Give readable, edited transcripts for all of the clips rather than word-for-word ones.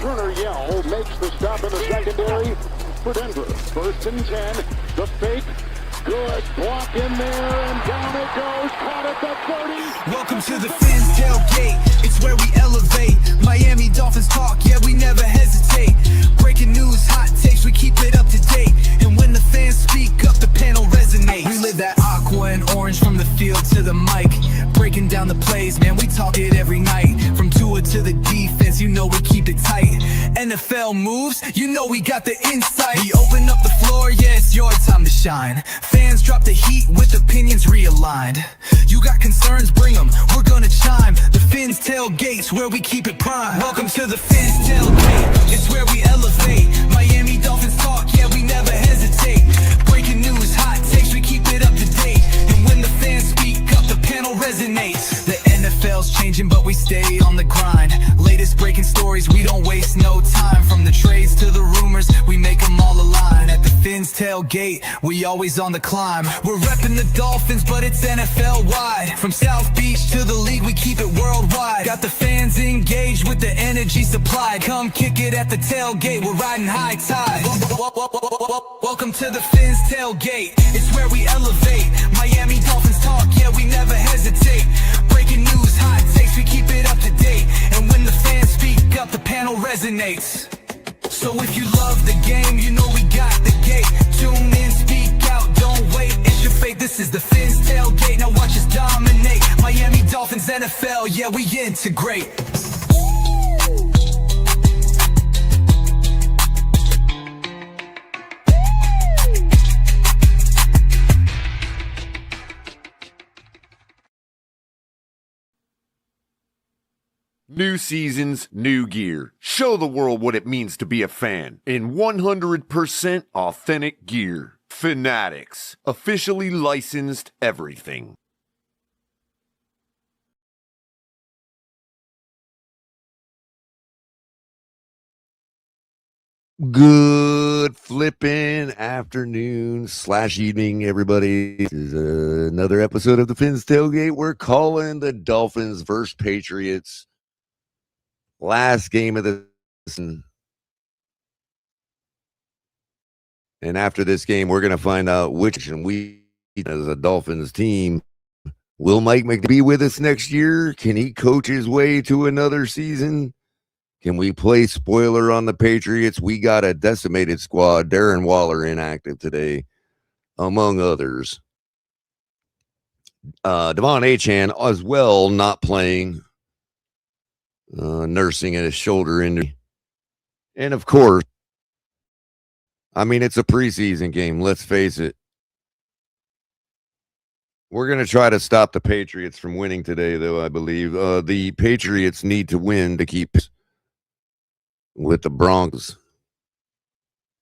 Turner Yell makes the stop in the secondary for Denver. 1st and 10. The fake. Good block in there, and down it goes. Caught at the 30. Welcome to the Fins tailgate. It's where we elevate. Miami Dolphins talk, yeah, we never hesitate. Breaking news, hot takes, we keep it up to date. And when the fans speak up, the panel resonates. We live that aqua and orange from the field to the mic. Breaking down the plays, man, we talk it every night. From Tua to the defense, you know we keep it tight. NFL moves, you know we got the insight. We open up the floor, yeah, it's your time to shine. Fans drop the heat with opinions realigned. You got concerns, bring them, we're gonna chime. The Fins tailgates, where we keep it prime. Welcome to the Fins tailgate, it's where we elevate. Miami Dolphins talk, yeah, we never hesitate. Breaking news, hot takes, we keep it up to date. And when the fans speak up, the panel resonates. The NFL's changing, but we stay on the grind. Latest breaking stories, we don't waste no time. From the trades to the rumors, we make them all align. At the Fins tailgate, we always on the climb. We're repping the Dolphins, but it's NFL wide. From South Beach to the league, we keep it worldwide. Got the fans engaged with the energy supplied. Come kick it at the tailgate, we're riding high tide. Welcome to the Fins tailgate, it's where we elevate. Miami Dolphins talk, yeah, we never hesitate. Breaking news, hot takes, we keep it up to date. And when the fans speak up, the panel resonates. So if you love the game, you know we got the gate. Tune in, speak out, don't wait. It's your fate, this is the Fins tailgate. Now watch us dominate. Miami Dolphins, NFL, yeah, we integrate. New seasons, new gear. Show the world what it means to be a fan in 100% authentic gear. Fanatics. Officially licensed everything. Good flipping afternoon / evening, everybody. This is another episode of the Fins Tailgate. We're calling the Dolphins versus Patriots. Last game of the season. And after this game, we're going to find out which we, as a Dolphins team, will Mike McDaniel be with us next year? Can he coach his way to another season? Can we play spoiler on the Patriots? We got a decimated squad. Darren Waller inactive today, among others. Devon Achane as well, not playing. Nursing at his shoulder injury. And of course, I mean, it's a preseason game. Let's face it. We're going to try to stop the Patriots from winning today, though, I believe. The Patriots need to win to keep with the Broncos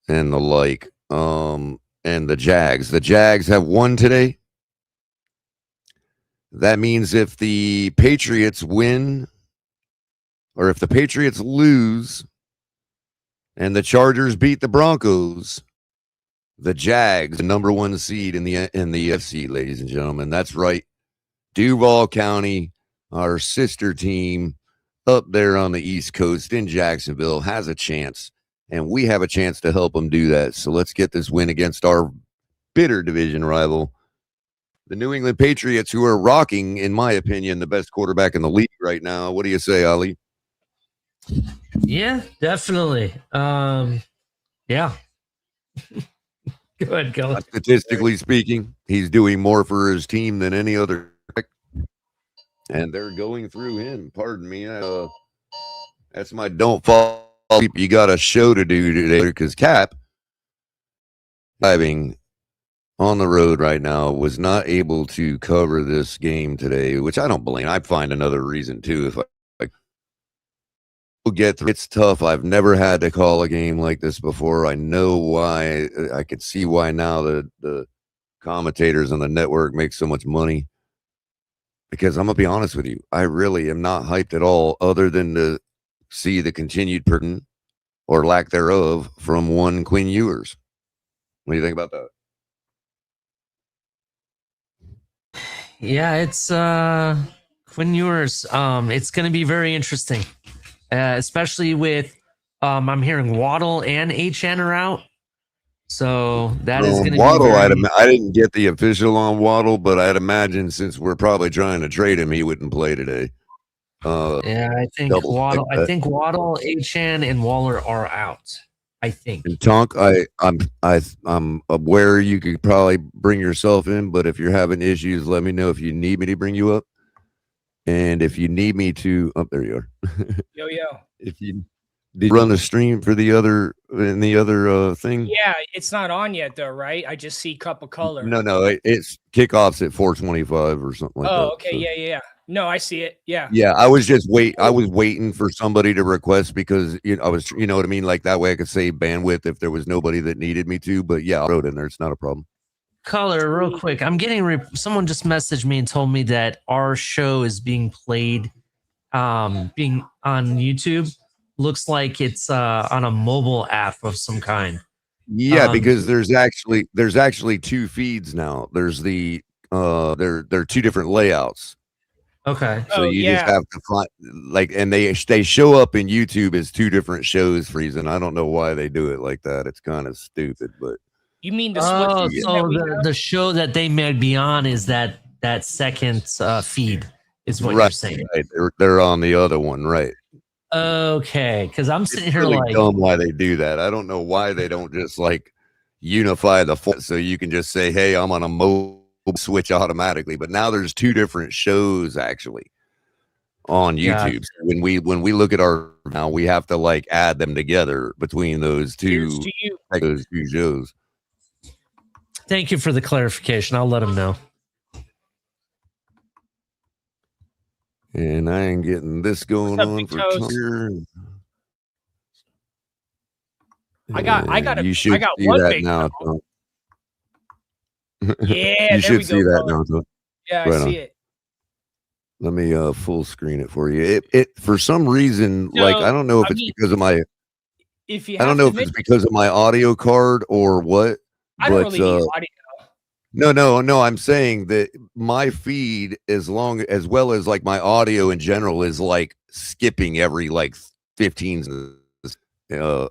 and the like. And the Jags. The Jags have won today. That means if the Patriots win, or if the Patriots lose and the Chargers beat the Broncos, the Jags, the number one seed in the NFC, ladies and gentlemen. That's right. Duval County, our sister team up there on the East Coast in Jacksonville, has a chance, and we have a chance to help them do that. So let's get this win against our bitter division rival, the New England Patriots, who are rocking, in my opinion, the best quarterback in the league right now. What do you say, Ali? Yeah, definitely. Yeah. Go ahead, Kelly. Statistically speaking, he's doing more for his team than any other. And they're going through him. Pardon me. That's my don't fall asleep. You got a show to do today because Cap, driving on the road right now, was not able to cover this game today, which I don't blame. I'd find another reason too if I get through. It's tough. I've never had to call a game like this before. I know why. I could see why now the commentators on the network make so much money, because I'm gonna be honest with you, I really am not hyped at all, other than to see the continued burden or lack thereof from one Quinn Ewers. What do you think about that? Yeah, it's Quinn Ewers. It's going to be very interesting, especially with I'm hearing Waddle and HN are out. So that is going to Waddle. be I didn't get the official on Waddle, but I'd imagine since we're probably trying to trade him, he wouldn't play today. yeah, I think double Waddle. check that. I think Waddle, HN, and Waller are out. I think. And Tonk, I'm aware you could probably bring yourself in, but if you're having issues, let me know if you need me to bring you up. And if you need me to, there you are. Yo. If you did you run the stream for the other thing? Yeah, it's not on yet though, right? I just see Cup of Color. No, it's kickoffs at 4:25 or something like that. Oh, okay, so. Yeah. No, I see it. Yeah. Yeah, I was just waiting for somebody to request because I was, you know what I mean, like that way I could save bandwidth if there was nobody that needed me to. But yeah, I wrote in there. It's not a problem. Color, real quick. I'm getting someone just messaged me and told me that our show is being played, being on YouTube. Looks like it's on a mobile app of some kind. Yeah, because there's actually two feeds now. There's the they're two different layouts. Okay. So you just have to find and they show up in YouTube as two different shows, Friesen. I don't know why they do it like that. It's kind of stupid, but you mean the split? So the show that they may be on is that second feed is what you're saying. Right. They're on the other one, right? Okay, because I'm sitting here really like dumb why they do that. I don't know why they don't just unify the so you can just say, hey, I'm on a mobile switch automatically. But now there's two different shows actually on YouTube. Yeah. So when we look at now we have to add them together between those two shows. Thank you for the clarification. I'll let them know. And I ain't getting this going on for here. I got see one that big now. Yeah, you should see that now. Yeah, I see it. Let me full screen it for you. It for some reason, I don't know if it's because of my I don't know if it's because of my audio card or what. I don't really need audio. No. I'm saying that my feed, as well as my audio in general, is skipping every 15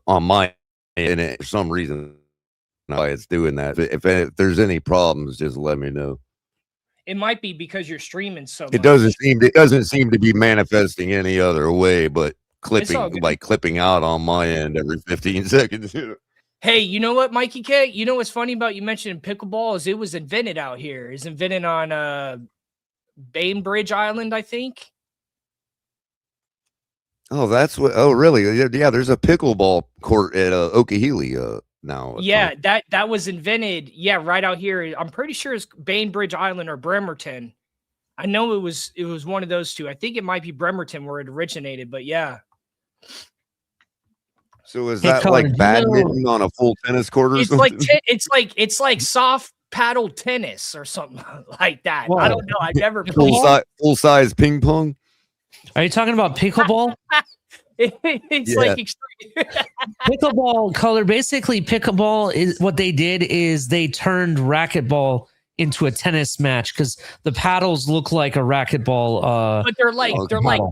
on my and for some reason why it's doing that. If there's any problems, just let me know. It might be because you're streaming so much. It doesn't seem to be manifesting any other way, but clipping out on my end every 15 seconds. Hey, you know what, Mikey K? You know what's funny about you mentioning pickleball is it was invented out here. It's invented on Bainbridge Island, I think. Oh, that's what. Oh, really? Yeah. There's a pickleball court at Okehili now. Yeah, that was invented. Yeah, right out here. I'm pretty sure it's Bainbridge Island or Bremerton. I know it was one of those two. I think it might be Bremerton where it originated, but yeah. So is that badminton on a full tennis court or something? It's like soft paddle tennis or something like that. Whoa. I don't know. I've never full size ping pong. Are you talking about pickleball? It's like extreme. Pickleball Color. Basically, pickleball is what they did is they turned racquetball into a tennis match because the paddles look like a racquetball. But they're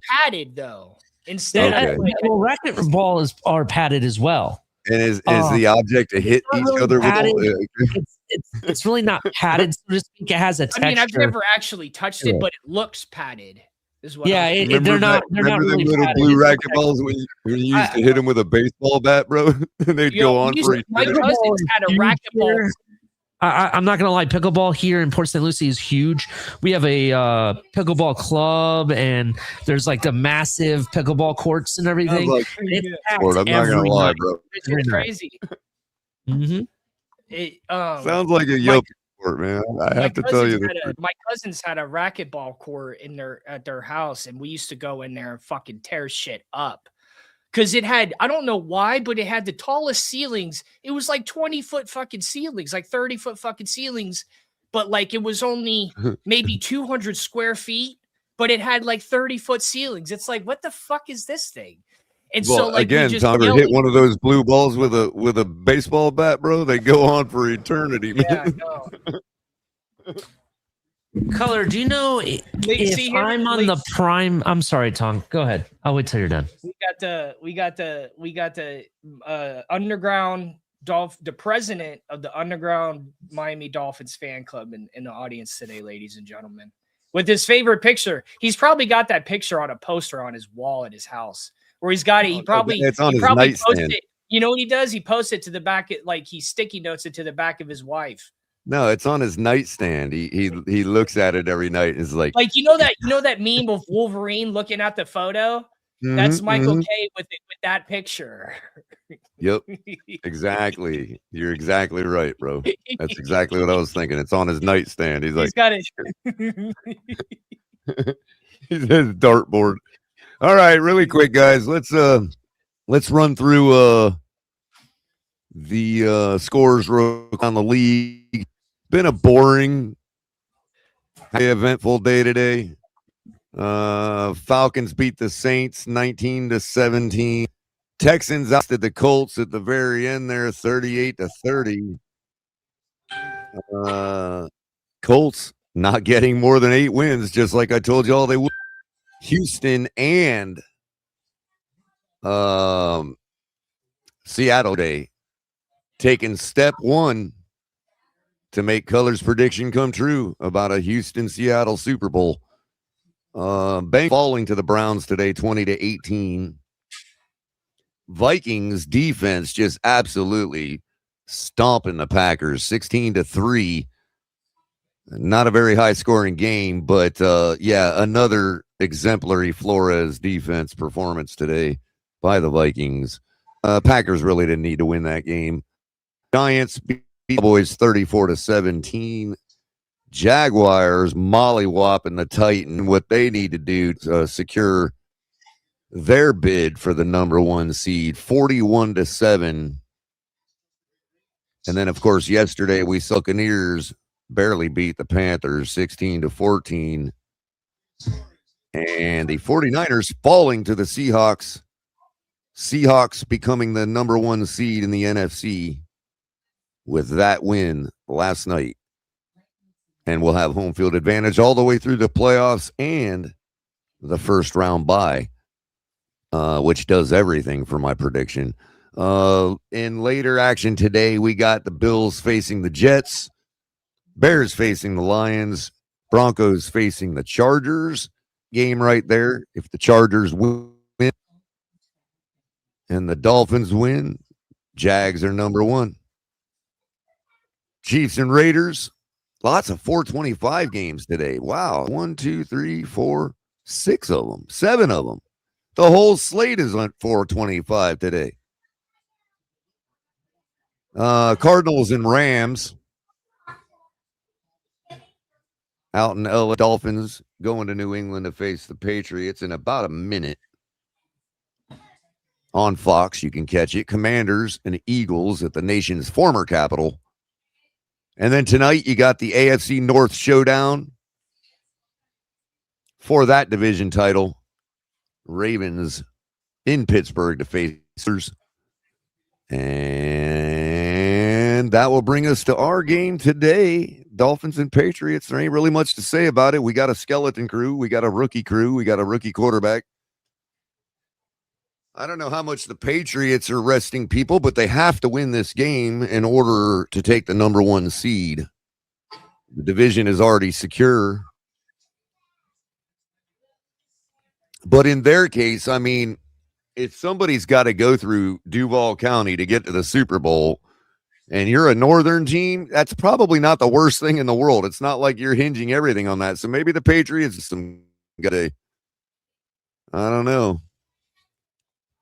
padded though. Instead, racquetball are padded as well. And is the object to hit each really other padded. with? It's really not padded. So to speak, it has a texture. I mean, I've never actually touched it, but it looks padded. Is what they're not. They're not really little padded. blue racquetballs when you used to hit them with a baseball bat, bro, and they'd go on for each my cousins had a racquetball. I'm not gonna lie, pickleball here in Port St. Lucie is huge. We have a pickleball club, and there's the massive pickleball courts and everything. I'm not gonna lie, bro. It's crazy. Mm-hmm. Sounds like a yuppie sport, man. I have to tell you that. My cousins had a racquetball court at their house, and we used to go in there and fucking tear shit up. Because it had, I don't know why, but it had the tallest ceilings. It was 20-foot fucking ceilings, 30-foot fucking ceilings. But it was only maybe 200 square feet, but it had 30-foot ceilings. It's what the fuck is this thing? And so again, Tom, hit one of those blue balls with a baseball bat, bro. They go on for eternity, man. Yeah, I know. Color, do you know if I'm on the prime? I'm sorry, Tom. Go ahead. I'll wait till you're done. We got the underground the president of the underground Miami Dolphins fan club in the audience today, ladies and gentlemen, with his favorite picture. He's probably got that picture on a poster on his wall at his house, where he's got it. He probably nightstand. it. You know what he does? He posts it to the back, like he sticky notes it to the back of his wife. No, it's on his nightstand. He looks at it every night and is like you know that meme of Wolverine looking at the photo? That's Michael K with that picture. Yep, exactly. You're exactly right, bro. That's exactly what I was thinking. It's on his nightstand. He's got it. He's his dartboard. All right, really quick, guys. Let's run through the scores on the league. Been a boring, eventful day today. Falcons beat the Saints 19-17. Texans ousted the Colts at the very end there, 38-30. Colts not getting more than 8 wins, just like I told y'all they would. Houston and Seattle today taking step 1 to make Color's prediction come true about a Houston-Seattle Super Bowl. Bengals falling to the Browns today, 20-18. Vikings defense just absolutely stomping the Packers, 16-3. Not a very high scoring game, but another exemplary Flores defense performance today by the Vikings. Packers really didn't need to win that game. Giants beat the Cowboys 34-17. Jaguars mollywhopping the Titan. What they need to do to secure their bid for the number 1 seed, 41-7. And then, of course, yesterday we saw Buccaneers barely beat the Panthers 16-14. And the 49ers falling to the Seahawks. Seahawks becoming the number 1 seed in the NFC with that win last night. And we'll have home field advantage all the way through the playoffs and the first round bye, which does everything for my prediction. In later action today, we got the Bills facing the Jets, Bears facing the Lions, Broncos facing the Chargers. Game right there. If the Chargers win and the Dolphins win, Jags are number 1. Chiefs and Raiders. Lots of 425 games today. Wow. 1, 2, 3, 4, 6 of them. 7 of them. The whole slate is on 425 today. Cardinals and Rams. Out in LA. Dolphins going to New England to face the Patriots in about a minute. On Fox, you can catch it. Commanders and Eagles at the nation's former capital. And then tonight, you got the AFC North showdown for that division title. Ravens in Pittsburgh to face Pacers. And that will bring us to our game today. Dolphins and Patriots. There ain't really much to say about it. We got a skeleton crew. We got a rookie crew. We got a rookie quarterback. I don't know how much the Patriots are resting people, but they have to win this game in order to take the number 1 seed. The division is already secure. But in their case, I mean, if somebody's got to go through Duval County to get to the Super Bowl, and you're a northern team, that's probably not the worst thing in the world. It's not like you're hinging everything on that. So maybe the Patriots got a, I don't know.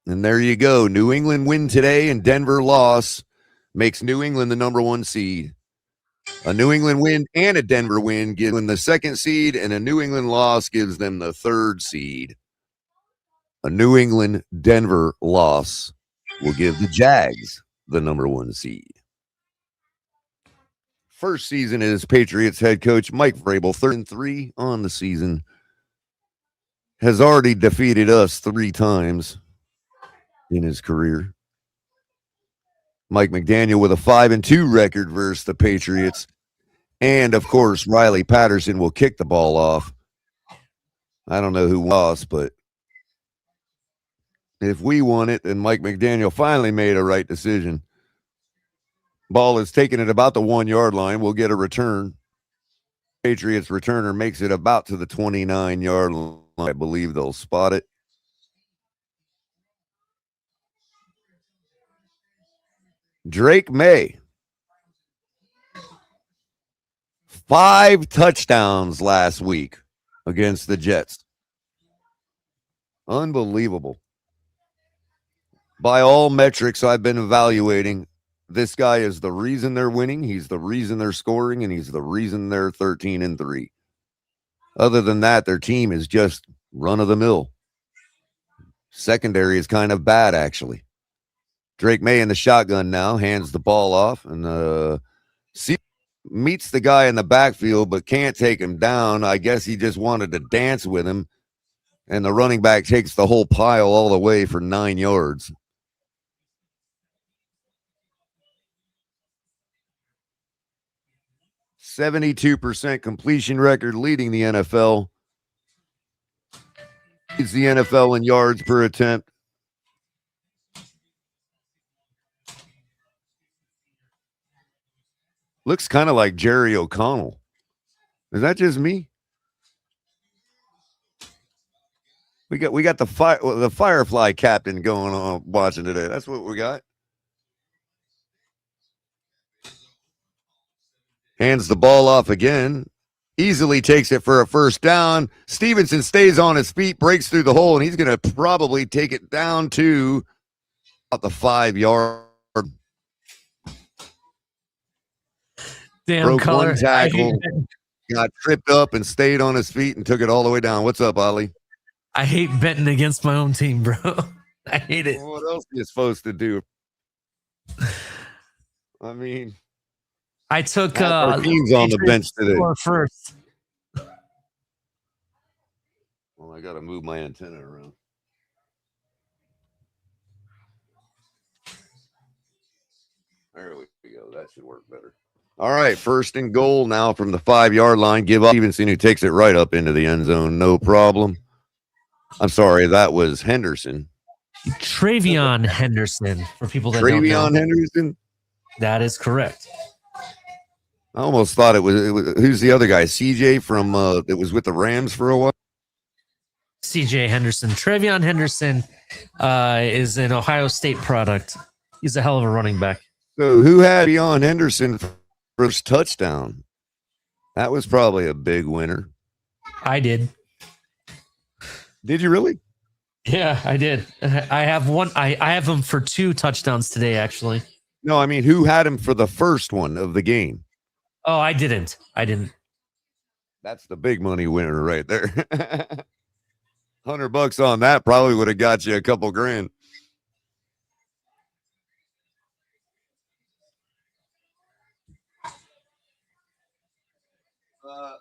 And there you go. New England win today and Denver loss makes New England the number 1 seed. A New England win and a Denver win gives them the 2nd seed, and a New England loss gives them the 3rd seed. A New England-Denver loss will give the Jags the number 1 seed. First season as Patriots head coach Mike Vrabel, 3-3 on the season, has already defeated us 3 times in his career. Mike McDaniel with a 5-2 record versus the Patriots. And, of course, Riley Patterson will kick the ball off. I don't know who lost, but If we won it, then Mike McDaniel finally made a right decision. Ball is taken at about the 1 yard line. We'll get a return. Patriots returner makes it about to the 29 yard line. I believe they'll spot it. Drake May. 5 touchdowns last week against the Jets. Unbelievable. By all metrics I've been evaluating, this guy is the reason they're winning. He's the reason they're scoring, and he's the reason they're 13-3. Other than that, their team is just run of the mill. Secondary is kind of bad, actually. Drake May in the shotgun now, hands the ball off, and meets the guy in the backfield, but can't take him down. I guess he just wanted to dance with him, and the running back takes the whole pile all the way for 9 yards. %72 completion record, leading the NFL. Leads the NFL in yards per attempt. Looks kind of like Jerry O'Connell. Is that just me? We got the Firefly captain going on watching today. That's what we got. Hands the ball off again. Easily takes it for a first down. Stevenson stays on his feet, breaks through the hole, and he's going to probably take it down to about the 5 yard. Damn, Broke color. one tackle, got tripped up and stayed on his feet and took it all the way down. What's up, Ollie? I hate betting against my own team, bro. I hate it. What else are you supposed to do? I mean, I took our team's on the bench today. First. Well, I got to move my antenna around. There we go. That should work better. All right, 1st and goal now from the 5 yard line. Give up Stevenson, who takes it right up into the end zone. No problem. I'm sorry, that was Henderson. Travion Henderson, for people that don't know. Travion Henderson? That is correct. I almost thought it was who's the other guy? CJ from that was with the Rams for a while. CJ Henderson. Travion Henderson is an Ohio State product. He's a hell of a running back. So who had Travion Henderson first touchdown? That was probably a big winner. I did. Did you really? Yeah, I did. I have one. I have him for 2 touchdowns today, actually. No, I mean, who had him for the first one of the game? Oh, I didn't. That's the big money winner right there. $100 on that probably would have got you a couple grand.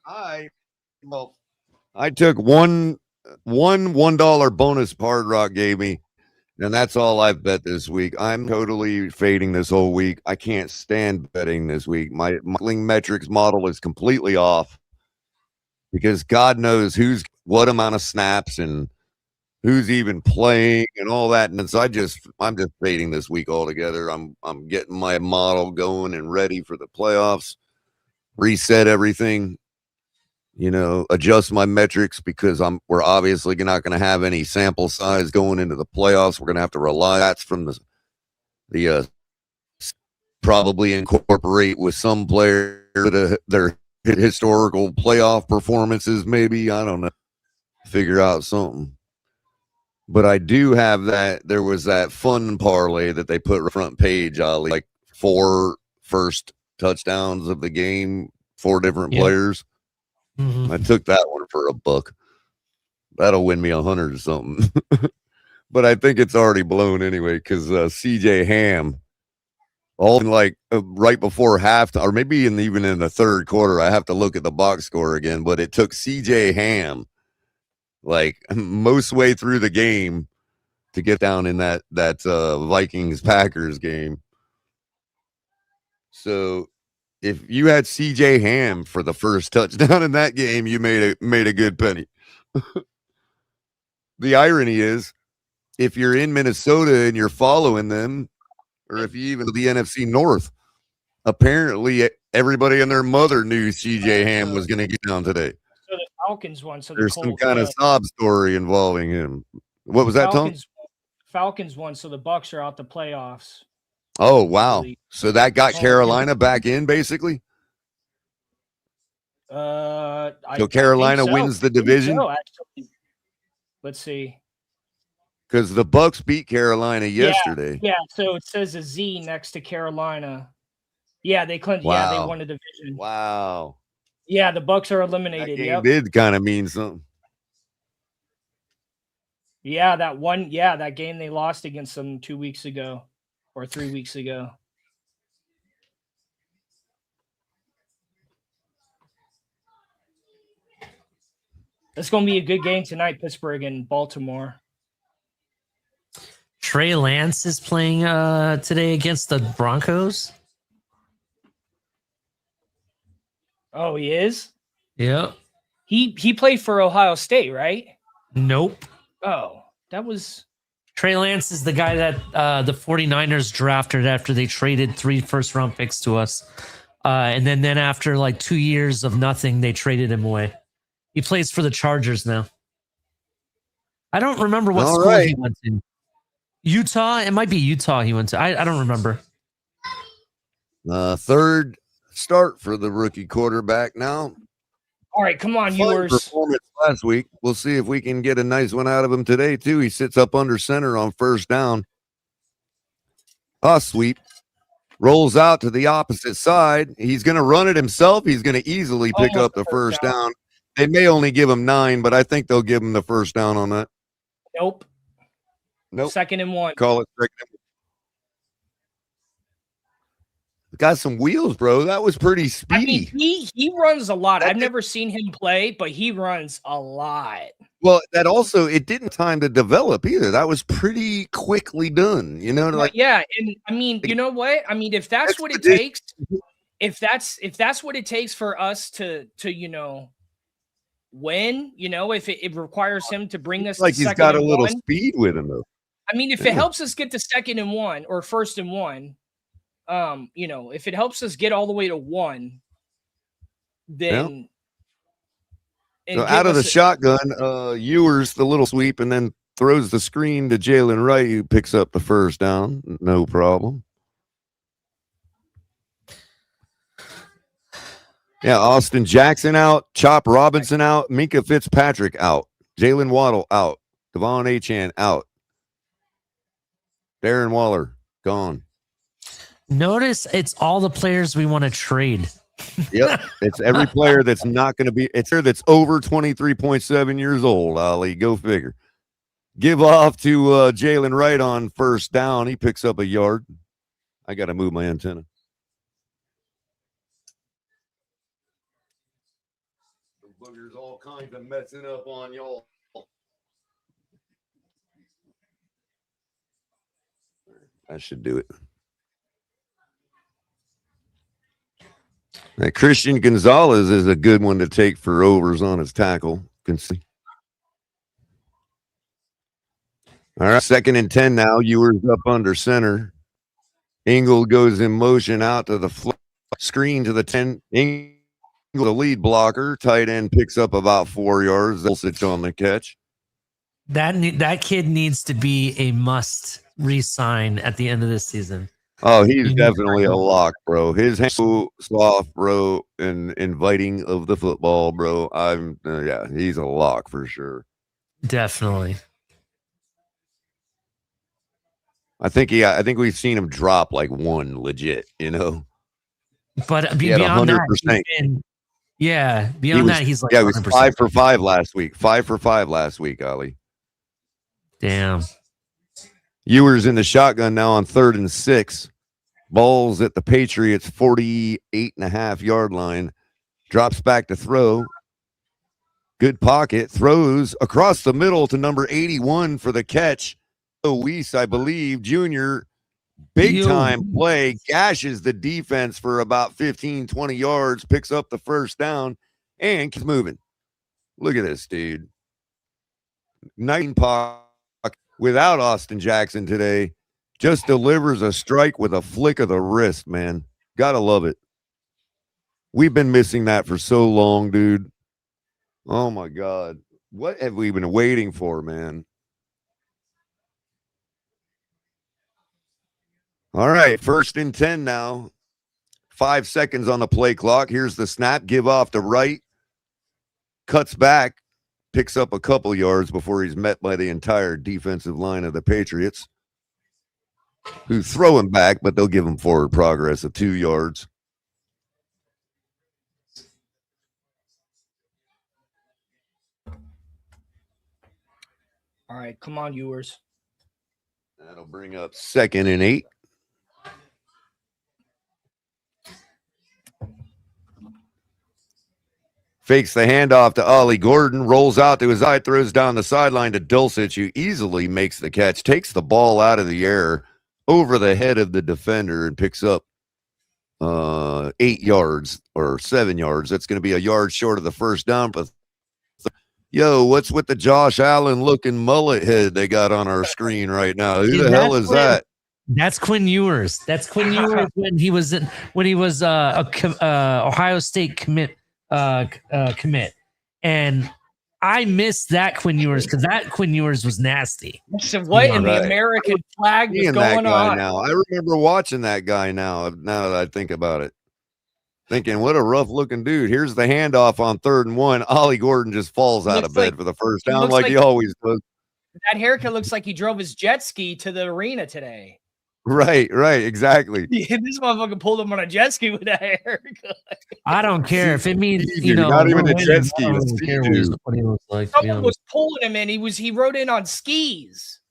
I took one $1 bonus Hard Rock gave me, and that's all I've bet this week. I'm totally fading this whole week. I can't stand betting this week. My modeling metrics model is completely off because God knows what amount of snaps and who's even playing and all that. And so I'm just fading this week altogether. I'm getting my model going and ready for the playoffs. Reset everything. Adjust my metrics because we're obviously not going to have any sample size going into the playoffs. We're going to have to rely. That's from the probably incorporate with some players their historical playoff performances. Maybe, I don't know, figure out something. But I do have that. There was that fun parlay that they put front page, Ollie, like 4 first touchdowns of the game, 4 different players. Mm-hmm. I took that one for $1. That'll win me 100 or something. But I think it's already blown anyway because CJ Ham, right before halftime, or maybe even in the third quarter, I have to look at the box score again. But it took CJ Ham most way through the game to get down in that Vikings Packers game. So if you had CJ Ham for the first touchdown in that game, you made a good penny. The irony is if you're in Minnesota and you're following them, or if you even the NFC North, apparently everybody and their mother knew CJ Ham was going to get down today. So the Falcons won. So There's some kind of sob story involving him. What was that, Tom? Falcons won, so the Bucks are out the playoffs. Oh, wow. So that got Carolina back in, basically? So Carolina wins the division? Actually. Let's see. Because the Bucks beat Carolina yesterday. Yeah, so it says a Z next to Carolina. Yeah, they clinched. Wow. Yeah, they won the division. Wow. Yeah, the Bucks are eliminated. That game did kind of mean something. Yeah, that game they lost against them 2 weeks ago or 3 weeks ago. It's going to be a good game tonight, Pittsburgh and Baltimore. Trey Lance is playing today against the Broncos. Oh, he is? Yeah. He played for Ohio State, right? Nope. Oh, that was... Trey Lance is the guy that the 49ers drafted after they traded 3 first-round picks to us. And then after like 2 years of nothing, they traded him away. He plays for the Chargers now. I don't remember what school he went to. Utah? It might be Utah he went to. I don't remember. Third start for the rookie quarterback now. All right, come on, yours. Performance last week. We'll see if we can get a nice one out of him today, too. He sits up under center on first down. Sweep. Rolls out to the opposite side. He's going to run it himself. He's going to easily pick up the first down. They may only give him 9, but I think they'll give him the first down on that. Nope. 2nd and 1. Call it 2nd and 1. Got some wheels, bro. That was pretty speedy. I mean, he runs a lot. I've never seen him play, but he runs a lot. Well, that also, it didn't time to develop either. That was pretty quickly done, you know. Like, yeah, and I mean, you know what? I mean, if that's what it takes, if that's what it takes for us to win, if it requires him to bring us like he's got a little speed with him, though. I mean, if it helps us get to 2nd and 1 or 1st and 1. If it helps us get all the way to 1, then so out of the shotgun, Ewers the little sweep and then throws the screen to Jalen Wright, who picks up the first down. No problem. Yeah, Austin Jackson out, Chop Robinson out, Minka Fitzpatrick out, Jalen Waddle out, Devon Achane out, Darren Waller gone. Notice it's all the players we want to trade. Yep. It's every player that's not going to be, it's there that's over 23.7 years old, Ali. Go figure. Give off to Jalen Wright on first down. He picks up a yard. I got to move my antenna. The boogers all kinds of messing up on y'all. I should do it. Now, Christian Gonzalez is a good one to take for overs on his tackle. Can see. All right, 2nd and 10 now. Ewers up under center. Ingle goes in motion out to the screen to the 10. Ingle, the lead blocker. Tight end picks up about 4 yards. Dulcich on the catch. That kid needs to be a must re-sign at the end of this season. Oh, he's definitely a lock, bro. His hands so soft, bro, and inviting of the football, bro. Yeah, he's a lock for sure. Definitely. I think we've seen him drop like 1 legit, But beyond that, he's like, he was 5 for 5 last week. 5 for 5 last week, Ali. Damn. Ewers in the shotgun now on 3rd and 6. Balls at the Patriots 48.5 yard line. Drops back to throw. Good pocket. Throws across the middle to number 81 for the catch. Weiss, I believe, Jr. Big time play. Gashes the defense for about 15, 20 yards. Picks up the first down and keeps moving. Look at this, dude. 9 pocket. without Austin Jackson today. Just delivers a strike with a flick of the wrist, man. Gotta love it. We've been missing that for so long, dude. Oh my God. What have we been waiting for, man? All right, 1st and 10 now. 5 seconds on the play clock. Here's the snap. Give off the right. Cuts back. Picks up a couple yards before he's met by the entire defensive line of the Patriots, who throw him back, but they'll give him forward progress of 2 yards. All right, come on, Ewers. That'll bring up 2nd and 8. Fakes the handoff to Ollie Gordon, rolls out to his eye, throws down the sideline to Dulcich, who easily makes the catch, takes the ball out of the air over the head of the defender and picks up 8 yards or 7 yards. That's going to be a yard short of the first down. But yo, what's with the Josh Allen looking mullet head they got on our screen right now? Who the hell is that? That's Quinn Ewers. That's Quinn Ewers when he was Ohio State commit. And I missed that Quinn Ewers because that Quinn Ewers was nasty. So what in the American flag was going on? Now I remember watching that guy. Now that I think about it, thinking what a rough looking dude. Here's the handoff on 3rd and 1. Ollie Gordon just falls out of bed for the first down, like he always does. That haircut looks like he drove his jet ski to the arena today. Right, exactly. Yeah, this motherfucker pulled him on a jet ski with that haircut. I don't care if it means not even a jet ski. I don't care what he looks like. Someone was pulling him in. He rode in on skis.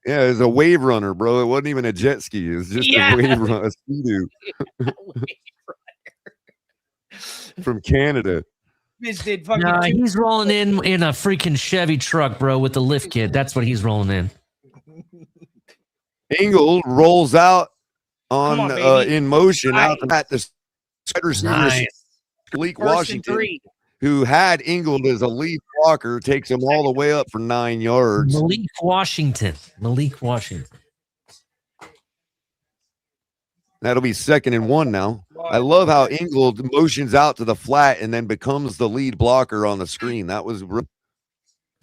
Yeah, it was a wave runner, bro. It wasn't even a jet ski. It was just a wave runner, a ski-doo. From Canada. Nah, he's rolling in a freaking Chevy truck, bro, with the lift kit. That's what he's rolling in. Ingold rolls out in motion out at the receiver. Malik Washington, who had Ingold as a lead blocker, takes him all the way up for 9 yards. Malik Washington. That'll be 2nd and 1 now. I love how Ingold motions out to the flat and then becomes the lead blocker on the screen. That was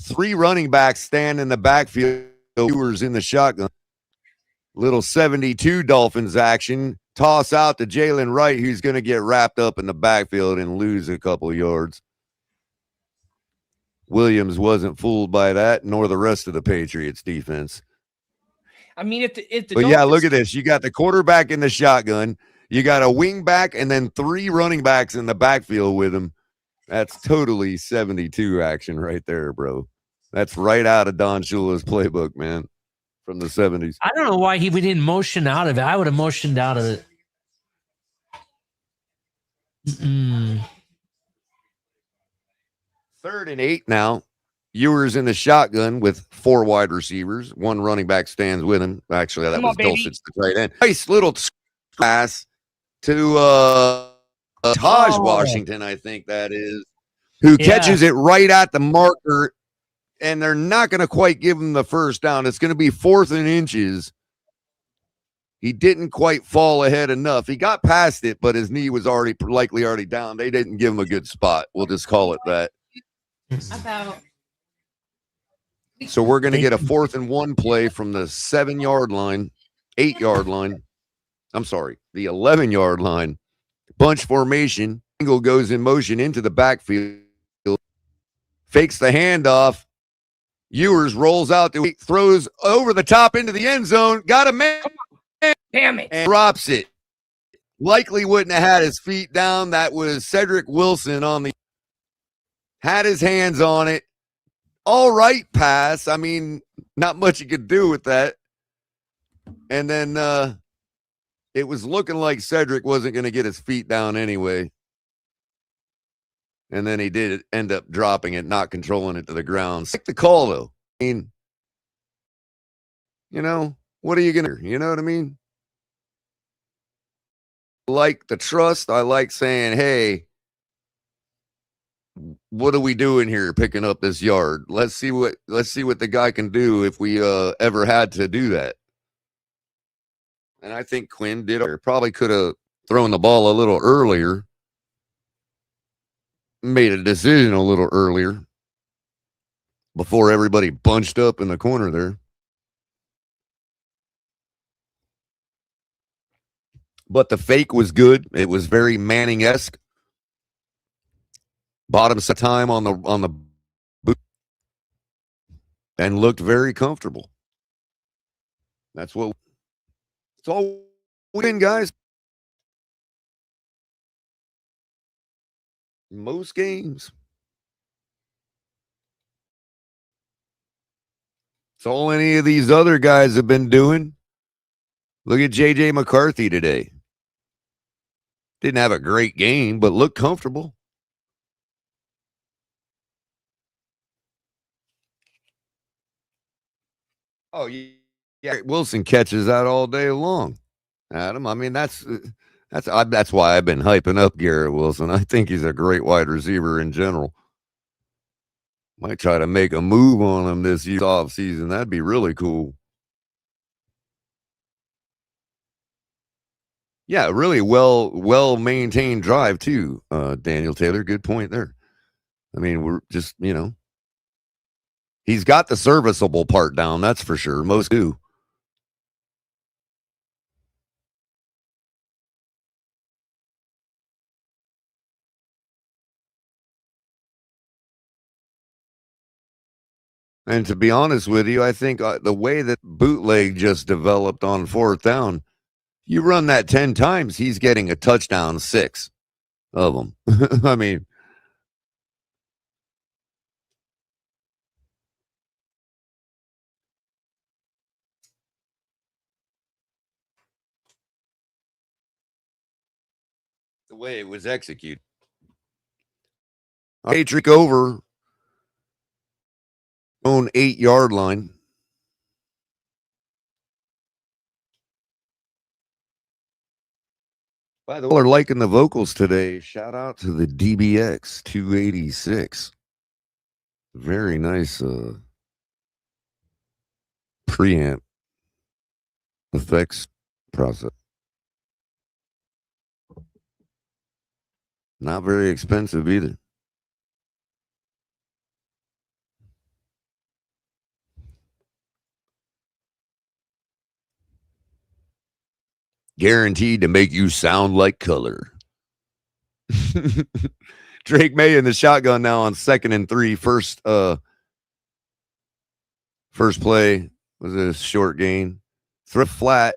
3 running backs stand in the backfield. Viewers in the shotgun. Little 72 Dolphins action. Toss out to Jalen Wright, who's going to get wrapped up in the backfield and lose a couple yards. Williams wasn't fooled by that, nor the rest of the Patriots defense. I mean, if the but yeah, look at this. You got the quarterback in the shotgun. You got a wing back and then 3 running backs in the backfield with him. That's totally 72 action right there, bro. That's right out of Don Shula's playbook, man, from the 70s. I don't know why we didn't motion out of it. I would have motioned out of it. 3rd and 8 now. Ewers in the shotgun with 4 wide receivers. 1 running back stands with him. Actually, that was Dulcich, the tight end. Nice little pass to Taj Washington, I think that is, who catches it right at the marker, and they're not going to quite give him the first down. It's going to be 4th and inches. He didn't quite fall ahead enough. He got past it, but his knee was likely already down. They didn't give him a good spot. We'll just call it that. So we're going to get a 4th and 1 play from the 7-yard line, 8-yard line. I'm sorry, the 11-yard line. Bunch formation. Ingle goes in motion into the backfield. Fakes the handoff. Ewers rolls out, throws over the top into the end zone. Got a man. Damn it. And drops it. Likely wouldn't have had his feet down. That was Cedric Wilson had his hands on it. All right pass. I mean, not much you could do with that. And then it was looking like Cedric wasn't going to get his feet down anyway. And then he did end up dropping it, not controlling it to the ground. Stick the call, though. I mean, what are you going to do? You know what I mean? I like the trust. I like saying, hey, what are we doing here picking up this yard? Let's see what the guy can do if we ever had to do that. And I think Quinn did. Probably could have thrown the ball a little earlier, made a decision a little earlier before everybody bunched up in the corner there. But the fake was good. It was very Manning-esque. Bottom time on the boot and looked very comfortable. It's all win, guys. Most games. It's all any of these other guys have been doing. Look at J.J. McCarthy today. Didn't have a great game, but looked comfortable. Oh, yeah. Wilson catches that all day long, Adam. I mean, that's why I've been hyping up Garrett Wilson. I think he's a great wide receiver in general. Might try to make a move on him this year off season. That'd be really cool. Yeah, really well maintained drive too, Daniel Taylor. Good point there. I mean, we're just, he's got the serviceable part down, that's for sure. Most do. And to be honest with you, I think the way that bootleg just developed on fourth down, you run that 10 times, he's getting a touchdown 6 of them. I mean, the way it was executed. Patrick over own 8-yard line. By the way, we're liking the vocals today. Shout out to the DBX 286. Very nice preamp effects process. Not very expensive either. Guaranteed to make you sound like color. Drake May in the shotgun now on 2nd and 3. First play was a short gain. Throw flat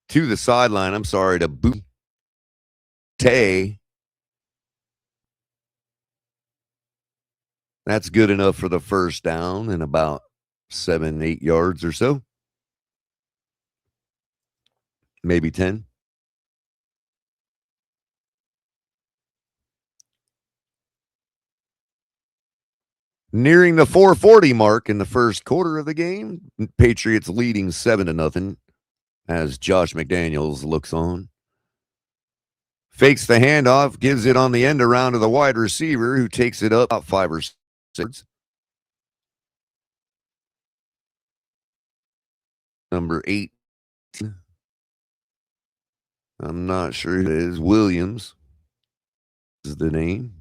to the sideline. I'm sorry, to boot. That's good enough for the first down in about 7-8 yards or so. Maybe 10. Nearing the 440 mark in the first quarter of the game. Patriots leading 7-0 as Josh McDaniels looks on. Fakes the handoff, gives it on the end around to the wide receiver who takes it up about 5 or 6. Number 8. I'm not sure who it is. Williams is the name.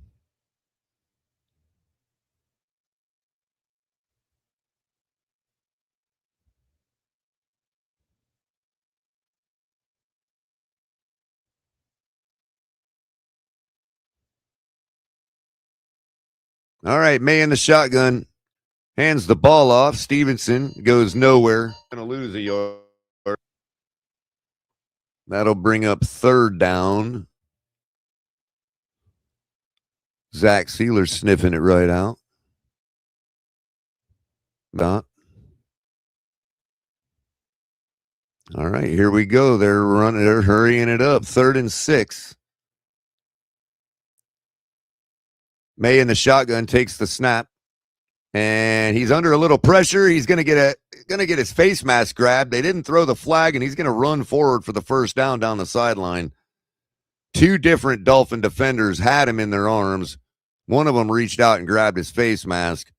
All right, May in the shotgun. Hands the ball off. Stevenson goes nowhere. Going to lose a yard. That'll bring up 3rd down. Zach Sealer sniffing it right out. Not. All right, here we go. They're hurrying it up. 3rd and 6. May in the shotgun takes the snap, and he's under a little pressure. He's going to get his face mask grabbed. They didn't throw the flag, and he's going to run forward for the first down the sideline. 2 different Dolphin defenders had him in their arms. One of them reached out and grabbed his face mask,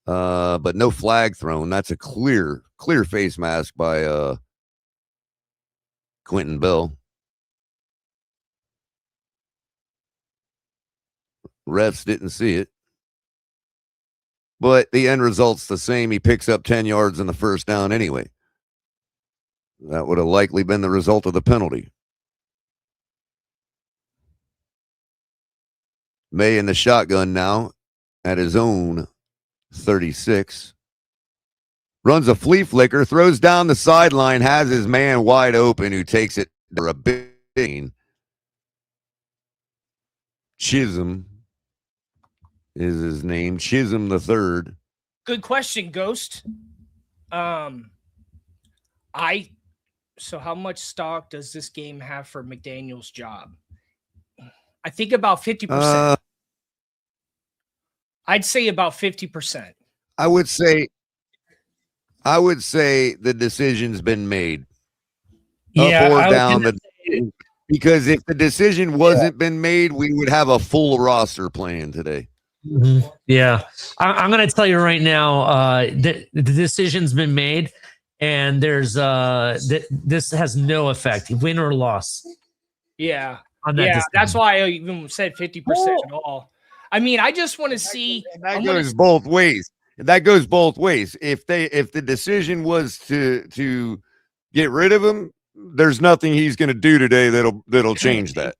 but no flag thrown. That's a clear face mask by Quentin Bell. Refs didn't see it. But the end result's the same. He picks up 10 yards in the first down anyway. That would have likely been the result of the penalty. May in the shotgun now at his own 36. Runs a flea flicker, throws down the sideline, has his man wide open who takes it for a big gain. Chisholm is his name. Chisholm the third. Good question, Ghost. So how much stock does this game have for McDaniel's job? I think about 50%. I'd say about 50%. I would say the decision's been made. Yeah, up or I was down gonna because if the decision wasn't been made, we would have a full roster playing today. Yeah, I'm going to tell you right now, the decision's been made, and there's this has no effect, win or loss. Yeah, on that decision. That's why I even said 50% at all. I mean, I just want to see. That goes both ways. That goes both ways. If the decision was to get rid of him, there's nothing he's going to do today that'll change that.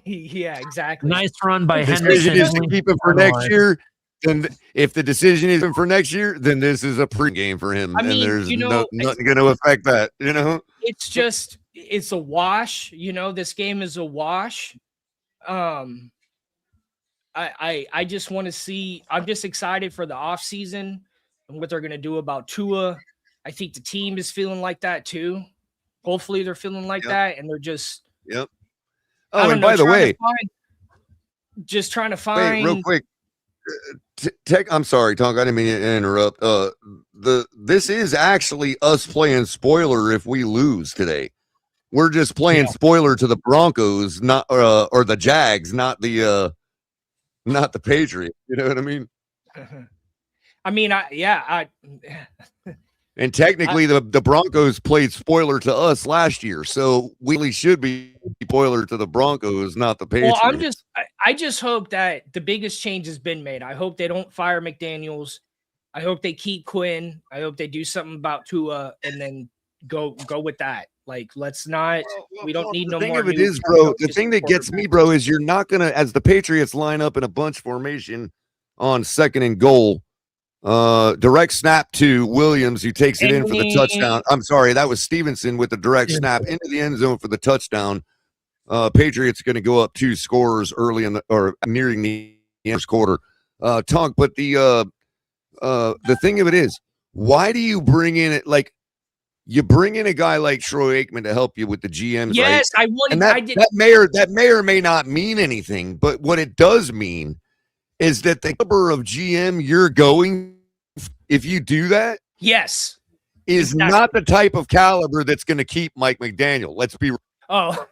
Yeah, exactly. Nice run by The Henderson. decision is to keep him for next year. Then, if the decision is for next year, then this is a pregame for him, and there's nothing going to affect that. You know, it's a wash. You know, this game is a wash. I just want to see. I'm just excited for the offseason and what they're going to do about Tua. I think the team is feeling like that too. Hopefully, they're feeling like that, and they're just. Yep. Oh, and by the way, just trying to find. Wait, real quick. I'm sorry, Tonk. I didn't mean to interrupt. This is actually us playing spoiler if we lose today. We're just playing spoiler to the Broncos, not or the Jags, not the Patriots. You know what I mean? I mean, And technically, the Broncos played spoiler to us last year, so we really should be spoiler to the Broncos, not the Patriots. Well, I just hope that the biggest change has been made. I hope they don't fire McDaniels. I hope they keep Quinn. I hope they do something about Tua and then go with that. Like, let's not. We don't need no more. The thing of it is, bro. The thing that gets me, bro, is you're not gonna, as the Patriots line up in a bunch formation on 2nd and goal. Direct snap to Williams, who takes it in for the touchdown. I'm sorry, that was Stevenson with the direct snap into the end zone for the touchdown. Patriots are going to go up 2 scorers early or nearing the first quarter. Tonk, but the thing of it is, why do you bring in it like you bring in a guy like Troy Aikman to help you with the GMs? Yes, right? That may or may not mean anything, but what it does mean is that the caliber of GM you're going, if you do that, yes, is not the type of caliber that's going to keep Mike McDaniel. Let's be. Oh,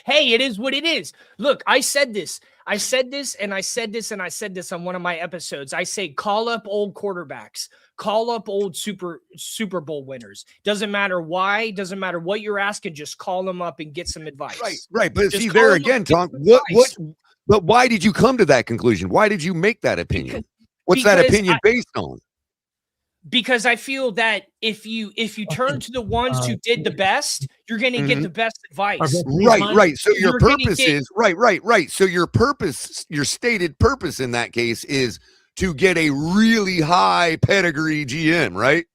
hey, it is what it is. Look, I said this, and I said this on one of my episodes. I say, call up old quarterbacks, call up old Super Bowl winners. Doesn't matter why, doesn't matter what you're asking, just call them up and get some advice. Right. But just see there again, Tom. But why did you come to that conclusion? Why did you make that opinion? What's that opinion based on? Because I feel that if you turn to the ones who did the best, you're going to get the best advice. Right. So your purpose is right. So your stated purpose in that case is to get a really high pedigree GM, right?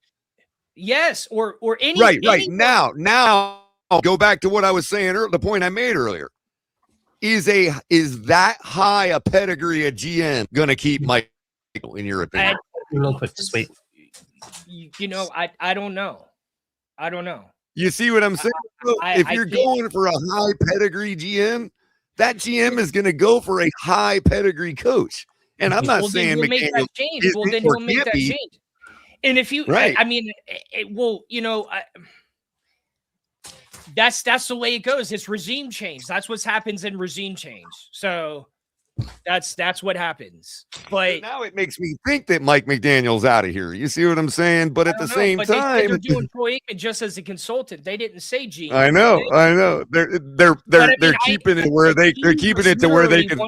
Yes, or any right. Now I'll go back to what I was saying earlier, the point I made earlier. Is that high a pedigree a GM gonna keep Mike, in your opinion? Real quick, just wait. You know, I don't know. You see what I'm saying? If you're going for a high pedigree GM, that GM is gonna go for a high pedigree coach. And I'm not saying we'll make that change. Then we'll make that change. And if you, right. I mean, that's the way it goes. It's regime change. That's what happens in regime change. So That's what happens. But now it makes me think that Mike McDaniel's out of here. You see what I'm saying? But at the same but they said time, they're doing Troy Aikman just as a consultant. They didn't say GM. I know. They're keeping it where they're keeping it to where they can.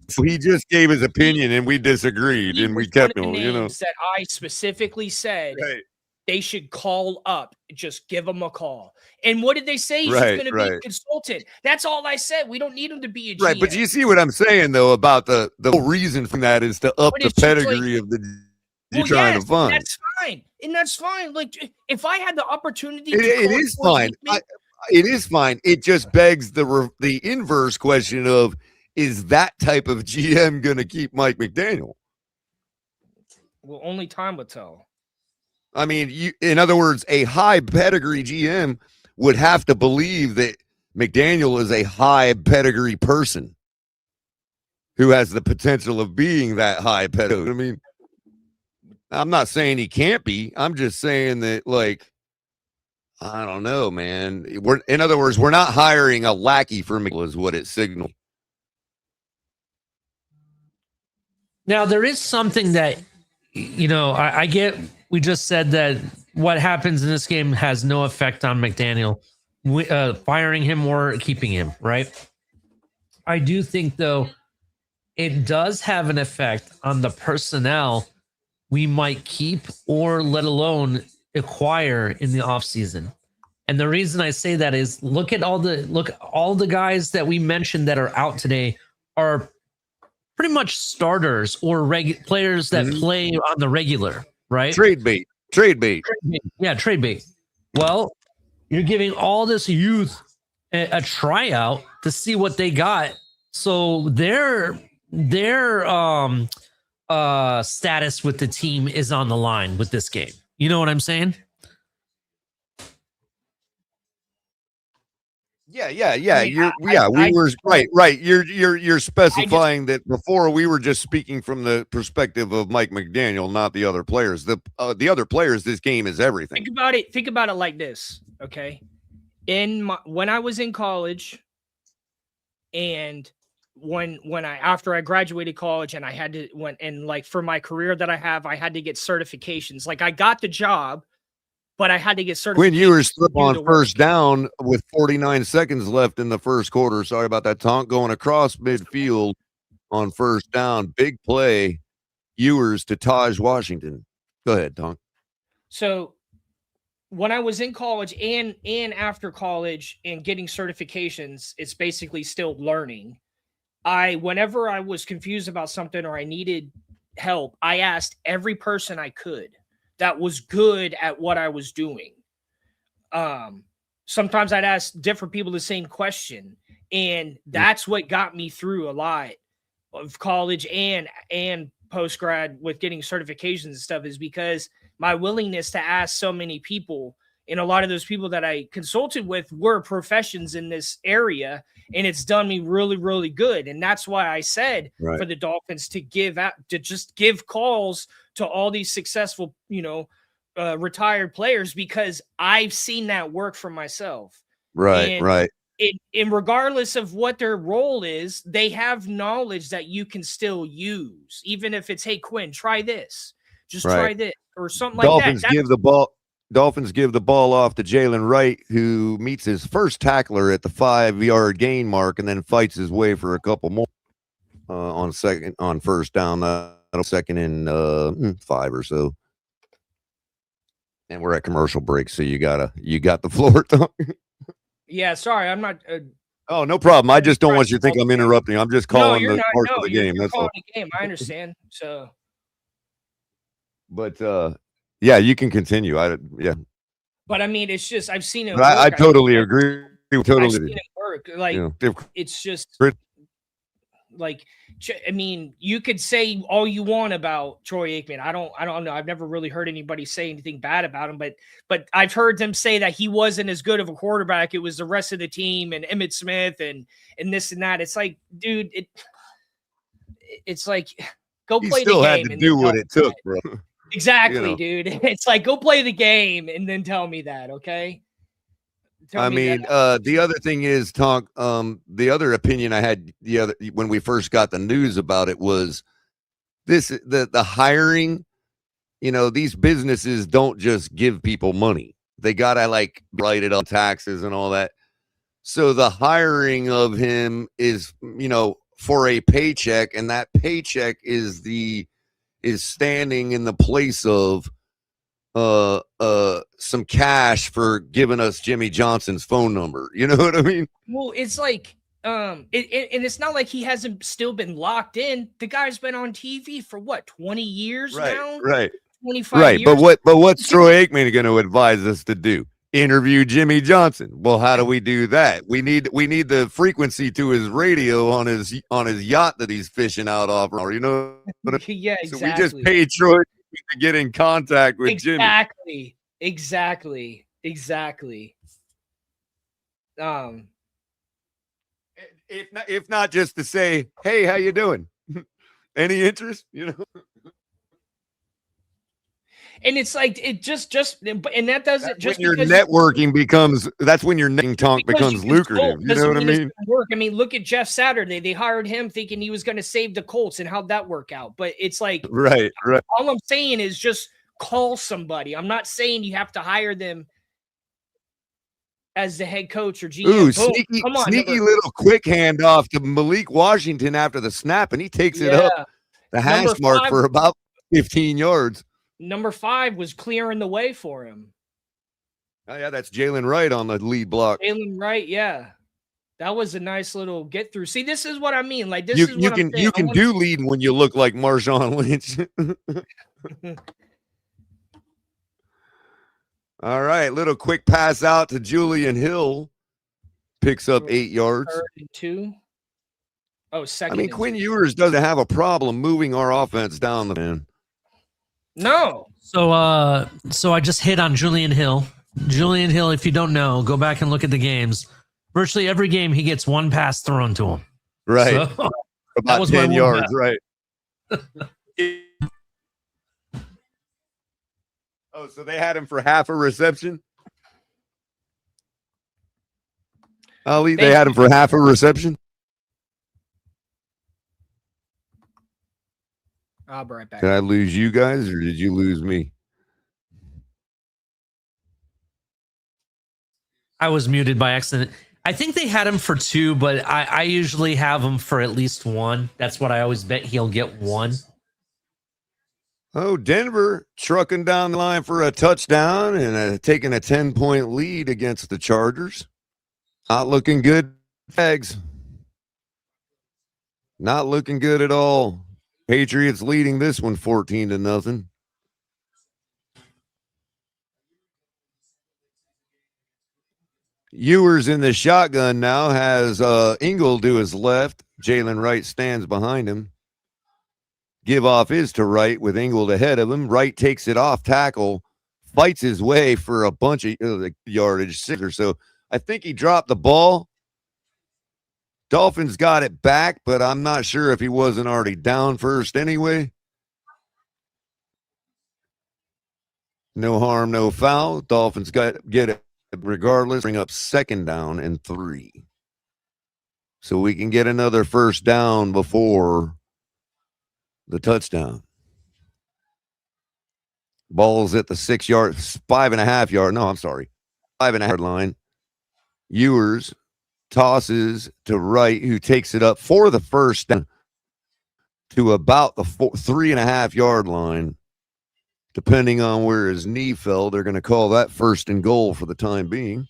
So he just gave his opinion and we disagreed and we kept him. You know that I specifically said. Right. They should call up. Just give him a call. And what did they say? He's going to be a consultant. That's all I said. We don't need him to be a GM. Right, but you see what I'm saying, though, about the whole reason for that is to up the pedigree of the you're trying to find. That's fine. And that's fine. Like, if I had the opportunity it is fine. It is fine. It just begs the inverse question of, is that type of GM going to keep Mike McDaniel? Well, only time will tell. I mean, in other words, a high pedigree GM would have to believe that McDaniel is a high pedigree person who has the potential of being that high pedigree. I mean, I'm not saying he can't be. I'm just saying that, like, I don't know, man. In other words, we're not hiring a lackey for McDaniel is what it signaled. Now, there is something that, you know, I get. We just said that what happens in this game has no effect on McDaniel, firing him or keeping him, right? I do think, though, it does have an effect on the personnel we might keep or let alone acquire in the offseason. And the reason I say that is look all the guys that we mentioned that are out today are pretty much starters or players that play on the regular. Right? Trade bait. Yeah, trade bait. Well, you're giving all this youth a tryout to see what they got. So their status with the team is on the line with this game. You know what I'm saying? Yeah. You're specifying that before we were just speaking from the perspective of Mike McDaniel, not the other players. The other players, this game is everything. Think about it like this, okay? When I was in college, and after I graduated college, and I had to for my career that I have, I had to get certifications. Like, I got the job, but I had to get certified. Quinn Ewers slip on first down with 49 seconds left in the first quarter. Sorry about that, Tonk. Going across midfield on first down. Big play. Ewers to Taj Washington. Go ahead, Tonk. So when I was in college and after college and getting certifications, it's basically still learning. Whenever I was confused about something or I needed help, I asked every person I could that was good at what I was doing. Sometimes I'd ask different people the same question, and that's what got me through a lot of college and post grad with getting certifications and stuff, is because my willingness to ask so many people, and a lot of those people that I consulted with were professions in this area, and it's done me really, really good. And that's why I said for the Dolphins to just give calls to all these successful, retired players, because I've seen that work for myself. Right. And regardless of what their role is, they have knowledge that you can still use, even if it's, hey, Quinn, try this, try this, or something like that. Dolphins give the ball off to Jalen Wright, who meets his first tackler at the 5-yard gain mark and then fights his way for a couple more on first down. Second and 5 or so, and we're at commercial break, so you got the floor. Yeah, sorry, I'm not. Oh, no problem. I just don't want you to think I'm interrupting. I'm just calling the part of the game. That's all. The game. I understand. So, but yeah, you can continue. But I mean, it's just I've seen it. I totally agree. Totally, I've seen it work. Like, it's just. Like, I mean, you could say all you want about Troy Aikman. I don't know. I've never really heard anybody say anything bad about him, but I've heard them say that he wasn't as good of a quarterback. It was the rest of the team and Emmitt Smith and this and that. It's like, dude, it's like, go play the game. He still had to do what it took, bro. Exactly, dude. It's like, go play the game and then tell me that, okay? Tell me that. The other thing is the other opinion I had when we first got the news about it was the hiring. These businesses don't just give people money. They gotta write it on taxes and all that. So the hiring of him is, for a paycheck, and that paycheck is standing in the place of some cash for giving us Jimmy Johnson's phone number. You know what I mean? Well, it's like and it's not like he hasn't still been locked in. The guy's been on TV for what, 20 years now? Right. 25 years. But what's Troy Aikman going to advise us to do? Interview Jimmy Johnson. Well, how do we do that? We need the frequency to his radio on his yacht that he's fishing out off. Yeah, exactly. So we just paid Troy to get in contact with Jimmy. Exactly. If not just to say, hey, how you doing? Any interest? And it's like and that doesn't just when your networking becomes lucrative. You know what I mean? Work. I mean, look at Jeff Saturday. They hired him thinking he was going to save the Colts, and how'd that work out? But it's like, right. All I'm saying is just call somebody. I'm not saying you have to hire them as the head coach or GM. Ooh, sneaky little quick handoff to Malik Washington after the snap, and he takes it up the hash mark for about 15 yards. Number 5 was clearing the way for him. Oh, yeah, that's Jalen Wright on the lead block. Jalen Wright, yeah. That was a nice little get through. See, this is what I mean. Like, this you is what I'm saying. You can do leading when you look like Marshawn Lynch. All right, little quick pass out to Julian Hill. Picks up 8 yards. 3rd and 2. Oh, second. I mean, Quinn Ewers doesn't have a problem moving our offense down the man. No. So I just hit on Julian Hill. Julian Hill, if you don't know, go back and look at the games. Virtually every game, he gets one pass thrown to him. Right. So, about 10 yards, right. Oh, so they had him for half a reception? Ali, they had him for half a reception? I'll be right back. Did I lose you guys, or did you lose me? I was muted by accident. I think they had him for 2, but I usually have him for at least 1. That's what I always bet he'll get 1. Oh, Denver trucking down the line for a touchdown and taking a 10-point lead against the Chargers. Not looking good, Jags. Not looking good at all. Patriots leading this one 14-0. Ewers in the shotgun now has Ingle to his left. Jalen Wright stands behind him. Give off is to Wright with Ingle ahead of him. Wright takes it off tackle, fights his way for a bunch of yardage, 6 or so. I think he dropped the ball. Dolphins got it back, but I'm not sure if he wasn't already down first anyway. No harm, no foul. Dolphins get it regardless. Bring up 2nd down and 3. So we can get another first down before the touchdown. Ball's at the 5.5 yard. No, I'm sorry. 5.5 yard line. Ewers tosses to Wright, who takes it up for the first down to about the 3.5 yard line. Depending on where his knee fell, they're going to call that 1st and goal for the time being.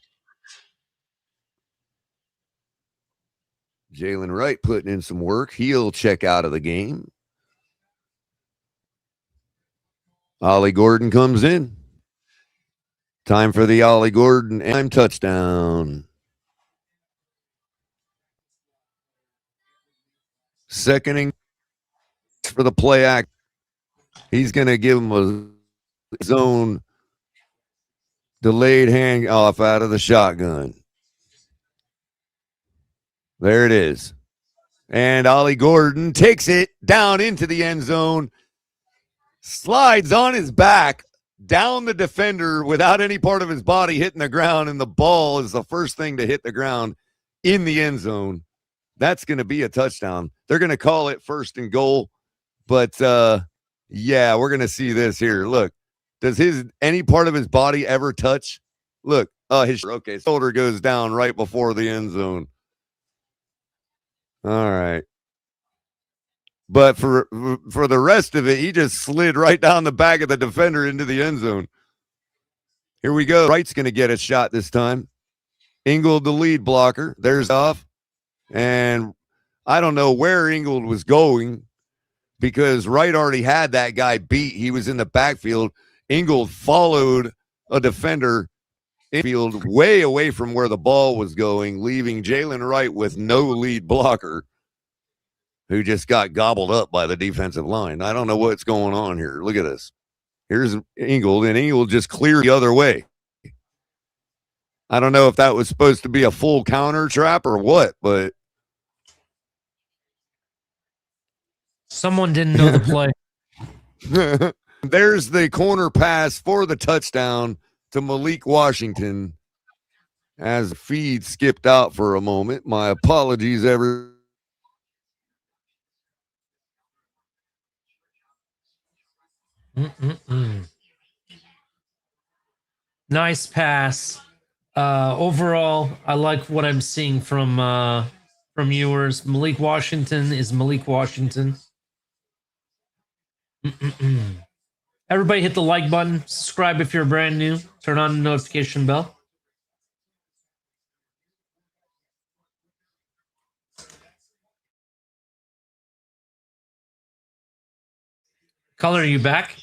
Jalen Wright putting in some work. He'll check out of the game. Ollie Gordon comes in. Time for the Ollie Gordon touchdown. 2nd and for the play act. He's going to give him a zone delayed handoff out of the shotgun. There it is. And Ollie Gordon takes it down into the end zone, slides on his back down the defender without any part of his body hitting the ground, and the ball is the first thing to hit the ground in the end zone. That's going to be a touchdown. They're going to call it 1st and goal, but yeah, we're going to see this here. Look, does any part of his body ever touch? Look, his shoulder goes down right before the end zone. All right. But for the rest of it, he just slid right down the back of the defender into the end zone. Here we go. Wright's going to get a shot this time. Ingold, the lead blocker. There's off. And I don't know where Ingold was going because Wright already had that guy beat. He was in the backfield. Ingold followed a defender in field way away from where the ball was going, leaving Jalen Wright with no lead blocker, who just got gobbled up by the defensive line. I don't know what's going on here. Look at this. Here's Ingold, and Ingold just cleared the other way. I don't know if that was supposed to be a full counter trap or what, but Someone didn't know the play. there's the corner pass for the touchdown to Malik Washington as the feed skipped out for a moment. My apologies, everyone. Nice pass. Overall, I like what I'm seeing from viewers. Malik Washington is Malik Washington. Everybody hit the like button. Subscribe if you're brand new. Turn on the notification bell. Color, are you back?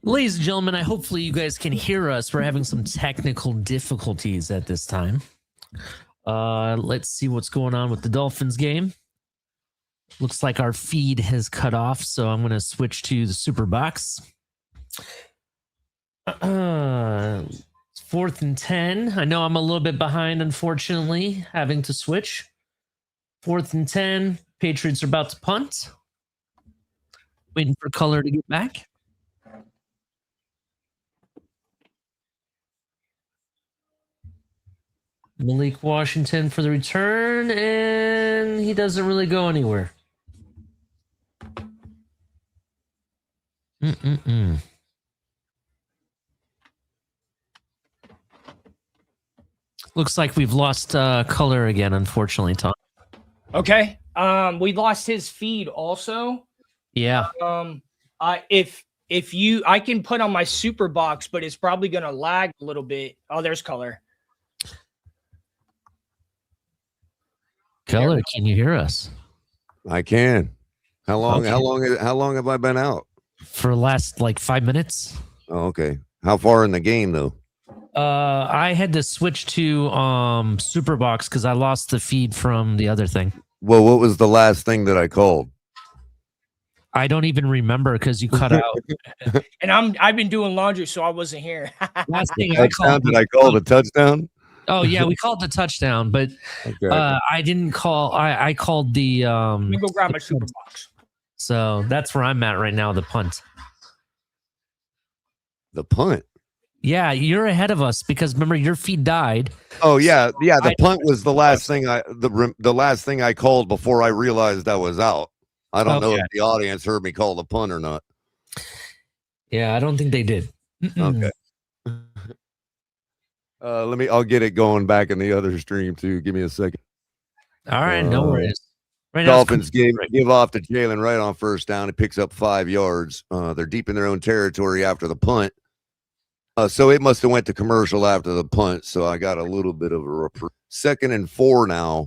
Ladies and gentlemen, hopefully you guys can hear us. We're having some technical difficulties at this time. Let's see what's going on with the Dolphins game. Looks like our feed has cut off, so I'm going to switch to the Super Box. 4th and 10. I know I'm a little bit behind, unfortunately, having to switch. 4th and 10. Patriots are about to punt. Waiting for color to get back. Malik Washington for the return, and he doesn't really go anywhere. Looks like we've lost color again, unfortunately, Tom. Okay. We lost his feed also. Yeah. If I can put on my super box, but it's probably gonna lag a little bit. Oh, there's color. Color, can you hear us? I can. How long? Okay. How long have I been out? For the last like 5 minutes. Oh, okay. How far in the game though? I had to switch to Superbox because I lost the feed from the other thing. Well, what was the last thing that I called? I don't even remember because you cut out. And I've been doing laundry, so I wasn't here. Last thing I called. Did I call the touchdown? Oh yeah, we called the touchdown, but Okay. I didn't call. I called the. Let me go grab my super box. So that's where I'm at right now. The punt. The punt. Yeah, you're ahead of us because remember your feed died. Oh yeah, yeah. The punt was the last thing the last thing I called before I realized I was out. I don't know if the audience heard me call the punt or not. Yeah, I don't think they did. Okay. I'll get it going back in the other stream too. Give me a second. All right, no worries. Right Dolphins give off to Jalen right on first down. It picks up 5 yards. They're deep in their own territory after the punt. So it must have went to commercial after the punt. So I got a little bit of a 2nd and 4 now.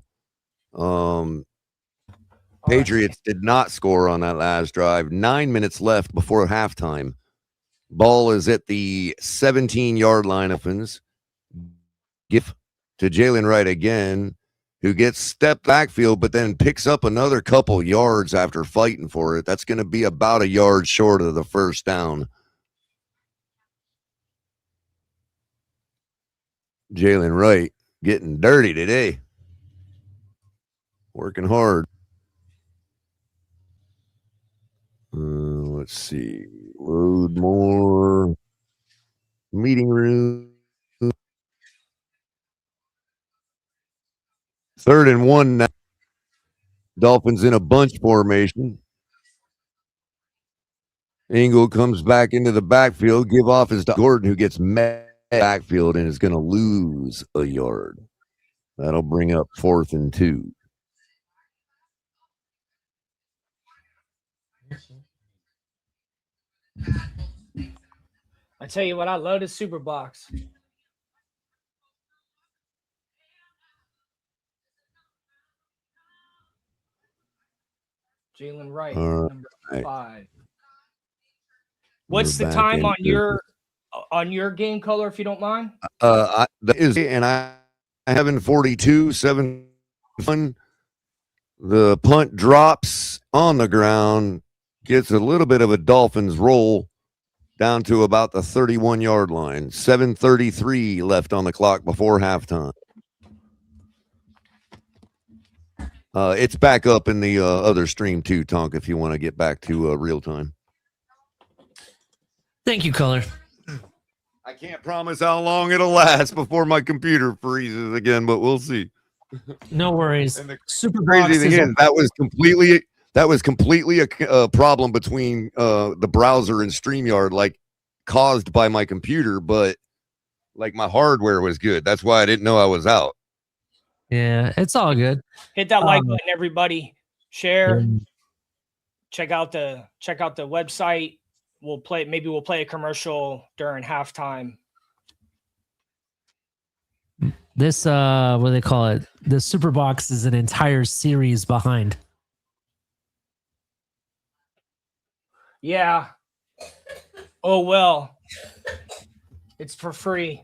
Patriots did not score on that last drive. 9 minutes left before halftime. Ball is at the 17-yard line. Give to Jalen Wright again, who gets stepped backfield, but then picks up another couple yards after fighting for it. That's going to be about a yard short of the first down. Jalen Wright getting dirty today. Working hard. Let's see. Load more. Meeting room. 3rd and 1 now. Dolphins in a bunch formation. Engel comes back into the backfield. Give off his Gordon, who gets backfield and is going to lose a yard. That'll bring up 4th and 2. I tell you what, I love this super box. Jalen Wright, number 5. What's the time on your game color, if you don't mind? I have in 42-7. The punt drops on the ground, gets a little bit of a Dolphins roll down to about the 31-yard line. 7:33 left on the clock before halftime. It's back up in the other stream too, Tonk, if you want to get back to real time. Thank you, Color. I can't promise how long it'll last before my computer freezes again, but we'll see. No worries. And the Super crazy thing is that was completely a problem between the browser and StreamYard, like caused by my computer, but like my hardware was good. That's why I didn't know I was out. Yeah, it's all good. Hit that like button, everybody. Share. Check out the website. We'll play a commercial during halftime. This what do they call it? The Super Box is an entire series behind. Yeah. Oh well, it's for free.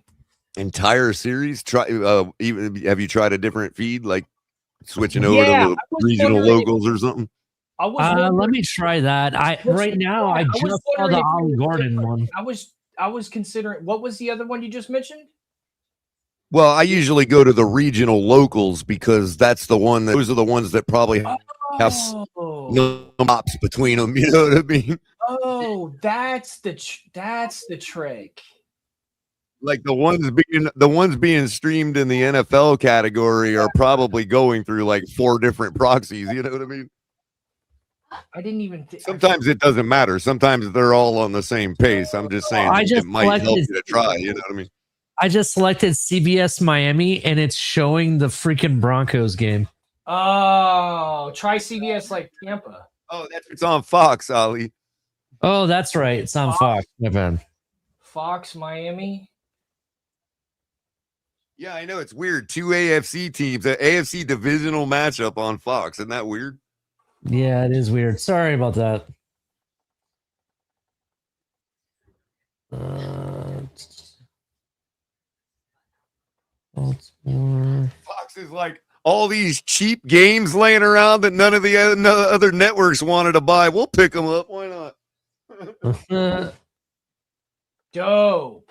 Entire series? Try even have you tried a different feed, like switching over to Yeah, the regional locals or something? I was wondering, Let me try that. Right now I was just saw wondering the if you Olive were Garden different. one. I was considering, what was the other one you just mentioned? Well, I usually go to the regional locals because that's the one that those are the ones that probably have Oh, no hops between them. You know what I mean? oh, that's the trick. Like the ones being streamed in the NFL category are probably going through like 4 different proxies. You know what I mean? I didn't even think. Sometimes it doesn't matter. Sometimes they're all on the same pace. I'm just saying I just it might help selected- you to try. You know what I mean? I just selected CBS Miami and it's showing the freaking Broncos game. Oh, try CBS like Tampa. Oh, it's on Fox, Ali. Oh, that's right. It's on Fox. My bad. Fox Miami. Yeah, I know it's weird. 2 AFC teams, an AFC divisional matchup on Fox. Isn't that weird? Yeah, it is weird. Sorry about that. Fox is like all these cheap games laying around that none of the other networks wanted to buy. We'll pick them up. Why not? Dope.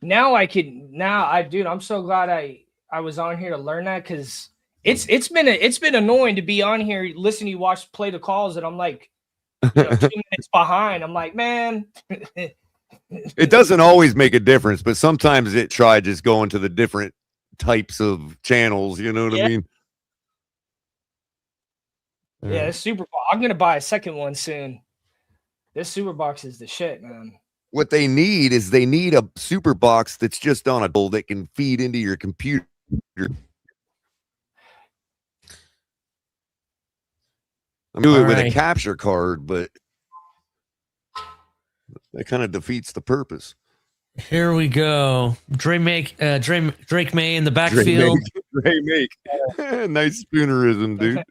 Now dude, I'm so glad I was on here to learn that, because it's been annoying to be on here listening to you play the calls, and I'm like 2 minutes behind. I'm like, man. It doesn't always make a difference, but sometimes it try just going to the different types of channels. You know what I mean? Yeah, this Super Bowl. I'm gonna buy a second one soon. This Super Box is the shit, man. What they need is a super box that's just on a bowl that can feed into your computer. I'm doing it with a capture card, but that kind of defeats the purpose. Here we go. Drake May in the backfield. Drake May. Nice spoonerism, dude.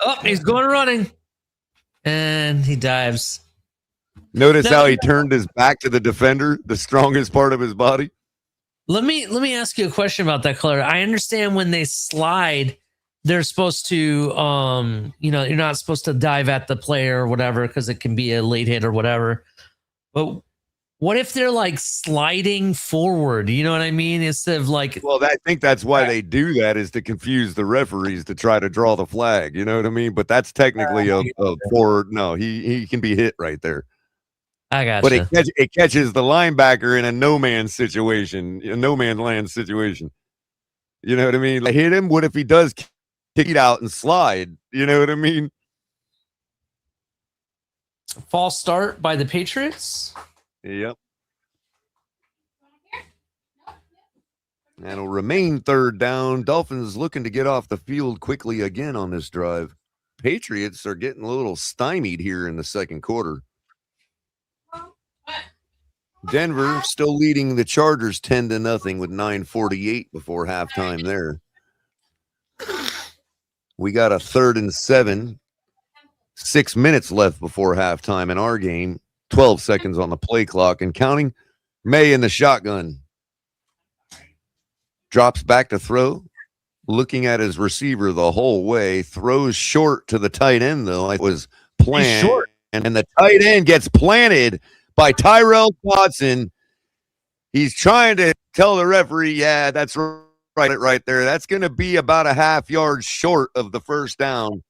Oh, he's going running. And he dives. Notice how he turned his back to the defender, the strongest part of his body. Let me ask you a question about that color. I understand when they slide, they're supposed to you're not supposed to dive at the player or whatever, because it can be a late hit or whatever. But what if they're like sliding forward? You know what I mean? Instead of like, well, I think that's why they do that, is to confuse the referees to try to draw the flag. You know what I mean? But that's technically a forward. No, he can be hit right there. I got But it catches the linebacker in a no man situation, a no man land situation. You know what I mean? Like, hit him. What if he does kick it out and slide? You know what I mean? False start by the Patriots. Yep. That'll remain 3rd down. Dolphins looking to get off the field quickly again on this drive. Patriots are getting a little stymied here in the second quarter. Denver still leading the Chargers 10-0 with 9:48 before halftime there. We got a 3rd and 7. 6 minutes left before halftime in our game. 12 seconds on the play clock and counting. May in the shotgun. Drops back to throw. Looking at his receiver the whole way. Throws short to the tight end, though. It was planned. Short. And the tight end gets planted by Tyrell Dodson. He's trying to tell the referee, yeah, that's right there. That's going to be about a half yard short of the first down,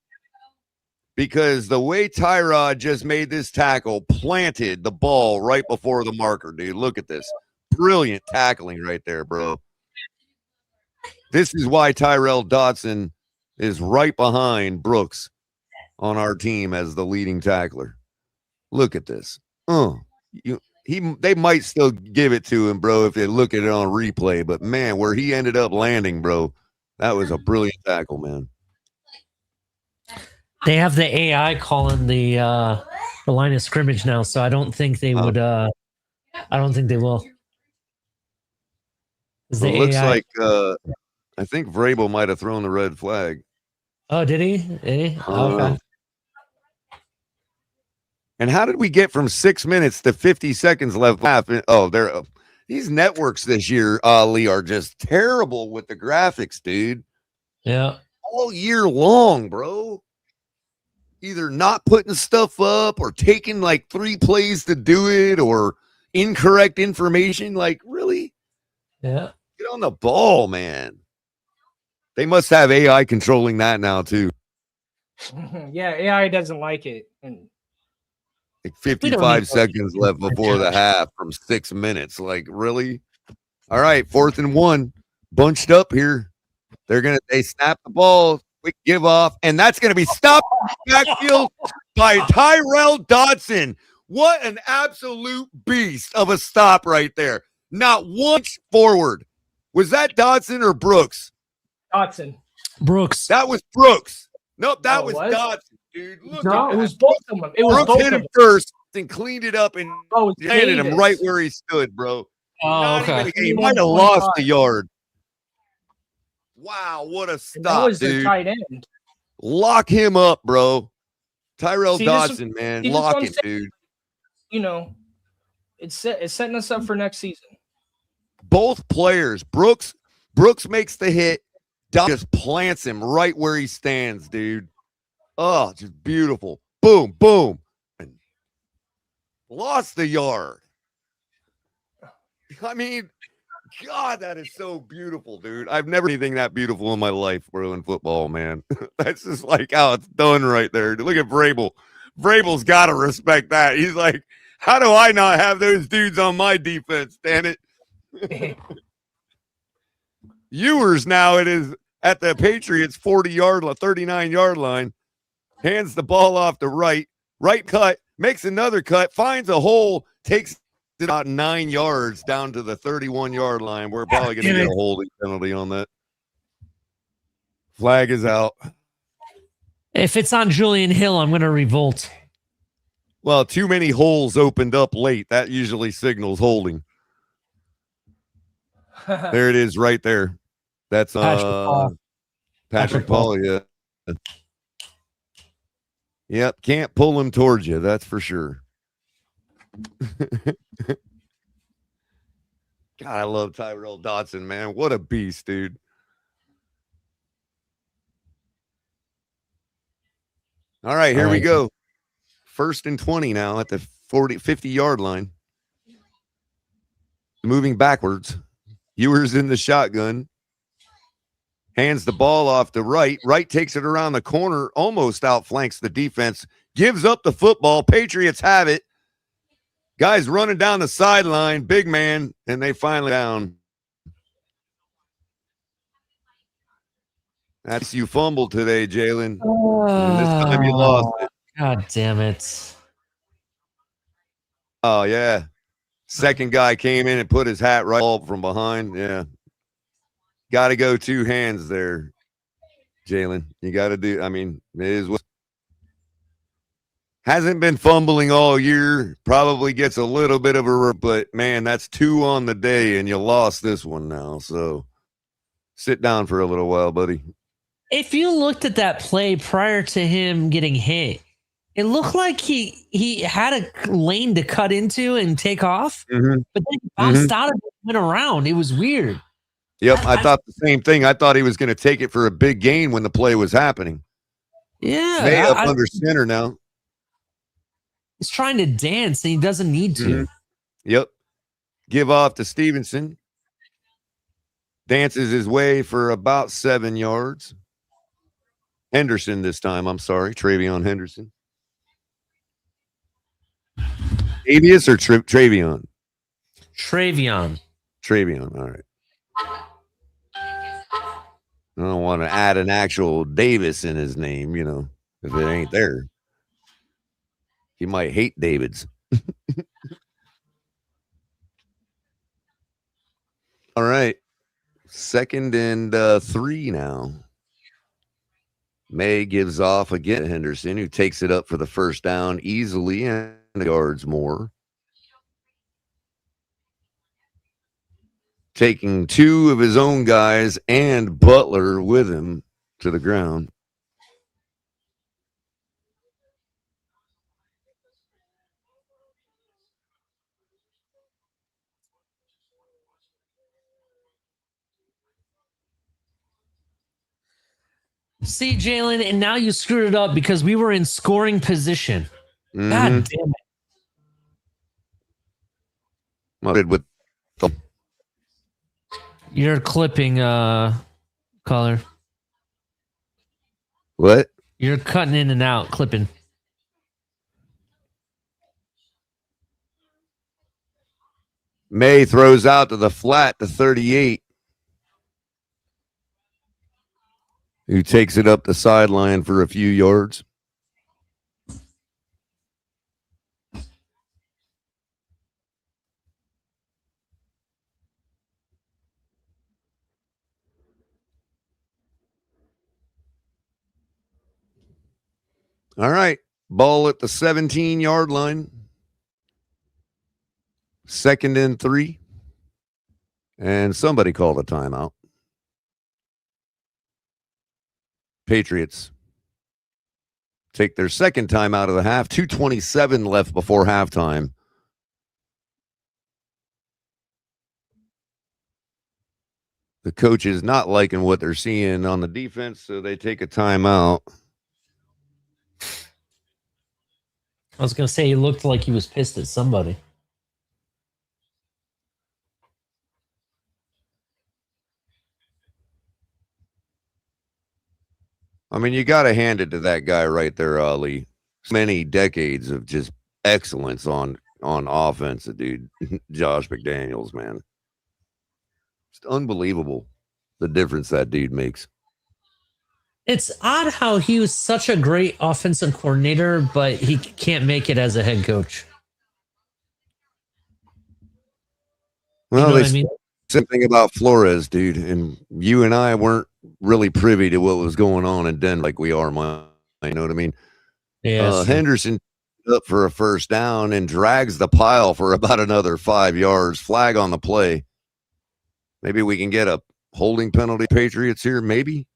because the way Tyrod just made this tackle, planted the ball right before the marker, dude. Look at this. Brilliant tackling right there, bro. This is why Tyrell Dodson is right behind Brooks on our team as the leading tackler. Look at this. They might still give it to him, bro, if they look at it on replay. But man, where he ended up landing, bro, that was a brilliant tackle, man. They have the AI calling the line of scrimmage now, so I don't think they would. I don't think they will. It looks like I think Vrabel might have thrown the red flag. Oh, did he? Okay. And how did we get from 6 minutes to 50 seconds left? Oh, these networks this year, Lee, are just terrible with the graphics, dude. Yeah. All year long, bro. Either not putting stuff up or taking like 3 plays to do it or incorrect information. Like, really? Yeah. Get on the ball, man. They must have AI controlling that now, too. Yeah, AI doesn't like it. And Like We don't 55 need seconds left before the half from 6 minutes. Like, really? All right, 4th and 1. Bunched up here. They snap the ball, quick give off, and that's gonna be stopped backfield by Tyrell Dodson. What an absolute beast of a stop right there. Not once forward. Was that Dodson or Brooks? Dotson. Brooks. That was Brooks. Nope, that Oh, was was? Dodson, dude. Look No, at it that. was both of them. It was Brooks both hit of him them. first and cleaned it up and Oh, it was landed him Davis. right where he stood, bro. Oh, Not okay. even, he might have lost the yard. Wow, what a And that stop, was the dude. tight end. Lock him up, bro. Tyrell See, this- Dodson, man. see, this Lock one him, said- dude. You know, it's setting us up for next season. Both players. Brooks makes the hit. Dodson just plants him right where he stands, dude. Oh, just beautiful. Boom, boom. And lost the yard. I mean, God, that is so beautiful, dude. I've never seen anything that beautiful in my life, bro, in football, man. That's just like how it's done right there. Look at Vrabel. Vrabel's got to respect that. He's like, how do I not have those dudes on my defense, damn it? Ewers now it is at the Patriots 39-yard line. Hands the ball off to right cut, makes another cut, finds a hole, takes it about 9 yards down to the 31-yard line. We're probably going to get a holding penalty on that. Flag is out. If it's on Julian Hill, I'm going to revolt. Well, too many holes opened up late. That usually signals holding. There it is right there. That's Patrick Paul, yeah. Yep, can't pull him towards you, that's for sure. God, I love Tyrell Dodson, man. What a beast, dude. All right, here we go. 1st and 20 now at the 50-yard line. Moving backwards. Ewers in the shotgun. Hands the ball off to right. Right takes it around the corner, almost outflanks the defense, gives up the football. Patriots have it. Guys running down the sideline, big man, and they finally down. That's you fumbled today, Jalen. And this time you lost it. God damn it. Oh, yeah. Second guy came in and put his hat right up from behind. Yeah. Got to go 2 hands there, Jalen. You got to do, I mean, it is what hasn't been fumbling all year. Probably gets a little bit of a, but man, that's 2 on the day, and you lost this one now. So sit down for a little while, buddy. If you looked at that play prior to him getting hit, it looked like he had a lane to cut into and take off, but then he bounced out of it and went around. It was weird. Yep, I thought the same thing. I thought he was going to take it for a big gain when the play was happening. Yeah. May up under center now. He's trying to dance and he doesn't need to. Yep. Give off to Stevenson. Dances his way for about 7 yards. Henderson this time. I'm sorry. Travion Henderson. Avius or Travion? Travion. Travion. All right. I don't want to add an actual Davis in his name, you know, if it ain't there. He might hate Davids. All right. 2nd and 3 now. May gives off again to Henderson, who takes it up for the first down easily and yards more. Taking 2 of his own guys and Butler with him to the ground. See, Jalen, and now you screwed it up because we were in scoring position. Mhm. God damn it. What did with the You're clipping, caller. what? You're cutting in and out, clipping. May throws out to the flat to 38. Who takes it up the sideline for a few yards. All right. Ball at the 17-yard line. 2nd and 3. And somebody called a timeout. Patriots take their second time out of the half. 2:27 left before halftime. The coach is not liking what they're seeing on the defense, so they take a timeout. I was going to say he looked like he was pissed at somebody. I mean, you got to hand it to that guy right there, Ali. Many decades of just excellence on offense, dude. Josh McDaniels, man. It's unbelievable the difference that dude makes. It's odd how he was such a great offensive coordinator, but he can't make it as a head coach. Well, you know they what I mean? said something about Flores, dude, and you and I weren't really privy to what was going on in Denver like we are, mine. You know what I mean? Yeah. Henderson up for a first down and drags the pile for about another 5 yards. Flag on the play. Maybe we can get a holding penalty, Patriots here, maybe.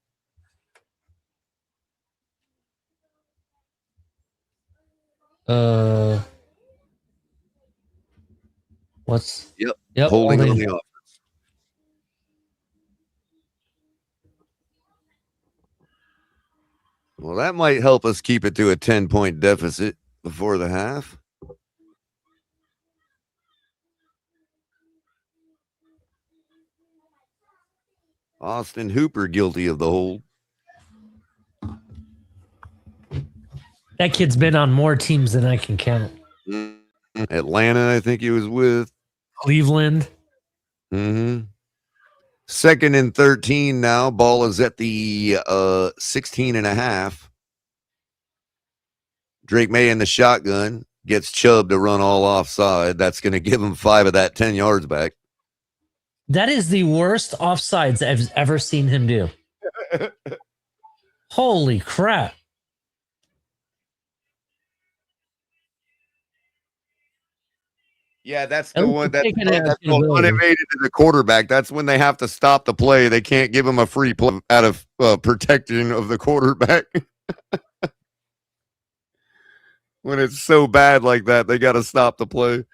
What's Yep. Holding on the offense. Well, that might help us keep it to a 10-point deficit before the half. Austin Hooper guilty of the hold. That kid's been on more teams than I can count. Atlanta, I think he was with. Cleveland. Mm-hmm. 2nd and 13 now. Ball is at the 16.5. Drake May in the shotgun. Gets Chubb to run all offside. That's going to give him 5 of that 10 yards back. That is the worst offsides I've ever seen him do. Holy crap. Yeah, that's At the least one they're that's taking it as uninnovated to the quarterback. That's when they have to stop the play. They can't give him a free play out of protection of the quarterback. When it's so bad like that, they got to stop the play.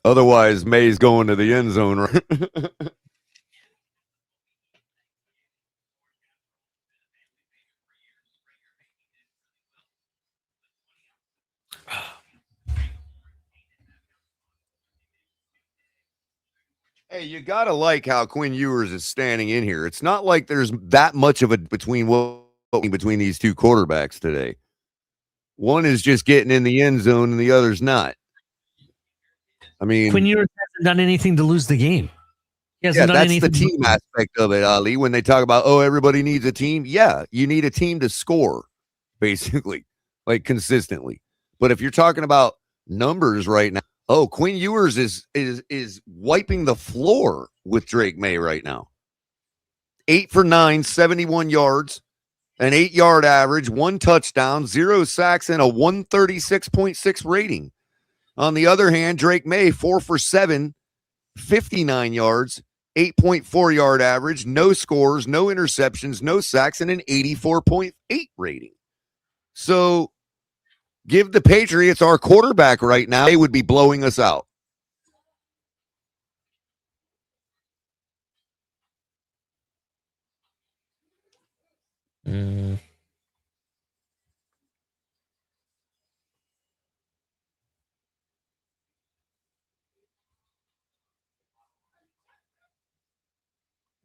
Otherwise, May's going to the end zone. Right? Hey, you got to like how Quinn Ewers is standing in here. It's not like there's that much of a between these two quarterbacks today. One is just getting in the end zone and the other's not. I mean, Quinn Ewers hasn't done anything to lose the game. Yeah, that's the team aspect of it, Ali. When they talk about, oh, everybody needs a team. Yeah, you need a team to score, basically, like consistently. But if you're talking about numbers right now, oh, Quinn Ewers is wiping the floor with Drake May right now. 8 for 9, 71 yards, an 8-yard average, 1 touchdown, 0 sacks, and a 136.6 rating. On the other hand, Drake May, 4 for 7, 59 yards, 8.4 yard average, no scores, no interceptions, no sacks, and an 84.8 rating. So give the Patriots our quarterback right now. They would be blowing us out. Mm.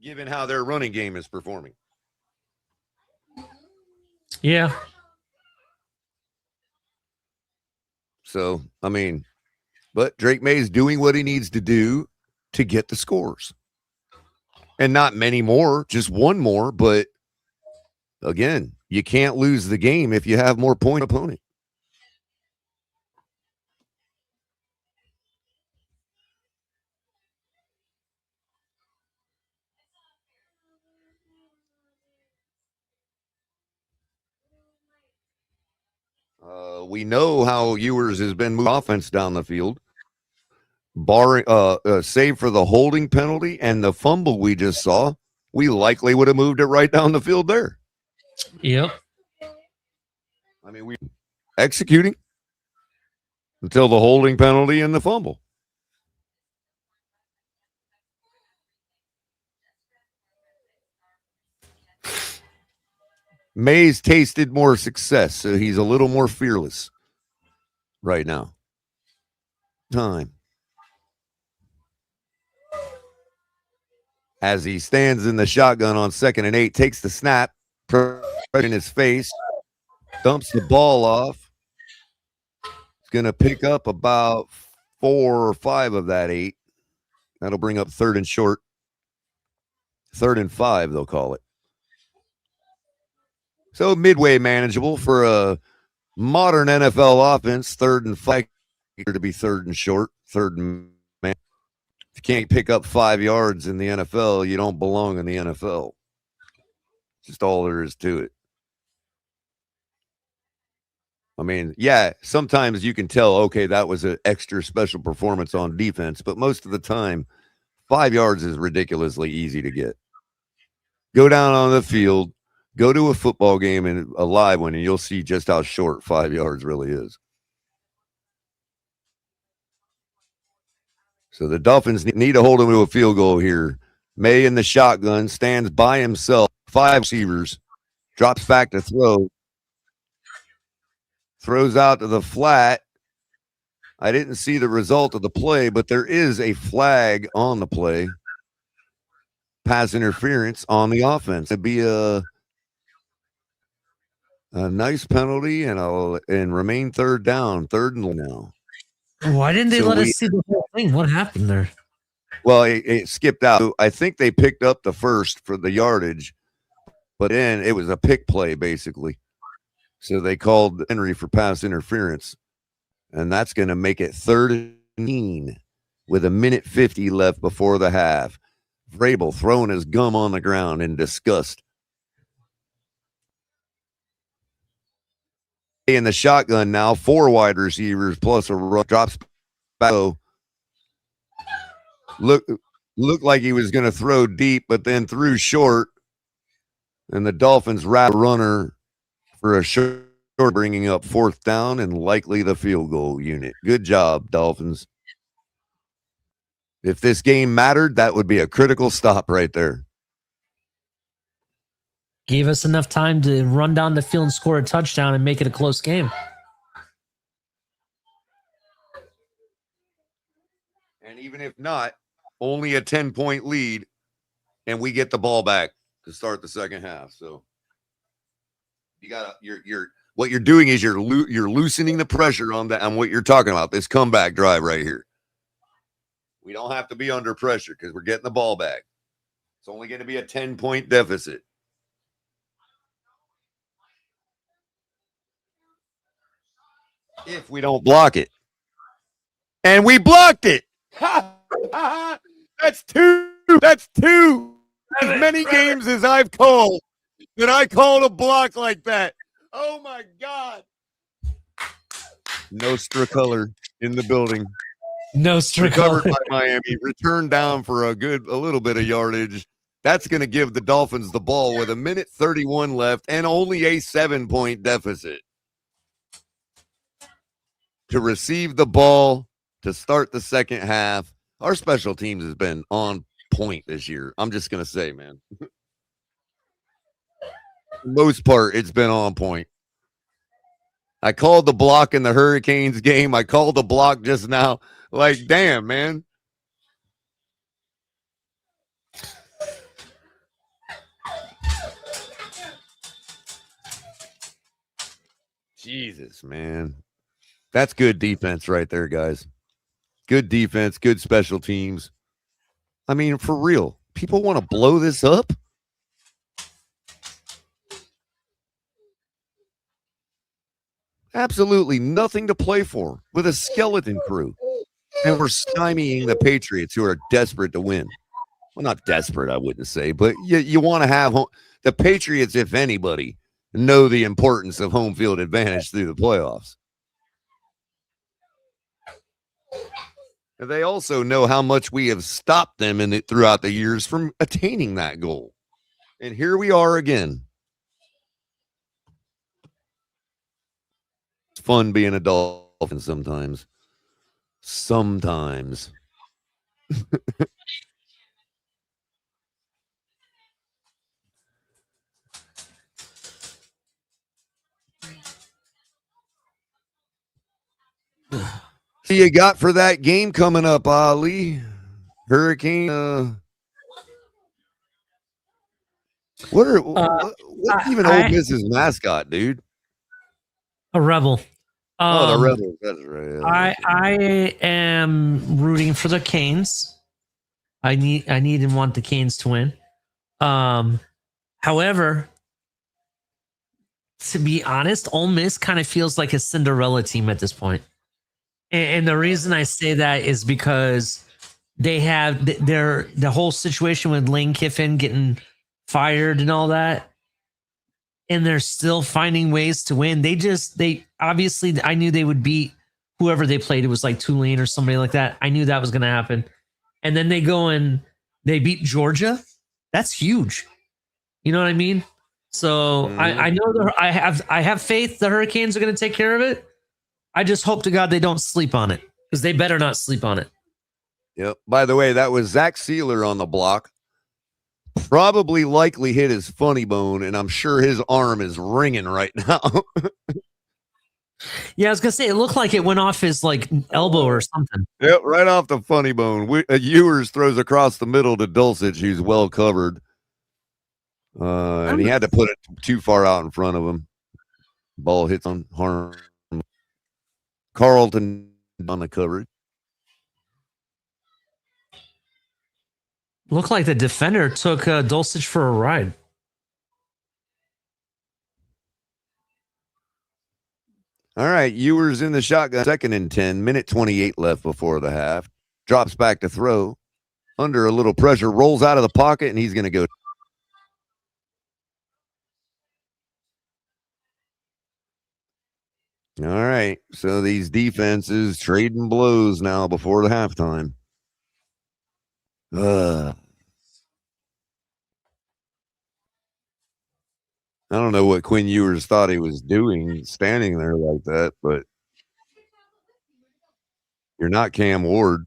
Given how their running game is performing. Yeah. So, I mean, but Drake May's doing what he needs to do to get the scores. And not many more, just one more. But again, you can't lose the game if you have more point opponent. We know how Ewers has been moving offense down the field, barring save for the holding penalty and the fumble we just saw. We likely would have moved it right down the field there. Yep. I mean, we executing until the holding penalty and the fumble. May's tasted more success, so he's a little more fearless right now. Time. As he stands in the shotgun on 2nd and 8, takes the snap, in his face, dumps the ball off. He's going to pick up about 4 or 5 of that 8. That'll bring up 3rd and short. 3rd and 5, they'll call it. So midway manageable for a modern NFL offense. 3rd and 5 to be 3rd and short, 3rd and man. If you can't pick up 5 yards in the NFL, you don't belong in the NFL. Just all there is to it. I mean, yeah, sometimes you can tell, okay, that was an extra special performance on defense, but most of the time, 5 yards is ridiculously easy to get. Go down on the field, go to a football game and a live one, and you'll see just how short 5 yards really is. So the Dolphins need to hold him to a field goal here. May in the shotgun, stands by himself, 5 receivers, drops back to throw, throws out to the flat. I didn't see the result of the play, but there is a flag on the play. Pass interference on the offense. It'd be a nice penalty and remain 3rd down, 3rd and now. Why didn't they let us see the whole thing? What happened there? Well, it skipped out. I think they picked up the first for the yardage, but then it was a pick play, basically. So they called Henry for pass interference, and that's going to make it 3rd and 9 with 1:50 left before the half. Vrabel throwing his gum on the ground in disgust. In the shotgun now, 4 wide receivers plus a rush, drops back. Looked like he was going to throw deep, but then threw short, and the Dolphins wrap a runner for a short, bringing up 4th down and likely the field goal unit. Good job, Dolphins. If this game mattered, that would be a critical stop right there. Gave us enough time to run down the field and score a touchdown and make it a close game. And even if not, only a 10-point lead, and we get the ball back to start the second half. So you got what you're doing is you're loosening the pressure on what you're talking about, this comeback drive right here. We don't have to be under pressure because we're getting the ball back. It's only going to be a 10-point deficit. If we don't block it. And we blocked it. That's 2. That's 2. As many games as I've called that I called a block like that. Oh, my God. Nostra color in the building. Nostra Recovered color. by Miami. Returned down for a little bit of yardage. That's going to give the Dolphins the ball with 1:31 left and only a 7-point deficit. To receive the ball to start the second half. Our special teams has been on point this year. I'm just going to say, man. the most part, it's been on point. I called the block in the Hurricanes game. I called the block just now. Like, damn, man. Jesus, man. That's good defense right there, guys. Good defense, good special teams. I mean, for real, people want to blow this up? Absolutely nothing to play for with a skeleton crew. And we're stymieing the Patriots, who are desperate to win. Well, not desperate, I wouldn't say, but you want to have the Patriots, if anybody, know the importance of home field advantage through the playoffs. And they also know how much we have stopped them in it throughout the years from attaining that goal. And here we are again. It's fun being a Dolphin sometimes. Sometimes. What you got for that game coming up, Ali? Hurricane. What's even Ole Miss's mascot, dude? A rebel. The Rebels. That's right. I am rooting for the Canes. I need and want the Canes to win. However, to be honest, Ole Miss kind of feels like a Cinderella team at this point. And the reason I say that is because they have the whole situation with Lane Kiffin getting fired and all that. And they're still finding ways to win. They obviously, I knew they would beat whoever they played. It was like Tulane or somebody like that. I knew that was going to happen. And then they go and they beat Georgia. That's huge. You know what I mean? So I know I have faith the Hurricanes are going to take care of it. I just hope to God they don't sleep on it, because they better not sleep on it. Yep. By the way, that was Zach Sealer on the block. Probably likely hit his funny bone, and I'm sure his arm is ringing right now. Yeah, I was gonna say it looked like it went off his like elbow or something. Yep, right off the funny bone. Ewers throws across the middle to Dulcich, who's well covered. And he had to put it too far out in front of him. Ball hits on Harm. Carlton on the coverage. Looked like the defender took Dulcich for a ride. All right, Ewers in the shotgun, 2nd and 10, minute 28 left before the half. Drops back to throw. Under a little pressure, rolls out of the pocket, and he's going to go. All right, so these defenses trading blows now before the halftime. I don't know what Quinn Ewers thought he was doing standing there like that, but you're not Cam Ward.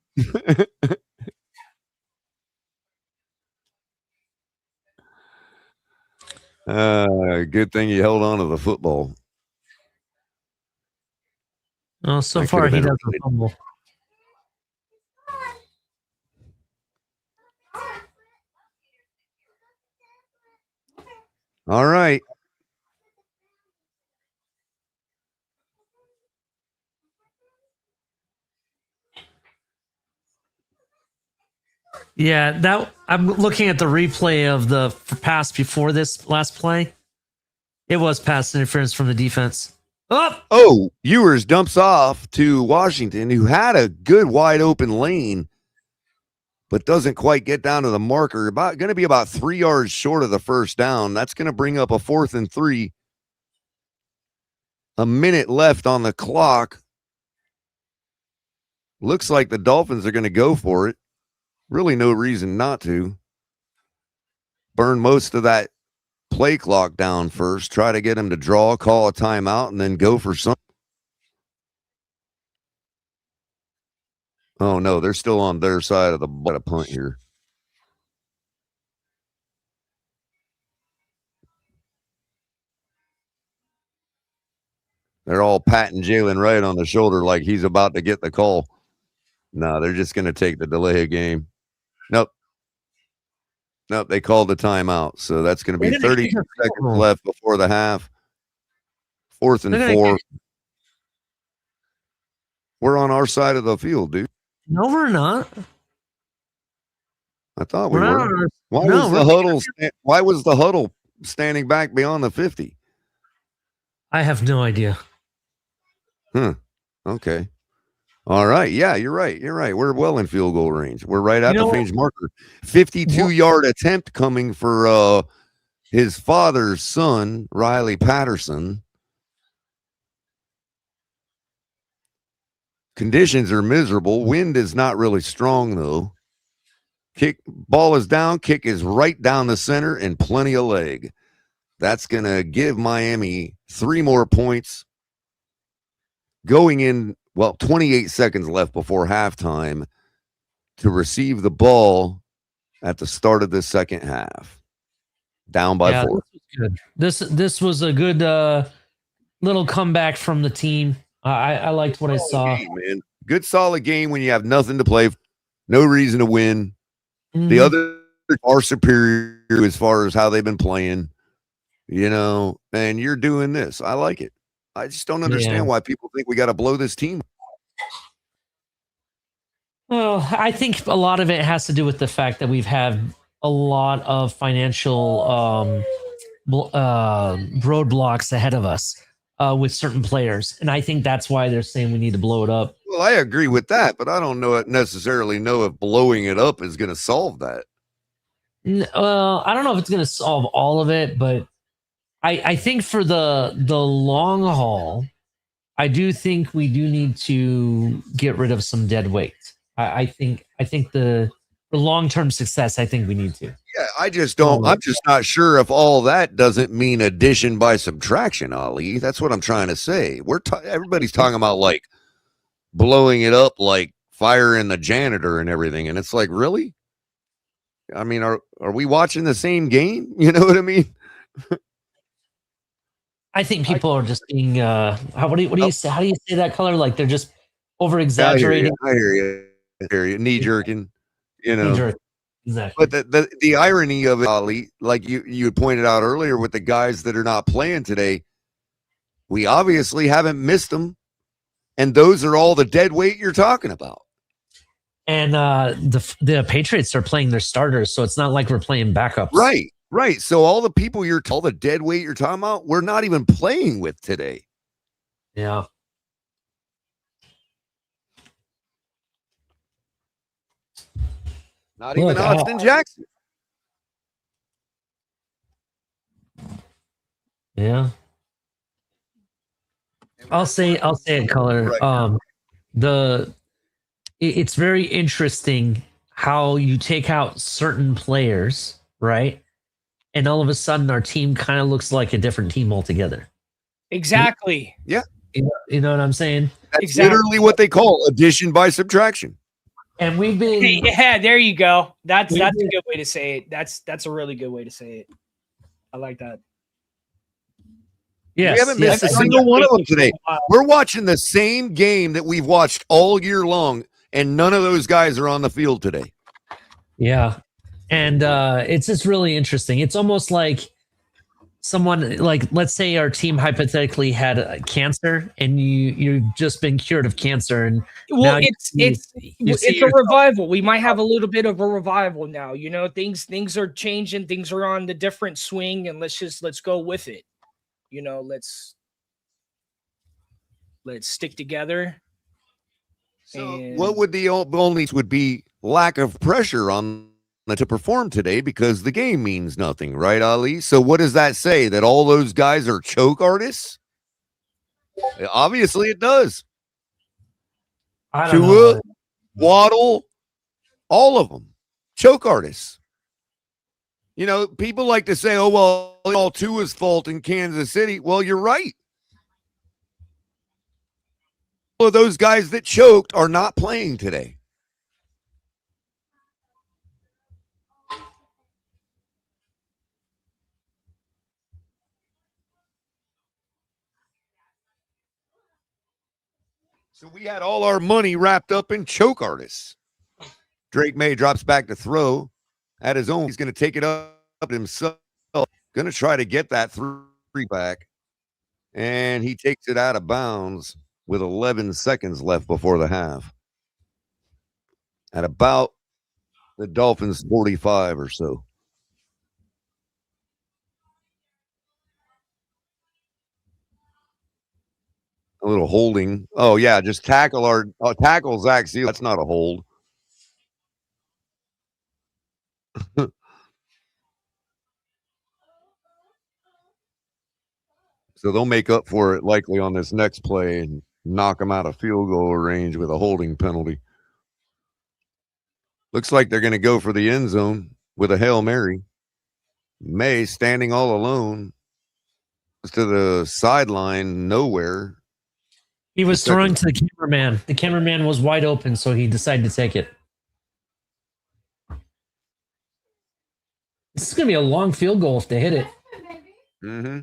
Good thing you held on to the football. Oh, so far he doesn't fumble. All right. Yeah, that I'm looking at the replay of the pass before this last play. It was pass interference from the defense. Oh, Ewers dumps off to Washington, who had a good wide open lane, but doesn't quite get down to the marker. Going to be about 3 yards short of the first down. That's going to bring up a 4th and 3. A minute left on the clock. Looks like the Dolphins are going to go for it. Really no reason not to. Burn most of that play clock down first. Try to get him to draw, call a timeout, and then go for something. Oh, no, they're still on their side of the punt here. They're all patting Jalen Wright on the shoulder like he's about to get the call. No, they're just going to take the delay of game. Nope. Nope, they called the timeout. So that's going to be 30 seconds left before the half. 4th and 4. We're on our side of the field, dude. No, we're not. I thought we were. Why was the huddle standing back beyond the 50? I have no idea. Okay. All right. Yeah, you're right. We're well in field goal range. We're right at the Finch marker. 52-yard attempt coming for his father's son, Riley Patterson. Conditions are miserable. Wind is not really strong, though. Ball is down. Kick is right down the center and plenty of leg. That's going to give Miami 3 more points. Going in, 28 seconds left before halftime to receive the ball at the start of the second half. Down by 4. This was a good little comeback from the team. I liked what I saw. Game, man. Good solid game when you have nothing to play. No reason to win. The other are superior as far as how they've been playing, and you're doing this. I like it. I just don't understand why people think we got to blow this team. Well, I think a lot of it has to do with the fact that we've had a lot of financial roadblocks ahead of us with certain players. And I think that's why they're saying we need to blow it up. Well, I agree with that, but I don't necessarily know if blowing it up is going to solve that. I don't know if it's going to solve all of it, but I think for the long haul, I do think we do need to get rid of some dead weight. I think the long-term success, I think we need to. Yeah, I'm just not sure if all that doesn't mean addition by subtraction, Ali. That's what I'm trying to say. Everybody's talking about like blowing it up, like firing the janitor and everything. And it's like, really? I mean, are we watching the same game? You know what I mean? I think people are just being what do you say? How do you say that, color? Like they're just over exaggerating. I hear you. Knee jerking, Exactly. But the irony of it, Ali, like you pointed out earlier with the guys that are not playing today, we obviously haven't missed them. And those are all the dead weight you're talking about. And the Patriots are playing their starters, so it's not like we're playing backups. Right. So all the people all the dead weight you're talking about, we're not even playing with today. Yeah. Not even Austin Jackson. Yeah. I'll say it, color. Right. It's very interesting how you take out certain players, right? And all of a sudden our team kind of looks like a different team altogether. Exactly. Yeah. You know what I'm saying? That's literally what they call addition by subtraction. And we've been there you go. That's a good way to say it. That's a really good way to say it. I like that. Yes, we haven't missed a single one of them today. We're watching the same game that we've watched all year long, and none of those guys are on the field today. Yeah. And it's just really interesting. It's almost like someone, like, let's say our team hypothetically had cancer and you've just been cured of cancer. And well, it's a revival. We might have a little bit of a revival now. Things are changing. Things are on the different swing, and let's go with it. Let's stick together. So what would the only would be lack of pressure on to perform today because the game means nothing, right, Ali? So what does that say? That all those guys are choke artists? Obviously it does. Tua, Waddle, all of them, choke artists. People like to say, oh, well, all Tua's fault in Kansas City. Well, you're right. All of those guys that choked are not playing today. So we had all our money wrapped up in choke artists. Drake May drops back to throw at his own. He's going to take it up himself. Going to try to get that three back. And he takes it out of bounds with 11 seconds left before the half. At about the Dolphins 45 or so. A little holding. Oh, yeah, just tackle Zach Seal. That's not a hold. So they'll make up for it likely on this next play and knock them out of field goal range with a holding penalty. Looks like they're going to go for the end zone with a Hail Mary. May standing all alone to the sideline, nowhere. He was throwing to the cameraman. The cameraman was wide open, so he decided to take it. This is going to be a long field goal if they hit it. Mm-hmm.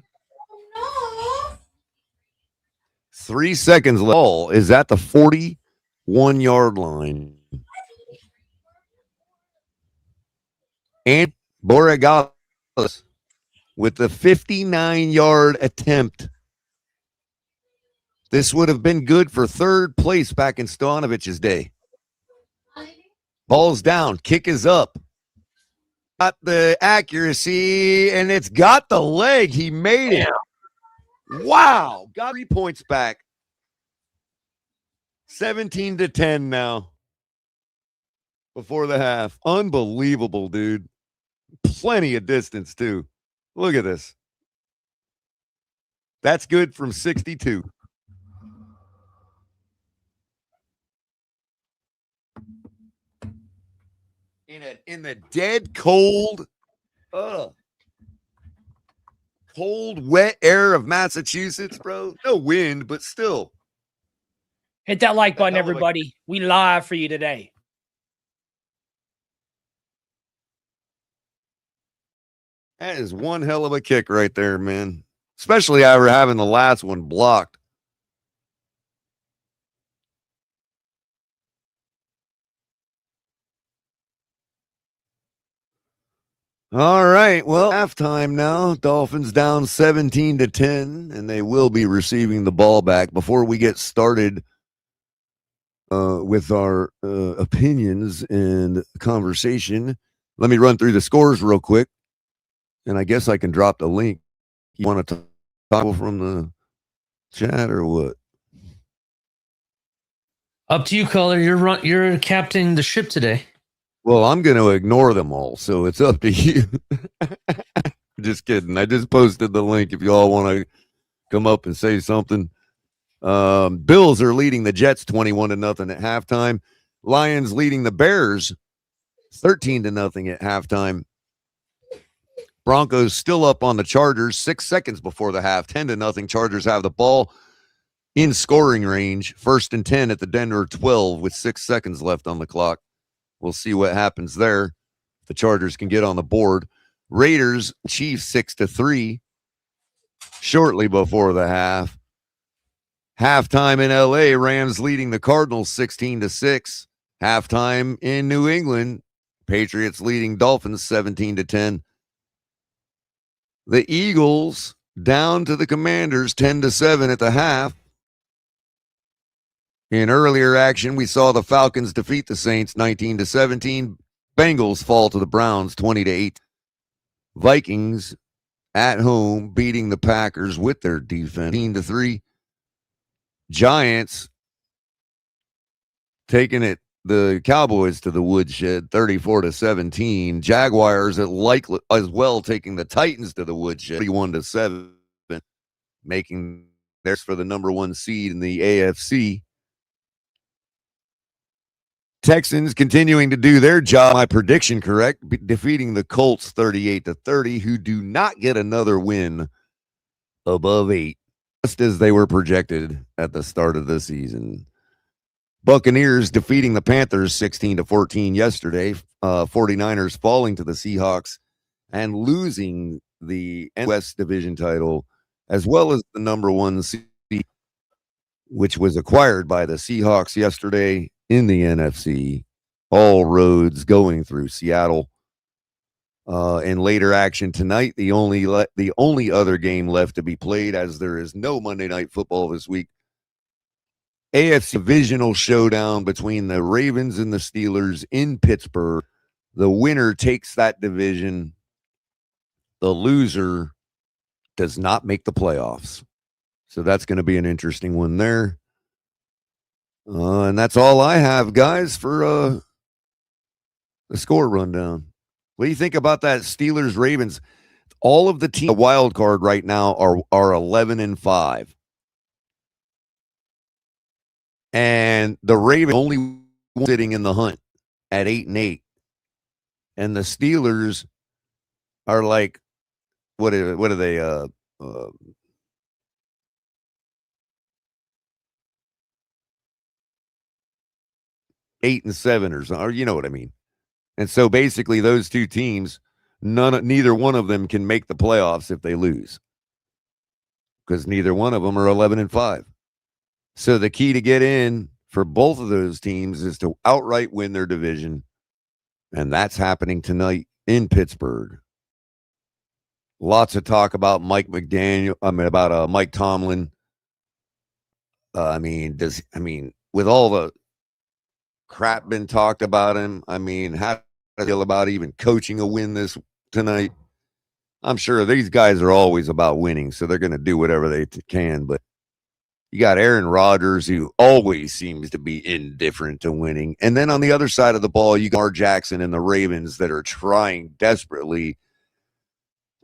3 seconds left. Ball is at the 41-yard line. And Borregales with the 59-yard attempt. This would have been good for third place back in Stojanovich's day. Ball's down. Kick is up. Got the accuracy, and it's got the leg. He made it. Wow. Got 3 points back. 17-10 now. Before the half. Unbelievable, dude. Plenty of distance, too. Look at this. That's good from 62. In the dead cold, cold, wet air of Massachusetts, bro. No wind, but still. Hit that like button, everybody. We live for you today. That is one hell of a kick right there, man. Especially after having the last one blocked. All right, well, halftime now. Dolphins down 17-10, and they will be receiving the ball back. Before we get started with our opinions and conversation, let me run through the scores real quick, and I guess I can drop the link. You want to talk from the chat or what? Up to you, Color. You're captaining the ship today. Well, I'm going to ignore them all, so it's up to you. Just kidding. I just posted the link if you all want to come up and say something. Bills are leading the Jets 21-0 at halftime. Lions leading the Bears 13-0 at halftime. Broncos still up on the Chargers 6 seconds before the half. 10-0. Chargers have the ball in scoring range. 1st and 10 at the Denver 12 with 6 seconds left on the clock. We'll see what happens there. The Chargers can get on the board. Raiders, Chiefs 6-3 shortly before the half. Halftime in LA, Rams leading the Cardinals 16-6. Halftime in New England, Patriots leading Dolphins 17-10. The Eagles down to the Commanders 10-7 at the half. In earlier action, we saw the Falcons defeat the Saints 19-17. Bengals fall to the Browns 20-8. Vikings at home beating the Packers with their defense 18-3. Giants taking it the Cowboys to the woodshed 34-17. Jaguars as well taking the Titans to the woodshed 31-7, making theirs for the number 1 seed in the AFC. Texans continuing to do their job. My prediction correct, defeating the Colts 38-30, who do not get another win above 8, just as they were projected at the start of the season. Buccaneers defeating the Panthers 16-14 yesterday. 49ers falling to the Seahawks and losing the West Division title, as well as the number 1 seed. which was acquired by the Seahawks yesterday in the NFC. All roads going through Seattle. In later action tonight, the only other game left to be played, as there is no Monday Night Football this week. AFC divisional showdown between the Ravens and the Steelers in Pittsburgh. The winner takes that division. The loser does not make the playoffs. So that's going to be an interesting one there. And that's all I have, guys, for the score rundown. What do you think about that Steelers Ravens? All of the teams, the wild card right now are 11-5. And the Ravens only sitting in the hunt at 8-8. And the Steelers are like, what are they? 8-7 or something, or you know what I mean. And so basically those two teams, neither one of them can make the playoffs if they lose, because neither one of them are 11-5. So the key to get in for both of those teams is to outright win their division. And that's happening tonight in Pittsburgh. Lots of talk about Mike Tomlin. With all the crap been talked about him, how do you feel about even coaching a win this tonight? I'm sure these guys are always about winning, so they're going to do whatever they can. But you got Aaron Rodgers, who always seems to be indifferent to winning. And then on the other side of the ball, you got Lamar Jackson and the Ravens that are trying desperately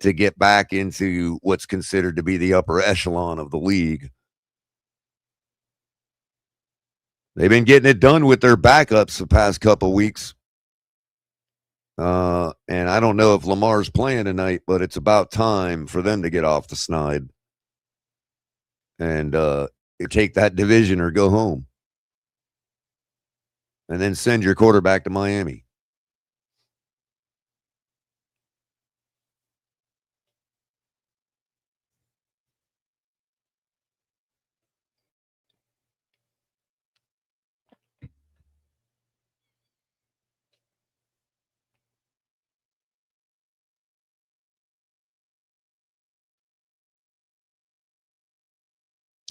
to get back into what's considered to be the upper echelon of the league. They've been getting it done with their backups the past couple weeks. And I don't know if Lamar's playing tonight, but it's about time for them to get off the snide and take that division or go home. And then send your quarterback to Miami.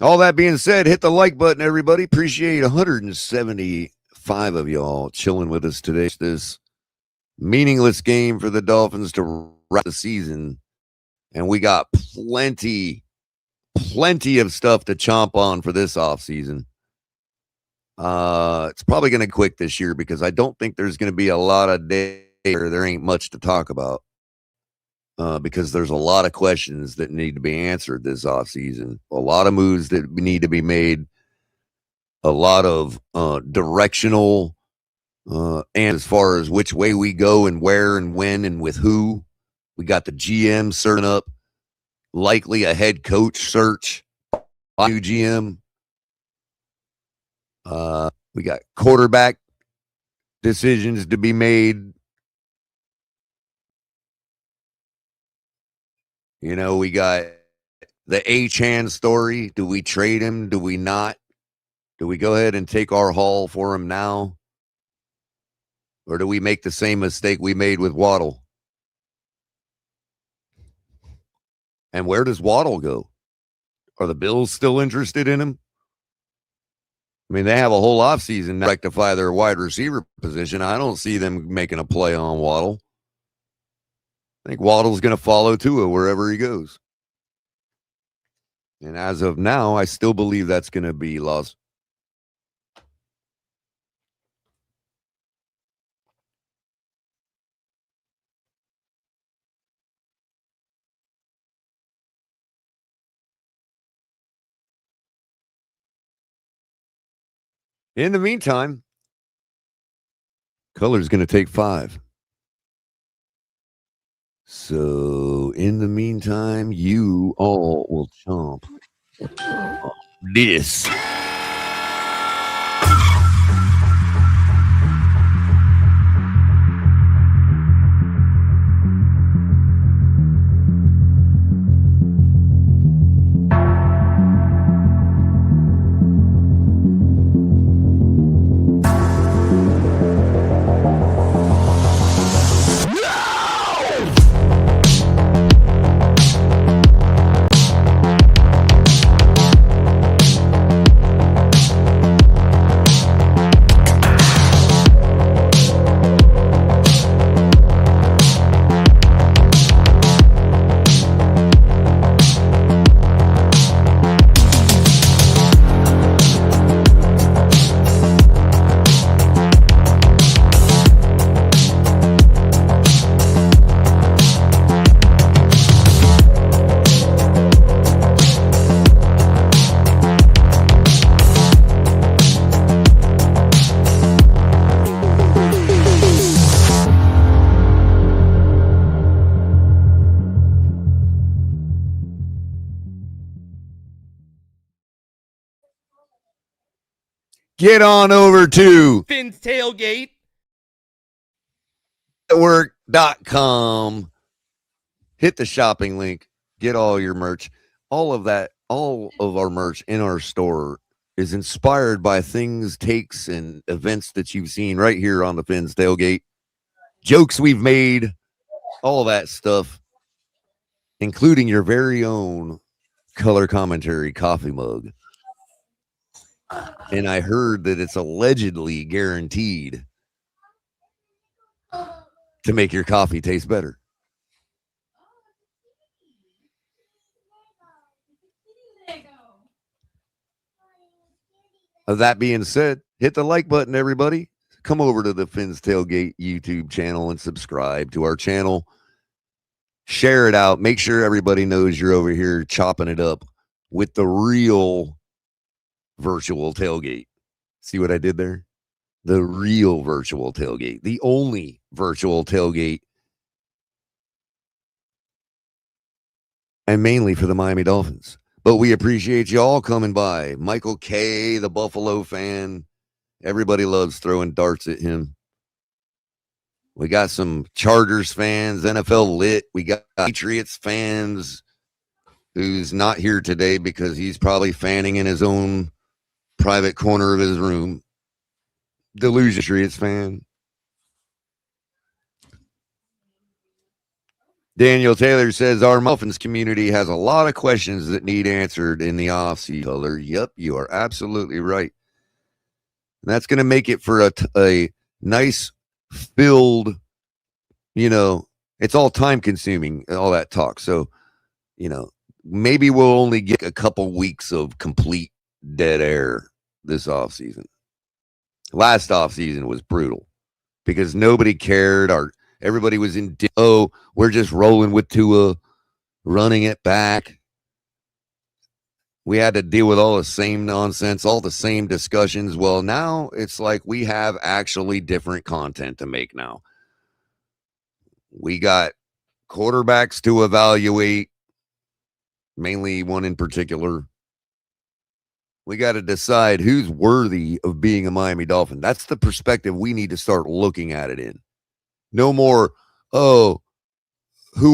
All that being said, hit the like button, everybody. Appreciate 175 of y'all chilling with us today. This meaningless game for the Dolphins to wrap the season. And we got plenty of stuff to chomp on for this offseason. It's probably going to quick this year because I don't think there's going to be a lot of days where there ain't much to talk about. Because there's a lot of questions that need to be answered this offseason. A lot of moves that need to be made. A lot of directional and as far as which way we go and where and when and with who. We got the GM serving up. Likely a head coach search. New GM. We got quarterback decisions to be made. You know, we got the Achane story. Do we trade him? Do we not? Do we go ahead and take our haul for him now? Or do we make the same mistake we made with Waddle? And where does Waddle go? Are the Bills still interested in him? I mean, they have a whole offseason to rectify their wide receiver position. I don't see them making a play on Waddle. I think Waddle's going to follow Tua wherever he goes. And as of now, I still believe that's going to be lost. In the meantime, Color's going to take 5. So, in the meantime, you all will chomp this. Get on over to Finn's Tailgate. network.com. Hit the shopping link. Get all your merch. All of our merch in our store is inspired by things, takes, and events that you've seen right here on the Finn's Tailgate. Jokes we've made, all that stuff, including your very own color commentary coffee mug. And I heard that it's allegedly guaranteed to make your coffee taste better. That being said, hit the like button, everybody. Come over to the Finn's Tailgate YouTube channel and subscribe to our channel. Share it out. Make sure everybody knows you're over here chopping it up with the real virtual tailgate. See what I did there? The real virtual tailgate. The only virtual tailgate. And mainly for the Miami Dolphins. But we appreciate you all coming by. Michael K., the Buffalo fan. Everybody loves throwing darts at him. We got some Chargers fans, NFL lit. We got Patriots fans who's not here today because he's probably fanning in his own private corner of his room. Delusion Patriots fan. Daniel Taylor says our Dolphins community has a lot of questions that need answered in the offseason. Color. Yep, you are absolutely right. And that's going to make it for a nice filled, it's all time consuming, all that talk. So, maybe we'll only get a couple weeks of complete dead air this offseason. Last offseason was brutal because nobody cared. Everybody was in, we're just rolling with Tua, running it back. We had to deal with all the same nonsense, all the same discussions. Well, now it's like we have actually different content to make now. We got quarterbacks to evaluate, mainly one in particular. We got to decide who's worthy of being a Miami Dolphin. That's the perspective we need to start looking at it in. No more, who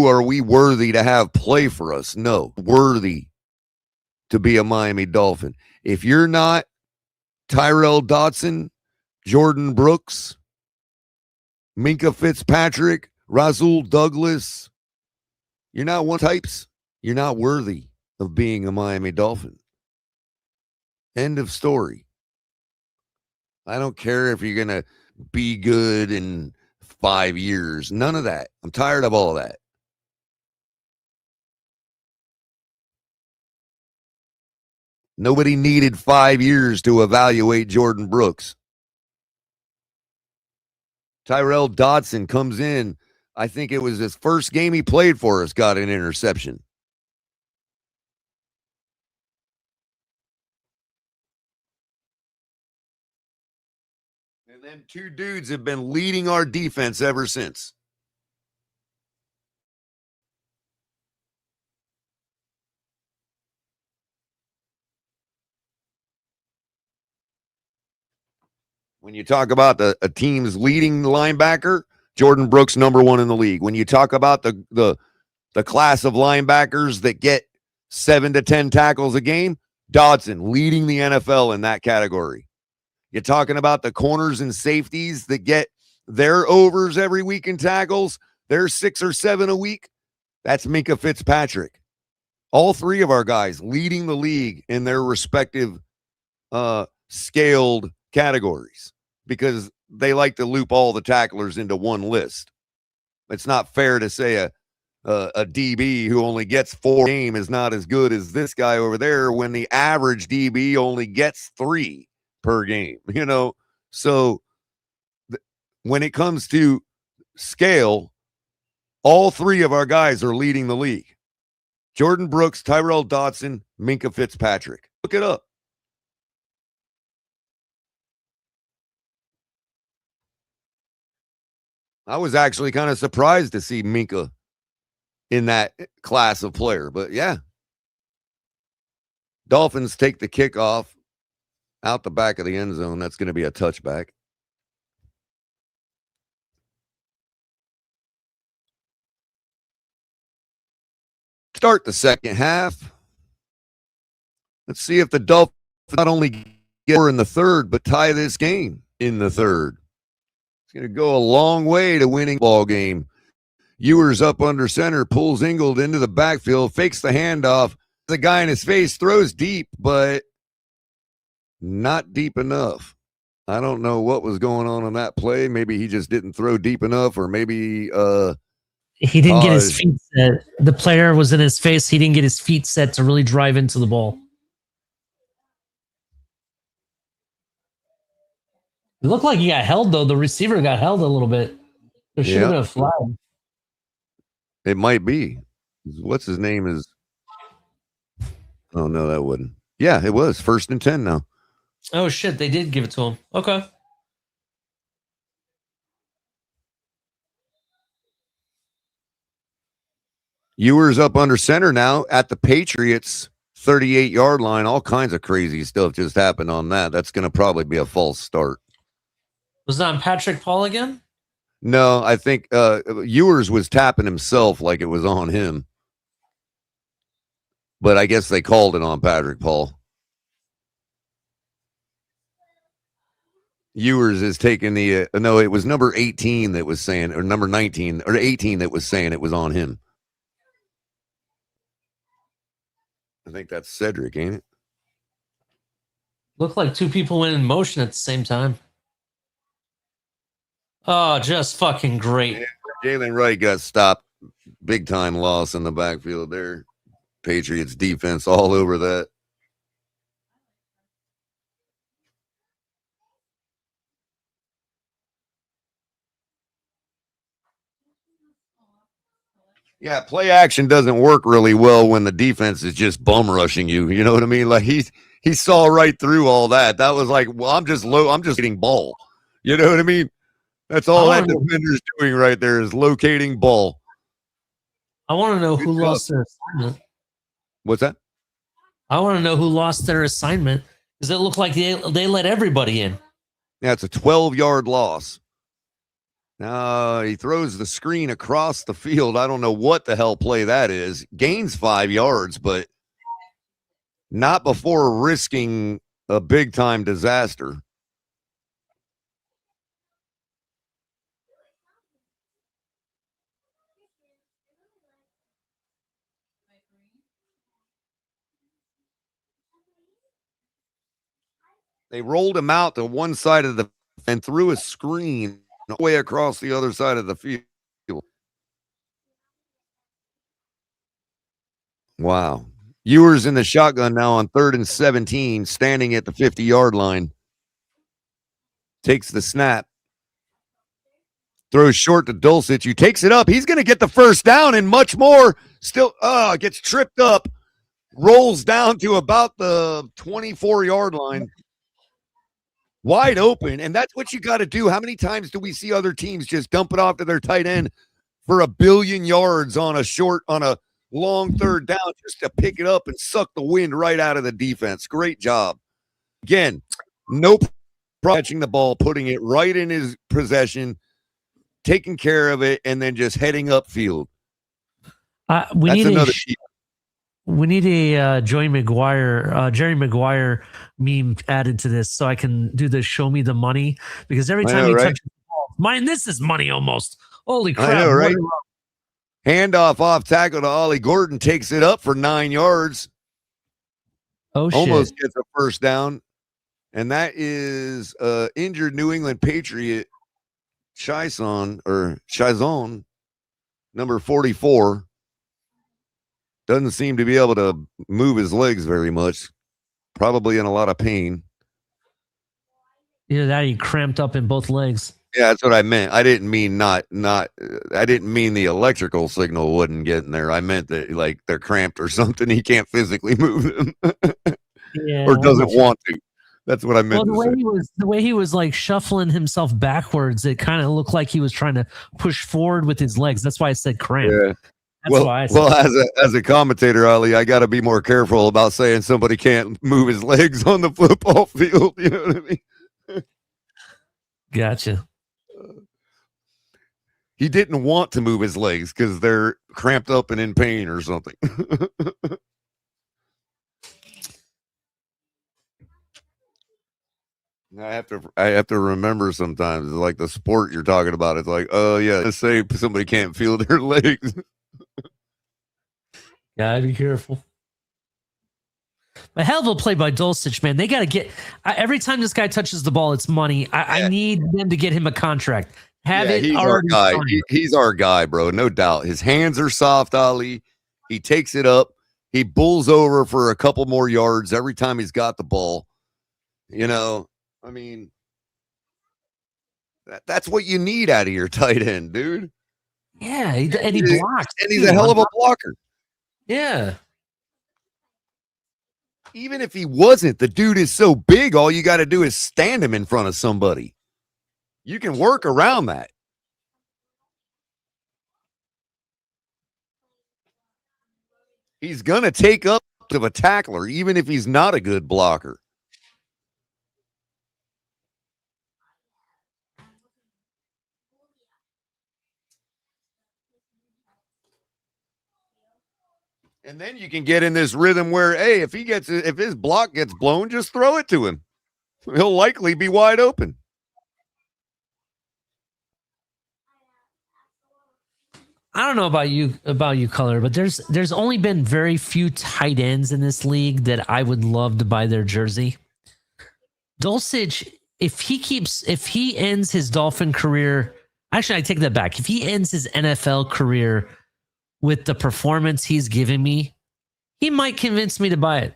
are we worthy to have play for us? No, worthy to be a Miami Dolphin. If you're not Tyrell Dodson, Jordan Brooks, Minkah Fitzpatrick, Rasul Douglas, you're not one types. You're not worthy of being a Miami Dolphin. End of story. I don't care if you're going to be good in 5 years. None of that. I'm tired of all of that. Nobody needed 5 years to evaluate Jordan Brooks. Tyrell Dodson comes in. I think it was his first game he played for us, got an interception. And then two dudes have been leading our defense ever since. When you talk about a team's leading linebacker, Jordan Brooks, number one in the league. When you talk about the class of linebackers that get 7 to 10 tackles a game, Dodson leading the NFL in that category. You're talking about the corners and safeties that get their overs every week in tackles. They're 6 or 7 a week. That's Minkah Fitzpatrick. All three of our guys leading the league in their respective scaled categories because they like to loop all the tacklers into one list. It's not fair to say a DB who only gets 4 a game is not as good as this guy over there when the average DB only gets 3 per game, So when it comes to scale, all three of our guys are leading the league. Jordan Brooks, Tyrell Dodson, Minkah Fitzpatrick. Look it up. I was actually kind of surprised to see Minkah in that class of player, but yeah. Dolphins take the kickoff out the back of the end zone. That's going to be a touchback. Start the second half. Let's see if the Dolphins not only get more in the third, but tie this game in the third. It's going to go a long way to winning ball game. Ewers up under center, pulls Ingold into the backfield, fakes the handoff. The guy in his face, throws deep, but not deep enough. I don't know what was going on that play. Maybe he just didn't throw deep enough, or maybe he didn't get his feet set. The player was in his face. He didn't get his feet set to really drive into the ball. It looked like he got held, though. The receiver got held a little bit. There should have been a flag. It might be. What's his name is? Oh, no, that wouldn't. Yeah, it was. 1st and 10 now. Oh, shit. They did give it to him. Okay. Ewers up under center now at the Patriots 38-yard line. All kinds of crazy stuff just happened on that. That's going to probably be a false start. Was that on Patrick Paul again? No, I think Ewers was tapping himself like it was on him. But I guess they called it on Patrick Paul. Ewers is taking the no, it was number 18 that was saying, or number 19 or 18 that was saying it was on him. I think that's Cedric, ain't it? Looked like two people went in motion at the same time. Oh, just fucking great. Yeah, Jalen Wright got stopped. Big time loss in the backfield there. Patriots defense all over that. Yeah, play action doesn't work really well when the defense is just bum rushing you. You know what I mean? Like he saw right through all that. That was like, well, I'm just getting ball. You know what I mean? That's all that defender's doing right there is locating ball. I want to know who lost their assignment. What's that? I want to know who lost their assignment because it looked like they let everybody in. Yeah, it's a 12-yard loss. Now he throws the screen across the field. I don't know what the hell play that is. Gains 5 yards, but not before risking a big-time disaster. They rolled him out to one side of the and threw a screen way across the other side of the field. Wow. Ewers in the shotgun now on 3rd and 17, standing at the 50-yard line. Takes the snap. Throws short to Dulcich, who takes it up. He's going to get the first down and much more. Still, gets tripped up. Rolls down to about the 24-yard line. Wide open, and that's what you got to do. How many times do we see other teams just dump it off to their tight end for 1 billion yards on a long 3rd down just to pick it up and suck the wind right out of the defense? Great job. Again, no problem catching the ball, putting it right in his possession, taking care of it, and then just heading upfield. We need a Jerry Maguire meme added to this so I can do the show me the money because every time he touches the ball, this is money almost. Holy crap. I know, right? Handoff off tackle to Ollie Gordon, takes it up for 9 yards. Oh, shit. Almost gets a first down. And that is injured New England Patriot Chison, number 44. Doesn't seem to be able to move his legs very much. Probably in a lot of pain. Either that, he cramped up in both legs. Yeah, that's what I meant. I didn't mean I didn't mean the electrical signal wouldn't get in there. I meant that like they're cramped or something. He can't physically move them, or doesn't want to. That's what I meant. Well, the way he was like shuffling himself backwards, it kind of looked like he was trying to push forward with his legs. That's why I said cramp. Yeah. why I said as a commentator, Ali, I got to be more careful about saying somebody can't move his legs on the football field. You know what I mean? Gotcha. He didn't want to move his legs because they're cramped up and in pain or something. I have to remember sometimes, like the sport you're talking about. It's like, oh yeah, let's say somebody can't feel their legs. Gotta be careful. A hell of a play by Dulcich, man. They got to get every time this guy touches the ball, it's money. I need them to get him a contract. He's our guy. He's our guy, bro. No doubt. His hands are soft, Ali. He takes it up. He bulls over for a couple more yards every time he's got the ball. You know, I mean, that's what you need out of your tight end, dude. Yeah, and he blocks. And he's a hell of a blocker. Yeah. Even if he wasn't, the dude is so big, all you got to do is stand him in front of somebody. You can work around that. He's going to take up to a tackler, even if he's not a good blocker. And then you can get in this rhythm where, hey, if his block gets blown, just throw it to him. He'll likely be wide open. I don't know about you, Color, but there's only been very few tight ends in this league that I would love to buy their jersey. Dulcich, if he ends his Dolphin career, actually I take that back. If he ends his NFL career with the performance he's giving me, he might convince me to buy it.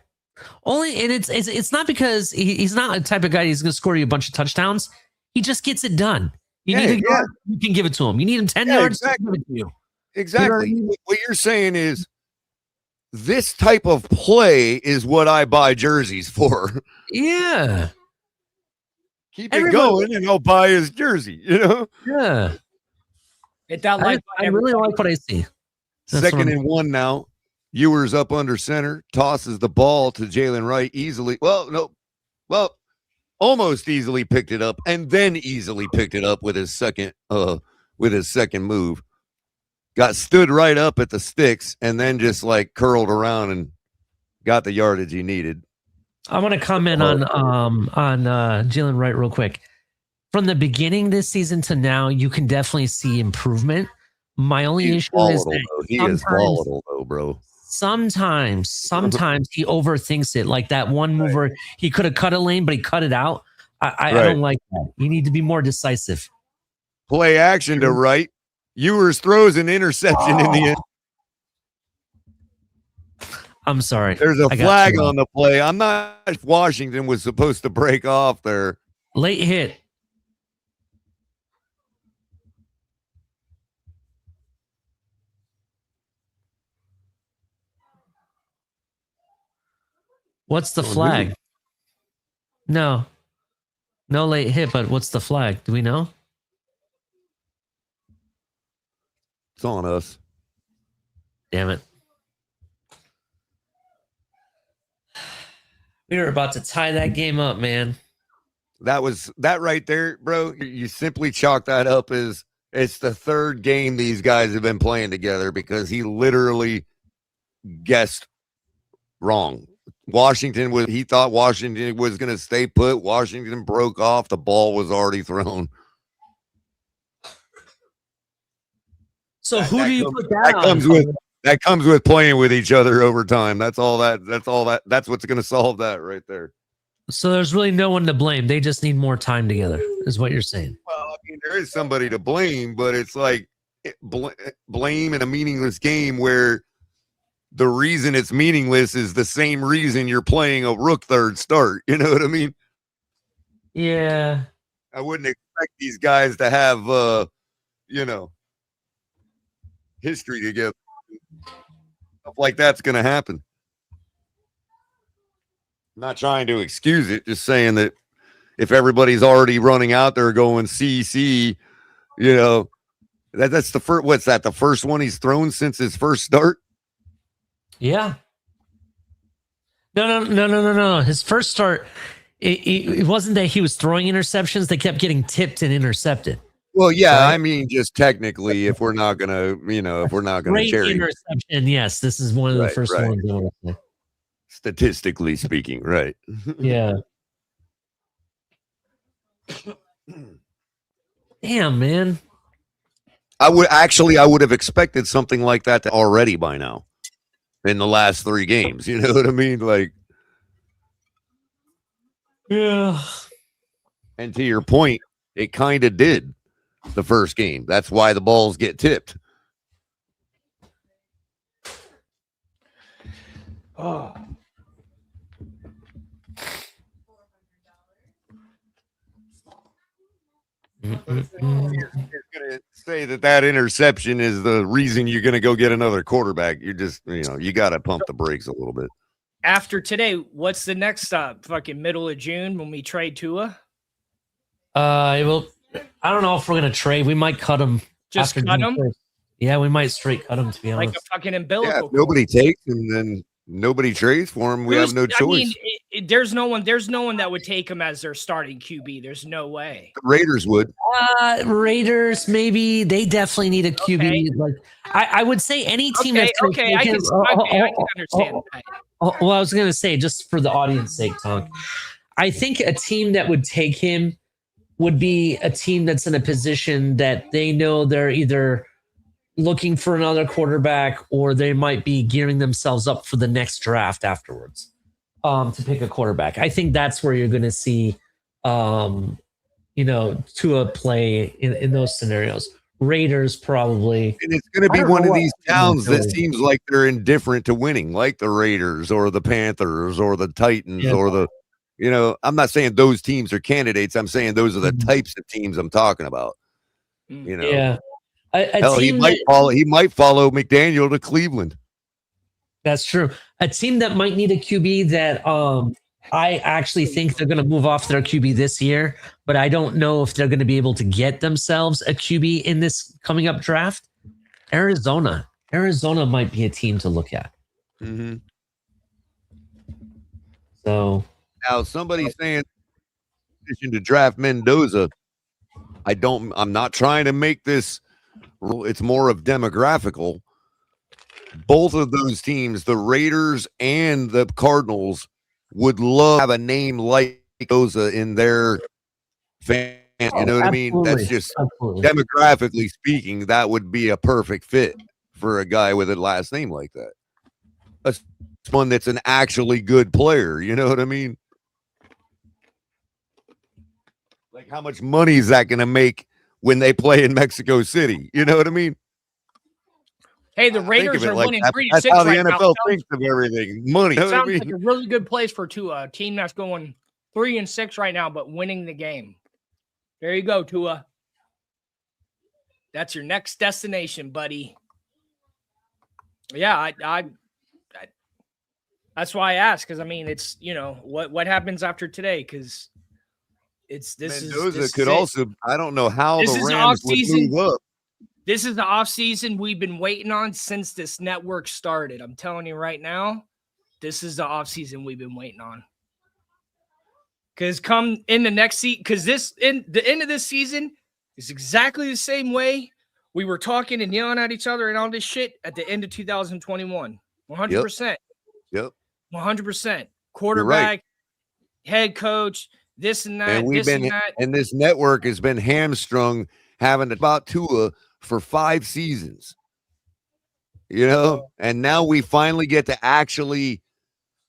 And it's not because he's not a type of guy who's going to score you a bunch of touchdowns. He just gets it done. You need a yard, you can give it to him. You need him 10 yards, exactly. give it to you. Exactly. You know what you're saying is this type of play is what I buy jerseys for. Yeah. Keep it going and I'll buy his jersey, you know? Yeah. I really like what I see. Second and 1 now. Ewers up under center, tosses the ball to Jalen Wright easily. Almost easily picked it up, and then easily picked it up with his second move. Got stood right up at the sticks, and then just like curled around and got the yardage he needed. I want to comment on Jalen Wright real quick. From the beginning this season to now, you can definitely see improvement. My only issue is that he is volatile, though, bro. Sometimes he overthinks it. Like that one move where he could have cut a lane, but he cut it out. I don't like that. You need to be more decisive. Play action to Wright. Ewers throws an interception in the end. I'm sorry. There's a flag on the play. I'm not. Washington was supposed to break off there. Late hit. What's the flag? No late hit, but what's the flag? Do we know? It's on us. Damn it. We were about to tie that game up, man. That right there, bro. You simply chalk that up as it's the third game these guys have been playing together because he literally guessed wrong. He thought Washington was going to stay put. Washington broke off. The ball was already thrown. So who do you put that on? That comes with playing with each other over time. That's what's going to solve that right there. So there's really no one to blame. They just need more time together, is what you're saying. Well, I mean, there is somebody to blame, but it's like blame in a meaningless game where the reason it's meaningless is the same reason you're playing a rook third start. You know what I mean? Yeah. I wouldn't expect these guys to have, history together. Stuff like that's going to happen. I'm not trying to excuse it, just saying that if everybody's already running out there going CC, That's the first. What's that? The first one he's thrown since his first start. Yeah. No. His first start, it wasn't that he was throwing interceptions. They kept getting tipped and intercepted. Well, yeah, Right. I mean, just technically, if we're not gonna Great cherry, interception. Yes, this is one of the Right, first right. ones. I want to say. statistically speaking, right? Yeah. Damn, man. I would have expected something like that already by now in the last 3 games. You know what I mean? Like, Yeah. and to your point, it kind of did the first game. That's why the balls get tipped. Oh. You're gonna say that interception is the reason you're gonna go get another quarterback. You're just, you got to pump the brakes a little bit. After today, what's the next stop? Fucking middle of June when we trade Tua? Well, I don't know if we're gonna trade. We might cut him. Just after cut June him? 1st. Yeah, we might straight cut him, to be Like honest. a fucking Yeah, umbilical if nobody takes him, then nobody trades for him. We have no choice. I mean, there's no one that would take him as their starting QB. There's no way. The Raiders would. Raiders, maybe they definitely need a QB. Okay. Like I would say any team Okay, that's okay, I can understand that. Well, I was gonna say, just for the audience sake, Tonk, I think a team that would take him would be a team that's in a position that they know they're either looking for another quarterback or they might be gearing themselves up for the next draft afterwards to pick a quarterback. I think that's where you're going to see, Tua play in those scenarios. Raiders probably. And it's going to be one of these towns that seems like they're indifferent to winning, like the Raiders or the Panthers or the Titans or the, I'm not saying those teams are candidates. I'm saying those are the types of teams I'm talking about. Yeah. Hell, he might follow McDaniel to Cleveland. That's true. A team that might need a QB that I actually think they're going to move off their QB this year, but I don't know if they're going to be able to get themselves a QB in this coming up draft. Arizona might be a team to look at. Mm-hmm. So now somebody's saying to draft Mendoza. I'm not trying to make this. It's more of demographical. Both of those teams, the Raiders and the Cardinals, would love to have a name like Mendoza in their fan. You know what I mean? That's just demographically speaking, that would be a perfect fit for a guy with a last name like that. One that's an actually good player. You know what I mean? Like, how much money is that going to make when they play in Mexico City? You know what I mean? Hey, the Raiders are winning 3-6 That's how the right now. NFL thinks of everything. Money. You know sounds what I mean? like a really good place for Tua, a team that's going 3-6 right now, but winning the game. There you go, Tua. That's your next destination, buddy. Yeah, I that's why I asked, because I mean, it's what happens after today, because Mendoza could also. I don't know how the Rams would move up. This is the offseason we've been waiting on since this network started. I'm telling you right now, this is the offseason we've been waiting on. Because come in the next season, because the end of this season is exactly the same way we were talking and yelling at each other and all this shit at the end of 2021. 100%. Yep. 100%. Quarterback, head coach, this and that, and this network has been hamstrung having about Tua for 5 seasons, and now we finally get to actually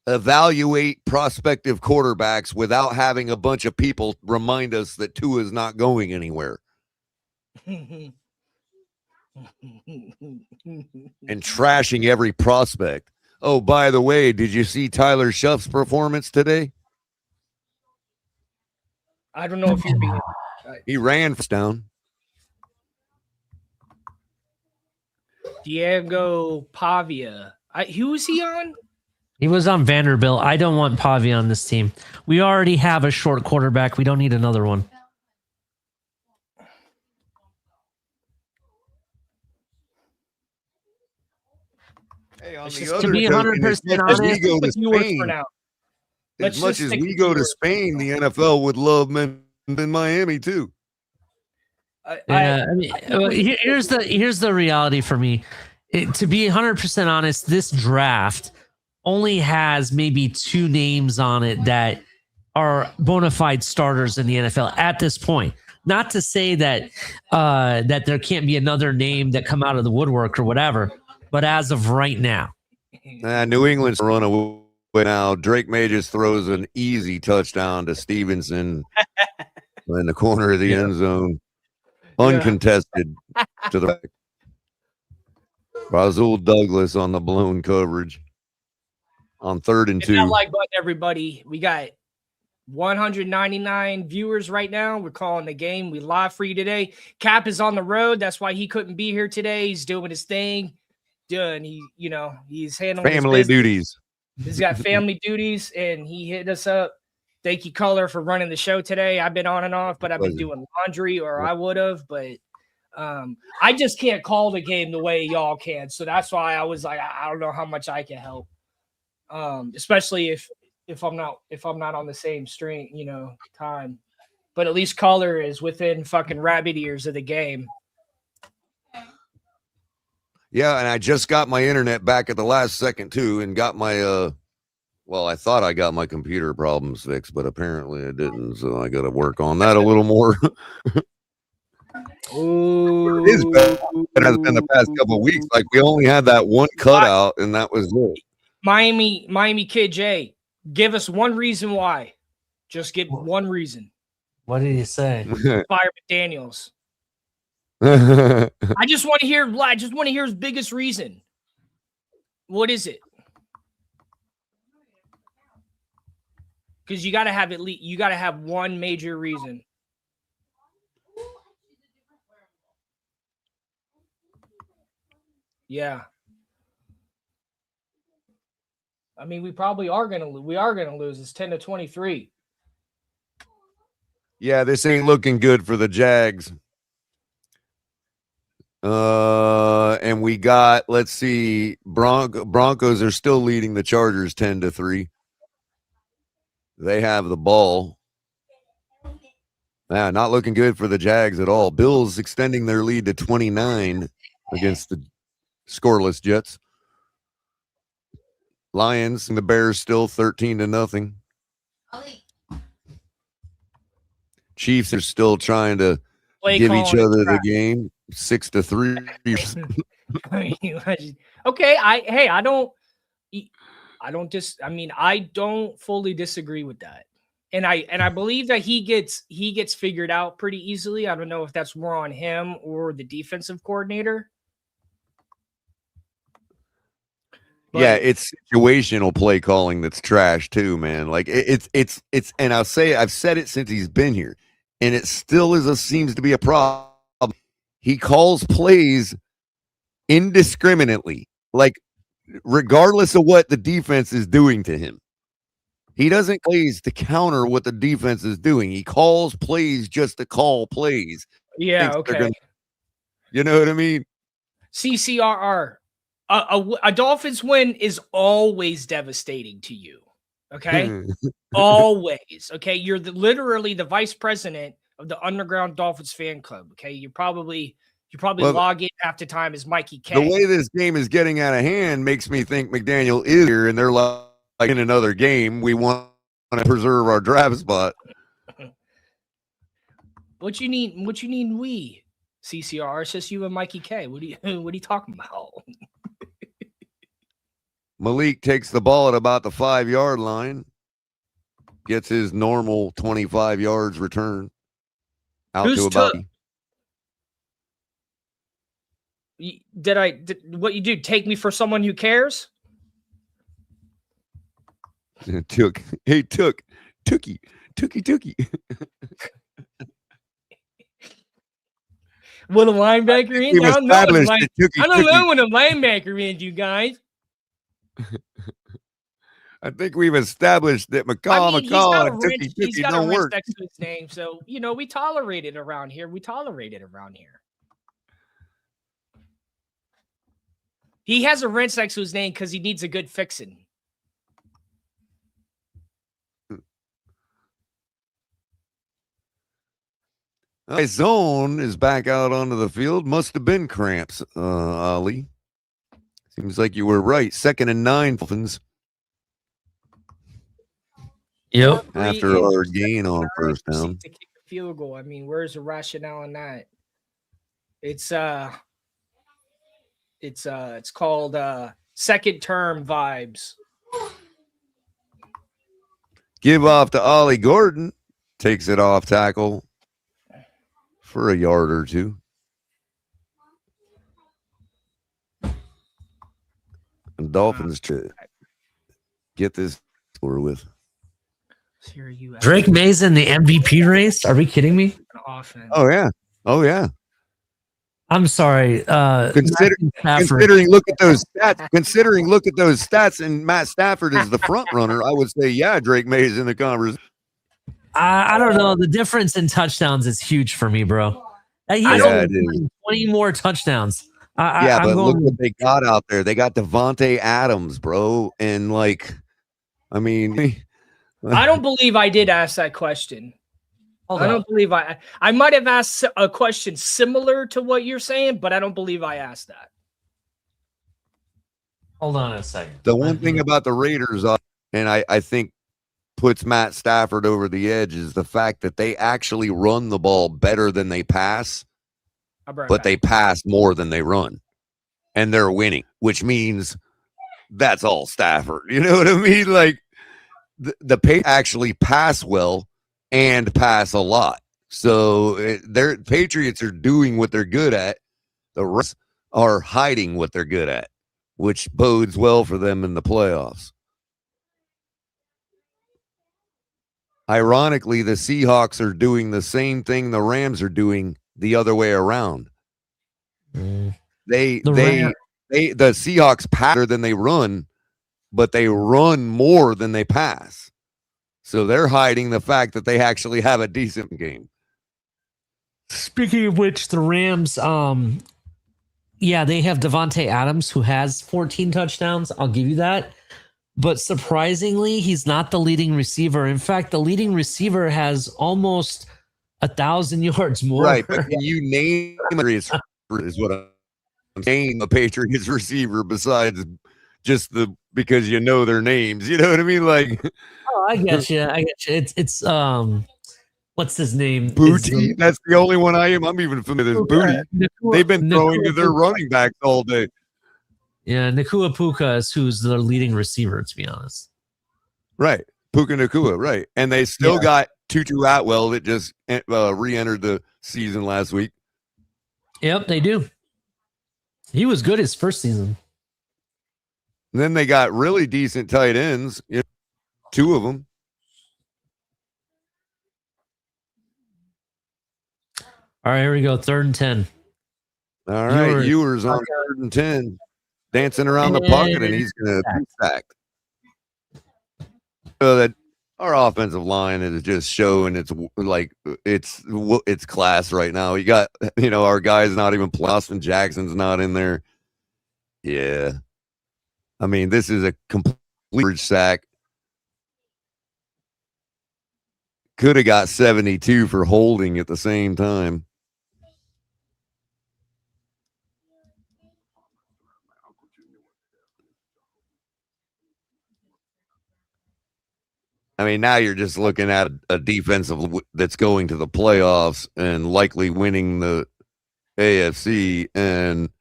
evaluate prospective quarterbacks without having a bunch of people remind us that Tua is not going anywhere and trashing every prospect. Oh, by the way, did you see Tyler Shuff's performance today? I don't know if you're being. He ran down. Diego Pavia. Who was he on? he was on Vanderbilt. I don't want Pavia on this team. We already have a short quarterback. We don't need another one. Hey, on Let's the just- other to be token, as 100% much as we honest, go to with yours for Spain, now. Let's as much just as stick we with go to yours. Spain, the NFL would love men in Miami too. Yeah, I mean, here's the reality for me. To be 100% honest, this draft only has maybe 2 names on it that are bona fide starters in the NFL at this point. Not to say that that there can't be another name that come out of the woodwork or whatever, but as of right now, New England's run away now. Drake May just throws an easy touchdown to Stevenson in the corner of the end zone, uncontested to the back. Rasul Douglas on the blown coverage on 3rd and 2. Hit that like button, everybody. We got 199 viewers right now. We're calling the game. We live for you today. Cap is on the road. That's why he couldn't be here today. He's doing his thing. He's handling Family his business. duties. He's got family duties, and he hit us up. Thank you, Color, for running the show today. I've been on and off, but I've been doing laundry, or I would have, but I just can't call the game the way y'all can. So that's why I was like, I don't know how much I can help. Especially if I'm not on the same string, time. But at least Color is within fucking rabbit ears of the game. Yeah, and I just got my internet back at the last second too, and got my well, I thought I got my computer problems fixed, but apparently I didn't. So I got to work on that a little more. Ooh. It is bad. It has been the past couple of weeks. Like, we only had that one cutout, and that was it. Miami Kid J, give us one reason why. Just give one reason. what did he say? Fire McDaniels. I just want to hear. I just want to hear his biggest reason. What is it? Because you got to have at least. You got to have one major reason. Yeah. I mean, we probably are gonna. We are gonna lose. It's 10-23. Yeah, this ain't looking good for the Jags. And we got, let's see, Broncos are still leading the Chargers 10-3. They have the ball. Yeah, not looking good for the Jags at all. Bills extending their lead to 29 against the scoreless Jets. Lions and the Bears still 13-0. Chiefs are still trying to give each other the game 6-3. Okay, I don't fully disagree with that. And I believe that he gets figured out pretty easily. I don't know if that's more on him or the defensive coordinator. But yeah, it's situational play calling that's trash too, man. Like it's and I've said it since he's been here, and it still seems to be a problem. He calls plays indiscriminately, like regardless of what the defense is doing to him. He doesn't plays to counter what the defense is doing. He calls plays just to call plays. Yeah, okay. You know what I mean? CCRR. A Dolphins win is always devastating to you. Okay. Always. Okay. You're literally the vice president of the underground Dolphins fan club. Okay. You probably log in half the time as Mikey K. The way this game is getting out of hand makes me think McDaniel is here, and they're like in another game. We want to preserve our draft spot. What you need? We CCR. It's just you and Mikey K. What are you talking about? Malik takes the ball at about the 5-yard line, gets his normal 25 yards return out to about. Did what you do? Take me for someone who cares? Tookie. What a linebacker in? I don't know what a linebacker is, you guys. I think we've established that he's got and Tookie don't work. Next to his name, so we tolerate it around here. He has a wrench next to his name because he needs a good fixing. Zone is back out onto the field. Must have been cramps, Ali. Seems like you were right. 2nd and 9, Dolphins. Yep. After our gain on first down. To kick a field goal. I mean, where's the rationale in that? It's called second term vibes. Give off to Ollie Gordon. Takes it off tackle for a yard or two. And Dolphins to get this score with. Drake Mays in the MVP race? Are we kidding me? Oh yeah. Oh yeah. I'm sorry. Considering look at those stats, and Matt Stafford is the front runner, I would say yeah, Drake Mays in the conversation. I don't know. The difference in touchdowns is huge for me, bro. He has 20 more touchdowns. But look what they got out there. They got Devontae Adams, bro. And like, I mean, I don't believe I did ask that question. I don't believe I might have asked a question similar to what you're saying, but I don't believe I asked that. Hold on a second. The one thing about the Raiders, and I think puts Matt Stafford over the edge, is the fact that they actually run the ball better than they pass, but they pass more than they run, and they're winning, which means that's all Stafford. You know what I mean? Like the Patriots actually pass well and pass a lot. So their Patriots are doing what they're good at. The rest are hiding what they're good at, which bodes well for them in the playoffs. Ironically, the Seahawks are doing the same thing the Rams are doing the other way around. The Seahawks pass better than they run, but they run more than they pass. So they're hiding the fact that they actually have a decent game. Speaking of which, the Rams, they have Devontae Adams, who has 14 touchdowns. I'll give you that. But surprisingly, he's not the leading receiver. In fact, the leading receiver has almost 1,000 yards more. Right, but can you name is what I'm saying, the Patriots receiver besides just because you know their names. You know what I mean? Like, oh, I get you. It's what's his name? Booty. That's the only one I'm even familiar with. Booty. They've been throwing to their running backs all day. Yeah, Nakua Puka is who's the leading receiver, to be honest. Right. Puka Nakua, right. And they still got Tutu Atwell that just re-entered the season last week. Yep, they do. He was good his first season. And then they got really decent tight ends, two of them. All right, here we go. 3rd and 10. All right, Ewers on 3rd and 10. Dancing around the pocket, and he's going to be sacked. So that our offensive line is just showing it's class right now. You got, our guys not even playing. Austin Jackson's not in there. Yeah. I mean, this is a complete sack. Could have got 72 for holding at the same time. I mean, now you're just looking at a defensive that's going to the playoffs and likely winning the AFC, and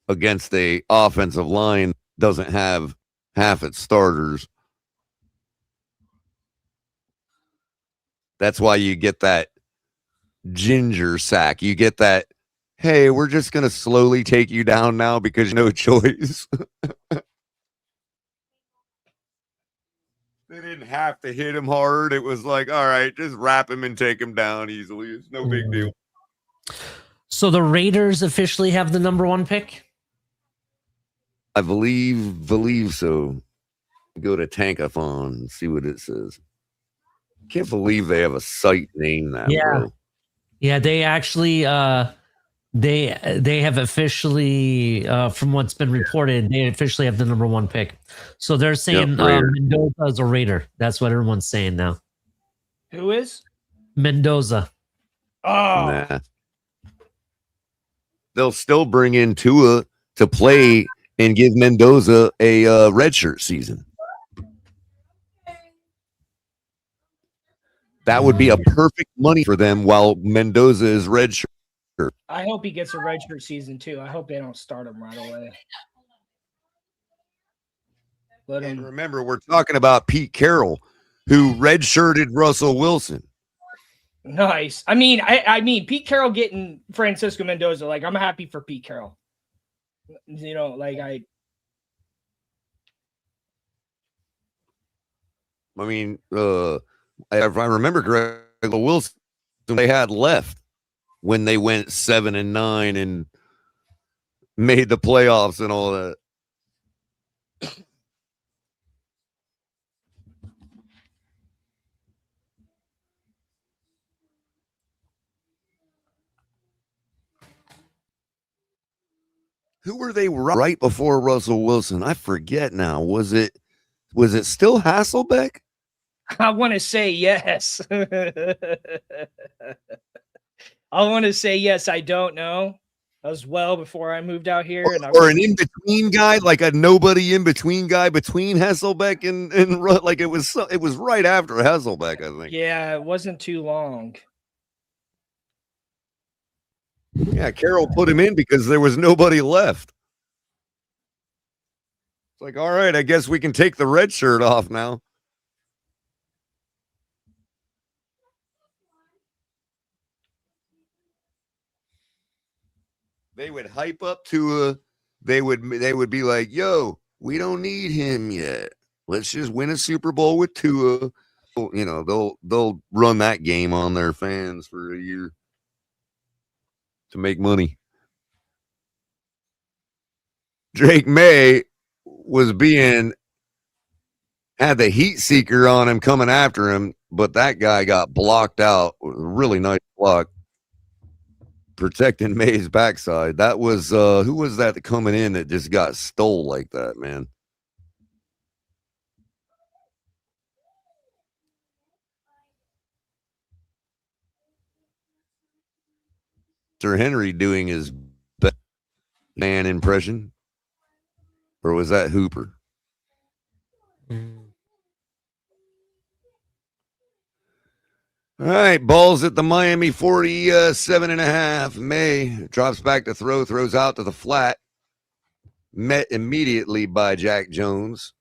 against a offensive line doesn't have half its starters. That's why you get that ginger sack. You get that, hey, we're just going to slowly take you down now because no choice. They didn't have to hit him hard. It was like, all right, just wrap him and take him down easily. It's no big deal. So the Raiders officially have the number 1 pick? I believe so. Go to Tankathon and see what it says. Can't believe they have a site named that, bro. Yeah, they actually They have officially, from what's been reported, they officially have the number 1 pick. So they're saying Raider. Mendoza is a Raider. That's what everyone's saying now. Who is? Mendoza. Oh, Nah. They'll still bring in Tua to play and give Mendoza a redshirt season. That would be a perfect money for them while Mendoza is redshirt. I hope he gets a redshirt season too. I hope they don't start him right away. And remember, we're talking about Pete Carroll, who redshirted Russell Wilson. Nice. I mean, Pete Carroll getting Francisco Mendoza. Like, I'm happy for Pete Carroll. You know, like I mean, if I remember correctly, Wilson they had left when they went 7-9 and made the playoffs and all that. Who were they right before Russell Wilson? I forget now. Was it still Hasselbeck? I want to say yes. I want to say yes. I don't know. That was well before I moved out here, and or an in-between guy, like a nobody in-between guy between Hasselbeck and like it was right after Hasselbeck, I think. Yeah, it wasn't too long. Yeah, Carroll put him in because there was nobody left. It's like, all right, I guess we can take the red shirt off now. They would hype up Tua. They would be like, yo, we don't need him yet. Let's just win a Super Bowl with Tua. You know, they'll run that game on their fans for a year to make money. Drake May had the heat seeker on him coming after him, but that guy got blocked out. Really nice block. Protecting May's backside. That was who was that coming in that just got stole like that, man? Sir Henry doing his best man impression, or was that Hooper? All right, balls at the Miami 47.5. May drops back to throws out to the flat. Met immediately by Jack Jones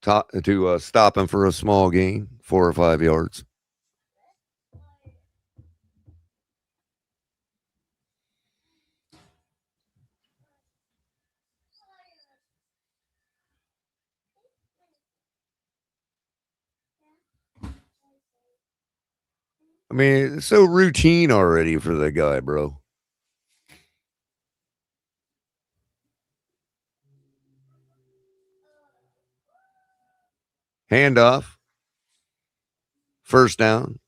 to stop him for a small gain, 4 or 5 yards. I mean, it's so routine already for the guy, bro. Handoff. First down.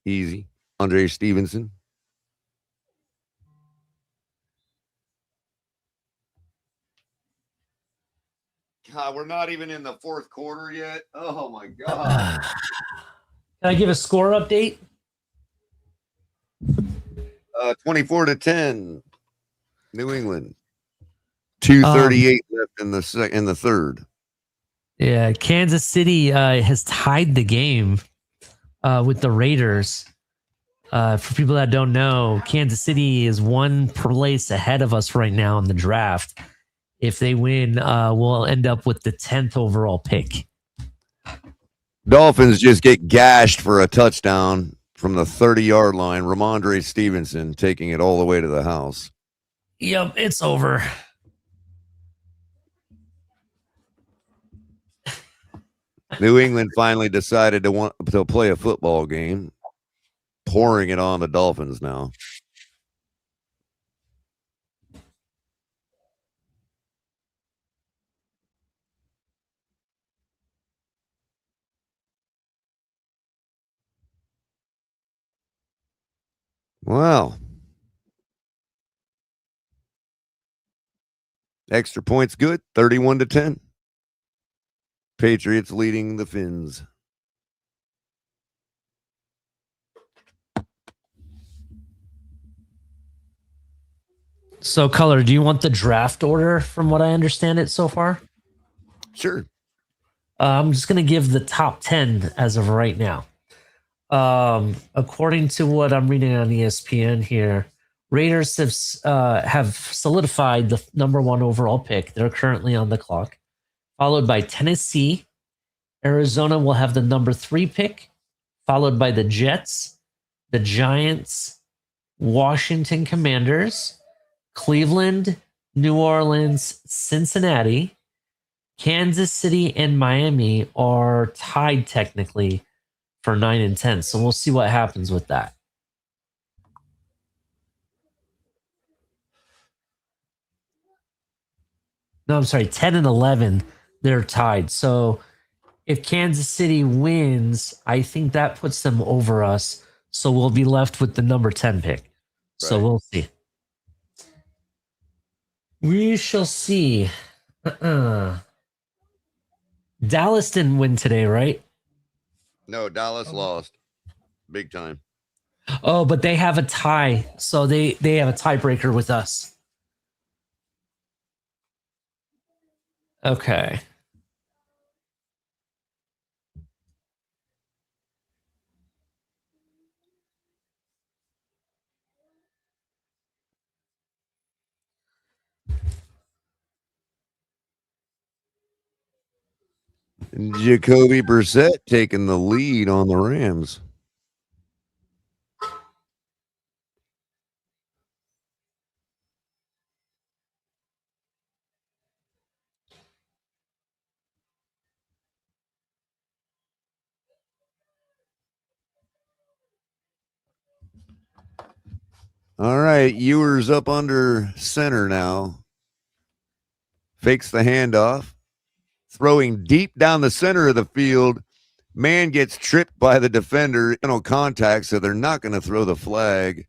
Easy. Andre Stevenson. God, we're not even in the fourth quarter yet. Oh, my God. Can I give a score update? 24-10. New England. 2:38 left in the third. Yeah, Kansas City has tied the game with the Raiders. For people that don't know, Kansas City is 1 place ahead of us right now in the draft. If they win, we'll end up with the 10th overall pick. Dolphins just get gashed for a touchdown from the 30-yard line. Ramondre Stevenson taking it all the way to the house. Yep, it's over. New England finally decided to play a football game, pouring it on the Dolphins now. Wow. Extra points good. 31-10. Patriots leading the Finns. So, Color, do you want the draft order from what I understand it so far? Sure. I'm just going to give the top 10 as of right now. According to what I'm reading on ESPN here, Raiders have solidified the number 1 overall pick. They're currently on the clock, followed by Tennessee. Arizona will have the number 3 pick, followed by the Jets, the Giants, Washington Commanders, Cleveland, New Orleans, Cincinnati, Kansas City, and Miami are tied technically for 9 and 10. So we'll see what happens with that. No, I'm sorry, 10 and 11, they're tied. So if Kansas City wins, I think that puts them over us. So we'll be left with the number 10 pick. So Right. we'll see. We shall see. Dallas didn't win today, right? No, Dallas lost. Big time. Oh, but they have a tie. So they have a tiebreaker with us. Okay. Jacoby Brissett taking the lead on the Rams. All right, Ewers up under center now. Fakes the handoff. Throwing deep down the center of the field. Man gets tripped by the defender. No contact, so they're not going to throw the flag.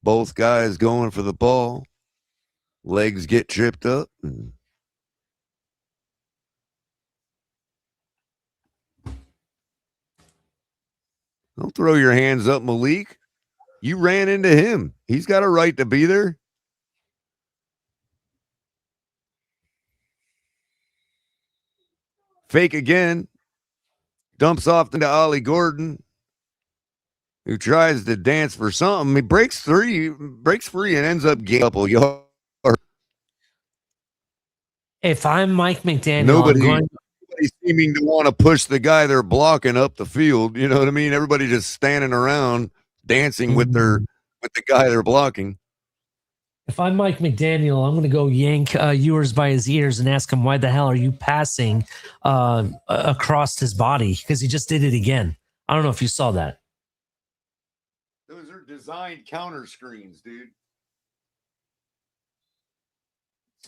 Both guys going for the ball. Legs get tripped up. Don't throw your hands up, Malik. You ran into him. He's got a right to be there. Fake again. Dumps off into Ollie Gordon, who tries to dance for something. He breaks free and ends up getting a couple yards. If I'm Mike McDaniel, Nobody seeming to want to push the guy they're blocking up the field. You know what I mean? Everybody just standing around dancing with the guy they're blocking. If I'm Mike McDaniel, I'm going to go yank Ewers by his ears and ask him, why the hell are you passing across his body? Because he just did it again. I don't know if you saw that. Those are designed counter screens, dude.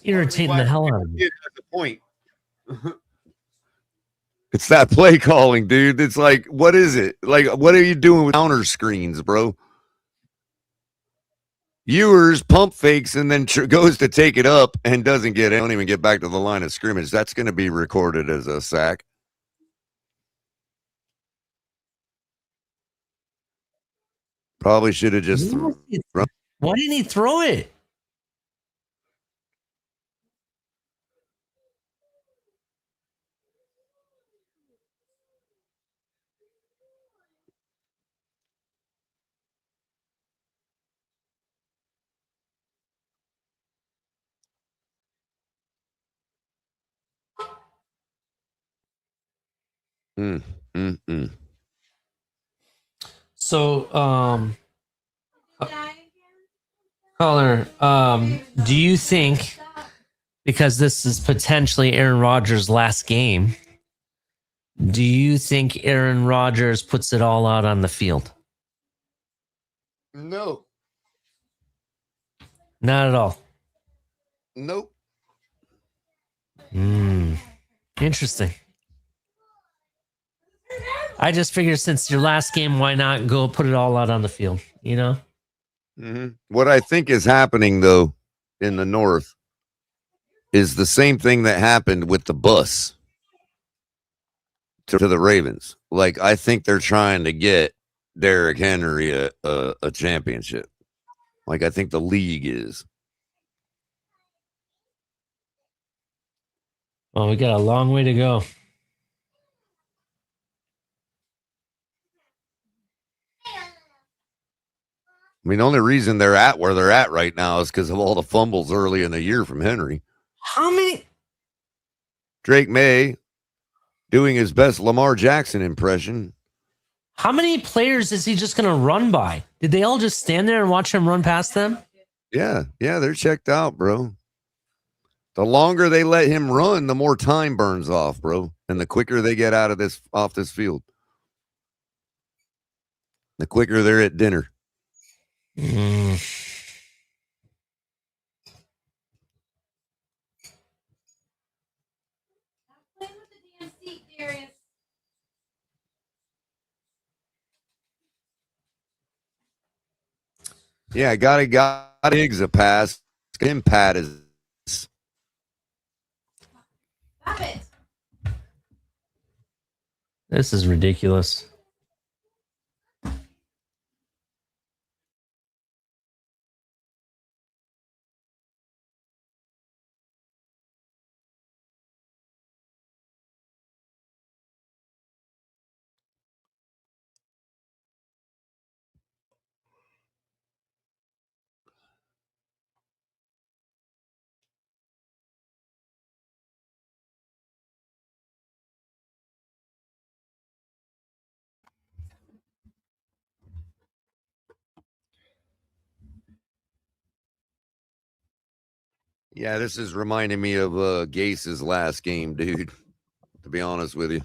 Irritating the hell out of me. That's the point. It's that play calling, dude. It's like, what is it? Like, what are you doing with counter screens, bro? Ewers pump fakes and then goes to take it up and doesn't get it. Don't even get back to the line of scrimmage. That's going to be recorded as a sack. Probably should have just thrown. Why didn't he throw it? So, Caller, do you think, because this is potentially Aaron Rodgers' last game, do you think Aaron Rodgers puts it all out on the field? No. Not at all. Nope. Interesting. I just figured since your last game, why not go put it all out on the field? You know? What I think is happening, though, in the North is the same thing that happened with the bus to the Ravens. Like, I think they're trying to get Derrick Henry a championship. Like, I think the league is. Well, we got a long way to go. I mean, the only reason they're at where they're at right now is because of all the fumbles early in the year from Henry. How many? Drake May doing his best Lamar Jackson impression. How many players is he just going to run by? Did they all just stand there and watch him run past them? Yeah, they're checked out, bro. The longer they let him run, the more time burns off, bro, and the quicker they get off this field. The quicker they're at dinner. Yeah, got Higgs a pass. Him Pat is. Stop it. This is ridiculous. Yeah, this is reminding me of Gase's last game, dude. To be honest with you,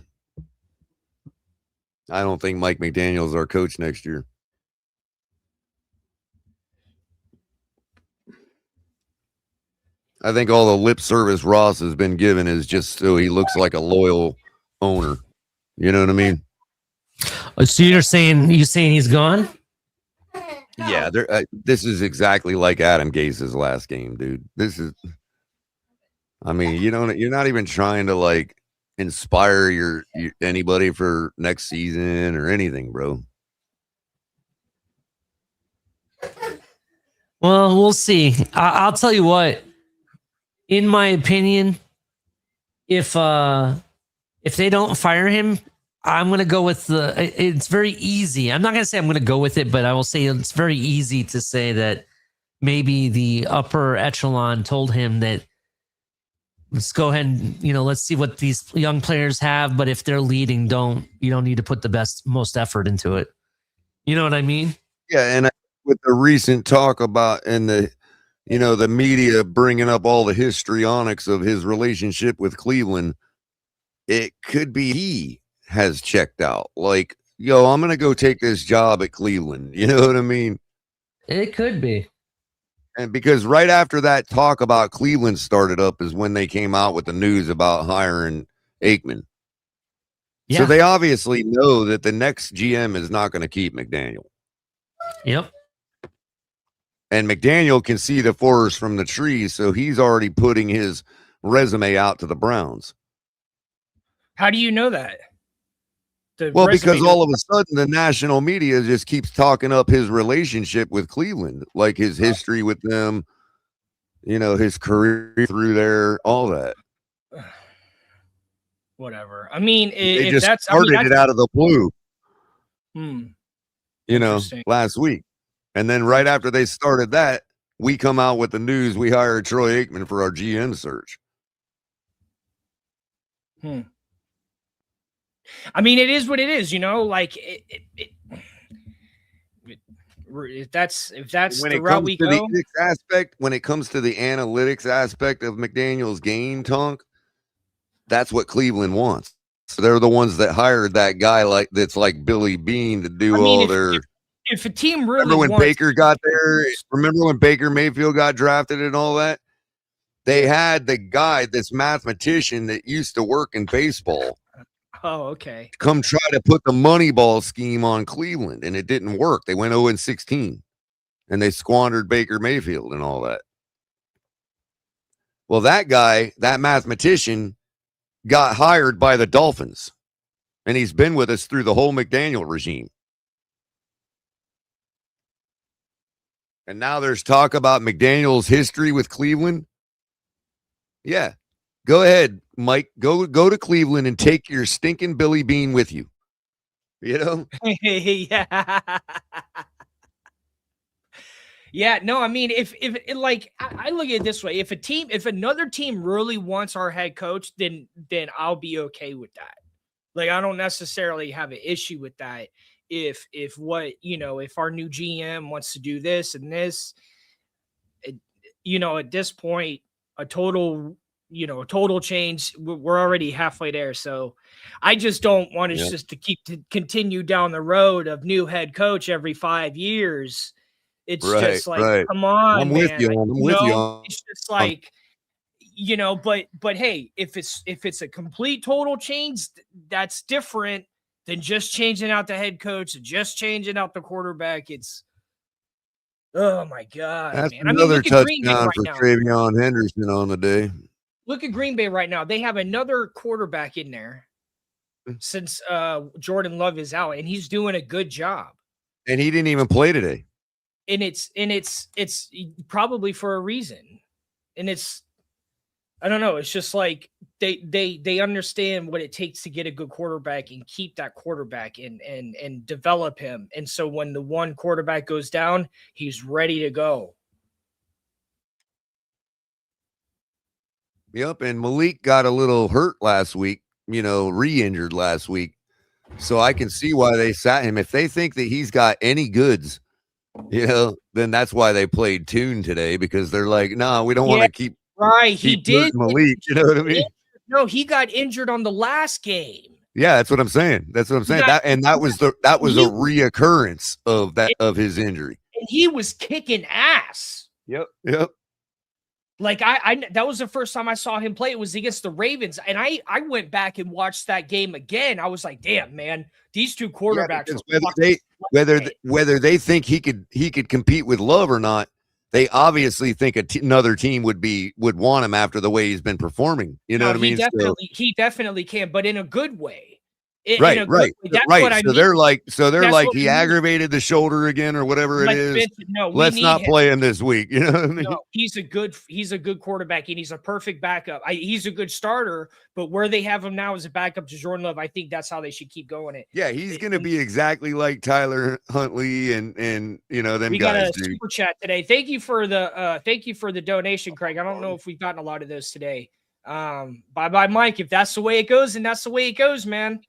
I don't think Mike McDaniel's our coach next year. I think all the lip service Ross has been given is just so he looks like a loyal owner. You know what I mean? So you're saying he's gone? Yeah, this is exactly like Adam Gase's last game, dude. This is, I mean, you're not even trying to like inspire your anybody for next season or anything, bro. Well, we'll see. I'll tell you what. In my opinion, if they don't fire him, I'm going to go with it's very easy. I'm not going to say I'm going to go with it, but I will say it's very easy to say that maybe the upper echelon told him that let's go ahead and, let's see what these young players have. But if they're leading, you don't need to put the most effort into it. You know what I mean? Yeah. And with the recent talk about and the media bringing up all the histrionics of his relationship with Cleveland, it could be he has checked out. Like, yo, I'm going to go take this job at Cleveland. You know what I mean? It could be. And because right after that talk about Cleveland started up is when they came out with the news about hiring Aikman. Yeah. So they obviously know that the next GM is not going to keep McDaniel. Yep. And McDaniel can see the forest from the trees, so he's already putting his resume out to the Browns. How do you know that? Well, because all of a sudden the national media just keeps talking up his relationship with Cleveland, like his history with them, his career through there, all that. Whatever. I mean, they just started it out of the blue. Last week. And then right after they started that, we come out with the news we hired Troy Aikman for our GM search. I mean, it is what it is, like if that's when the route we go. When it comes to the analytics aspect of McDaniel's game, Tonk, that's what Cleveland wants. So they're the ones that hired that guy that's like Billy Bean to do all their if a team really remember when wants Baker got there? Remember when Baker Mayfield got drafted and all that? They had the guy, this mathematician that used to work in baseball, Oh, okay. come try to put the Moneyball scheme on Cleveland, and it didn't work. They went 0-16, and they squandered Baker Mayfield and all that. Well, that guy, that mathematician, got hired by the Dolphins, and he's been with us through the whole McDaniel regime. And now there's talk about McDaniel's history with Cleveland. Yeah. Go ahead, Mike. Go to Cleveland and take your stinking Billy Bean with you. You know? Yeah. Yeah, no, I mean, if like I look at it this way, if another team really wants our head coach, then I'll be okay with that. Like, I don't necessarily have an issue with that. If what, if our new GM wants to do this and this, at this point, a total change, we're already halfway there. So I just don't want us just to continue down the road of new head coach every 5 years. It's just like, come on, I'm man. with you. I'm with you. It's just like, but hey, if it's a complete total change, that's different than just changing out the head coach and just changing out the quarterback. It's, oh my God, That's man. another Look at Green Bay touchdown right for now. Travion Henderson on the day. Look at Green Bay right now. They have another quarterback in there since Jordan Love is out, and he's doing a good job. And he didn't even play today. And it's probably for a reason. And it's, I don't know. It's just like they understand what it takes to get a good quarterback and keep that quarterback and develop him. And so when the one quarterback goes down, he's ready to go. Yep. And Malik got a little hurt last week, re-injured last week. So I can see why they sat him. If they think that he's got any goods, then that's why they played Tune today, because they're like, no, we don't want to keep. Right. He did. Malik, you know what I mean? No, he got injured on the last game. Yeah, that's what I'm saying. That was a reoccurrence of his injury. And he was kicking ass. Yep. Like I that was the first time I saw him play. It was against the Ravens, and I went back and watched that game again. I was like, damn, man, these two quarterbacks. Whether they think he could compete with Love or not, they obviously think another team would want him after the way he's been performing. You know what I mean? He definitely can, but in a good way. Right. They're like, he aggravated the shoulder again or whatever it is. Let's not play him this week. You know what I mean? No, he's a good quarterback, and he's a perfect backup. He's a good starter, but where they have him now as a backup to Jordan Love, I think that's how they should keep going it. Yeah, he's going to be exactly like Tyler Huntley and them we guys. We got a super chat today. Thank you for the donation, Craig. I don't know if we've gotten a lot of those today. Bye, Mike. If that's the way it goes, then that's the way it goes, man.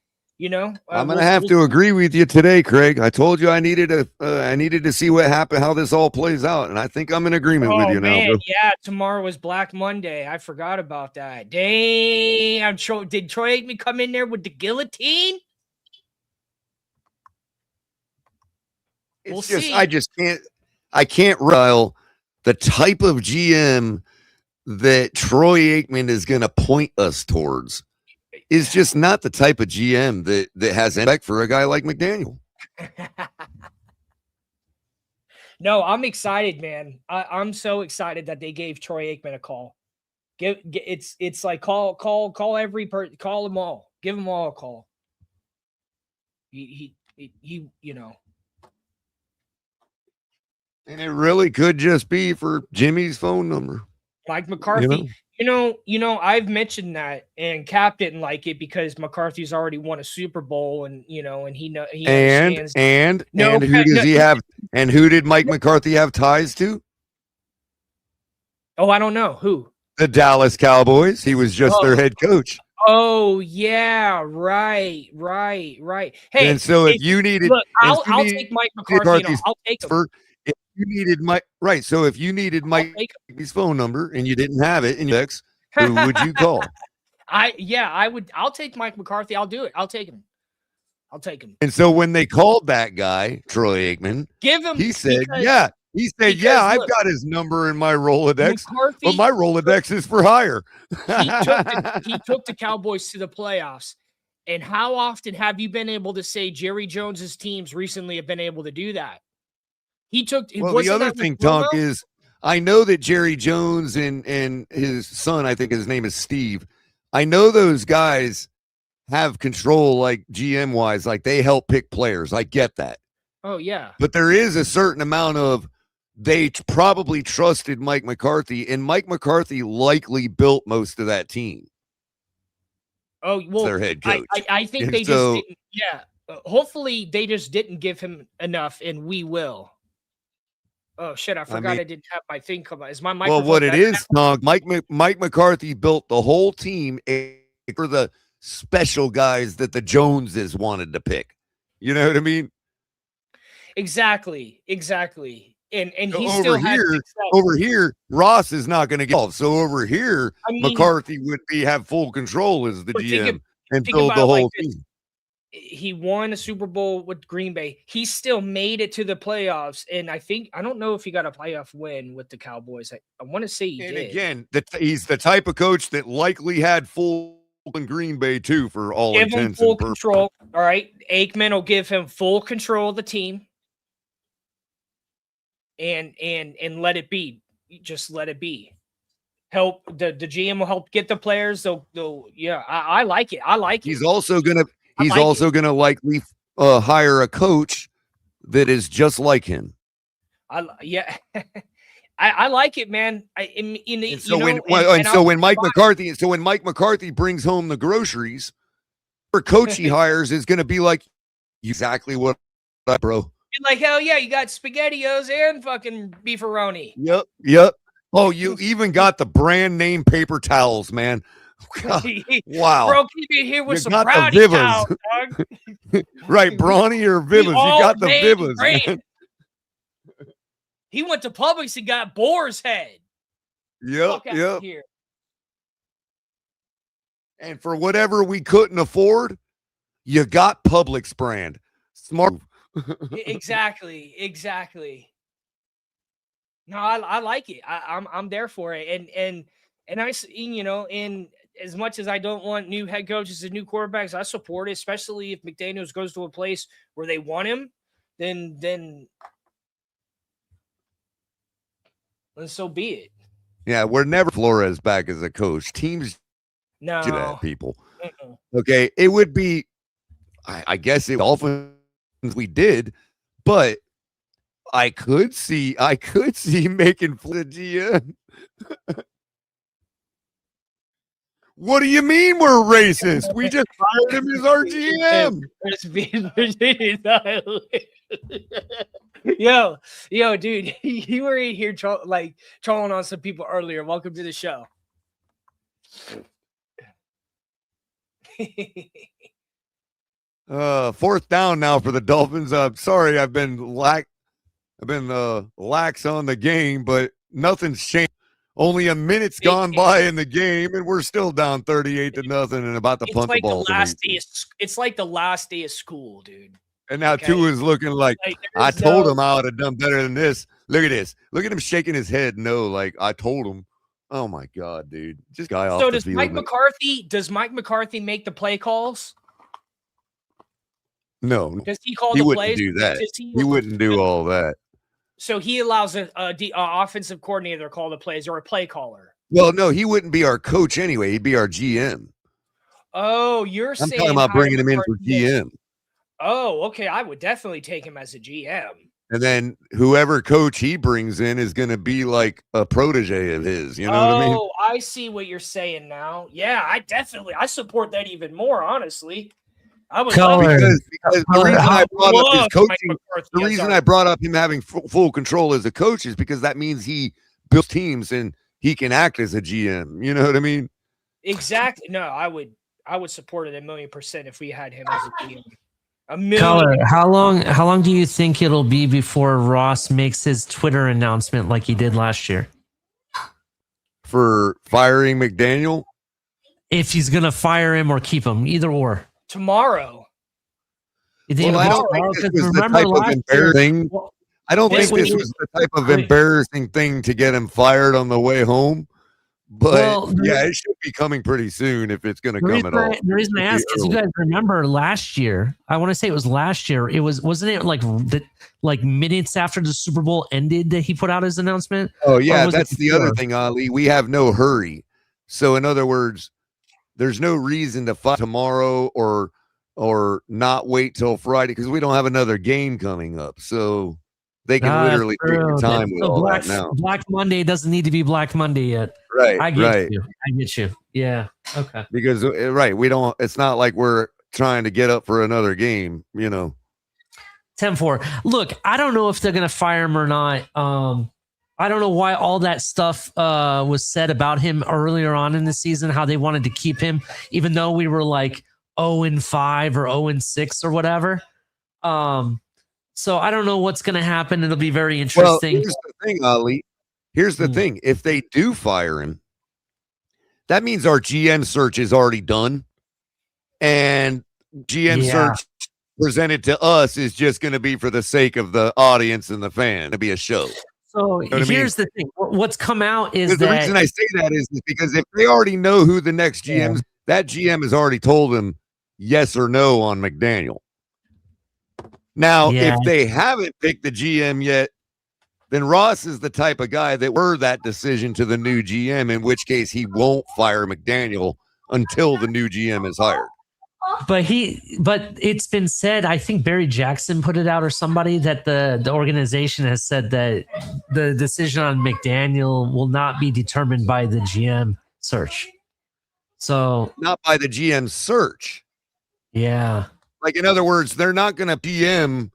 I'm gonna have to agree with you today, Craig. I told you I needed to see what happened, how this all plays out, and I think I'm in agreement with you now. Bro. Yeah, tomorrow was Black Monday. I forgot about that. Dang, did Troy Aikman come in there with the guillotine? We'll see. I can't rile the type of GM that Troy Aikman is going to point us towards. Is just not the type of GM that has respect for a guy like McDaniel. No, I'm excited, man. I'm so excited that they gave Troy Aikman a call. It's like call every person, call them all, give them all a call. He And it really could just be for Jimmy's phone number. Mike McCarthy. I've mentioned that, and Cap didn't like it because McCarthy's already won a Super Bowl, and he understands. And who does he have? And who did Mike McCarthy have ties to? Oh, I don't know who. The Dallas Cowboys. He was just their head coach. Oh yeah, right. Hey, and so if you needed, I'll take Mike McCarthy. I'll take him. If you needed so if you needed Mike's phone number and you didn't have it in your ex, who would you call? I would. I'll take Mike McCarthy. I'll do it. I'll take him. I'll take him. And so when they called that guy, Troy Aikman, Give him. he said, because- yeah. He said, because, yeah, I've look, got his number in my Rolodex, McCarthy, but my Rolodex is for hire. he took the Cowboys to the playoffs. And how often have you been able to say Jerry Jones's teams recently have been able to do that? He took. Well, the wasn't other that with thing, Romo? Tonk, is I know that Jerry Jones and his son, I think his name is Steve. I know those guys have control, like GM wise, like they help pick players. I get that. Oh yeah. But there is a certain amount of they probably trusted Mike McCarthy, and Mike McCarthy likely built most of that team. Oh well, Their head coach. I think And they so- just didn't. Yeah. Hopefully they just didn't give him enough, and we will. Oh shit! I forgot I, mean- didn't have my thing come out. Is my Well, microphone? what it better is, Tonk, Mike McCarthy built the whole team for the special guys that the Joneses wanted to pick. You know what I mean? now? Exactly. And So he still had success. over here, Ross is not going to get off. So over here, I mean, McCarthy would have full control as the but GM and think build about the it like whole this. team. He won a Super Bowl with Green Bay. He still made it to the playoffs, and I don't know if he got a playoff win with the Cowboys. I want to say he And did. again, he's the type of coach that likely had full in Green Bay too, for all Give him intents full and purposes. control. All right, Aikman will give him full control of the team, and let it be. Just let it be. Help the GM will help get the players. They'll yeah. I like it. I like it. He's also gonna likely hire a coach that is just like him. Yeah. I like it, man. And so when Mike McCarthy brings home the groceries, or coach he hires is going to be like exactly what, bro. You're like, hell yeah, you got SpaghettiOs and fucking beefaroni. Yep. Oh, you even got the brand name paper towels, man. God, wow. Bro, keep it here with You some got the brownie Vivas. towels, dog. Right, Brawny or Vivas. You all got the made Vivas. brand. Man. He went to Publix and got Boar's Head. Fuck out of here. And for whatever we couldn't afford, you got Publix brand. Smart. Exactly. No, I like it. I'm there for it. And I, and as much as I don't want new head coaches and new quarterbacks, I support it, especially if McDaniels goes to a place where they want him, then so be it. Yeah, we're never Flores back as a coach. Teams do that, No. people. Mm-mm. Okay, it would be, I guess, it Dolphins we did, but I could see making the GM. What do you mean we're racist? We just hired him as our GM. Yo, dude, you were in here trolling on some people earlier. Welcome to the show. Fourth down now for the Dolphins. I'm sorry, I've been lax on the game, but nothing's changed. Only a minute's gone by in the game, and we're still down 38-0 and about to punt the ball. It's like the last day of school, dude. And now Tua is looking like I told him I would have done better than this. Look at this. Look at him shaking his head. No, like I told him. Oh my God, dude. Just guy off. So does Mike McCarthy make the play calls? No. Does he call he the wouldn't plays? do that. He wouldn't do all that. So he allows a offensive coordinator to call the plays or a play caller. Well, no, he wouldn't be our coach anyway. He'd be our GM. Oh, I'm saying talking about bringing him in for GM. Oh, okay. I would definitely take him as a GM. And then whoever coach he brings in is going to be like a protege of his. You know what I mean? Oh, I see what you're saying now. Yeah, I support that even more, honestly. I would love because the reason I brought up his coaching, the reason I brought up him having full control as a coach is because that means he builds teams and he can act as a GM. You know what I mean? Exactly. No, I would support it 1,000,000% if we had him as a GM. Color, how long do you think it'll be before Ross makes his Twitter announcement like he did last year? For firing McDaniel? If he's gonna fire him or keep him, either or. Tomorrow. You think Well, I it'll don't be think tomorrow? this 'Cause was the remember type of last year. embarrassing. Well, I don't wait, think this wait, was the type of wait. embarrassing thing to get him fired on the way home. But Well, yeah, it should be coming pretty soon if it's going to The come reason at all. I, the reason I It should be ask is you early. guys remember last year. I want to say it was last year. It wasn't it like minutes after the Super Bowl ended that he put out his announcement? Oh Or yeah, was it that's the other before? thing, Ali. We have no hurry. So in other words, there's no reason to fight tomorrow or not wait till Friday because we don't have another game coming up. So they can That's literally take their true. time with So all Black that now. Black Monday doesn't need to be Black Monday yet. Right, I get right. you. I get you. Yeah. Okay. Because right, we don't. It's not like we're trying to get up for another game. 10-4. Look, I don't know if they're gonna fire him or not. I don't know why all that stuff was said about him earlier on in the season, how they wanted to keep him, even though we were like 0-5 or 0-6 or whatever. So I don't know what's gonna happen. It'll be very Well, interesting. here's the thing, Ali. Here's the thing. If they do fire him, that means our GM search is already done, and GM Yeah. search presented to us is just going to be for the sake of the audience and the fan. It'll be a show. So what I mean? here's the thing. What's come out is The reason that I say that is because if they already know who the next GM is, that GM has already told them yes or no on McDaniel. Now, Yeah. if they haven't picked the GM yet, then Ross is the type of guy that were that decision to the new GM, in which case he won't fire McDaniel until the new GM is hired. but it's been said, I think Barry Jackson put it out or somebody, that the organization has said that the decision on McDaniel will not be determined by the GM search. So Not by the GM search. yeah. Like, in other words, they're not going to PM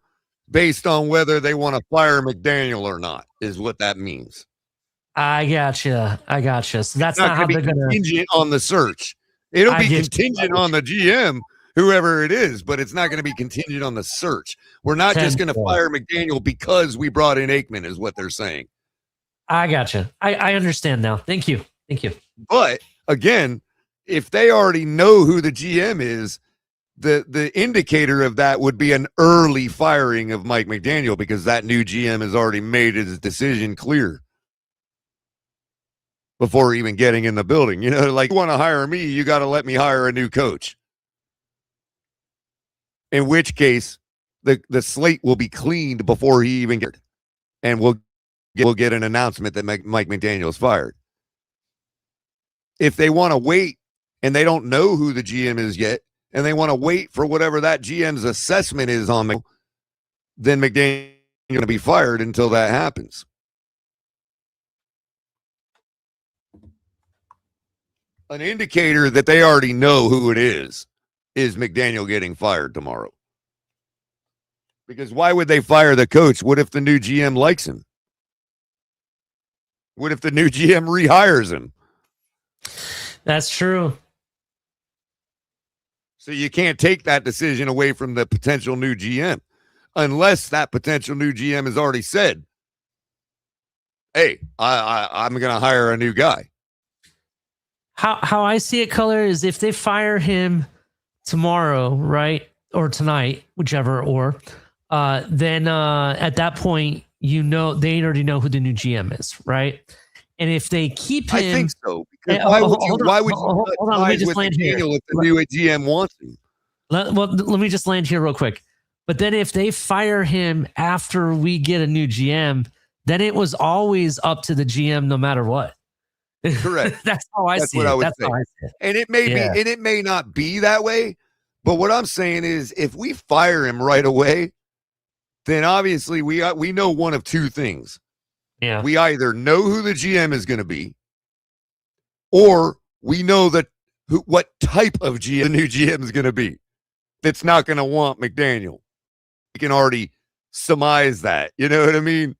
based on whether they want to fire McDaniel or not, is what that means. I gotcha. So that's It's not how gonna they're be gonna contingent on the search. It'll I be get you. contingent on the GM, whoever it is, but it's not going to be contingent on the search. We're not just going to 10-4. fire McDaniel because we brought in Aikman, is what they're saying. I gotcha. I understand now. Thank you. But again, if they already know who the GM is, the indicator of that would be an early firing of Mike McDaniel, because that new GM has already made his decision clear before even getting in the building. Like, you want to hire me, you got to let me hire a new coach. In which case, the slate will be cleaned before he even gets, and we'll get an announcement that Mike McDaniel is fired. If they want to wait and they don't know who the GM is yet, and they want to wait for whatever that GM's assessment is on McDaniel, then McDaniel is going to be fired until that happens. An indicator that they already know who it is McDaniel getting fired tomorrow. Because why would they fire the coach? What if the new GM likes him? What if the new GM rehires him? That's true. So you can't take that decision away from the potential new GM unless that potential new GM has already said, hey, I'm going to hire a new guy. How I see it, Color, is if they fire him tomorrow, right, or tonight, whichever, or then at that point, they already know who the new GM is, right? And if they keep him, I think so. Because why would you hold on, let me just land here. if the new GM wants him? Let me just land here real quick. But then if they fire him after we get a new GM, then it was always up to the GM no matter what. Correct. That's how I see it. That's how I see it. And it may be, and it may not be that way. But what I'm saying is, if we fire him right away, then obviously we know one of two things. Yeah. We either know who the GM is going to be, or we know what type of GM the new GM is going to be. That's not going to want McDaniel. We can already surmise that. You know what I mean?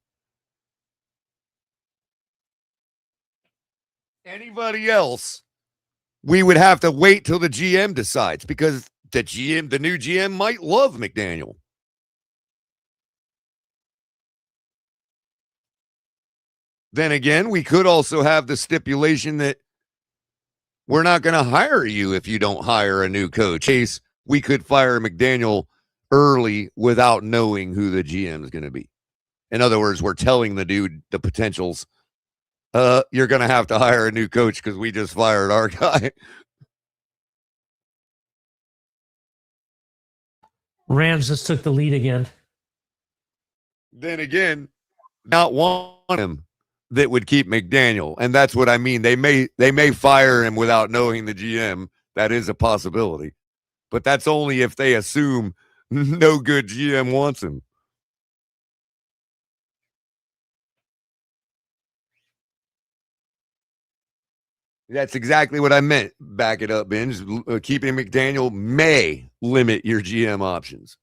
Anybody else, we would have to wait till the GM decides, because the new GM might love McDaniel. Then again, we could also have the stipulation that we're not going to hire you if you don't hire a new coach. We could fire McDaniel early without knowing who the GM is going to be. In other words, we're telling the dude the potentials. You're going to have to hire a new coach because we just fired our guy. Rams just took the lead again. Then again, not one of them that would keep McDaniel, and that's what I mean. They may fire him without knowing the GM. That is a possibility, but that's only if they assume no good GM wants him. That's exactly what I meant. Back it up, Benj. Keeping McDaniel may limit your GM options.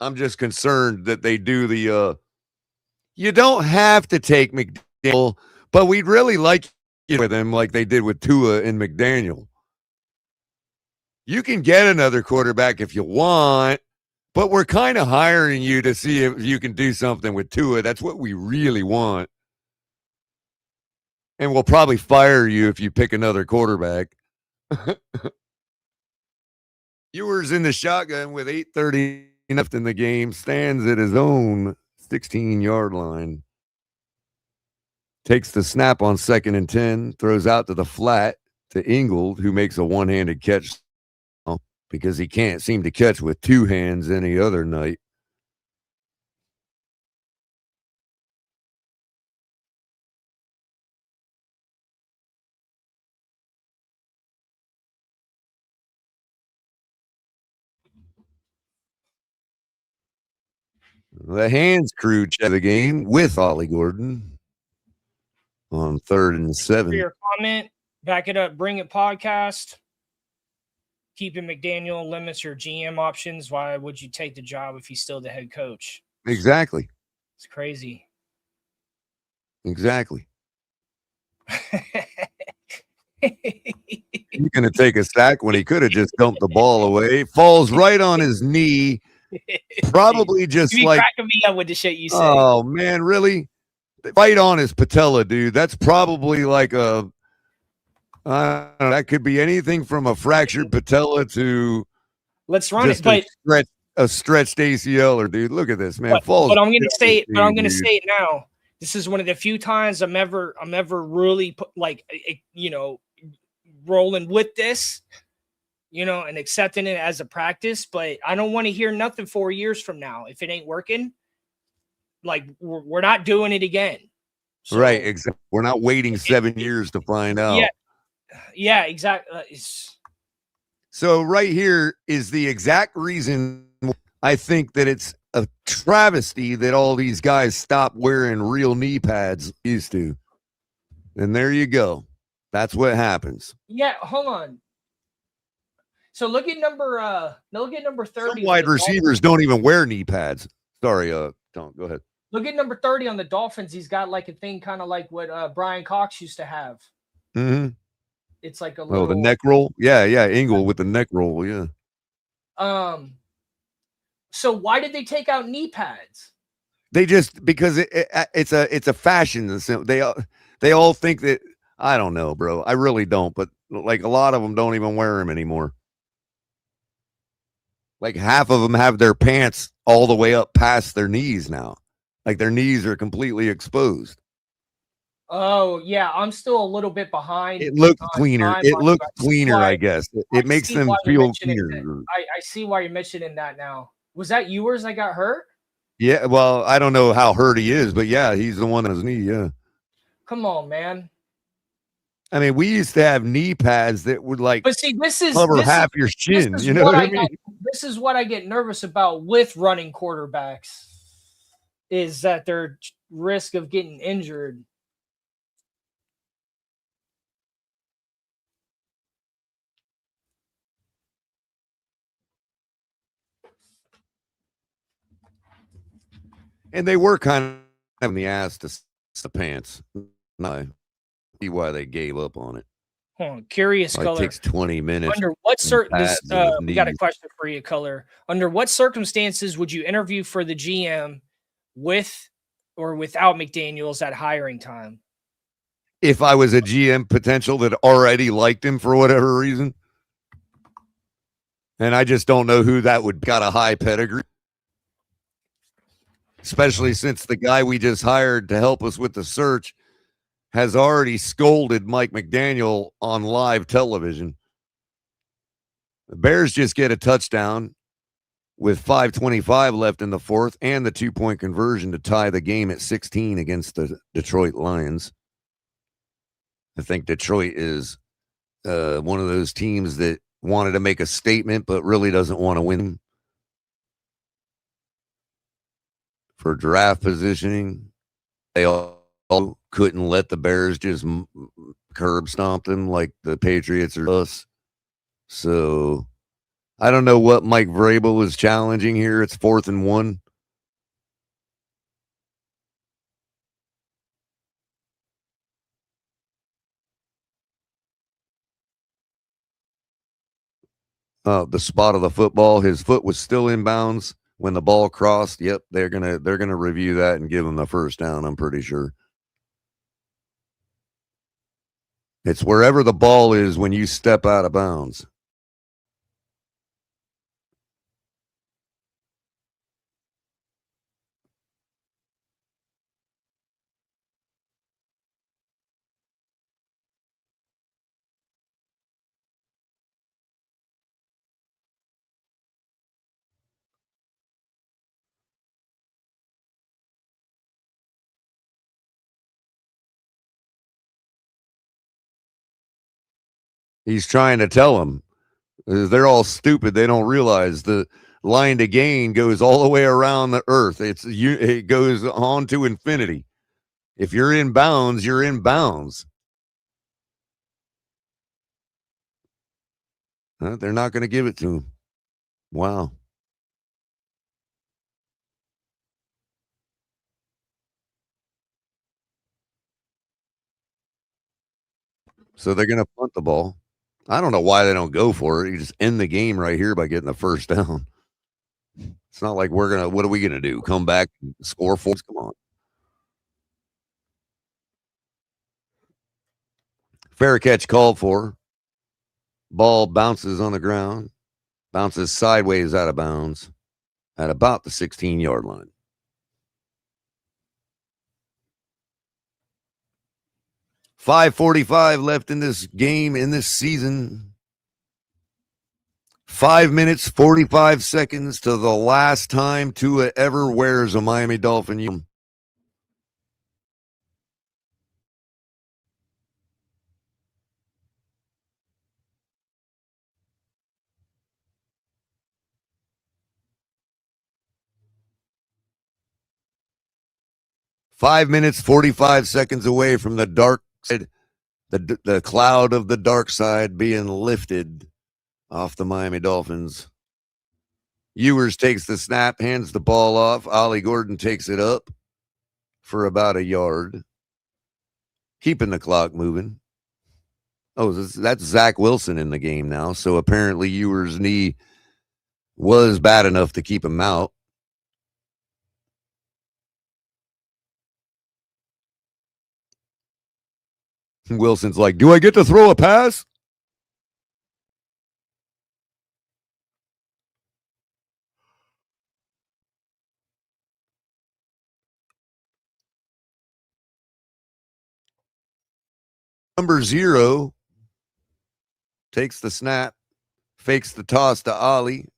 I'm just concerned that they do the you don't have to take McDaniel, but we'd really like you with him like they did with Tua and McDaniel. You can get another quarterback if you want, but we're kind of hiring you to see if you can do something with Tua. That's what we really want. And we'll probably fire you if you pick another quarterback. Ewers in the shotgun with 8:30 left in the game, stands at his own 16-yard line. Takes the snap on 2nd and 10, throws out to the flat to Ingold, who makes a one-handed catch because he can't seem to catch with two hands any other night. The hands crew check the game with Ollie Gordon on 3rd and 7. For your comment, back it up, bring it podcast. Keeping McDaniel limits your GM options. Why would you take the job if he's still the head coach? Exactly. It's crazy. Exactly. He's going to take a sack when he could have just dumped the ball away. Falls right on his knee. Probably just you be like cracking me up with the shit you say. Oh man, really? Right on his patella, dude. That's probably like a that could be anything from a fractured patella to let's run it, but a stretched ACL or dude. Look at this, man. But I'm gonna say it, say it now. This is one of the few times I'm ever really rolling with this. And accepting it as a practice, but I don't want to hear nothing 4 years from now. If it ain't working, like we're not doing it again. So, right. Exactly. We're not waiting 7 years to find out. Yeah, exactly. So right here is the exact reason I think that it's a travesty that all these guys stopped wearing real knee pads used to. And there you go. That's what happens. Yeah. Hold on. So look at number 30. Some wide receivers don't even wear knee pads. Sorry, don't go ahead. Look at number 30 on the Dolphins. He's got like a thing kind of like what Brian Cox used to have. Mm-hmm. It's like a little the neck roll. Yeah, Ingle with the neck roll, yeah. So why did they take out knee pads? They just because it's a fashion. They all think that I don't know, bro. I really don't, but like a lot of them don't even wear them anymore. Like half of them have their pants all the way up past their knees now. Like their knees are completely exposed. Oh, yeah. I'm still a little bit behind. It looks cleaner. It looks cleaner, I guess. It makes them feel cleaner. I see why you're mentioning that now. Was that yours that got hurt? Yeah, well, I don't know how hurt he is, but yeah, he's the one on his knee, yeah. Come on, man. I mean, we used to have knee pads that would cover half your shin. You know what I mean? This is what I get nervous about with running quarterbacks is that their risk of getting injured. And they were kind of in the ass to the pants. No, see why they gave up on it. Curious color. It takes 20 minutes. Under what we got a question for you, color. Under what circumstances would you interview for the GM with or without McDaniels at hiring time? if I was a GM potential that already liked him for whatever reason. And I just don't know who that would got a high pedigree. Especially since the guy we just hired to help us with the search has already scolded Mike McDaniel on live television. The Bears just get a touchdown with 5:25 left in the fourth and the 2-point conversion to tie the game at 16 against the Detroit Lions. I think Detroit is one of those teams that wanted to make a statement but really doesn't want to win. For draft positioning, they all couldn't let the Bears just curb stomp them like the Patriots or us. So I don't know what Mike Vrabel was challenging here. It's 4th and 1. The spot of the football, his foot was still in bounds when the ball crossed. Yep, they're gonna review that and give him the first down, I'm pretty sure. It's wherever the ball is when you step out of bounds. He's trying to tell them. They're all stupid. They don't realize the line to gain goes all the way around the earth. It goes on to infinity. If you're in bounds, you're in bounds. They're not going to give it to him. Wow. So they're going to punt the ball. I don't know why they don't go for it. You just end the game right here by getting the first down. It's not like what are we going to do? Come back and score 4? Come on. Fair catch called for. Ball bounces on the ground. Bounces sideways out of bounds at about the 16-yard line. .45 left in this game, in this season. 5 minutes, 45 seconds to the last time Tua ever wears a Miami Dolphin uniform. .5 minutes, 45 seconds away from the dark side, the cloud of the dark side being lifted off the Miami Dolphins. Ewers takes the snap, hands the ball off. Ollie Gordon takes it up for about a yard, keeping the clock moving. Oh, that's Zach Wilson in the game now. So apparently Ewers' knee was bad enough to keep him out. Wilson's like, do I get to throw a pass? Number 0 takes the snap, fakes the toss to Ollie,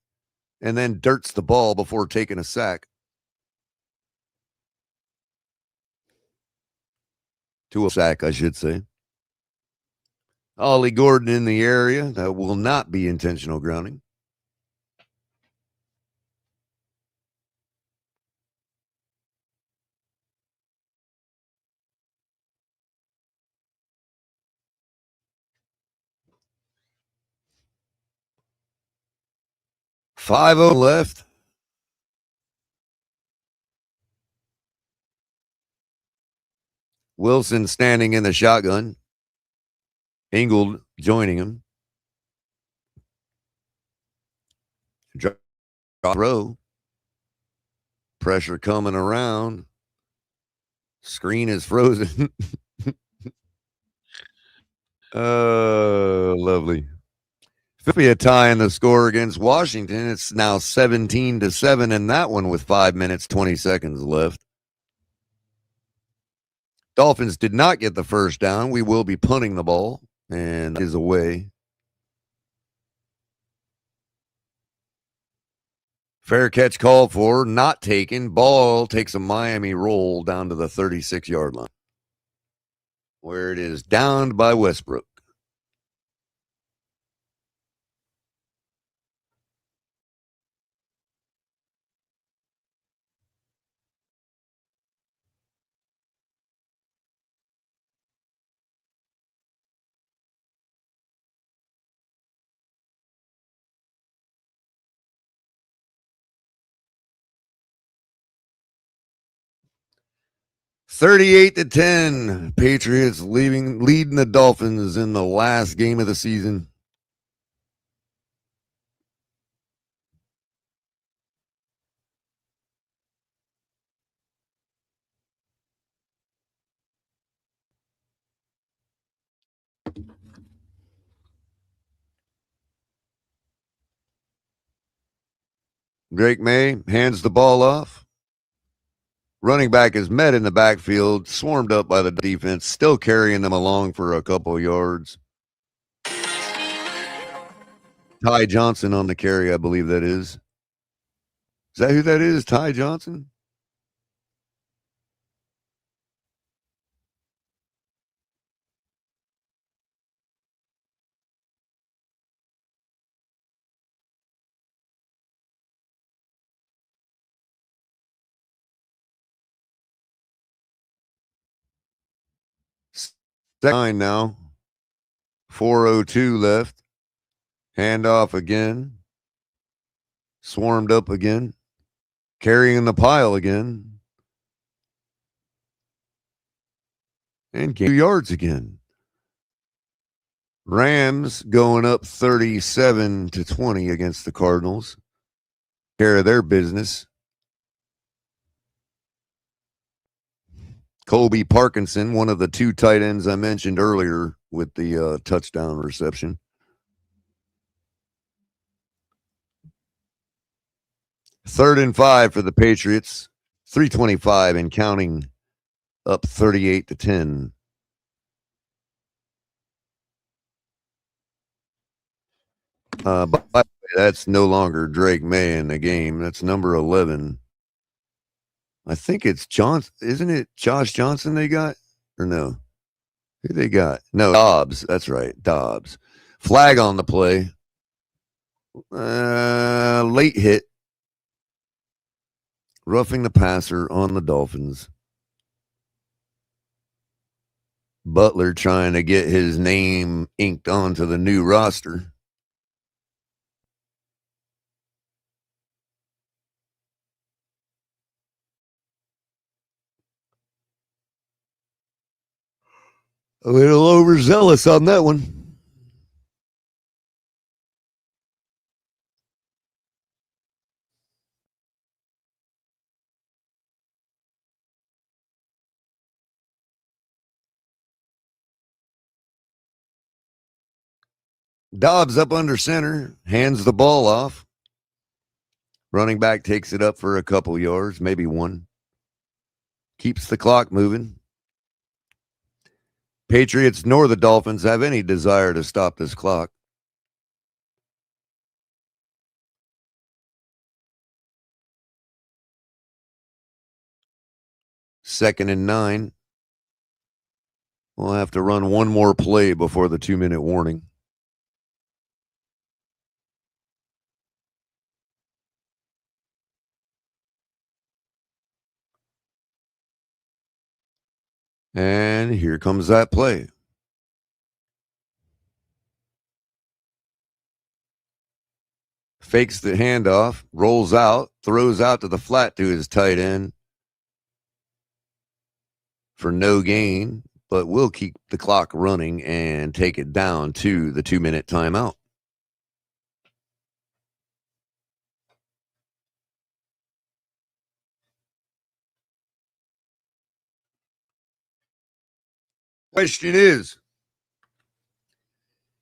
and then dirts the ball before taking a sack. To a sack, I should say. Ollie Gordon in the area. That will not be intentional grounding. .50 left. Wilson standing in the shotgun. Ingold joining him. Drop throw. Pressure coming around. Screen is frozen. Lovely. Be a tie in the score against Washington. It's now 17-7 in that one with 5 minutes, 20 seconds left. Dolphins did not get the first down. We will be punting the ball, and is away. Fair catch called for, not taken. Ball takes a Miami roll down to the 36-yard line, where it is downed by Westbrook. $38-10. Patriots leading the Dolphins in the last game of the season. Drake May hands the ball off. Running back is met in the backfield, swarmed up by the defense, still carrying them along for a couple yards. Ty Johnson on the carry, I believe that is. Is that who that is? Ty Johnson? Second now. 4:02 left. Handoff again. Swarmed up again. Carrying the pile again. And gained 2 yards again. Rams going up 37-20 against the Cardinals. Care of their business. Colby Parkinson, one of the 2 tight ends I mentioned earlier with the touchdown reception. Third and 5 for the Patriots. 3:25 and counting, up 38-10. By the way, that's no longer Drake May in the game. That's number 11. I think it's Johnson. Isn't it Josh Johnson they got? Or no? Who they got? No, Dobbs. That's right, Dobbs. Flag on the play. Late hit. Roughing the passer on the Dolphins. Butler trying to get his name inked onto the new roster. A little overzealous on that one. Dobbs up under center, hands the ball off. Running back takes it up for a couple yards, maybe one. Keeps the clock moving. Patriots nor the Dolphins have any desire to stop this clock. Second and 9. We'll have to run one more play before the 2-minute warning. And here comes that play. Fakes the handoff, rolls out, throws out to the flat to his tight end for no gain, but we'll keep the clock running and take it down to the 2-minute timeout. Question is,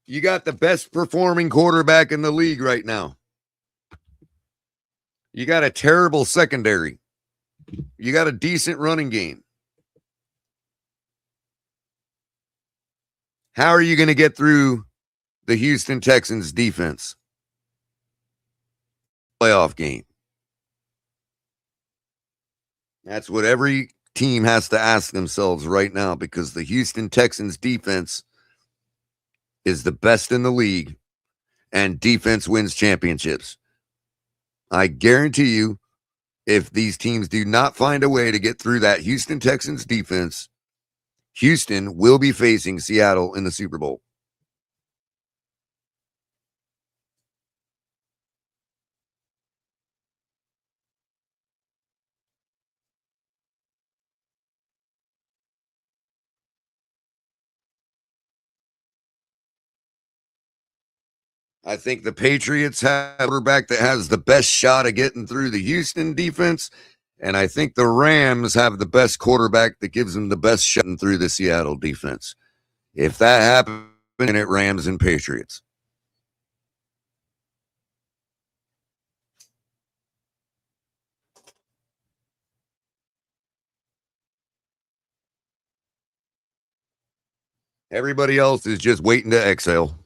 You got the best performing quarterback in the league right now. You got a terrible secondary. You got a decent running game. How are you going to get through the Houston Texans defense? Playoff game. That's what every team has to ask themselves right now, because the Houston Texans defense is the best in the league, and defense wins championships. I guarantee you, if these teams do not find a way to get through that Houston Texans defense, Houston will be facing Seattle in the Super Bowl. I think the Patriots have a quarterback that has the best shot of getting through the Houston defense, and I think the Rams have the best quarterback that gives them the best shot through the Seattle defense. If that happens, then it Rams and Patriots. Everybody else is just waiting to exhale.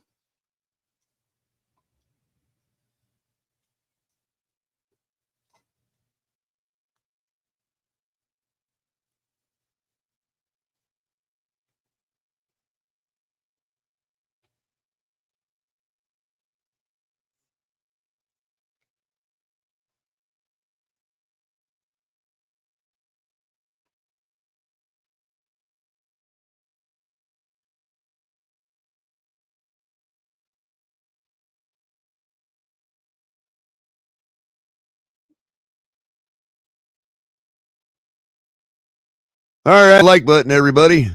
All right, like button, everybody.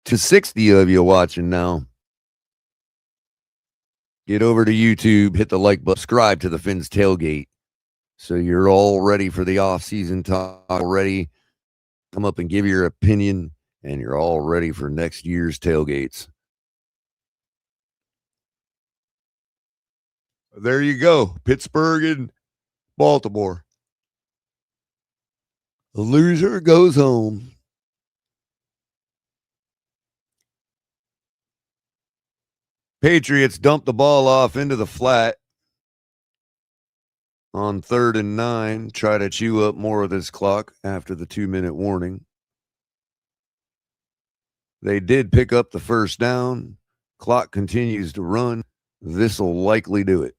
To 60 of you watching now. Get over to YouTube, hit the like button, subscribe to the Finn's Tailgate, so you're all ready for the off-season talk already. Come up and give your opinion, and you're all ready for next year's tailgates. There you go. Pittsburgh and Baltimore. The loser goes home. Patriots dump the ball off into the flat on 3rd and 9. Try to chew up more of this clock after the 2-minute warning. They did pick up the first down. Clock continues to run. This will likely do it.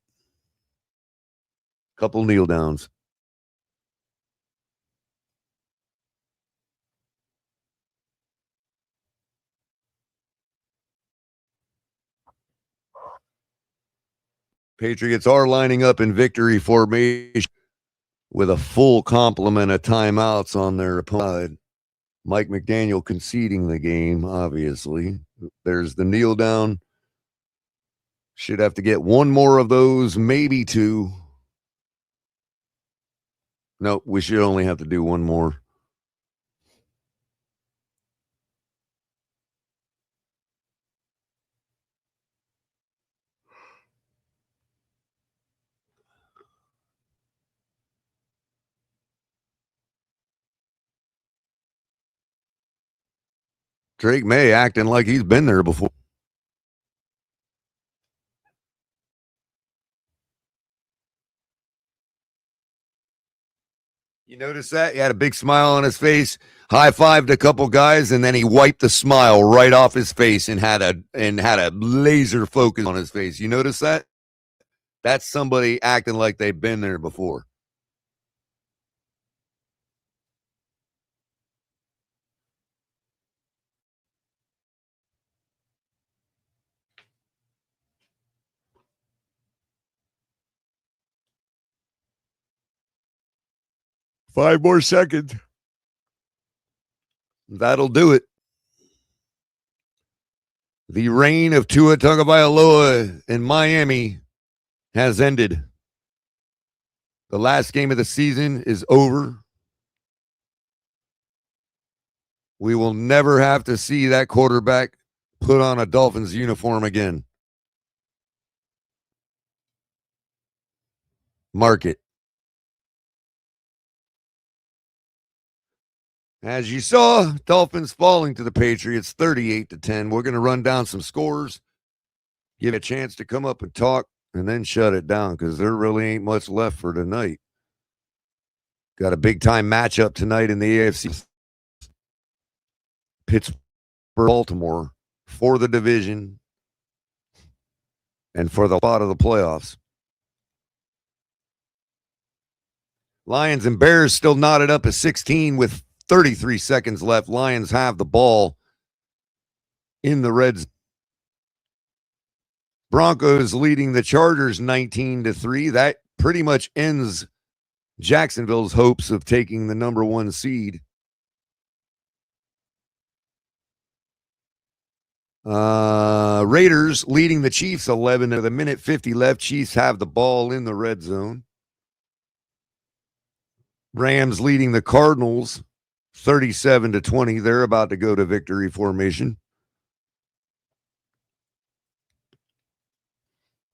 Couple kneel downs. Patriots are lining up in victory formation with a full complement of timeouts on their opponent. Mike McDaniel conceding the game, obviously. There's the kneel down. Should have to get one more of those, maybe two. No, we should only have to do one more. Drake May acting like he's been there before. You notice that? He had a big smile on his face, high-fived a couple guys, and then he wiped the smile right off his face and had a laser focus on his face. You notice that? That's somebody acting like they've been there before. Five more seconds. That'll do it. The reign of Tua Tagovailoa in Miami has ended. The last game of the season is over. We will never have to see that quarterback put on a Dolphins uniform again. Mark it. As you saw, Dolphins falling to the Patriots 38-10. We're going to run down some scores, give it a chance to come up and talk, and then shut it down because there really ain't much left for tonight. Got a big-time matchup tonight in the AFC. Pittsburgh, Baltimore for the division and for the spot of the playoffs. Lions and Bears still knotted up at 16 with 33 seconds left. Lions have the ball in the red zone. Broncos leading the Chargers 19-3. That pretty much ends Jacksonville's hopes of taking the number 1 seed. Raiders leading the Chiefs 11 with a minute 50 left. Chiefs have the ball in the red zone. Rams leading the Cardinals 37-20. They're about to go to victory formation.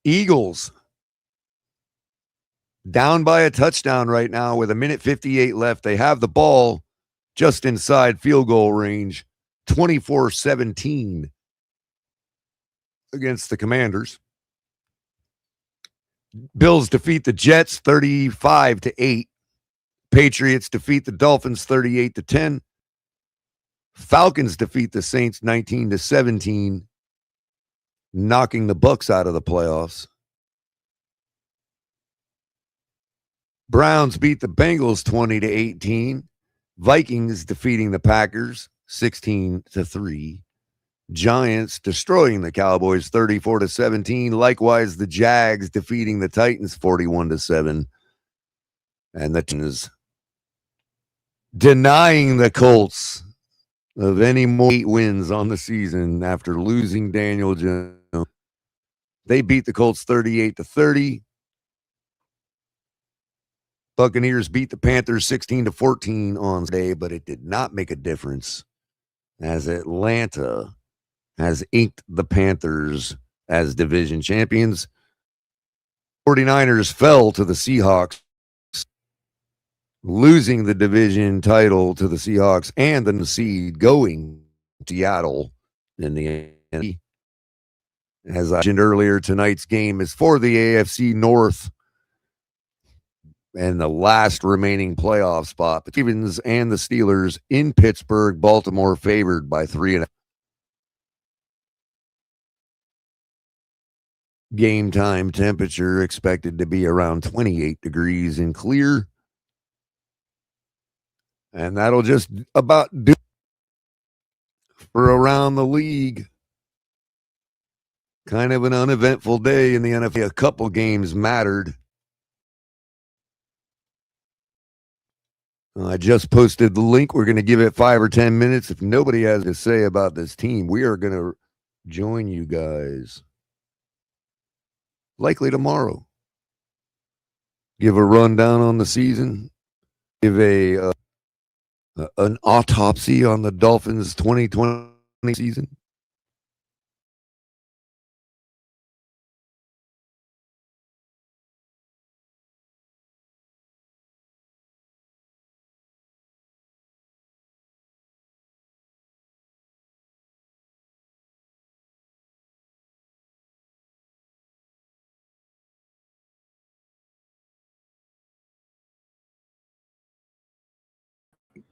Eagles down by a touchdown right now with a minute 58 left. They have the ball just inside field goal range, 24-17 against the Commanders. Bills defeat the Jets 35-8. Patriots defeat the Dolphins 38-10. Falcons defeat the Saints 19-17, knocking the Bucs out of the playoffs. Browns beat the Bengals 20-18. Vikings defeating the Packers 16-3. Giants destroying the Cowboys 34-17. Likewise, the Jags defeating the Titans 41-7. And the Titans denying the Colts of any more 8 wins on the season after losing Daniel Jones. They beat the Colts 38-30. Buccaneers beat the Panthers 16-14 on Sunday, but it did not make a difference as Atlanta has inked the Panthers as division champions. 49ers fell to the Seahawks, losing the division title to the Seahawks and the seed going to Seattle in the NFC. As I mentioned earlier, tonight's game is for the AFC North and the last remaining playoff spot. The Ravens and the Steelers in Pittsburgh. Baltimore favored by 3.5. Game time temperature expected to be around 28 degrees and clear. And that'll just about do for around the league. Kind of an uneventful day in the NFL. A couple games mattered. I just posted the link. We're going to give it 5 or 10 minutes. If nobody has to say about this team, we are going to join you guys likely tomorrow. Give a rundown on the season. Give an autopsy on the Dolphins 2020 season.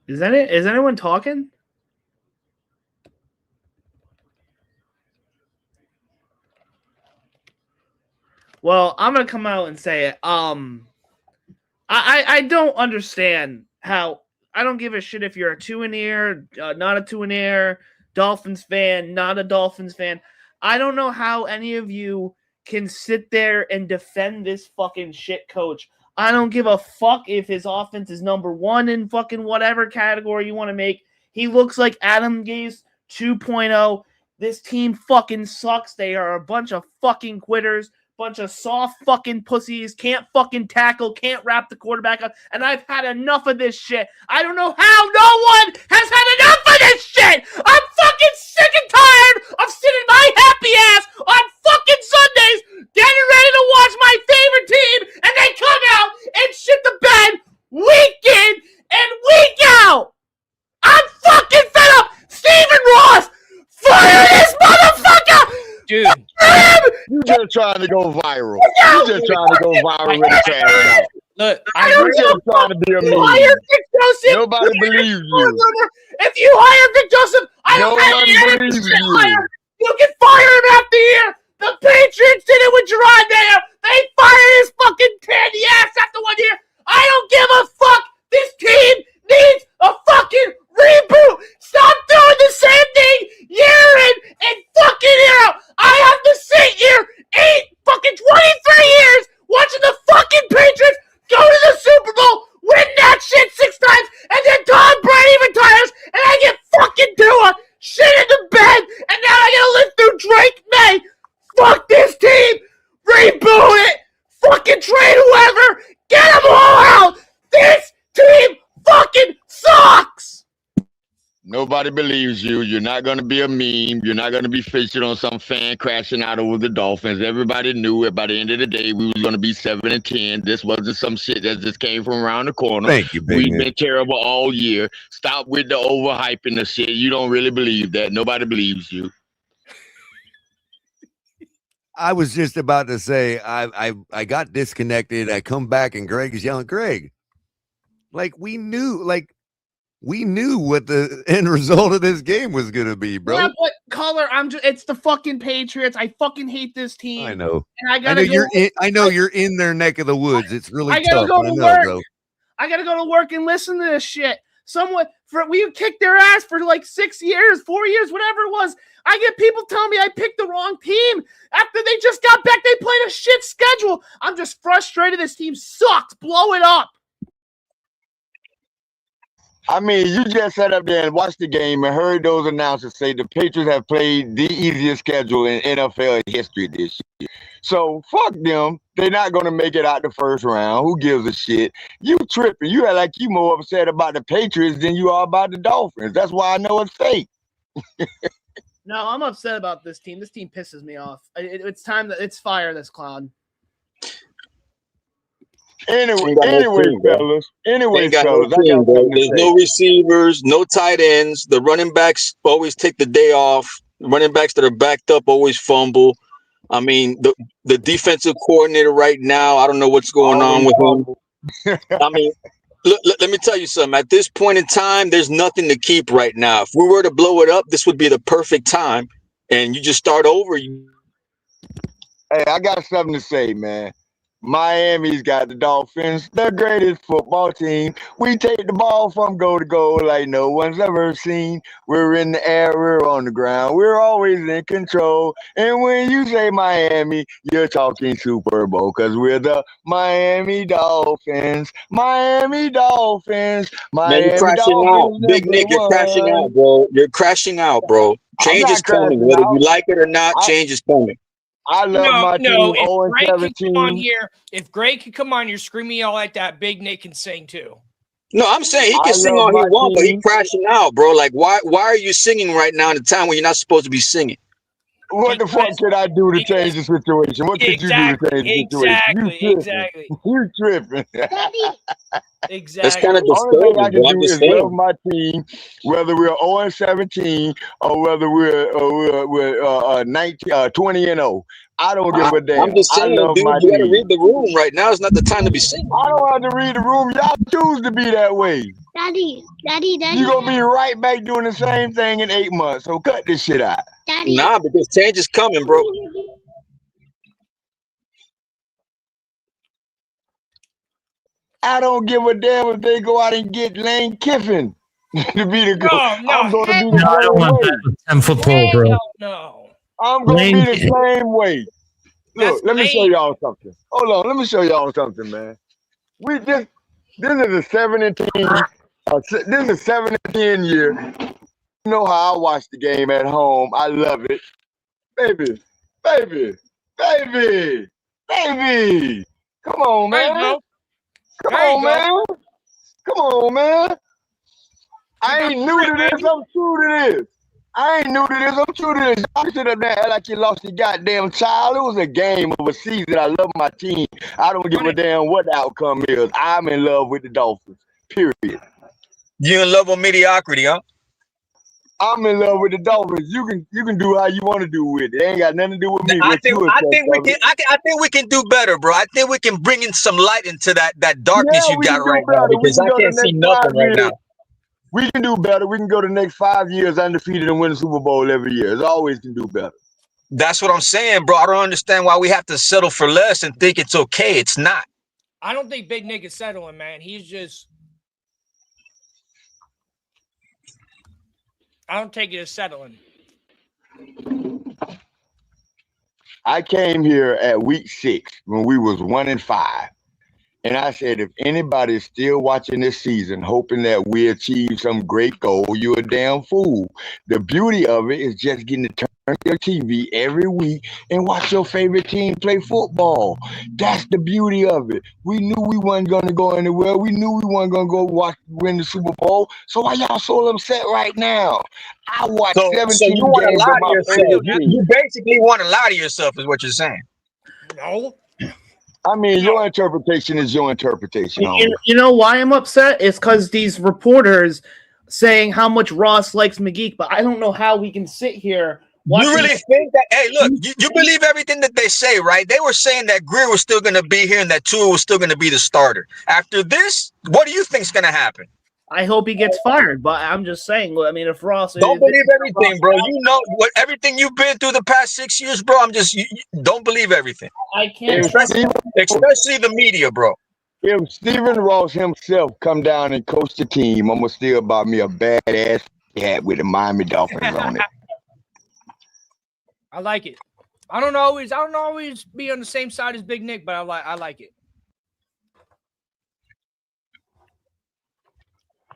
Is anyone talking? Well, I'm gonna come out and say it. I don't understand how. I don't give a shit if you're a two-in-ear, not a two-in-ear, Dolphins fan, not a Dolphins fan. I don't know how any of you can sit there and defend this fucking shit coach. I don't give a fuck if his offense is number 1 in fucking whatever category you want to make. He looks like Adam Gase 2.0. This team fucking sucks. They are a bunch of fucking quitters. bunch of soft fucking pussies, can't fucking tackle, can't wrap the quarterback up, and I've had enough of this shit. I don't know how no one has had enough of this shit. I'm fucking sick and tired of sitting my happy ass on fucking Sundays getting ready to watch my favorite team, and they come out and shit the bed week in and week out. I'm fucking fed up. Stephen Ross, fire this motherfucker! Dude. You just trying to go viral. You just trying to go viral with a trash talk. Look, You just trying to be a meme. Hire Vic Joseph. Nobody believes you. If you hire Vic Joseph, I don't No have one any believes shit you. hire. You can fire him after year. The Patriots did it with Gerard Mayo. They fired his fucking candy ass after 1 year. I don't give a fuck. This team needs a fucking reboot. Stop doing the same thing year in and fucking year out. I have to sit here 23 years watching the fucking Patriots go to the Super Bowl, win that shit 6 times, and then Tom Brady retires, and I get fucking Tua shit in the bed, and now I gotta live through Drake May. Fuck this team. Reboot it. Fucking trade whoever. Get them all out. This team fucking sucks. Nobody believes you. You're not going to be a meme. You're not going to be featured on some fan crashing out over the Dolphins. Everybody knew it. By the end of the day, we was going to be 7-10. This wasn't some shit that just came from around the corner. Thank you, big We've man. been terrible all year. Stop with the overhyping the shit. You don't really believe that. Nobody believes you. I was just about to say I got disconnected. I come back and Greg is yelling, Greg, we knew what the end result of this game was gonna be, bro. Yeah, but Color, it's the fucking Patriots. I fucking hate this team. I know. And I know you're in their neck of the woods. It's really I gotta tough. go to I know, work. bro. I gotta go to work and listen to this shit. We kicked their ass for 6 years, 4 years, whatever it was. I get people telling me I picked the wrong team after they just got back. They played a shit schedule. I'm just frustrated. This team sucks. Blow it up. I mean, you just sat up there and watched the game and heard those announcers say the Patriots have played the easiest schedule in NFL history this year. So fuck them. They're not going to make it out the first round. Who gives a shit? You tripping. You act like you more upset about the Patriots than you are about the Dolphins. That's why I know it's fake. No, I'm upset about this team. This team pisses me off. It's time that it's fire this clown. Anyway, fellas. There's no receivers, no tight ends. The running backs always take the day off. Running backs that are backed up always fumble. I mean, the defensive coordinator right now, I don't know what's going on with him. I mean, let me tell you something. At this point in time, there's nothing to keep right now. If we were to blow it up, this would be the perfect time. And you just start over. Hey, I got something to say, man. Miami's got the Dolphins, the greatest football team. We take the ball from goal to goal like no one's ever seen. We're in the air, we're on the ground, we're always in control. And when you say Miami, you're talking Super Bowl because we're the Miami Dolphins. Miami Dolphins. Man, you're crashing out. Big Nick, you're crashing out, bro. You're crashing out, bro. Change is coming. Whether you like it or not, change is coming. I love my team. If Greg could come on here screaming all like that, Big Nick can sing too. No, I'm saying he can sing all he wants, but he's crashing out, bro. Like, why are you singing right now in a time when you're not supposed to be singing? What the fuck could I do to change the situation? What could you do to change the situation? Exactly. You tripping. Exactly. That's kind of The only thing I disturbing, can bro. I'm do just is saying. love my team, whether we're 0-17 or whether we're 20-0. I don't give a damn. I'm just saying, dude, you got to read the room right now. It's not the time to be singing. I don't have to read the room. Y'all choose to be that way. Daddy. You're going to be right back doing the same thing in 8 months. So cut this shit out. Daddy. Nah, because change is coming, bro. I don't give a damn if they go out and get Lane Kiffin to be the I'm going to be the I don't want way. that with 10 football, bro. No. I'm going to be the same way. Look, That's let me show lame. y'all something. Hold on, let me show y'all something, man. This is a 7-10. This is a 7-10 year. You know how I watch the game at home. I love it. Baby. Baby, come on, There you man. go. Come There you on, go. man. Come on, man. I got ain't the new to ring, this. baby. I'm true to this. I ain't new to this. I'm true to this. Y'all sit up there and act like you lost your goddamn child. It was a game of a season. I love my team. I don't give a damn what the outcome is. I'm in love with the Dolphins. Period. You in love with mediocrity, huh? I'm in love with the Dolphins. You can do how you want to do with it. It ain't got nothing to do with me. I What think you expect we of can. it. I think we can do better, bro. I think we can bring in some light into that darkness Yeah, you we got can do right now, better. We because can I go the can't see next nothing 5 right years. now. We can do better. We can go the next 5 years undefeated and win the Super Bowl every year. It's always can do better. That's what I'm saying, bro. I don't understand why we have to settle for less and think it's okay. It's not. I don't think Big Nick is settling, man. He's just. I don't take it as settling. I came here at week 6 when we was 1-5. And I said, if anybody is still watching this season, hoping that we achieve some great goal, you're a damn fool. The beauty of it is just getting to turn your TV every week and watch your favorite team play football. That's the beauty of it. We knew we wasn't going to go anywhere. We knew we weren't going to go win the Super Bowl. So why y'all so upset right now? I watched So 17 you want to games lie of to my yourself. favorite team. You basically want to lie to yourself, is what you're saying. No. I mean, your interpretation is your interpretation. You know why I'm upset? It's because these reporters saying how much Ross likes McGeek, but I don't know how we can sit here. You really think that? Hey, look, you believe everything that they say, right? They were saying that Greer was still going to be here and that Tua was still going to be the starter. After this, what do you think's going to happen? I hope he gets fired, but I'm just saying. I mean, if Ross don't believe everything, bro. You know what? Everything you've been through the past 6 years, bro. You don't believe everything. I can't, especially the media, bro. If Stephen Ross himself come down and coach the team, I'm gonna still buy me a badass hat with the Miami Dolphins on it. I like it. I don't always be on the same side as Big Nick, but I like it.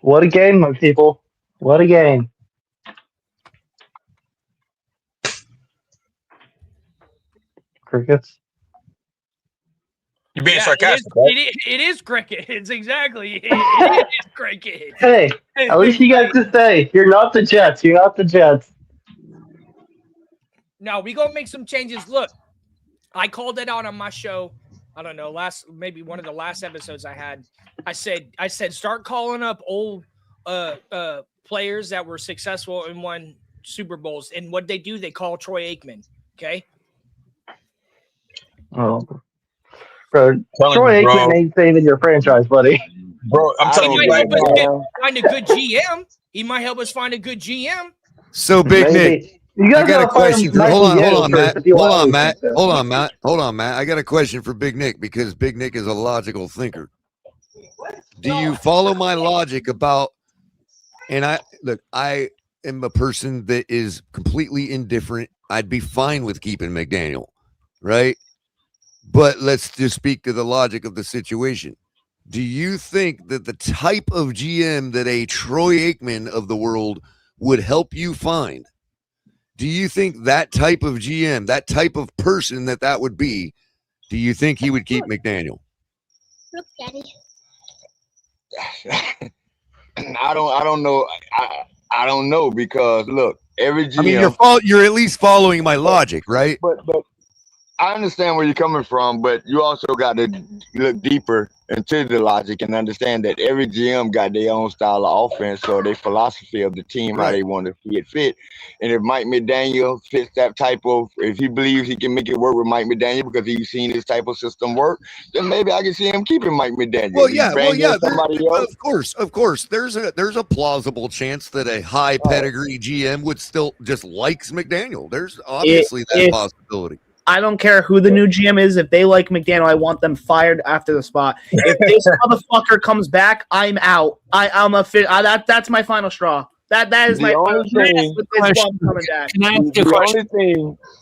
What a game, my people. What a game. Crickets. You're being sarcastic, it is cricket. It's exactly. It is cricket. Hey, at least you got to say, you're not the Jets. You're not the Jets. No, we gonna make some changes. Look, I called it out on my show. I don't know, maybe one of the last episodes I had. I said start calling up old players that were successful and won Super Bowls. And what they do, they call Troy Aikman. Okay. Oh, bro, Troy Aikman ain't saving your franchise, buddy. Bro, I'm telling you right now. Find a good GM. He might help us find a good GM. So Big Nick, I got a question. Hold on, Matt. Hold on, Matt. I got a question for Big Nick because Big Nick is a logical thinker. Do you follow my logic about? And I am a person that is completely indifferent. I'd be fine with keeping McDaniel, right? But let's just speak to the logic of the situation. Do you think that the type of GM that a Troy Aikman of the world would help you find? Do you think that type of GM, that type of person that would be, do you think he would keep McDaniel? Look, Daddy. I don't know. I don't know because look, every GM. I mean, you're at least following my logic, right? But I understand where you're coming from, but you also got to look deeper into the logic and understand that every GM got their own style of offense, so their philosophy of the team, how they want to see it fit. And if Mike McDaniel fits that type of, if he believes he can make it work with Mike McDaniel because he's seen this type of system work, then maybe I can see him keeping Mike McDaniel. Well, yeah. Somebody else. Of course. There's a plausible chance that a high pedigree GM would still just likes McDaniel. There's obviously that possibility. I don't care who the new GM is. If they like McDaniel, I want them fired after the spot. If this motherfucker comes back, I'm out. That's my final straw. That is my only thing. With this bum coming back.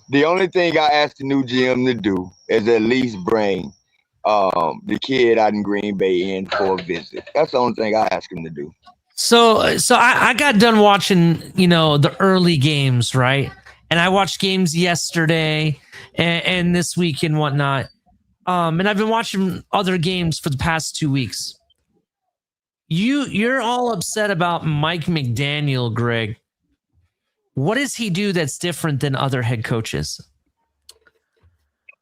The only thing I asked the new GM to do is at least bring the kid out in Green Bay in for a visit. That's the only thing I asked him to do. So I got done watching, the early games, right? And I watched games yesterday and this week and whatnot. and I've been watching other games for the past 2 weeks. You're all upset about Mike McDaniel, Greg. What does he do that's different than other head coaches?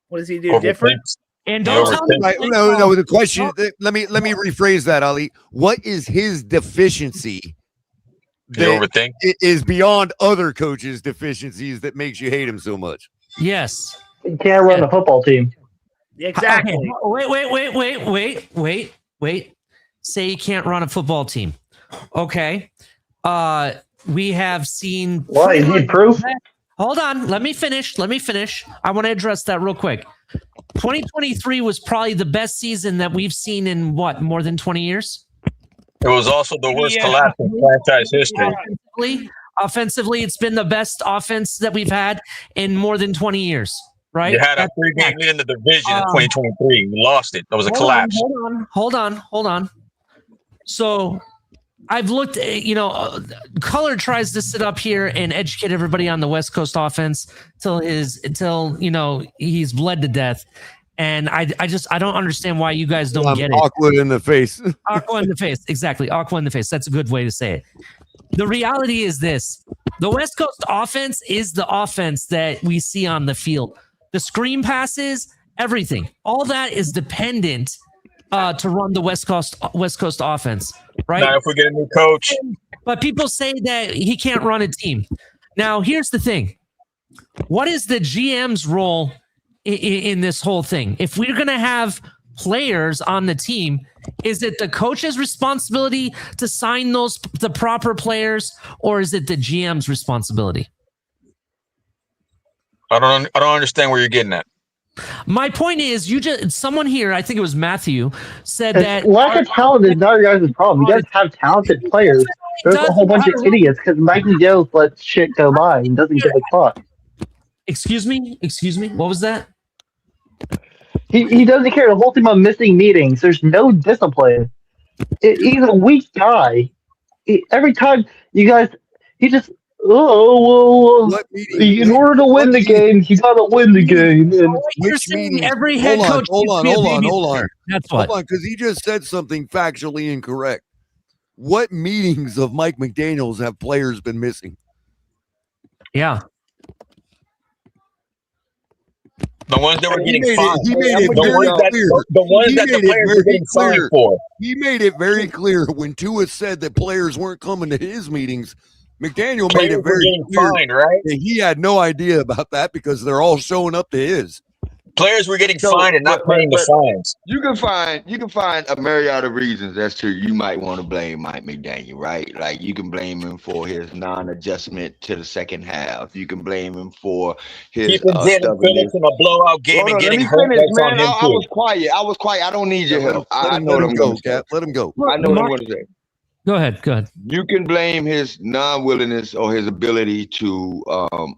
What does he do different? And don't tell me. No. The question. Let me rephrase that, Ali. What is his deficiency? You overthink? It is beyond other coaches' deficiencies that makes you hate him so much. Yes. You can't run a football team. Exactly. Okay. Wait. Say you can't run a football team. Okay. We have seen. Why? You need proof? Hold on. Let me finish. I want to address that real quick. 2023 was probably the best season that we've seen in more than 20 years? It was also the worst collapse in franchise history. Offensively, it's been the best offense that we've had in more than 20 years, right? You had a 3-game lead in the division in 2023. You lost it. That was a collapse. Hold on. So I've looked, Color tries to sit up here and educate everybody on the West Coast offense until he's bled to death. And I don't understand why you guys don't get it. Aqua in the face. Aqua in the face. Exactly. Aqua in the face. That's a good way to say it. The reality is this. The West Coast offense is the offense that we see on the field. The screen passes, everything. All that is dependent to run the West Coast offense, right? Now, if we get a new coach. But people say that he can't run a team. Now, here's the thing. What is the GM's role in this whole thing? If we're going to have players on the team, is it the coach's responsibility to sign the proper players, or is it the GM's responsibility? I don't understand where you're getting at. My point is, someone here, I think it was Matthew, said that lack of talent is not your guys' problem. You guys have talented players. There's a whole bunch of idiots because Mike McDaniel lets shit go by and doesn't give a fuck. Excuse me. What was that? He doesn't care. The whole team on missing meetings. There's no discipline. He's a weak guy. Every time you guys, he just in order to win the game, you gotta win the game. And Which meeting? Every head coach. Hold on. That's what. Hold on, because he just said something factually incorrect. What meetings of Mike McDaniel's have players been missing? Yeah. The ones that were getting fined. The ones that the players were getting fined for. He made it very clear when Tua said that players weren't coming to his meetings. McDaniel made it very clear that he had no idea about that because they're all showing up to his. Players were getting fined and not paying the fines. You can find a myriad of reasons as to you might want to blame Mike McDaniel, right? Like you can blame him for his non-adjustment to the second half. You can blame him for his stubbornness in a blowout game and getting hurt. I was quiet. I don't need your help. I know what I'm going to say. Let him go. I know what I'm going to say. Go ahead. You can blame his non-willingness or his ability to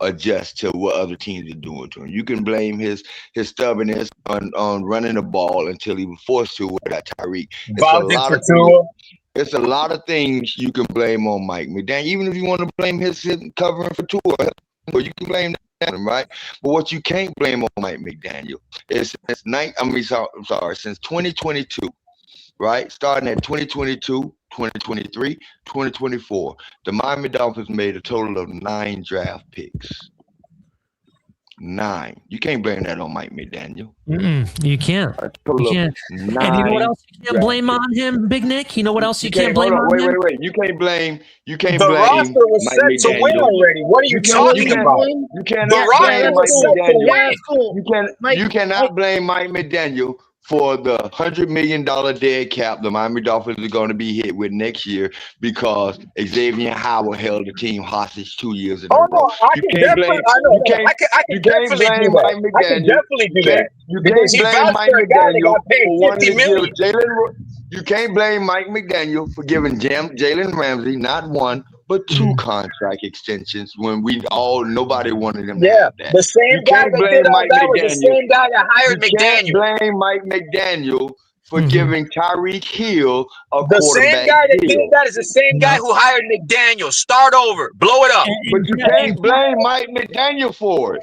adjust to what other teams are doing to him. You can blame his stubbornness on running the ball until he was forced to without Tyreek. It's a lot of things you can blame on Mike McDaniel. Even if you want to blame his covering for Tua, or you can blame that, right? But what you can't blame on Mike McDaniel is since 2022, right? Starting at 2022. 2023, 2024, the Miami Dolphins made a total of 9 draft picks. 9. You can't blame that on Mike McDaniel. You can't. And you know what else you can't blame on him, Big Nick? You know what else you can't blame on him? Wait. You can't blame. The roster was set to win already. What are you talking about? You cannot blame Mike McDaniel. You cannot blame Mike McDaniel for the $100 million dead cap the Miami Dolphins are going to be hit with next year because Xavier Howard held the team hostage 2 years in a row. I can definitely do that. You can't blame Mike McDaniel for wanting to give You can't blame Mike McDaniel for giving Jalen Ramsey not one but 2 contract extensions when nobody wanted him to have that. The same guy that did all that was the same guy that hired McDaniel. You can't blame Mike McDaniel for giving Tyreek Hill a quarterback deal. The same guy that did that is the same guy who hired McDaniel. Start over. Blow it up. But you can't blame Mike McDaniel for it.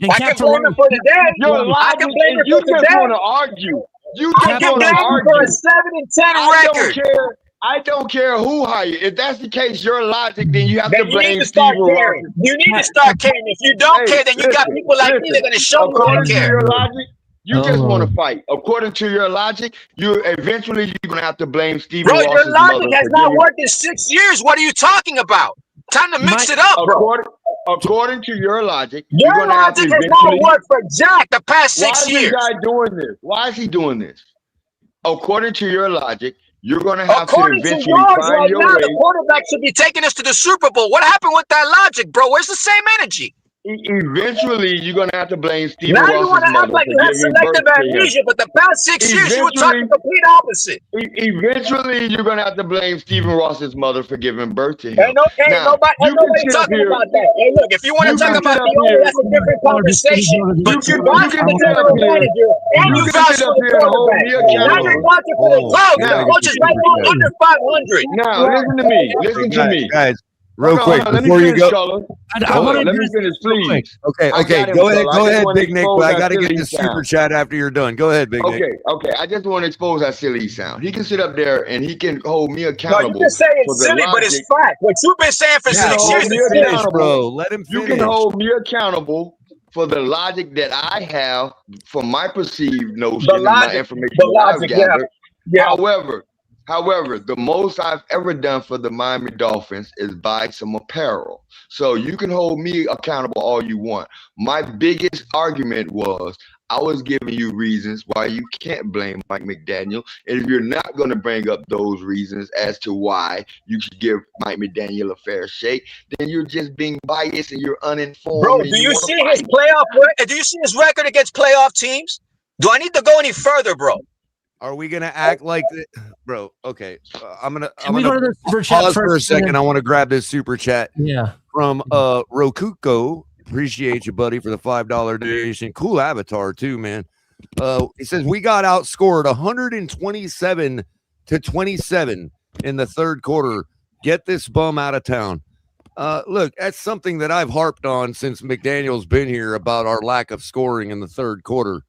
And I can blame him for the day. Your I logic can blame him is you for the just day. want to argue. You I just can want blame to him for a argue. 7-10 I don't record. care. I don't care who hired. If that's the case, your logic, then you have Then to you need blame to start Stephen caring. Ross. You need to start caring. If you don't care, then you got people like me that are going to show you how to According to care. your logic, you just want Oh. to fight. According to your logic, you're gonna have to blame Stephen Bro, Ross's your logic mother has for not giving. worked in 6 years. What are you talking about? Time to mix My- it up, bro. According to your logic, Your you're gonna have to logic has not eventually. worked for Jack the past Why 6 is years. this guy doing this? Why is he doing this? According to your logic, you're gonna have According to to eventually yours find right your now, way. the quarterback should be taking us to the Super Bowl. What happened with that logic, bro? Where's the same energy? Eventually, you're gonna have to blame Stephen Now you want Ross's to act mother like for you have giving birth selective to him. amnesia, but the past 6 years you were talking complete opposite. Eventually, you're gonna have to blame Stephen Ross's mother for giving birth to him. Ain't nobody talking about that. Hey, look, if you want to talk about the owner, that's a different conversation. But you vouch for the general manager and you vouch for the quarterback. Now you're watching for the cloud. The coach is right now under 500. Now, listen to me. Listen to me. Guys, real Hold on, quick, hold on. before you go. I wanna Let me address finish, this real quick. please. Okay, I okay. got him, Go ahead, Solo. I go just ahead, wanna Big Nick. expose But I how got to get silly this he super sounds. chat after you're done. Go ahead, Big Nick. Okay. I just want to expose how silly he sounds. He can sit up there and he can hold me No, accountable. you can say for it's the silly, but it's logic. fact. What you've been saying for Yeah, 6 hold years me is silly. accountable. Bro, let him You finish. can hold me accountable for the logic that I have for my perceived notion The and my logic, information the that I've logic, yeah. gathered. Yeah. However, the most I've ever done for the Miami Dolphins is buy some apparel. So you can hold me accountable all you want. My biggest argument was I was giving you reasons why you can't blame Mike McDaniel. And if you're not going to bring up those reasons as to why you should give Mike McDaniel a fair shake, then you're just being biased and you're uninformed. Bro, and do you wanna see fight. his do you see his record against playoff teams? Do I need to go any further, bro? Are we gonna act like that, bro? Okay, I'm gonna go to the super chat pause for a first, and second. then- I want to grab this super chat Yeah. from Rokuko. Appreciate you, buddy, for the $5 donation. Cool avatar too, man. He says we got outscored 127-27 in the third quarter. Get this bum out of town. Look, that's something that I've harped on since McDaniel's been here about our lack of scoring in the third quarter.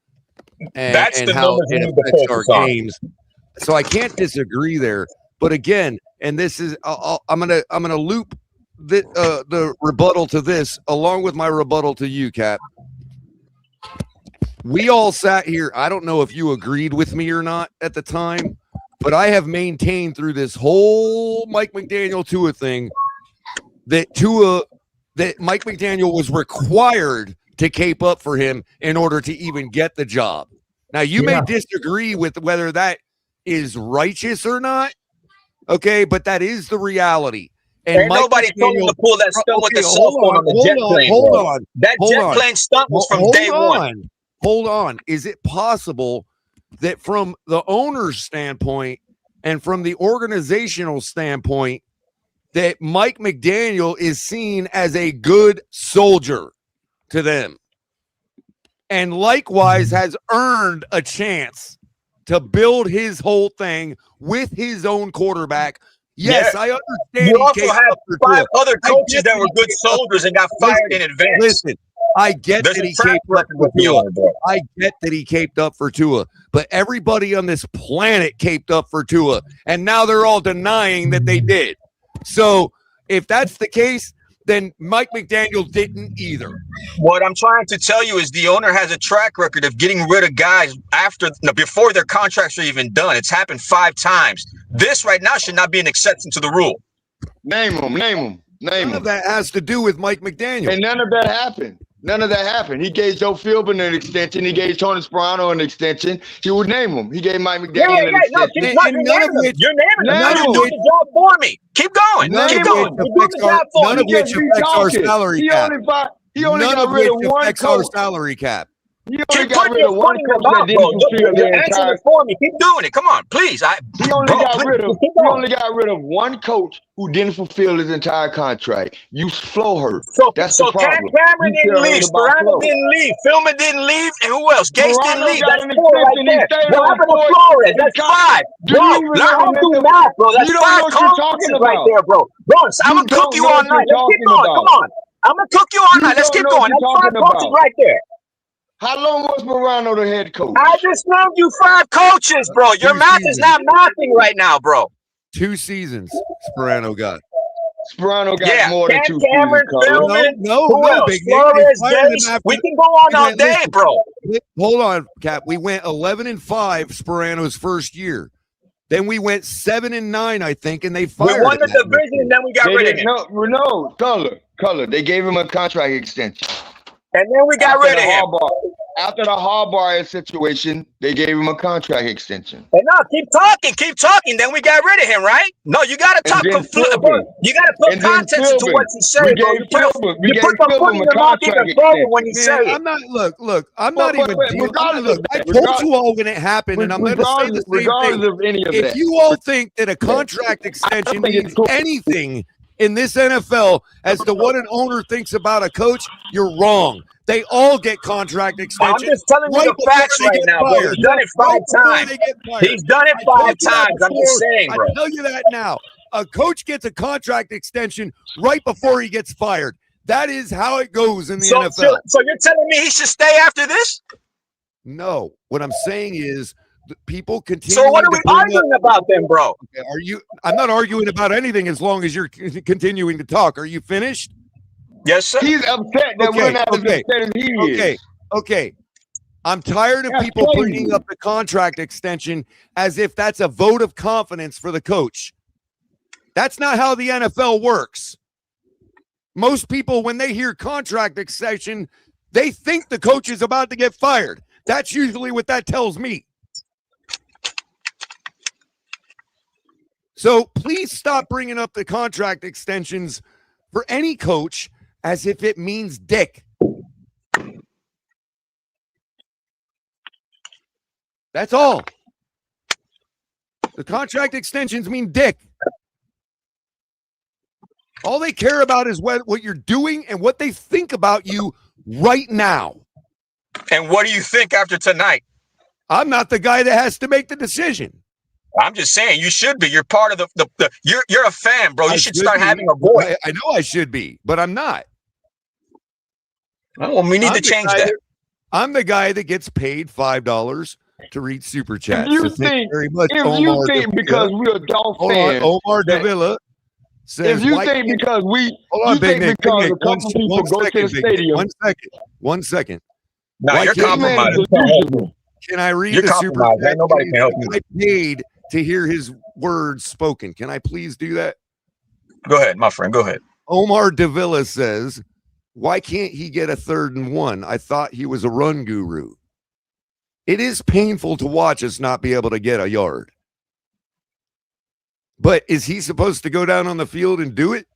And the how numbers we it need to affects our focus on. games. So I can't disagree there. But again, and this is I'm gonna loop the rebuttal to this along with my rebuttal to you, Cap. We all sat here. I don't know if you agreed with me or not at the time, but I have maintained through this whole Mike McDaniel Tua thing that Mike McDaniel was required to cape up for him in order to even get the job. Now, you may disagree with whether that is righteous or not, okay, but that is the reality. And Ain't nobody told him to pull that stunt with the cell phone on the jet plane. That jet plane stunt was from day one. Hold on. Is it possible that from the owner's standpoint and from the organizational standpoint that Mike McDaniel is seen as a good soldier to them and likewise has earned a chance to build his whole thing with his own quarterback? Yes, I understand. You also had 5 other coaches that were good soldiers and got fired in advance. Listen, I get that he caped up for Tua. I get that he caped up for Tua, but everybody on this planet caped up for Tua, and now they're all denying that they did. So if that's the case, then Mike McDaniel didn't either. What I'm trying to tell you is the owner has a track record of getting rid of guys before their contracts are even done. It's happened 5 times. This right now should not be an exception to the rule. Name them. None of that has to do with Mike McDaniel. And none of that happened. He gave Joe Philbin an extension. He gave Tony Sperano an extension. He would name them. He gave Mike McDaniel an extension. You're naming them. Now you're doing the job for me. Keep going. None Keep of going. which You're doing the job for none me. of which affects our salary cap. He only None got of rid which of one affects our coach. salary cap. He only Keep got putting rid your of one foot in your coach that mouth, bro. didn't fulfill You're the answering entire. it for me. Keep doing it. Come on, please. He only got rid of one coach who didn't fulfill his entire contract. You Flo hurt. That's the problem. Cameron didn't leave. Sperano didn't leave. Philman didn't leave. And who else? Gase didn't leave. That's 4 right there. What happened to Flores? That's 5. Bro, I don't do math, bro. That's 5 coaches right there, bro. Bro, I'm going to cook you all night. Let's keep going. Come on. I'm gonna cook you all night. Let's keep going. That's 5 coaches right there. How long was Morano the head coach? I just named you 5 coaches, bro. Your math is not mathing right now, bro. 2 seasons Sperano got. Sperano got more than 2 Cameron, seasons. Philman, No, who else? Big Flores, Nick. They fired him Gates. after- We can go on all day, listen, bro. Hold on, Cap. We went 11-5 Sperano's first year. Then we went 7-9, I think, and they fired We won the him that division, and then we got They rid of didn't- him. No, color. They gave him a contract extension. And then we got rid of him. After the Harbaugh situation, they gave him a contract extension. And no, keep talking. Then we got rid of him, right? No, you gotta talk. then Philbin. You gotta put And then context into Philbin. what you say, We bro. gave You put Philbin- we you gave put the Philbin foot in a your mouth even contract further when you Man, say it. I'm not. Look. I'm But- not even. but dealing- regardless look, of I that, told you all when it happened, and I'm going to say the same regardless thing. of any of If that. you all think that a contract extension think it's means cool. anything in this NFL as to what an owner thinks about a coach, you're wrong. They all get contract I'm extensions. just telling you the before facts they right get now, bro. fired. He's done it 5 before times. they get fired. He's done it I told 5 you that times. I'm just before. saying, bro. I tell you that now. A coach gets a contract extension right before he gets fired. That is how it goes in the NFL. So you're telling me he should stay after this? No, what I'm saying is people continue. So what are we arguing about then, bro? Are you? I'm not arguing about anything as long as you're continuing to talk. Are you finished? Yes, sir. He's upset that we're not as upset as he is. Okay. I'm tired of That's people crazy. bringing up the contract extension as if that's a vote of confidence for the coach. That's not how the NFL works. Most people, when they hear contract extension, they think the coach is about to get fired. That's usually what that tells me. So please stop bringing up the contract extensions for any coach as if it means dick. That's all. The contract extensions mean dick. All they care about is what you're doing and what they think about you right now. And what do you think after tonight? I'm not the guy that has to make the decision. I'm just saying you should be. You're part of the you're a fan, bro. You I should should start be. having a voice. I know I should be, but I'm not. Well, we need I'm to the change guy that. I'm the guy that gets paid $5 to read super chats. If you So thank think, very much, if Omar you think Davila. because we're Dolphin Hold on, fans, Omar that- Davila says, if you why think can't- because we, hold on, you Big think Nick, because Big a Nick, couple people go to the Big Nick, stadium, 1 second. No, Why you're can't- compromised. Man, Can't help you. Can I read You're the super compromised, chat? man. Nobody can help you. I paid to hear his words spoken. Can I please do that? Go ahead, my friend. Go ahead. Omar Davila says, why can't he get a 3rd and 1? I thought he was a run guru. It is painful to watch us not be able to get a yard. But is he supposed to go down on the field and do it?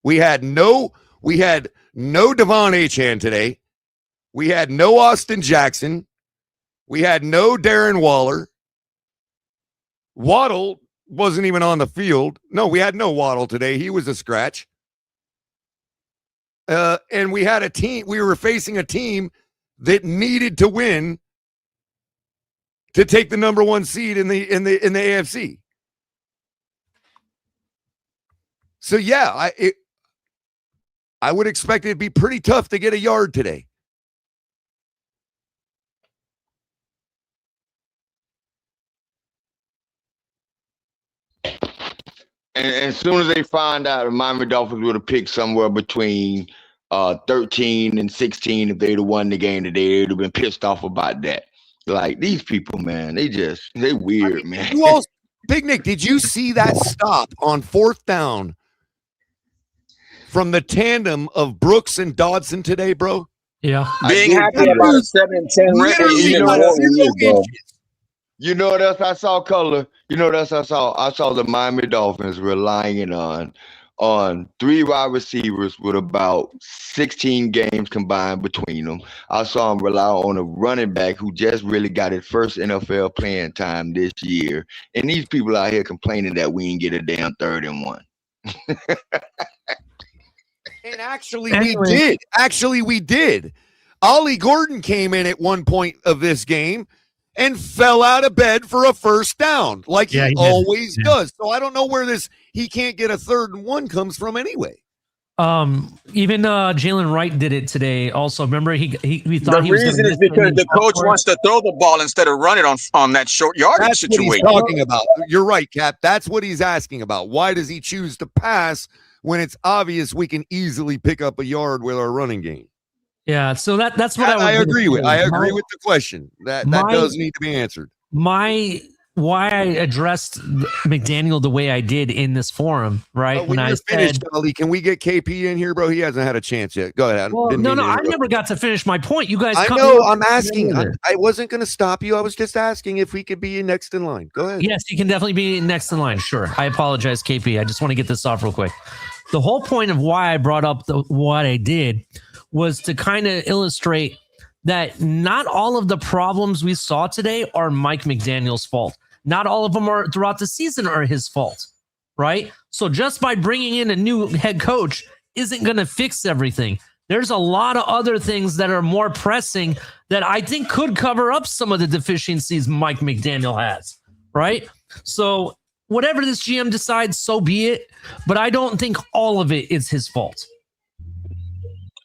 We had no Devon Achane today. We had no Austin Jackson. We had no Darren Waller. Waddle wasn't even on the field. No, we had no Waddle today. He was a scratch. And we had a team. We were facing a team that needed to win to take the number 1 seed in the AFC. So yeah, I would expect it to be pretty tough to get a yard today. and as soon as they find out, the Miami Dolphins would have picked somewhere between 13 and 16 if they'd have won the game today. They'd have been pissed off about that. Like, these people, man, they weird, man. You all, Big Nick, did you see that stop on 4th down from the tandem of Brooks and Dodson today, bro? Yeah. Being happy about a 7-10 record. You know what else I saw, Color? You know what else I saw? I saw the Miami Dolphins relying on 3 wide receivers with about 16 games combined between them. I saw them rely on a running back who just really got his first NFL playing time this year. And these people out here complaining that we didn't get a damn 3rd and 1. And actually, we did. Ollie Gordon came in at one point of this game and fell out of bed for a first down like he always does. So I don't know where this he can't get a 3rd and 1 comes from anyway. Even Jalen Wright did it today. Also, remember he thought the he was reason is because the coach wants to throw the ball instead of run it on that short yardage situation. What he's talking about. You're right, Cap. That's what he's asking about. Why does he choose to pass when it's obvious we can easily pick up a yard with our running game? Yeah, so that's what I agree with. I agree with the question. That does need to be answered. Why I addressed McDaniel the way I did in this forum, right? When I finished, Ali, can we get KP in here, bro? He hasn't had a chance yet. Go ahead. Well, I never got to finish my point. You guys, I know. I'm asking. I wasn't going to stop you. I was just asking if we could be next in line. Go ahead. Yes, you can definitely be next in line. Sure. I apologize, KP. I just want to get this off real quick. The whole point of why I brought up what I did was to kind of illustrate that not all of the problems we saw today are Mike McDaniel's fault. Not all of them are throughout the season are his fault, right? So just by bringing in a new head coach isn't going to fix everything. There's a lot of other things that are more pressing that I think could cover up some of the deficiencies Mike McDaniel has, right? So whatever this GM decides, so be it. But I don't think all of it is his fault.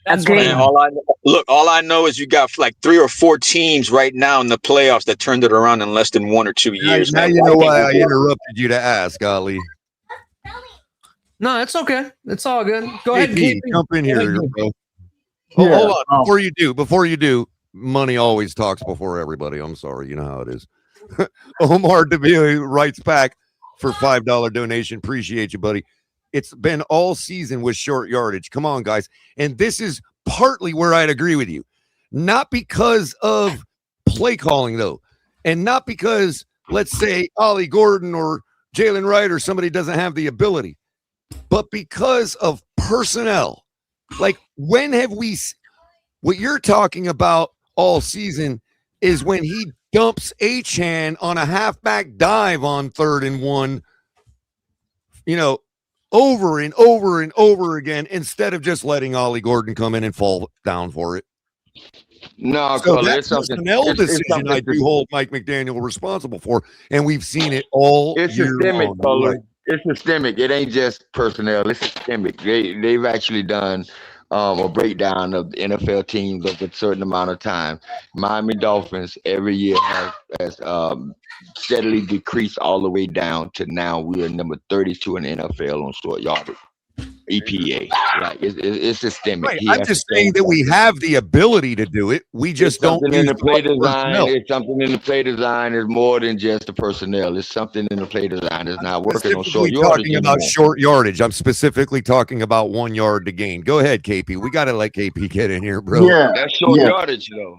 That's all I know is you got like 3 or 4 teams right now in the playoffs that turned it around in less than 1 or 2 years. Now you know why I interrupted you to ask, Ali. No, it's okay. It's all good. Go ahead, jump in here, bro. Hold on. Before you do, money always talks before everybody. I'm sorry. You know how it is. Omar Davila writes back for $5 donation. Appreciate you, buddy. It's been all season with short yardage. Come on, guys. And this is partly where I'd agree with you. Not because of play calling, though. And not because, let's say, Ollie Gordon or Jalen Wright or somebody doesn't have the ability. But because of personnel. Like, when have we... What you're talking about all season is when he dumps Achane on a halfback dive on 3rd and 1, over and over and over again, instead of just letting Ollie Gordon come in and fall down for it. No, so that's a personnel decision I do hold Mike McDaniel responsible for, and we've seen it all year long. Right? It's systemic. It ain't just personnel. It's systemic. They've actually done a breakdown of the NFL teams over a certain amount of time. Miami Dolphins every year has steadily decreased all the way down to now we are number 32 in the NFL on short yardage. EPA. Like it's systemic. Right. I'm just saying that we have the ability to do it. We just don't. In the play design, it's something in the play design is more than just the personnel. It's something in the play design that's not working on short yardage. Talking about short yardage. I'm specifically talking about 1 yard to gain. Go ahead, KP. We got to let KP get in here, bro. Yeah, that's short yardage, though.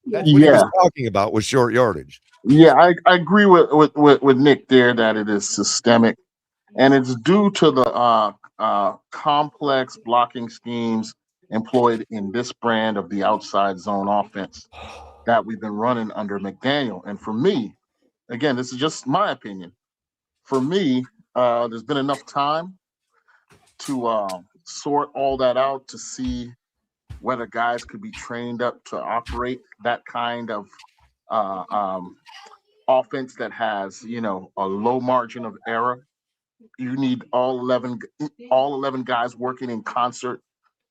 That's what he was talking about was short yardage. Yeah, I agree with Nick there that it is systemic, and it's due to the complex blocking schemes employed in this brand of the outside zone offense that we've been running under McDaniel. And for me, again, this is just my opinion. For me, there's been enough time to sort all that out to see whether guys could be trained up to operate that kind of offense that has, a low margin of error. You need all 11 guys working in concert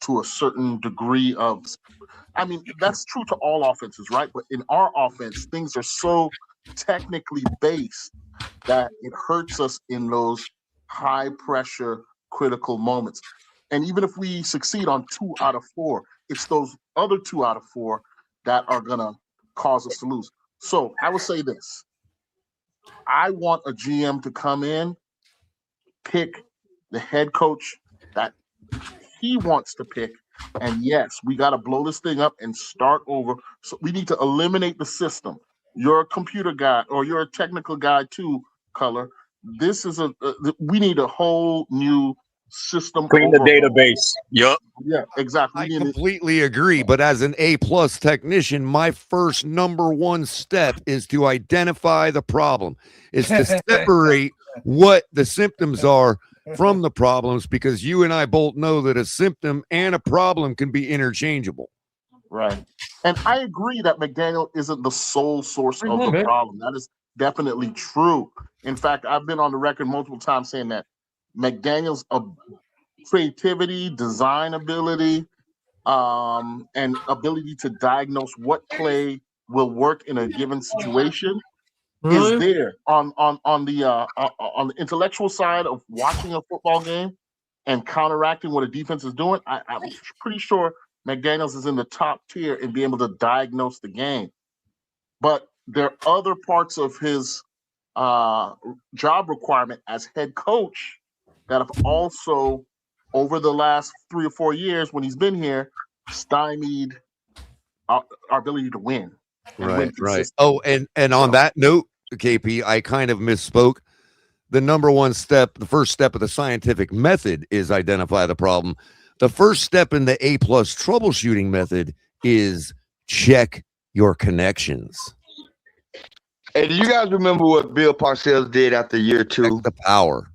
to a certain degree of, that's true to all offenses, right? But in our offense, things are so technically based that it hurts us in those high pressure critical moments. And even if we succeed on 2 out of 4, it's those other 2 out of 4 that are going to cause us to lose. So I will say this. I want a GM to come in, pick the head coach that he wants to pick. And yes, we got to blow this thing up and start over. So we need to eliminate the system. You're a computer guy or you're a technical guy too, Color. This is we need a whole new system. Clean the database. Yep. Yeah, exactly. I completely agree. But as an A+ technician, my first number 1 step is to identify the problem, is to separate what the symptoms are from the problems, because you and I both know that a symptom and a problem can be interchangeable. Right. And I agree that McDaniel isn't the sole source of the problem. That is definitely true. In fact, I've been on the record multiple times saying that McDaniel's creativity, design ability, and ability to diagnose what play will work in a given situation is there on the intellectual side of watching a football game and counteracting what a defense is doing. I'm pretty sure McDaniels is in the top tier in being able to diagnose the game. But there are other parts of his job requirement as head coach that have also, over the last 3 or 4 years when he's been here, stymied our ability to win. Right. Oh, and on that note, KP, I kind of misspoke. The number one step, the first step of the scientific method is identify the problem. The first step in the A+ troubleshooting method is check your connections. Hey, do you guys remember what Bill Parcells did after year 2? The power.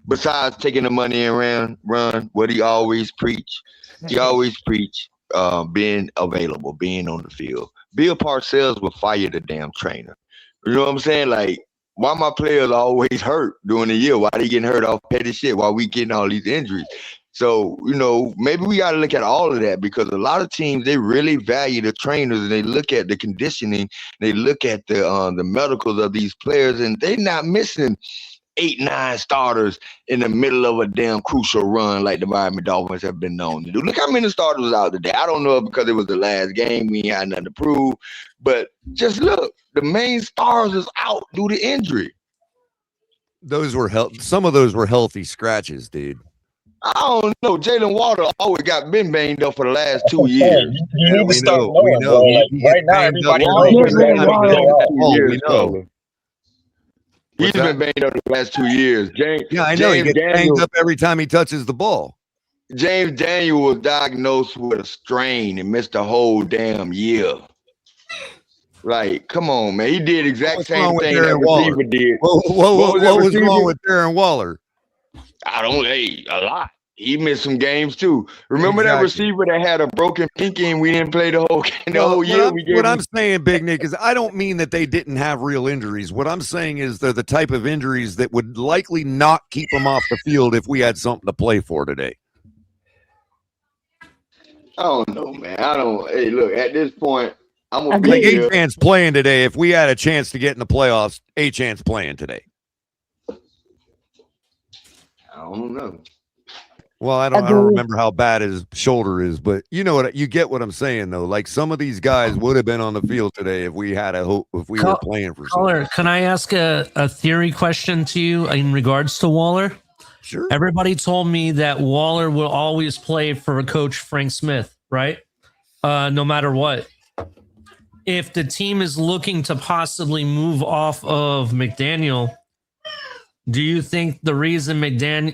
Besides taking the money and run, what he always preach? He always preach being available, being on the field. Bill Parcells will fire the damn trainer. You know what I'm saying? Like, why my players always hurt during the year? Why they getting hurt off petty shit while we getting all these injuries? So, maybe we got to look at all of that, because a lot of teams, they really value the trainers, and they look at the conditioning, they look at the medicals of these players, and they're not missing 8-9 starters in the middle of a damn crucial run like the Miami Dolphins have been known to do. Look how many starters was out today. I don't know if because it was the last game, we ain't had nothing to prove, but just look, the main stars is out due to injury. Some of those were healthy scratches, dude. I don't know. Jalen Water always been banged up for the last 2 years. You need to start knowing, bro. Like, right now, everybody we know. He's been banged up the last 2 years. I know. He gets banged up every time he touches the ball. James Daniel was diagnosed with a strain and missed a whole damn year. Like, come on, man. He did exact same thing that receiver did. What was wrong with Darren Waller? A lot. He missed some games too. Remember that receiver that had a broken pinky and we didn't play the whole year? What I'm saying, Big Nick, is I don't mean that they didn't have real injuries. What I'm saying is they're the type of injuries that would likely not keep them off the field if we had something to play for today. I don't know, man. Hey, look, at this point, I'm going to be like A-Chan's playing today. If we had a chance to get in the playoffs, A-Chan's playing today. I don't know. Well, I don't remember how bad his shoulder is, but you get what I'm saying though. Like, some of these guys would have been on the field today if we had if we were playing for something. Can I ask a theory question to you in regards to Waller? Sure. Everybody told me that Waller will always play for Coach Frank Smith, right? No matter what. If the team is looking to possibly move off of McDaniel, do you think the reason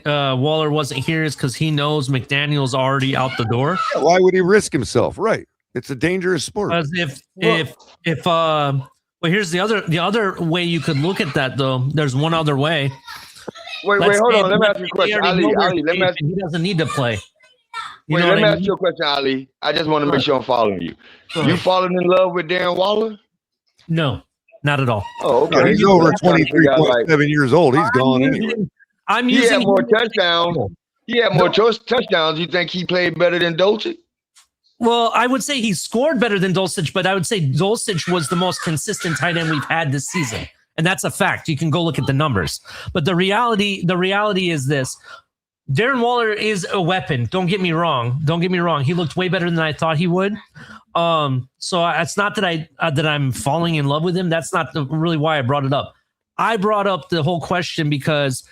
Waller wasn't here is because he knows McDaniel's already out the door? Why would he risk himself? Right. It's a dangerous sport. Because here's the other way you could look at that though. There's one other way. Wait, hold on. Let me ask you a question, Ali. He doesn't need to play. Let me ask you a question, Ali. I just want to make sure I'm following you. You falling in love with Darren Waller? No. Not at all. Oh, okay. He's over 23.7 years old. He's gone anyway. He had more touchdowns. He had more touchdowns. You think he played better than Dulcich? Well, I would say he scored better than Dulcich, but I would say Dulcich was the most consistent tight end we've had this season. And that's a fact. You can go look at the numbers. But the reality is this. Darren Waller is a weapon. Don't get me wrong. He looked way better than I thought he would. So it's not that I'm falling in love with him. That's not really why I brought it up. I brought up the whole question because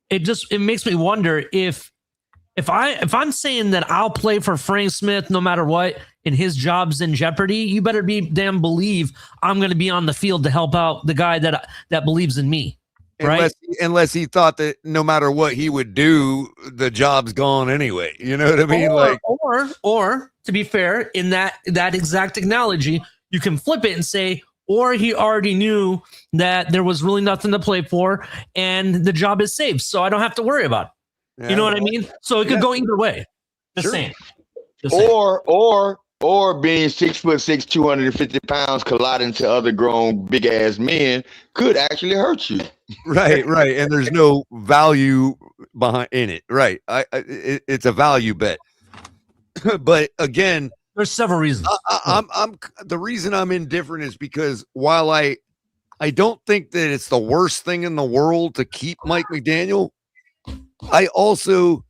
it makes me wonder if I'm saying that I'll play for Frank Smith no matter what and his job's in jeopardy, you better be damn believe I'm going to be on the field to help out the guy that believes in me. Right? Unless he thought that no matter what he would do, the job's gone anyway. You know what I mean? Or to be fair, in that exact analogy, you can flip it and say, or he already knew that there was really nothing to play for and the job is safe, so I don't have to worry about it. Yeah, you know what I mean? So it could go either way. Just saying. Or or being 6'6", 250 pounds, colliding to other grown big ass men could actually hurt you. Right, and there's no value in it. Right, it's a value bet. But again, there's several reasons. I'm the reason I'm indifferent is because while I don't think that it's the worst thing in the world to keep Mike McDaniel, I also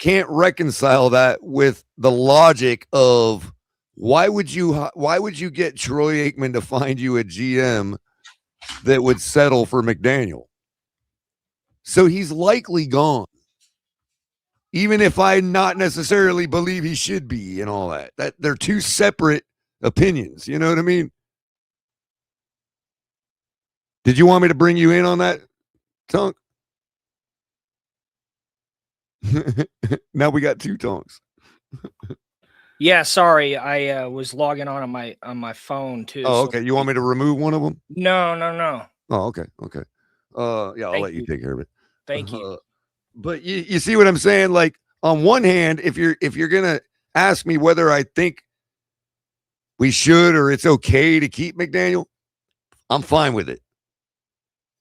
can't reconcile that with the logic of why would you get Troy Aikman to find you a GM that would settle for McDaniel? So he's likely gone. Even if I not necessarily believe he should be and all that. That they're two separate opinions. You know what I mean? Did you want me to bring you in on that, Tunk? Now we got two Tonks. Yeah, sorry, I was logging on my phone too. Oh, okay. You want me to remove one of them? No. Oh, okay. Yeah, I'll let you take care of it. Thank you. But you see what I'm saying? Like, on one hand, if you're gonna ask me whether I think we should or it's okay to keep McDaniel, I'm fine with it.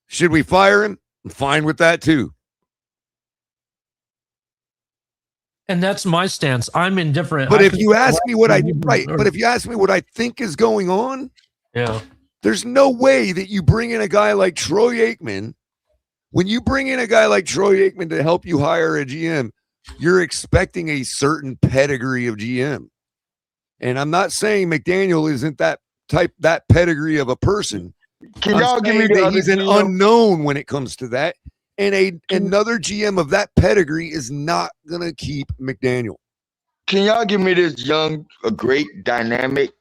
Should we fire him? I'm fine with that too. And that's my stance. I'm indifferent. But if you ask me what I think is going on, yeah, there's no way that you bring in a guy like Troy Aikman. When you bring in a guy like Troy Aikman to help you hire a GM, you're expecting a certain pedigree of GM. And I'm not saying McDaniel isn't that pedigree of a person. Can y'all give me that he's an unknown when it comes to that. And another GM of that pedigree is not going to keep McDaniel. Can y'all give me this a great dynamic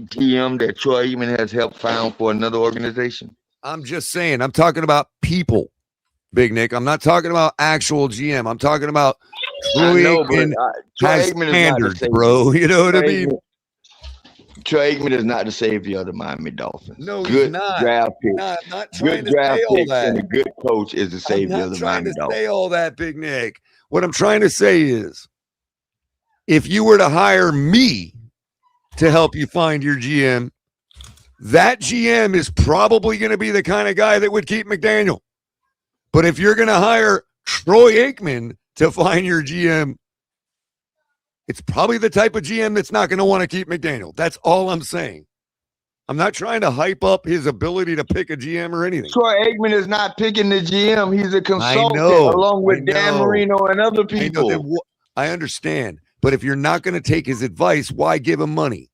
GM that Troy Aikman has helped found for another organization? I'm just saying, I'm talking about people. Big Nick, I'm not talking about actual GM. I'm talking about Troy Aikman has standards, bro. You know what I mean? Troy Aikman is not the savior of the Miami Dolphins. No, good he's not. Draft picks. Not trying good draft picks and a good coach is the savior of the Miami Dolphins. I'm not trying to say all that, Big Nick. What I'm trying to say is, if you were to hire me to help you find your GM, that GM is probably going to be the kind of guy that would keep McDaniel. But if you're going to hire Troy Aikman to find your GM, it's probably the type of GM that's not going to want to keep McDaniel. That's all I'm saying. I'm not trying to hype up his ability to pick a GM or anything. Troy Aikman is not picking the GM. He's a consultant along with Dan Marino and other people. I understand. But if you're not going to take his advice, why give him money?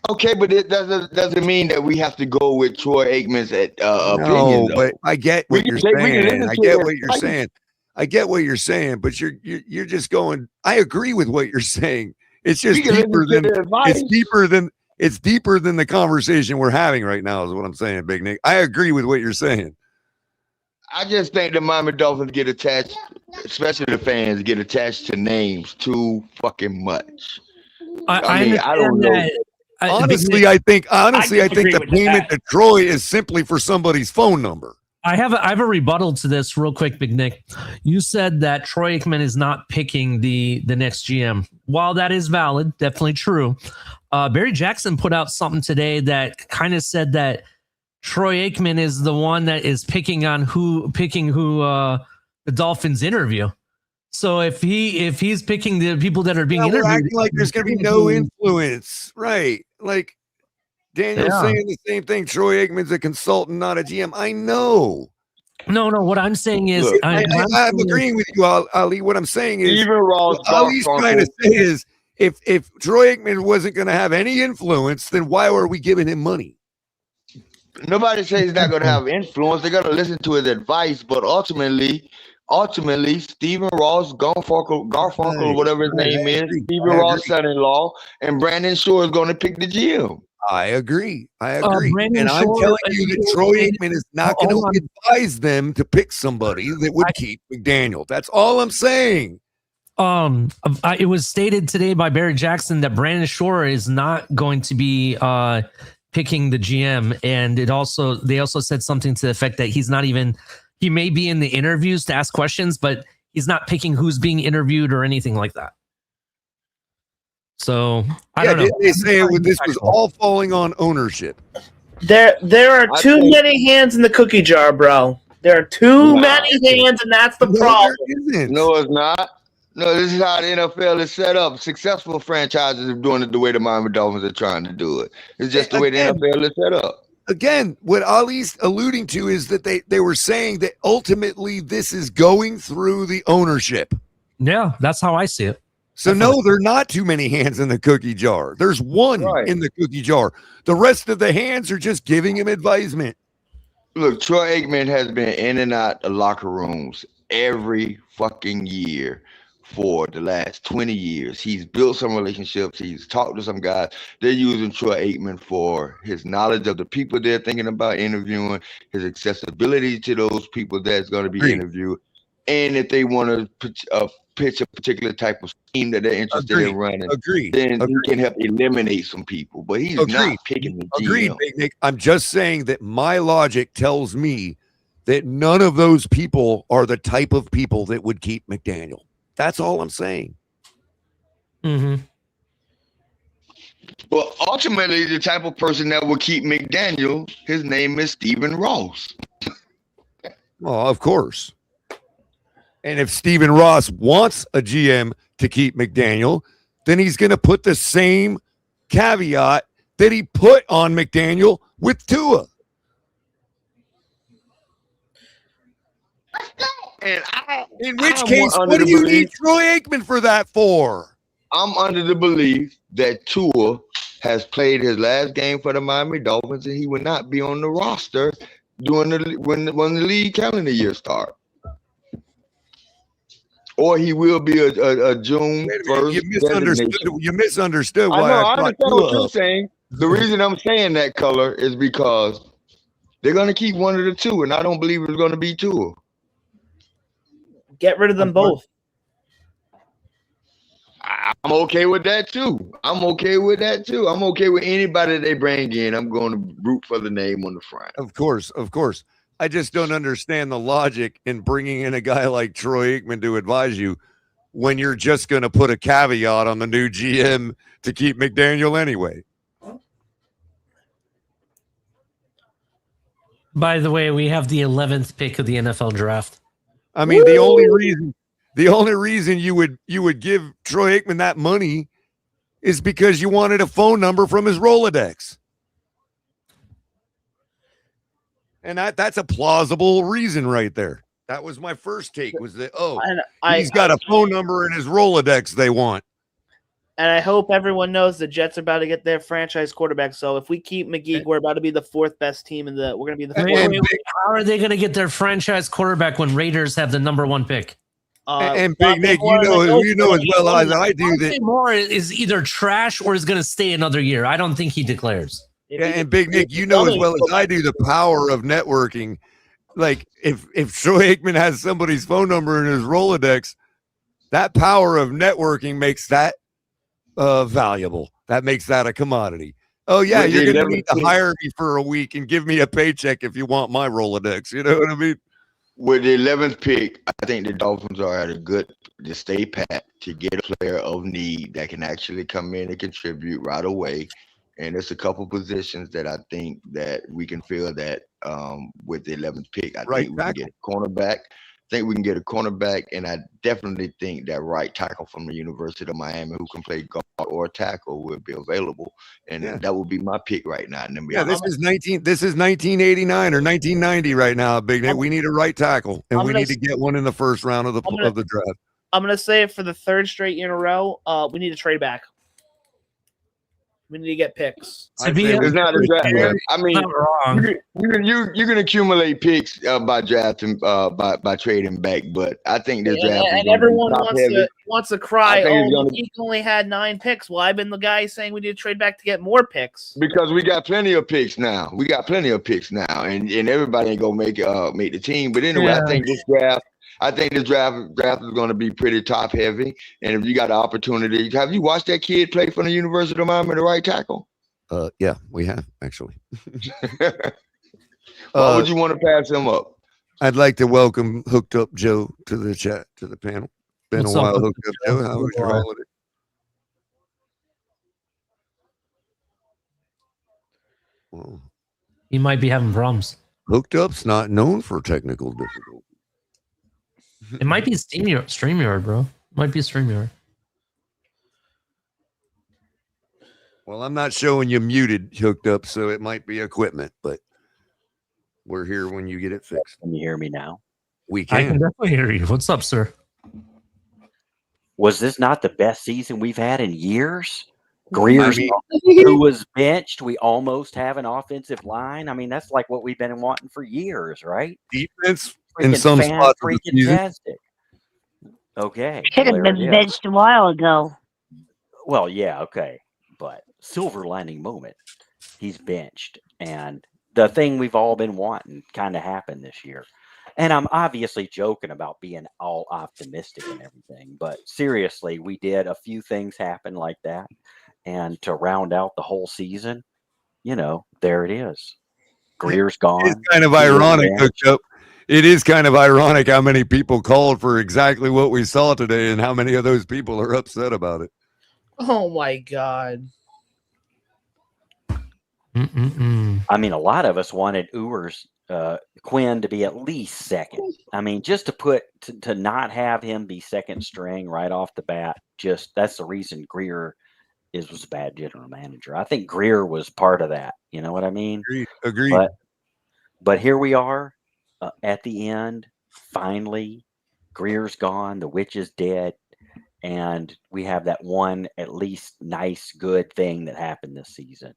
Okay, but it doesn't mean that we have to go with Troy Aikman's No, opinion. but I get what you're saying. I get what you're saying, but you're just going. I agree with what you're saying. It's just deeper than it's deeper than the conversation we're having right now. Is what I'm saying, Big Nick. I agree with what you're saying. I just think the Miami Dolphins get attached, especially the fans get attached to names too fucking much. I don't know. Honestly, I think the payment to Troy is simply for somebody's phone number. I have a rebuttal to this real quick, Big Nick. You said that Troy Aikman is not picking the next GM. While that is valid, definitely true, Barry Jackson put out something today that kind of said that Troy Aikman is the one that is picking who the Dolphins interview. So if he's picking the people that are being interviewed, acting like there's going to be no influence, right? Like Daniel's saying the same thing. Troy Aikman's a consultant, not a GM. I know. No. What I'm saying is, look, I'm agreeing with you, Ali. What I'm saying is, even Ross, Ali's trying to say is, if Troy Aikman wasn't going to have any influence, then why are we giving him money? Nobody says he's not going to have influence. They're going to listen to his advice, but ultimately, Stephen Ross, Garfunkel, whatever his name is, Stephen Ross' son-in-law, and Brandon Shore is going to pick the GM. I agree. And I'm telling you that Troy Aikman is not going to advise them to pick somebody that would keep McDaniel. That's all I'm saying. It was stated today by Barry Jackson that Brandon Shore is not going to be picking the GM, and they also said something to the effect that he may be in the interviews to ask questions, but he's not picking who's being interviewed or anything like that. So I don't know. Didn't they say this was all falling on ownership? There are too many hands in the cookie jar, bro. There are too many hands, and that's the problem. No, it's not. No, this is how the NFL is set up. Successful franchises are doing it the way the Miami Dolphins are trying to do it. It's just the way the NFL is set up. Again, what Ali's alluding to is that they were saying that ultimately this is going through the ownership. Yeah, that's how I see it. So no, there are not too many hands in the cookie jar. There's one in the cookie jar. The rest of the hands are just giving him advisement. Look, Troy Aikman has been in and out of locker rooms every fucking year for the last 20 years. He's built some relationships. He's talked to some guys. They're using Troy Aikman for his knowledge of the people they're thinking about interviewing, his accessibility to those people that's going to be interviewed. And if they want to pitch a particular type of scheme that they're interested in running, then he can help eliminate some people. But he's not picking the GM. Agreed, Big Nick. I'm just saying that my logic tells me that none of those people are the type of people that would keep McDaniel. That's all I'm saying. Mm-hmm. But ultimately, the type of person that will keep McDaniel, his name is Stephen Ross. Well, of course. And if Stephen Ross wants a GM to keep McDaniel, then he's going to put the same caveat that he put on McDaniel with Tua. And in which case, what do you need Troy Aikman for that for? I'm under the belief that Tua has played his last game for the Miami Dolphins, and he will not be on the roster during when the league calendar year starts. Or he will be a June 1st. You misunderstood why I understand what you're up. saying. The reason I'm saying that, color, is because they're going to keep one of the two, and I don't believe it's going to be Tua. Get rid of them both. I'm okay with that too. I'm okay with anybody they bring in. I'm going to root for the name on the front. Of course. I just don't understand the logic in bringing in a guy like Troy Aikman to advise you when you're just going to put a caveat on the new GM to keep McDaniel anyway. By the way, we have the 11th pick of the NFL draft. I mean, the only reason you would give Troy Aikman that money is because you wanted a phone number from his Rolodex. And that's a plausible reason right there. That was my first take, was that, he's got a phone number in his Rolodex they want. And I hope everyone knows the Jets are about to get their franchise quarterback. So if we keep McGeek, we're about to be the fourth best team we're going to be the fourth. How are they going to get their franchise quarterback when Raiders have the number one pick? And Big Nick, you know as well as I do that Moore is either trash or is going to stay another year. I don't think he declares. And Big Nick, you know as well as I do the power of networking. Like if Troy Aikman has somebody's phone number in his Rolodex, that power of networking makes that valuable. That makes that a commodity. Oh yeah, you're going to need to hire me for a week and give me a paycheck if you want my Rolodex. You know what I mean? With the 11th pick, I think the Dolphins are at a good to stay pat to get a player of need that can actually come in and contribute right away. And there's a couple positions that I think that we can fill that with the 11th pick. I think we can get a cornerback. And I definitely think that right tackle from the University of Miami who can play guard or tackle will be available. And that would be my pick right now. This is 1989 or 1990 right now, Big Nick. We need a right tackle, and we need to get one in the first round of the draft. I'm going to say it for the third straight year in a row. We need to trade back. We need to get picks. It's not a draft. I mean, you can accumulate picks by drafting, by trading back, but I think this draft. And everyone wants to cry. He only had 9 picks. Well, I've been the guy saying we need to trade back to get more picks because we got plenty of picks now. And everybody ain't gonna make the team. But anyway, I think this draft. is going to be pretty top heavy. And if you got the opportunity, have you watched that kid play for the University of Miami, the right tackle? Yeah, we have actually. Why would you want to pass him up? I'd like to welcome Hooked Up Joe to the chat, to the panel. Been a while, Hooked Up Joe. How was your holiday? Well, He might be having problems. Hooked Up's not known for technical difficulties. It might be StreamYard, bro. Might be StreamYard. Well, I'm not showing you muted, Hooked Up, so it might be equipment, but we're here when you get it fixed. Can you hear me now? We I can can. definitely hear you. What's up, sir? Was this not the best season we've had in years? I Greer's mean, who was benched. We almost have an offensive line. I mean, that's like what we've been wanting for years, right? defense in Freaking some spots of the freaking season. tastic. Okay. Should have well, been there it is. benched a while ago. Well, yeah, okay. But silver lining moment, he's benched. And the thing we've all been wanting kind of happened this year. And I'm obviously joking about being all optimistic and everything. But seriously, we did a few things happen like that. And to round out the whole season, you know, there it is. Greer's gone. It's kind of ironic, Hooked Up. It is kind of ironic how many people called for exactly what we saw today and how many of those people are upset about it. Oh my God. I mean, a lot of us wanted Quinn to be at least second. I mean, just to not have him be second string right off the bat, just that's the reason Greer was a bad general manager. I think Greer was part of that. You know what I mean? Agreed. But here we are at the end. Finally, Greer's gone. The witch is dead. And we have that one at least nice, good thing that happened this season.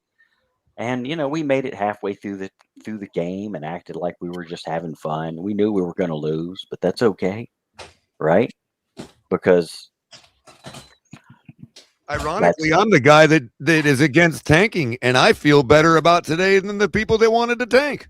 And you know, we made it halfway through the game and acted like we were just having fun. We knew we were going to lose, but that's okay, right? Because ironically, I'm the guy that is against tanking, and I feel better about today than the people that wanted to tank.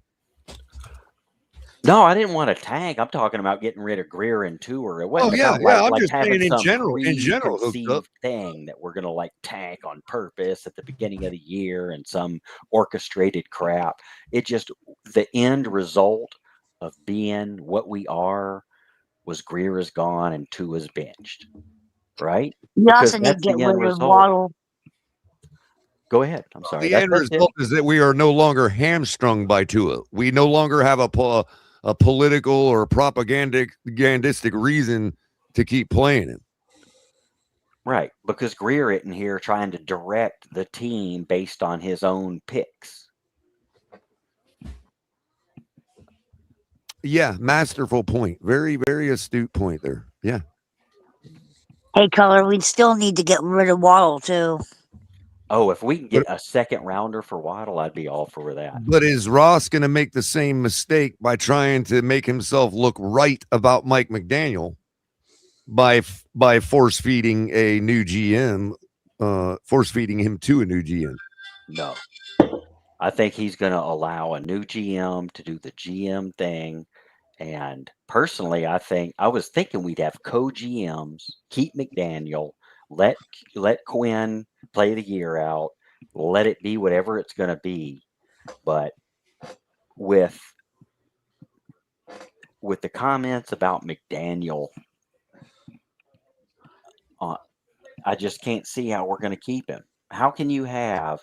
No, I didn't want to tank. I'm talking about getting rid of Greer and Tour. It wasn't I'm just having saying in some general, preconceived thing that we're going to like tank on purpose at the beginning of the year and some orchestrated crap. It just, the end result of being what we are was Greer is gone and Tua's benched, right? You also need to get rid of Waddle. Go ahead. I'm sorry. The end result is that we are no longer hamstrung by Tua. We no longer have a political or propagandistic reason to keep playing him. Right, because Greer isn't here trying to direct the team based on his own picks. Yeah, masterful point. Very, very astute point there. Yeah. Hey, Color, we'd still need to get rid of Waddle, too. Oh, if we can get a second rounder for Waddle, I'd be all for that. But is Ross going to make the same mistake by trying to make himself look right about Mike McDaniel by force feeding a new GM, force feeding him to a new GM? No. I think he's going to allow a new GM to do the GM thing. And personally, I was thinking we'd have co-GMs, keep McDaniel, let Quinn play the year out, let it be whatever it's going to be. But with the comments about McDaniel, I just can't see how we're going to keep him. How can you have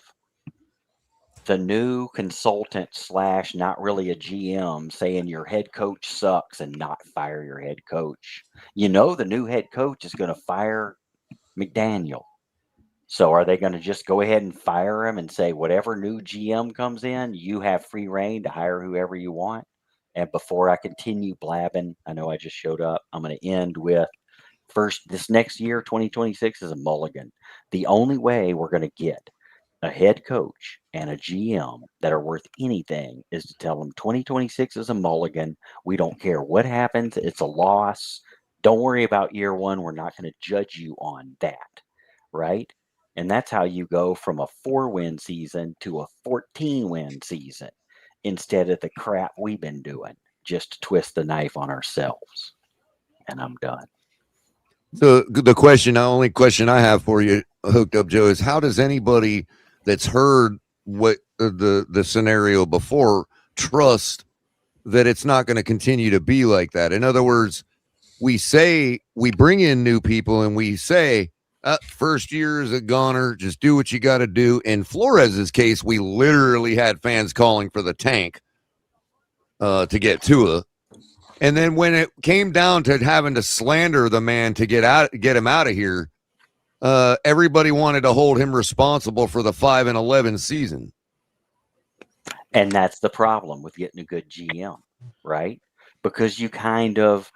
the new consultant / not really a GM saying your head coach sucks and not fire your head coach? You know, the new head coach is going to fire McDaniel. So are they going to just go ahead and fire him and say, whatever new GM comes in, you have free reign to hire whoever you want? And before I continue blabbing, I know I just showed up. I'm going to end with this next year, 2026 is a mulligan. The only way we're going to get a head coach and a GM that are worth anything is to tell them 2026 is a mulligan. We don't care what happens. It's a loss. Don't worry about year one. We're not going to judge you on that. Right. And that's how you go from a 4-win season to a 14-win season instead of the crap we've been doing just to twist the knife on ourselves. And I'm done. So the only question I have for you, Hooked Up Joe, is how does anybody that's heard what the scenario before trust that it's not going to continue to be like that? In other words, we say we bring in new people and we say First year is a goner. Just do what you got to do. In Flores's case, we literally had fans calling for the tank to get Tua. And then when it came down to having to slander the man to get him out of here, everybody wanted to hold him responsible for the 5-11 season. And that's the problem with getting a good GM, right? Because you kind of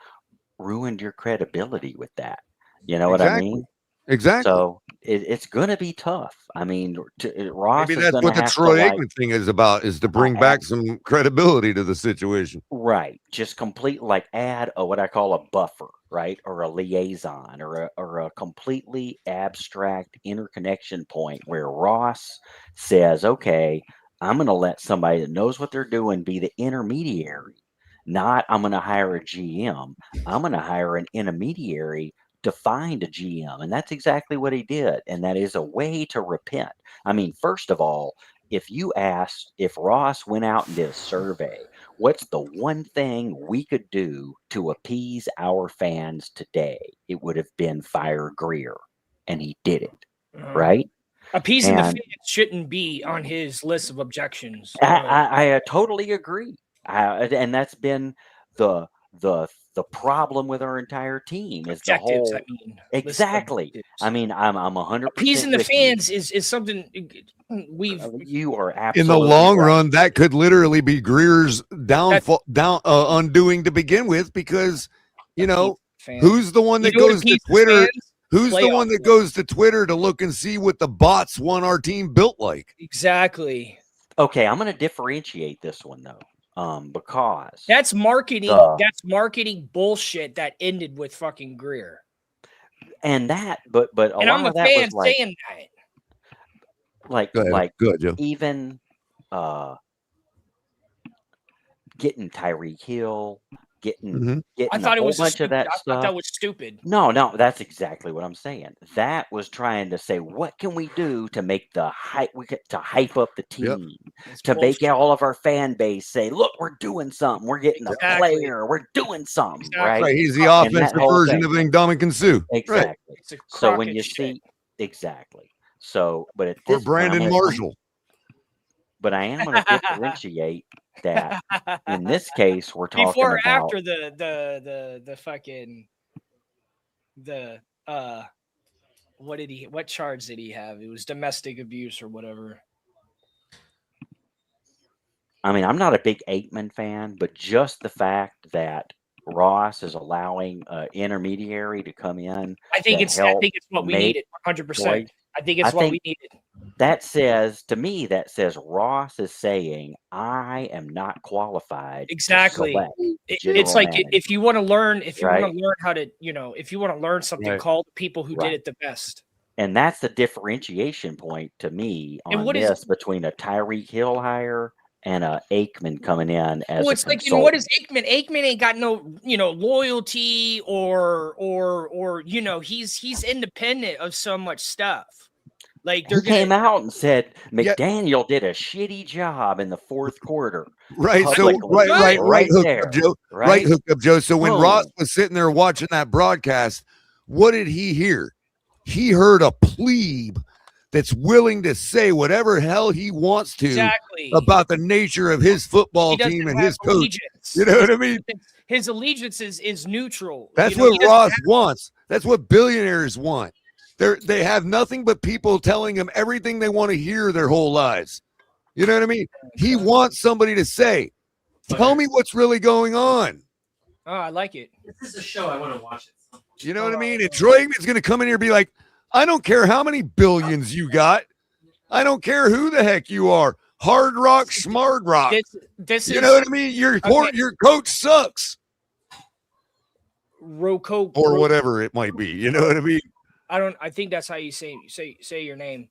ruined your credibility with that. You know what I mean? Exactly. So it's going to be tough. I mean, Ross Maybe is that's going what to the have Troy to Aikman thing is about, is to bring back some credibility to the situation. Right. Just add what I call a buffer, right? Or a liaison or a completely abstract interconnection point where Ross says, okay, I'm going to let somebody that knows what they're doing be the intermediary. Not I'm going to hire a GM. I'm going to hire an intermediary to find a GM. And that's exactly what he did. And that is a way to repent. I mean, first of all, if Ross went out and did a survey, what's the one thing we could do to appease our fans today? It would have been fire Greer. And he did it. Right? Appeasing the fans shouldn't be on his list of objections. I totally agree. And that's been the problem with our entire team is the whole exactly. I mean, I'm 100% appeasing the fans is something you are absolutely in the long right. run. That could literally be Greer's undoing to begin with, because who's the one that goes to Twitter? Who's the one that goes to Twitter to look and see what the bots want our team built like? Exactly. Okay, I'm going to differentiate this one though. Because that's marketing. That's marketing bullshit that ended with fucking Greer. And that, but a and lot I'm of a that fan was like, saying that. Good, Joe. Even getting Tyreek Hill, getting I thought a it was whole bunch of that I stuff. thought that was stupid. No, that's exactly what I'm saying. That was trying to say, what can we do to make the hype? To hype up the team, to make all of our fan base say, "Look, we're doing something. We're getting a player. We're doing something." Right? He's the offensive version of Ndamukong Suh. Exactly. Right. So when you see exactly, so but at this Brandon Marshall. But I am going to differentiate that in this case we're talking before or about after the fucking what charge did he have? It was domestic abuse or whatever. I mean, I'm not a big Aikman fan, but just the fact that Ross is allowing an intermediary to come in, I think it's what we needed. 100%. I think it's what we needed. That says Ross is saying, I am not qualified. Exactly. It's like if you want to learn, want to learn how to, if you want to learn something, call the people who did it the best. And that's the differentiation point to me on this between a Tyreek Hill hire and a Aikman coming in as it's like, what is Aikman? Aikman ain't got no, loyalty or he's independent of so much stuff. Like he came out and said McDaniel did a shitty job in the fourth quarter. Right. So right hook up, Joe. Right hook up, Joe. So when Ross was sitting there watching that broadcast, what did he hear? He heard a plebe that's willing to say whatever hell he wants to about the nature of his football team and his coach. Allegiance. You know what I mean? His allegiance is neutral. That's what Ross wants. That's what billionaires want. They have nothing but people telling them everything they want to hear their whole lives. You know what I mean? He wants somebody to say, tell me what's really going on. Oh, I like it. This is a show. I want to watch it. You know what I mean? And Troy Aikman's going to come in here and be like, I don't care how many billions you got. I don't care who the heck you are. Hard rock, smart rock. You know what I mean? Your coach sucks. Roko or whatever it might be. You know what I mean? I think that's how you say your name.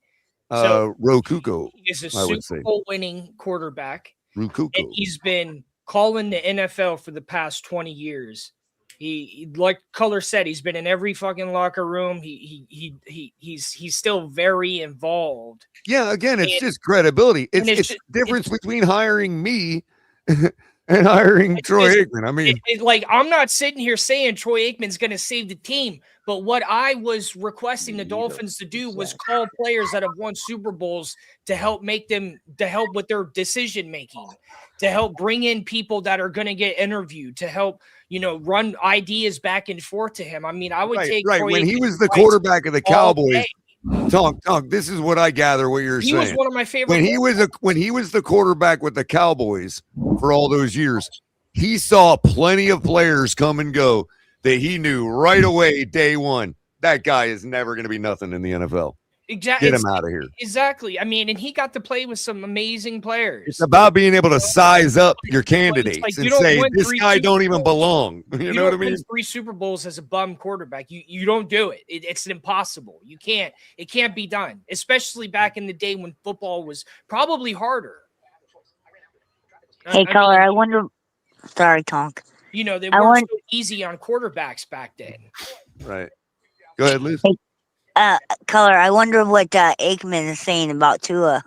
So Rokuko. He is a Super Bowl winning quarterback. Rokuko. And he's been calling the NFL for the past 20 years. He like Color said, he's been in every fucking locker room. He's still very involved. Yeah, again, it's just credibility. It's the difference between hiring me and hiring Troy Aikman. I mean, like I'm not sitting here saying Troy Aikman's going to save the team, But what I was requesting the Dolphins to do was call players that have won Super Bowls to help with their decision making, to help bring in people that are going to get interviewed, to help, run ideas back and forth to him. I mean, I would take right. Troy When he Aikman's was the advice quarterback of the all Cowboys, day. Tonk, this is what I gather what you're He saying. was one of my favorite. When he was the quarterback with the Cowboys for all those years, he saw plenty of players come and go that he knew right away, day one, that guy is never going to be nothing in the NFL. Exactly. Get him out of here. Exactly. I mean, and he got to play with some amazing players. It's about being able to size up your candidates and say, this guy don't even belong. You know what I mean? 3 Super Bowls as a bum quarterback. You don't do it. It's impossible. You can't. It can't be done, especially back in the day when football was probably harder. Hey, Color, I wonder. Sorry, Tonk. They weren't so easy on quarterbacks back then. Right. Go ahead, Liz. Hey, Color, I wonder what Aikman is saying about Tua.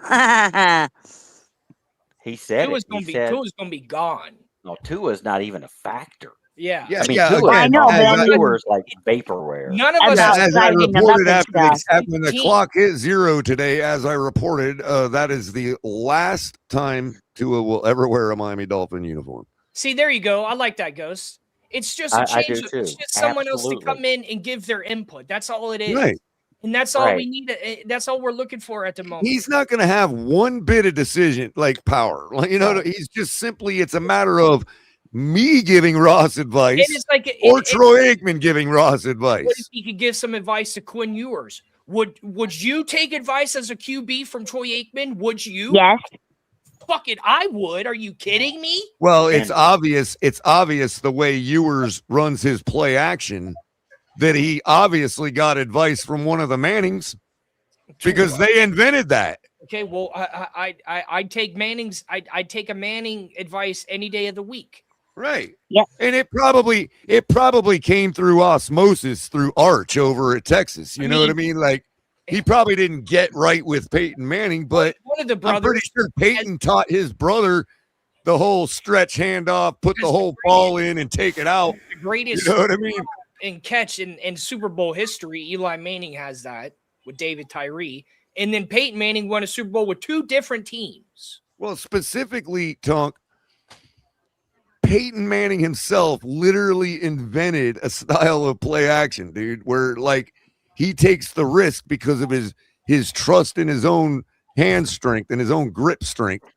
He said Tua's going to be gone. No, Tua's not even a factor. Yeah. I mean, Tua, I know, but Tua's like vaporware. None of us. As I reported when the clock hit 0 today, as I reported, that is the last time Tua will ever wear a Miami Dolphin uniform. See, there you go. I like that, Ghost. It's just a change. It's just someone else to come in and give their input. That's all it is. Right. And that's all we need. That's all we're looking for at the moment. He's not going to have one bit of decision like power. He's just simply, it's a matter of me giving Ross advice or Troy Aikman giving Ross advice. What if he could give some advice to Quinn Ewers? Would you take advice as a QB from Troy Aikman? Would you? Yes. Fuck it, I would. Are you kidding me? Well, it's obvious. It's obvious the way Ewers runs his play action that he obviously got advice from one of the Mannings because they invented that. Okay, well, I'd take Manning's. I'd take a Manning advice any day of the week. Right. Yeah. And it probably came through osmosis through Arch over at Texas. You know what I mean? Like he probably didn't get right with Peyton Manning, but one of the brothers, I'm pretty sure Peyton taught his brother the whole stretch handoff, put the whole ball in and take it out. The greatest, you know what I mean? And catch in Super Bowl history. Eli Manning has that with David Tyree. And then Peyton Manning won a Super Bowl with 2 different teams. Well, specifically, Tonk, Peyton Manning himself literally invented a style of play action, dude, where like he takes the risk because of his trust in his own hand strength and his own grip strength.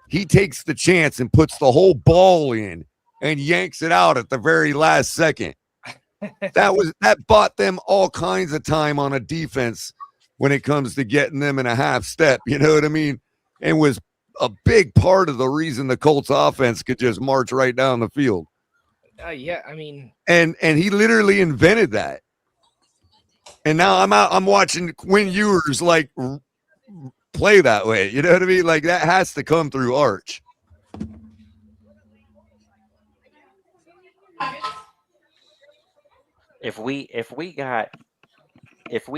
He takes the chance and puts the whole ball in and yanks it out at the very last second. That bought them all kinds of time on a defense when it comes to getting them in a half step, you know what I mean? And was a big part of the reason the Colts offense could just march right down the field. Yeah, I mean, and he literally invented that. And now I'm watching Quinn Ewers like play that way. You know what I mean? Like that has to come through Arch. If we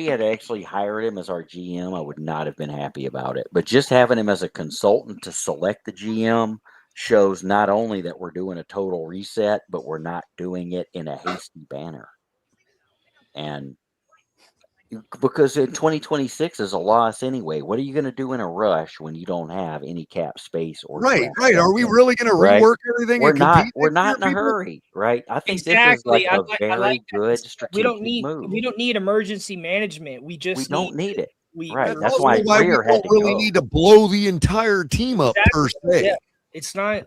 had actually hired him as our GM, I would not have been happy about it. But just having him as a consultant to select the GM shows not only that we're doing a total reset, but we're not doing it in a hasty manner. And because in 2026 is a loss anyway. What are you going to do in a rush when you don't have any cap space or right? Are we really going to rework everything? We're not in a hurry, right? I think this is like a very good strategic move. We don't need emergency management. We don't need it. Right. That's why Greer had to really need to blow the entire team up per se. Yeah. It's not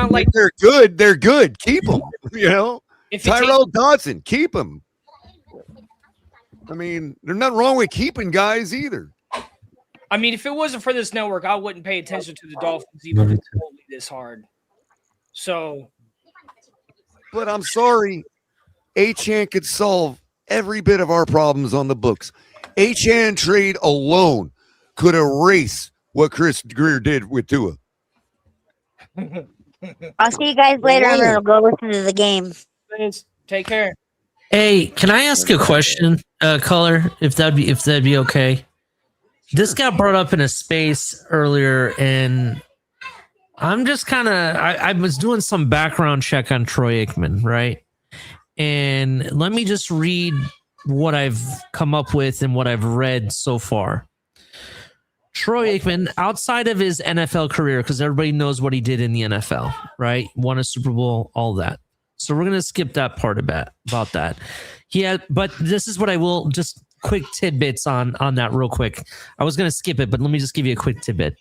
like they're good. They're good. Keep them. You know, Tyrell Dodson, keep them. I mean, there's nothing wrong with keeping guys either. I mean, if it wasn't for this network, I wouldn't pay attention to the Dolphins even remotely this hard. So, but I'm sorry, Achane could solve every bit of our problems on the books. Achane trade alone could erase what Chris Greer did with Tua. I'll see you guys later. I'm gonna go listen to the game. Take care. Hey, can I ask a question, Color? If that'd be okay. This got brought up in a space earlier, and I'm just kind of I was doing some background check on Troy Aikman, right? And let me just read what I've come up with and what I've read so far. Troy Aikman, outside of his NFL career, because everybody knows what he did in the NFL, right? Won a Super Bowl, all that. So we're going to skip that part about that. But this is what I will just quick tidbits on that real quick. I was going to skip it, but let me just give you a quick tidbit.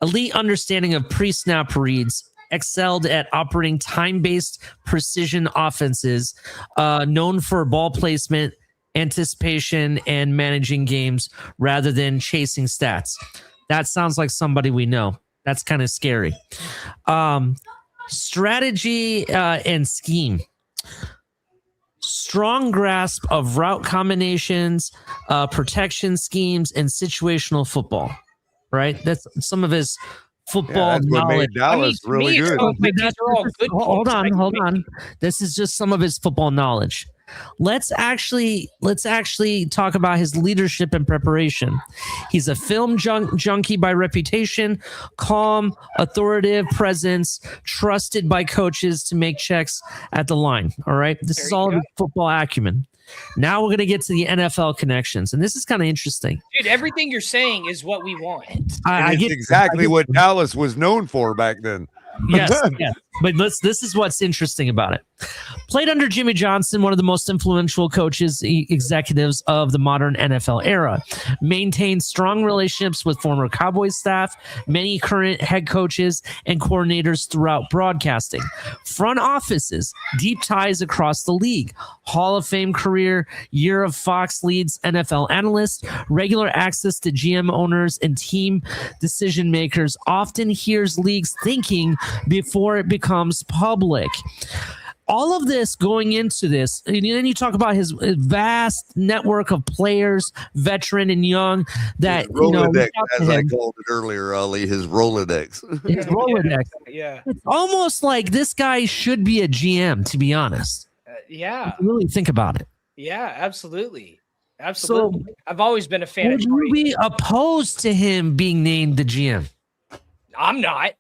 Elite understanding of pre-snap reads, excelled at operating time-based precision offenses, known for ball placement, anticipation, and managing games rather than chasing stats. That sounds like somebody we know. That's kind of scary. Strategy and scheme. Strong grasp of route combinations, protection schemes, and situational football. Right? That's some of his football that's what knowledge. made Dallas really good. Hold on. This is just some of his football knowledge. Let's actually talk about his leadership and preparation. He's a film junkie by reputation, calm, authoritative presence, trusted by coaches to make checks at the line. All right. This is all of his football acumen. Now we're going to get to the NFL connections. And this is kind of interesting. Dude, everything you're saying is what we want. I get exactly what Dallas was known for back then. Yes. But this is what's interesting about it. Played under Jimmy Johnson, one of the most influential coaches, executives of the modern NFL era. Maintained strong relationships with former Cowboys staff, many current head coaches and coordinators throughout broadcasting. Front offices, deep ties across the league. Hall of Fame career, year of Fox leads NFL analyst, regular access to GM owners and team decision makers, often hears leagues thinking before it becomes public. All of this going into this, and then you talk about his vast network of players, veteran and young, that Rolodex, as I called it earlier, Ali, his Rolodex. His Rolodex. Yeah. It's almost like this guy should be a GM, to be honest. Yeah. Really think about it. Yeah, absolutely. Absolutely. So, I've always been a fan of Troy. Would you be opposed to him being named the GM? I'm not.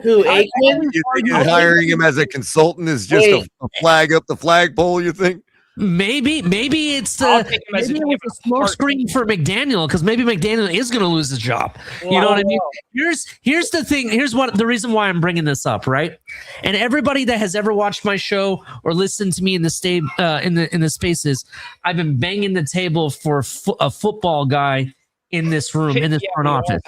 Who, Aikman? You think hiring him as a consultant is just a flag up the flagpole, you think? Maybe it's maybe it was a smoke screen for McDaniel, because maybe McDaniel is going to lose his job. You know what I mean? Here's the thing. Here's the reason why I'm bringing this up, right? And everybody that has ever watched my show or listened to me in the in the spaces, I've been banging the table for a football guy in this room, in this front office.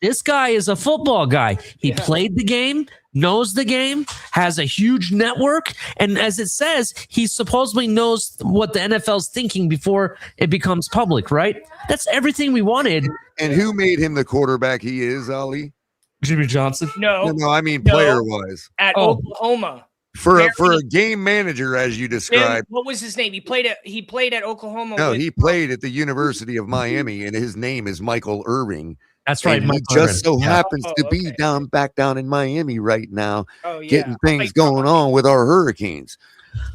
This guy is a football guy. He played the game, knows the game, has a huge network, and as it says, he supposedly knows what the NFL's thinking before it becomes public, right? That's everything we wanted. And who made him the quarterback he is, Ali? Jimmy Johnson? No, I mean player-wise. At Oklahoma. For a game manager, as you described. What was his name? He played at Oklahoma. No, he played at the University of Miami, and his name is Michael Irving. That's right. He just so happens to be back down in Miami right now, getting things going on with our Hurricanes.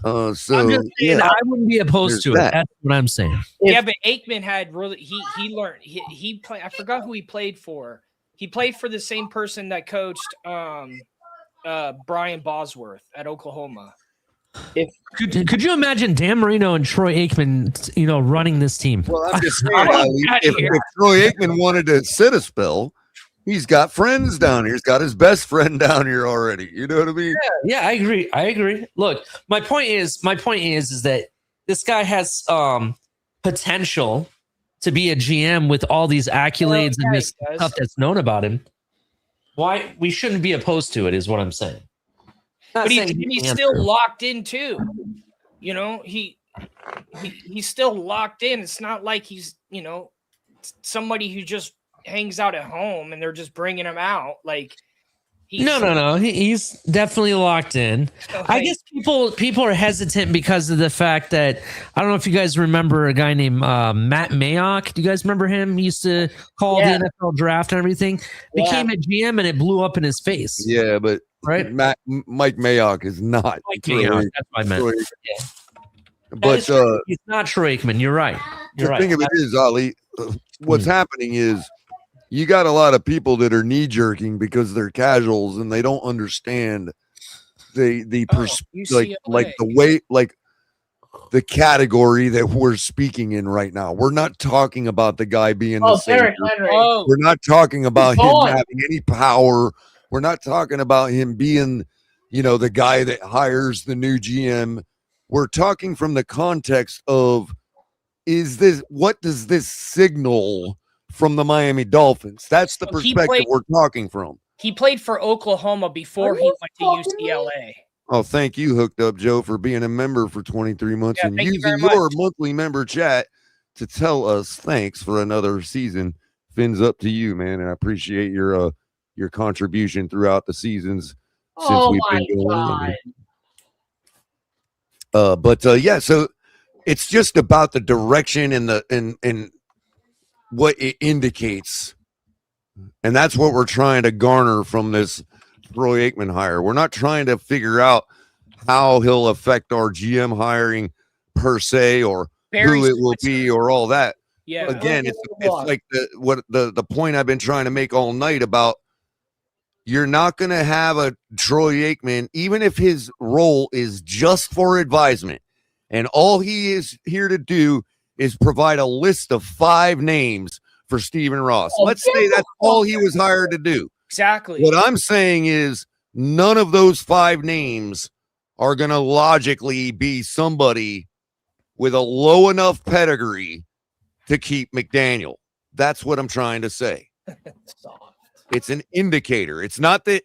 So I'm just saying, I wouldn't be opposed to it. That's what I'm saying. Yeah, but Aikman had really he learned he played. I forgot who he played for. He played for the same person that coached Brian Bosworth at Oklahoma. Could you imagine Dan Marino and Troy Aikman, running this team? Well, I'm just saying, if Troy Aikman wanted to sit a spell, he's got friends down here. He's got his best friend down here already. You know what I mean? Yeah, I agree. Look, my point is that this guy has potential to be a GM with all these accolades and this stuff that's known about him. Why we shouldn't be opposed to it is what I'm saying. But he's still locked in too. He's still locked in. It's not like he's, somebody who just hangs out at home and they're just bringing him out. Like, no. He's definitely locked in. Okay. I guess people are hesitant because of the fact that I don't know if you guys remember a guy named Matt Mayock. Do you guys remember him? He used to call the NFL draft and everything. Became a GM and it blew up in his face. Yeah, but right, Mike Mayock is not. Mike Mayock. That's what I meant. Yeah. But he's not Troy Aikman. You're right. The thing of it is, Ali, what's happening is you got a lot of people that are knee jerking because they're casuals and they don't understand the UCLA. like the way, like the category that we're speaking in right now. We're not talking about the guy being the savior. Derek Henry. Oh, We're not talking about him gone. having any power. We're not talking about him being, the guy that hires the new GM. We're talking from the context of what does this signal from the Miami Dolphins? That's the So he perspective played- we're talking from. he played for Oklahoma before he went to UCLA. Oh, thank you, Hooked Up Joe, for being a member for 23 months Yeah, and thank you using very your much. monthly member chat to tell us thanks for another season. Fins up to you, man, and I appreciate your contribution throughout the seasons since we've been going on. Yeah, so it's just about the direction and what it indicates, and that's what we're trying to garner from this Troy Aikman hire. We're not trying to figure out how he'll affect our GM hiring per se, or Barry who it will be, or all that. Yeah. Again, it's like the point I've been trying to make all night about you're not going to have a Troy Aikman, even if his role is just for advisement, and all he is here to do is provide a list of 5 names for Stephen Ross. Let's say that's all he was hired to do. Exactly. What I'm saying is none of those 5 names are going to logically be somebody with a low enough pedigree to keep McDaniel. That's what I'm trying to say. It's an indicator. It's not that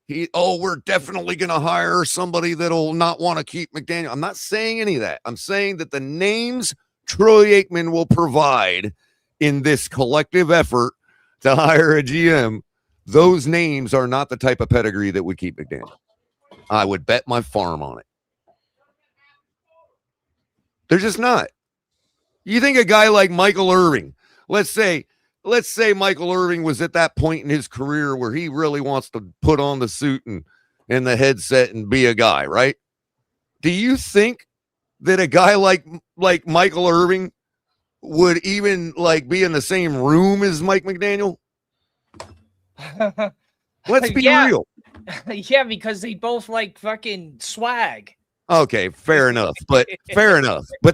we're definitely going to hire somebody that'll not want to keep McDaniel. I'm not saying any of that. I'm saying that the names Troy Aikman will provide in this collective effort to hire a GM, those names are not the type of pedigree that would keep McDaniel. I would bet my farm on it. They're just not. You think a guy like Michael Irving, let's say Michael Irving was at that point in his career where he really wants to put on the suit and the headset and be a guy, right? Do you think that a guy like Michael Irving would even be in the same room as Mike McDaniel? Let's be real. Yeah, because they both like fucking swag. Okay, fair enough. But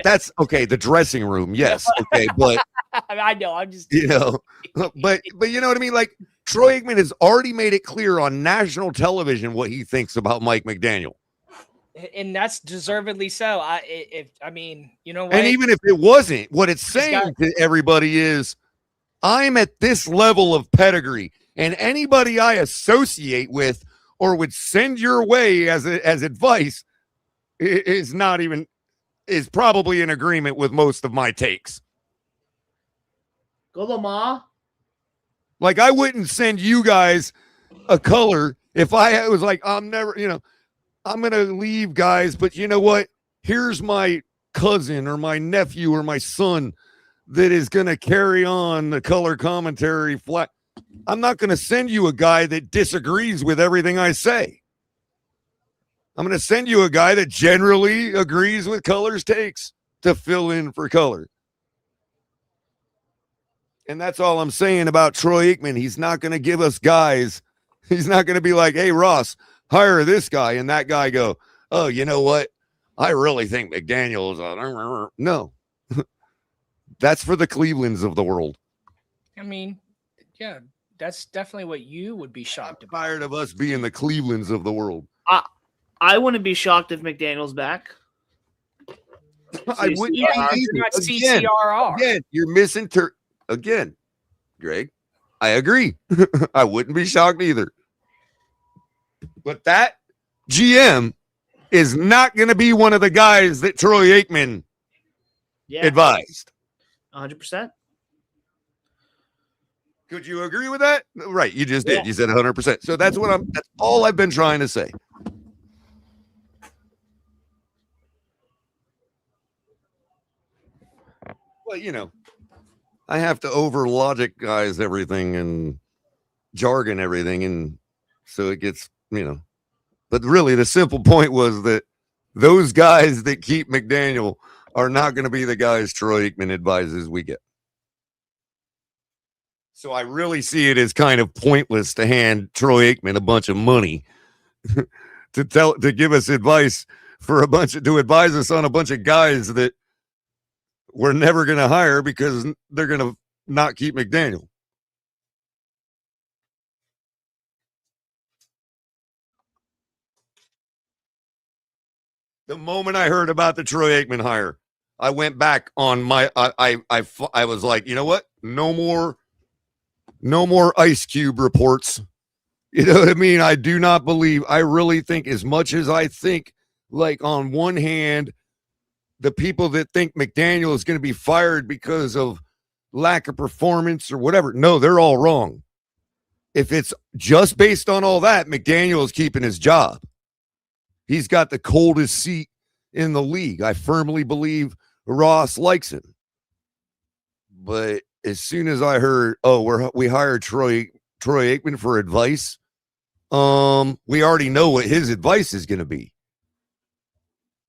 that's okay. The dressing room, yes. Okay, but I know. I'm just but you know what I mean? Like Troy Aikman has already made it clear on national television what he thinks about Mike McDaniel. And that's deservedly so. You know what? And even if it wasn't, what it's saying to everybody is, I'm at this level of pedigree, and anybody I associate with or would send your way as advice is probably in agreement with most of my takes. Go Lamar. Like I wouldn't send you guys a color if I was like, I'm never, I'm going to leave, guys, but you know what? Here's my cousin or my nephew or my son that is going to carry on the color commentary flat. I'm not going to send you a guy that disagrees with everything I say. I'm going to send you a guy that generally agrees with Color's takes to fill in for Color. And that's all I'm saying about Troy Aikman. He's not going to give us guys. He's not going to be like, hey, Ross, hire this guy. And that guy go, oh, you know what? I really think McDaniel is no. That's for the Clevelands of the world. I mean, yeah, that's definitely what you would be shocked about. Tired of us being the Clevelands of the world. I wouldn't be shocked if McDaniel's back. I wouldn't be either. CCRR. Again, you're again, Greg. I agree. I wouldn't be shocked either. But that GM is not going to be one of the guys that Troy Aikman advised. 100%. Could you agree with that? Right, you just did. You said 100%. So that's all I've been trying to say. Well, I have to over logic guys everything and jargon everything, and so it gets, But really, the simple point was that those guys that keep McDaniel are not going to be the guys Troy Aikman advises we get. So I really see it as kind of pointless to hand Troy Aikman a bunch of money to give us advice for to advise us on a bunch of guys that we're never going to hire because they're going to not keep McDaniel. The moment I heard about the Troy Aikman hire, I went back on my I was like, you know what? No more Ice Cube reports. You know what I mean? I do not believe, I really think, as much as I think, like, on one hand, the people that think McDaniel is going to be fired because of lack of performance or whatever, no, they're all wrong. If it's just based on all that, McDaniel is keeping his job. He's got the coldest seat in the league. I firmly believe Ross likes him. But as soon as I heard, we hired Troy Aikman for advice, we already know what his advice is going to be.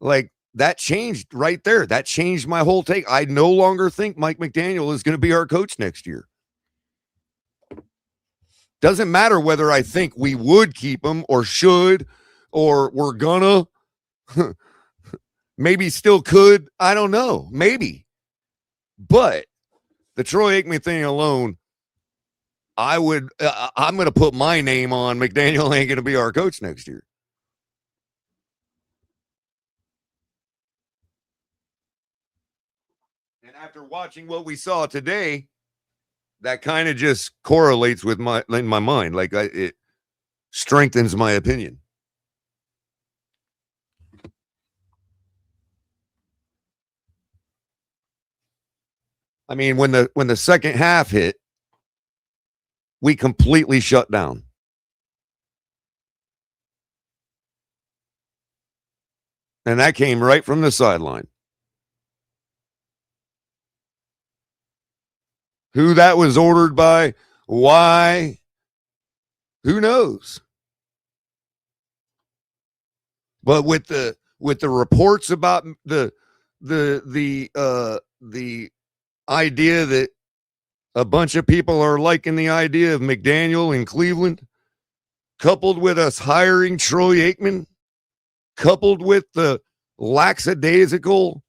Like, that changed right there. That changed my whole take. I no longer think Mike McDaniel is going to be our coach next year. Doesn't matter whether I think we would keep him or should or we're gonna. Maybe still could. I don't know. Maybe. But the Troy Aikman thing alone, I'm going to put my name on McDaniel ain't going to be our coach next year. And after watching what we saw today, that kind of just correlates with in my mind. Like, it strengthens my opinion. I mean, when the second half hit, we completely shut down. And that came right from the sideline. Who that was ordered by, why, who knows? But with the reports about the idea that a bunch of people are liking the idea of McDaniel in Cleveland, coupled with us hiring Troy Aikman, coupled with the lackadaisical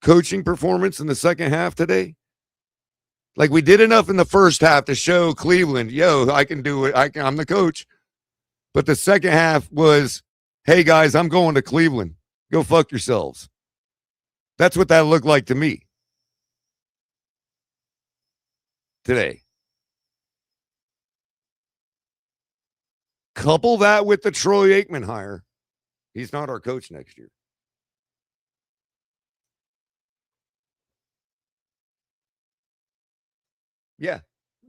coaching performance in the second half today. Like, we did enough in the first half to show Cleveland, I can do it. I'm the coach. But the second half was, hey, guys, I'm going to Cleveland. Go fuck yourselves. That's what that looked like to me today. Couple that with the Troy Aikman hire. He's not our coach next year.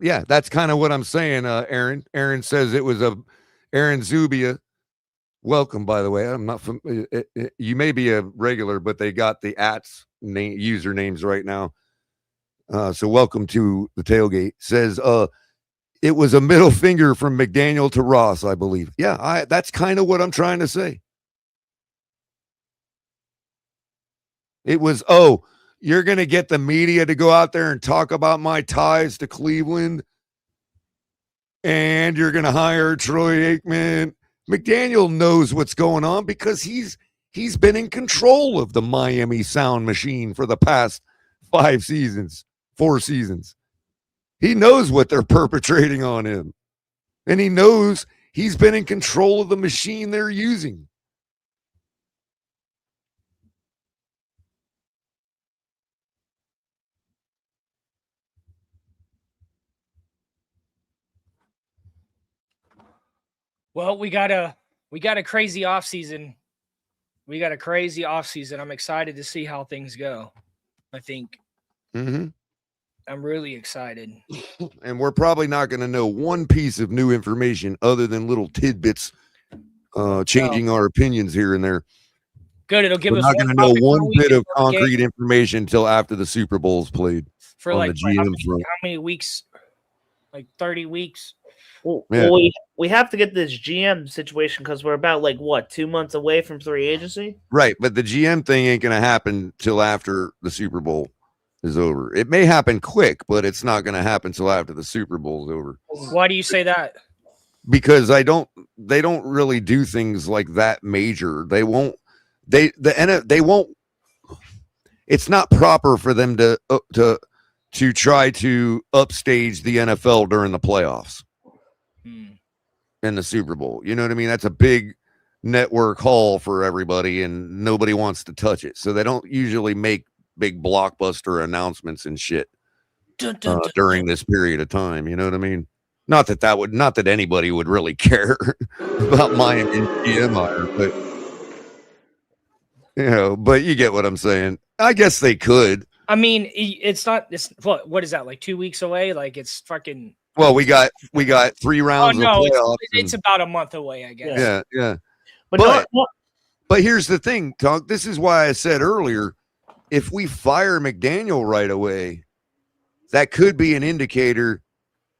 Yeah, that's kind of what I'm saying, Aaron. Aaron says it was Aaron Zubia. Welcome, by the way. I'm not you may be a regular, but they got the usernames right now. So welcome to the tailgate. Says it was a middle finger from McDaniel to Ross, I believe. Yeah, that's kind of what I'm trying to say. It was, you're going to get the media to go out there and talk about my ties to Cleveland, and you're going to hire Troy Aikman. McDaniel knows what's going on because he's been in control of the Miami sound machine for the past 4 seasons. He knows what they're perpetrating on him, and he knows he's been in control of the machine they're using. Well, we got a crazy offseason. We got a crazy offseason. I'm excited to see how things go. I think I'm really excited. And we're probably not going to know one piece of new information other than little tidbits changing our opinions here and there. Good. It'll give we're us not going to know one bit of concrete information until after the Super Bowl's played. For on like the GM front. how many weeks? Like 30 weeks. Well, Yeah. we have to get this GM situation because we're about 2 months away from free agency. Right, but the GM thing ain't going to happen till after the Super Bowl is over. It may happen quick, but it's not going to happen till after the Super Bowl is over. Why do you say that? Because really do things like that major. They won't. It's not proper for them to try to upstage the NFL during the playoffs in the Super Bowl. You know what I mean? That's a big network haul for everybody, and nobody wants to touch it. So they don't usually make big blockbuster announcements and shit during this period of time. You know what I mean? Not that anybody would really care about Miami GM hire, but but you get what I'm saying. I guess they could. I mean, it's not. It's what is that, like 2 weeks away? Like it's fucking. Well, we got 3 rounds of playoffs. It's about a month away, I guess. Yeah. But here's the thing, Tonk. This is why I said earlier, if we fire McDaniel right away, that could be an indicator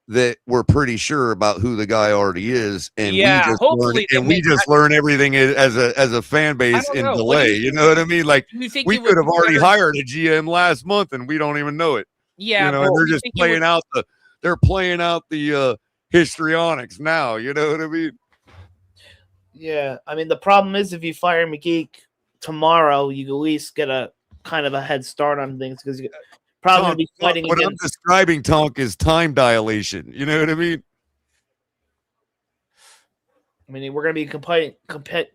that we're pretty sure about who the guy already is, and we just learn everything as a fan base in delay. You know what I mean? Like we could have already hired a GM last month, and we don't even know it. Yeah, and they're just playing out the histrionics now. You know what I mean? Yeah, I mean the problem is if you fire McGee tomorrow, you at least get a kind of a head start on things because you probably going to be fighting what against. I'm describing, Tonk, is time dilation. You know what I mean? I mean, we're going to be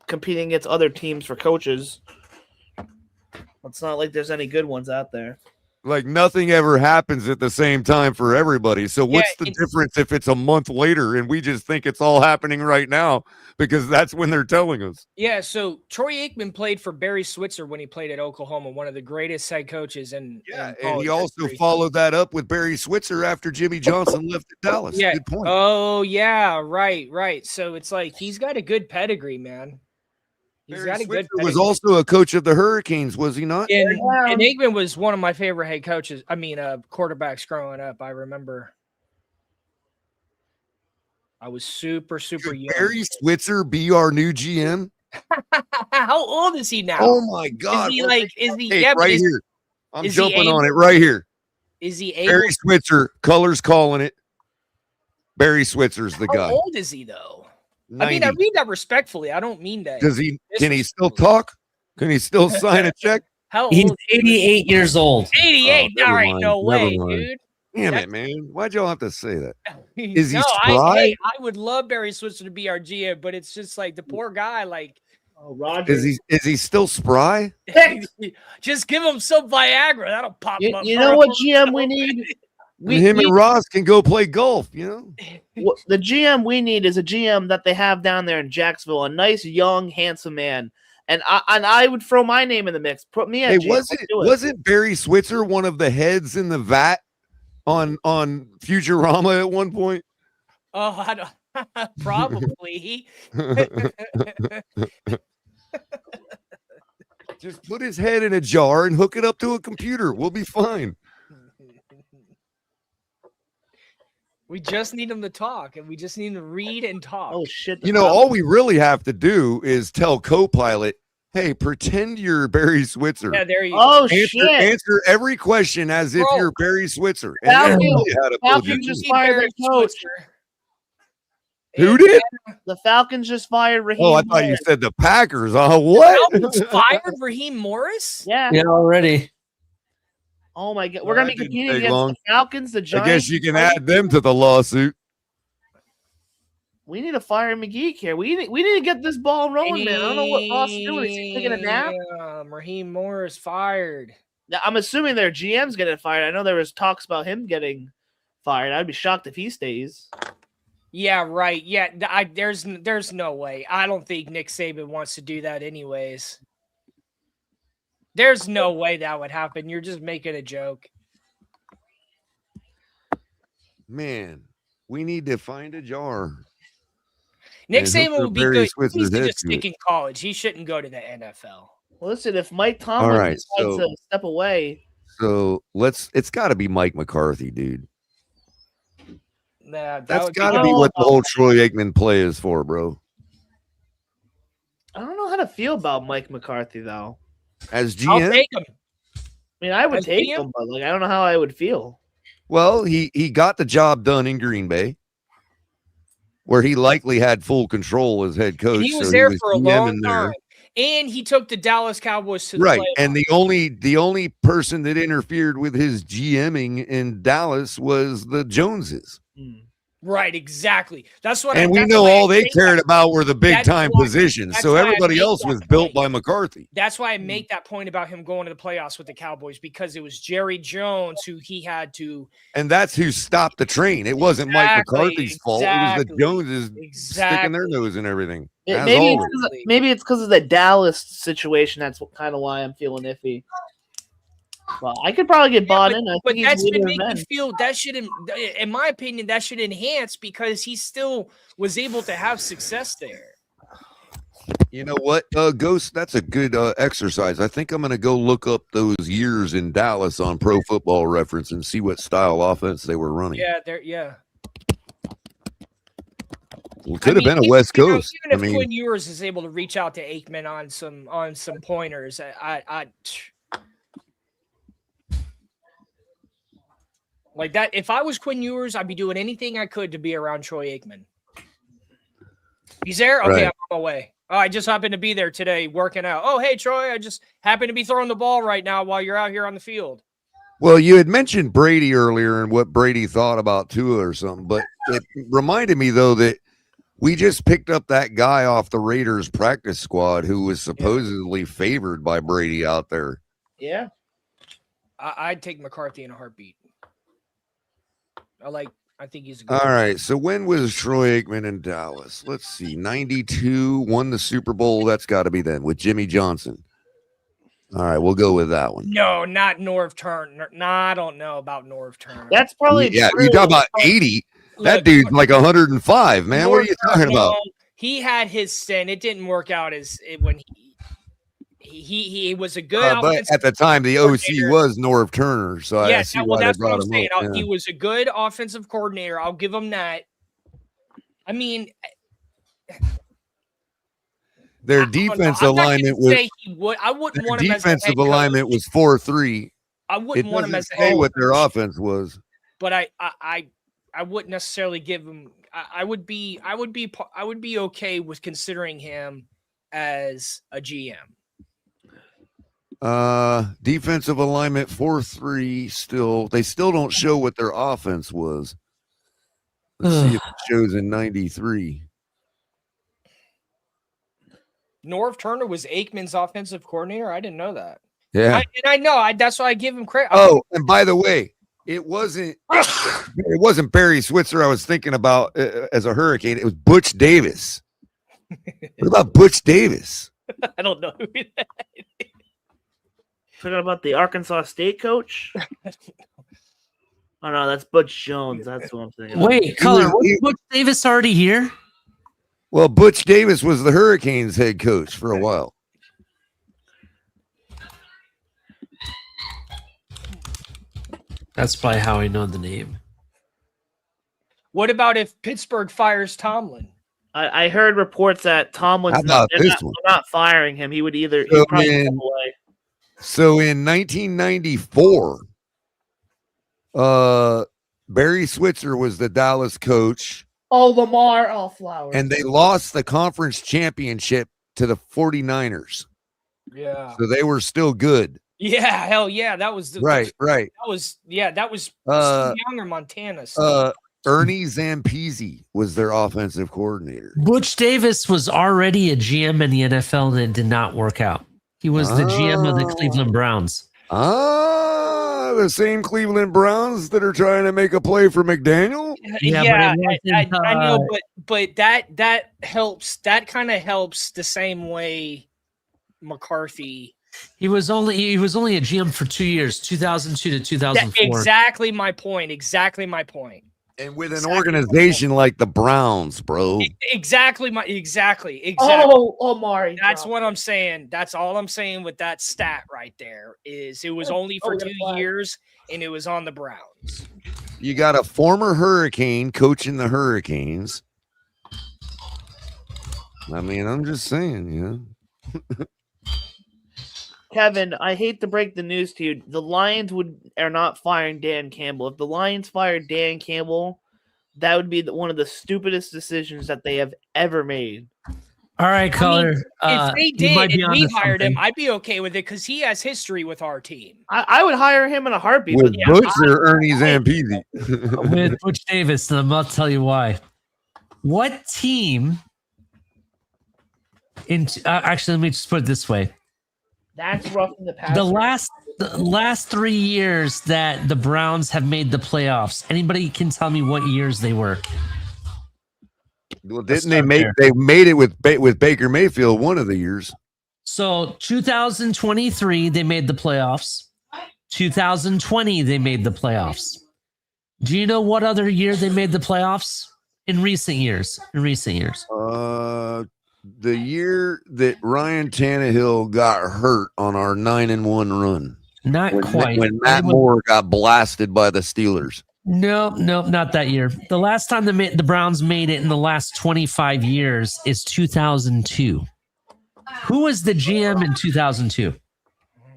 competing against other teams for coaches. It's not like there's any good ones out there. Like nothing ever happens at the same time for everybody. So what's the difference if it's a month later and we just think it's all happening right now because that's when they're telling us? Yeah. So Troy Aikman played for Barry Switzer when he played at Oklahoma, one of the greatest head coaches. And he also followed that up with Barry Switzer after Jimmy Johnson left at Dallas. Yeah. Good point. Oh yeah. Right. So it's like, he's got a good pedigree, man. He's got a good was also a coach of the Hurricanes, was he not? And Aikman was one of my favorite head coaches. I mean, quarterbacks growing up. I remember I was super young. Barry Switzer be our new GM? How old is he now? Oh my God. Is he right here? I'm jumping on it right here. Is he able? Barry Switzer, colors calling it. Barry Switzer's the guy. How old is he though? 90. I mean, I read that respectfully. I don't mean that. Can he still talk? Can he still sign a check? He's 88 years old. 88. All right, no way, dude. Damn it, man. Why'd y'all have to say that? Is he spry? I would love Barry Switzer to be our GM, but it's just like the poor guy, like Roger. Is he still spry? Just give him some Viagra. That'll pop him up. You know what GM we need? Him and Ross can go play golf, you know? The GM we need is a GM that they have down there in Jacksonville, a nice, young, handsome man. And I would throw my name in the mix. Put me at wasn't Barry Switzer one of the heads in the vat on Futurama at one point? Oh, I don't probably. Just put his head in a jar and hook it up to a computer. We'll be fine. We just need him to talk, and we just need him to read and talk. Oh shit! You know, all we really have to do is tell Copilot, "Hey, pretend you're Barry Switzer." Yeah, there you go. Oh shit! Answer every question as if you're Barry Switzer. Falcons just fired their coach. Who did? The Falcons just fired Raheem. Oh, I thought you said the Packers. What? Falcons fired Raheem Morris? Yeah. Yeah, already. Oh my God, we're gonna be competing against the Falcons, the Giants. I guess you can add them to the lawsuit. We need to fire McGee here. We need to get this ball rolling, man. I don't know what Ross is doing. Is he taking a nap? Raheem Morris fired. Now, I'm assuming their GM's getting fired. I know there was talks about him getting fired. I'd be shocked if he stays. Yeah, right. Yeah, there's no way. I don't think Nick Saban wants to do that anyways. There's no way that would happen. You're just making a joke. Man, we need to find a jar. Nick Saban would be good. He needs to just to stick in college. He shouldn't go to the NFL. Well, listen, if Mike Tomlin decides to step away. So it's got to be Mike McCarthy, dude. Nah, that's got to be what the whole Troy Aikman play is for, bro. I don't know how to feel about Mike McCarthy, though. As GM? I'll take him. I mean, I would take him, but I don't know how I would feel. Well, he got the job done in Green Bay. where he likely had full control as head coach. And he was so there he was for a GMing long there. time. And he took the Dallas Cowboys to the Right. playoffs. And the only person that interfered with his GMing in Dallas was the Joneses. Right, exactly. That's what And we that's know why all I they make cared that- about were the big that's time why- positions. that's So why I everybody make else that was built point. by McCarthy. That's why I make that point about him going to the playoffs with the Cowboys, because it was Jerry Jones who he had to. And that's who stopped the train. It wasn't Mike Exactly, McCarthy's fault. It was the exactly, Joneses sticking their exactly. nose in everything. It- As maybe always. maybe it's because of the Dallas situation. That's kind of why I'm feeling iffy. Well, I could probably get bought in. I But think that he's should leader make of you men. feel that should, in my opinion, that should enhance because he still was able to have success there. You know what, Ghost? That's a good exercise. I think I'm going to go look up those years in Dallas on Pro Football Reference and see what style offense they were running. Yeah, yeah. It could have been a West Coast. Even if Quinn Ewers is able to reach out to Aikman on some pointers, I like that. If I was Quinn Ewers, I'd be doing anything I could to be around Troy Aikman. He's there? Okay, Right. I'm on my way. Oh, I just happened to be there today working out. Oh, hey, Troy, I just happen to be throwing the ball right now while you're out here on the field. Well, you had mentioned Brady earlier and what Brady thought about Tua or something, but it reminded me, though, that we just picked up that guy off the Raiders practice squad who was supposedly favored by Brady out there. Yeah. I'd take McCarthy in a heartbeat. I think he's a good All right. So when was Troy Aikman in Dallas? Let's see. 92, won the Super Bowl. That's got to be then with Jimmy Johnson. All right. We'll go with that one. No, not Norv Turner. No, I don't know about Norv Turner. That's probably Yeah. true. You talk about 80. That Look, dude's like 105, man. What are you talking about? He had his stint. It didn't work out when he was a good But offensive at the time, the OC coordinator. was Norv Turner. So I Yes, see well, why they that's what brought I'm him saying. up. Yeah. He was a good offensive coordinator. I'll give him that. I mean, Their defense I'm not gonna alignment was say he would. I wouldn't their want him as a head defensive coach. alignment was 4-3. I wouldn't It want him doesn't as a say head what their coach, offense was. but I wouldn't necessarily give him. I would be okay with considering him as a GM. Defensive alignment 4-3. Still, they still don't show what their offense was. Let's see if it shows in 93. Norv Turner was Aikman's offensive coordinator. I didn't know that. Yeah. I know. That's why I give him credit. Oh, and by the way, it wasn't Barry Switzer I was thinking about as a Hurricane. It was Butch Davis. What about Butch Davis? I don't know who that is. Talking about the Arkansas State coach? Oh no, that's Butch Jones. That's what I'm thinking. Wait, Color, was Butch Davis already here? Well, Butch Davis was the Hurricanes head coach for a while. That's probably how I know the name. What about if Pittsburgh fires Tomlin? I heard reports that Tomlin's How about they're this one? not firing him. He would either So he'd probably in- step away. So in 1994, Barry Switzer was the Dallas coach, Oh, Lamar, oh Flowers. and they lost the conference championship to the 49ers. Yeah. So they were still good. Yeah, hell yeah. That was Right. That was Steve Young or Montana. Ernie Zampese was their offensive coordinator. Butch Davis was already a GM in the NFL and it did not work out. He was the GM of the Cleveland Browns. The same Cleveland Browns that are trying to make a play for McDaniel? Yeah, I know, but that helps. That kind of helps the same way McCarthy. He was only a GM for 2 years, 2002 to 2004. Exactly my point. Exactly my point. And with an organization like the Browns, bro. Exactly. Oh, Omari. That's what I'm saying. That's all I'm saying with that stat right there is it was only for 2 years and it was on the Browns. You got a former Hurricane coaching the Hurricanes. I mean, I'm just saying, you know. Kevin, I hate to break the news to you. The Lions are not firing Dan Campbell. If the Lions fired Dan Campbell, that would be one of the stupidest decisions that they have ever made. All right, caller. If they you might did be and we onto hired him, something. I'd be okay with it because he has history with our team. I would hire him in a heartbeat. With But yeah, Butch or Ernie Zampese? With Butch Davis, and I'll tell you why. What team? Actually, let me just put it this way: that's rough in the past. the last 3 years that the Browns have made the playoffs. Anybody can tell me what years they were? Well, didn't they make? They made it with Baker Mayfield one of the years. So 2023, they made the playoffs. 2020, they made the playoffs. Do you know what other year they made the playoffs? In recent years. The year that Ryan Tannehill got hurt on our 9-1 run. Not quite. When Matt Moore got blasted by the Steelers. No, not that year. The last time the Browns made it in the last 25 years is 2002. Who was the GM in 2002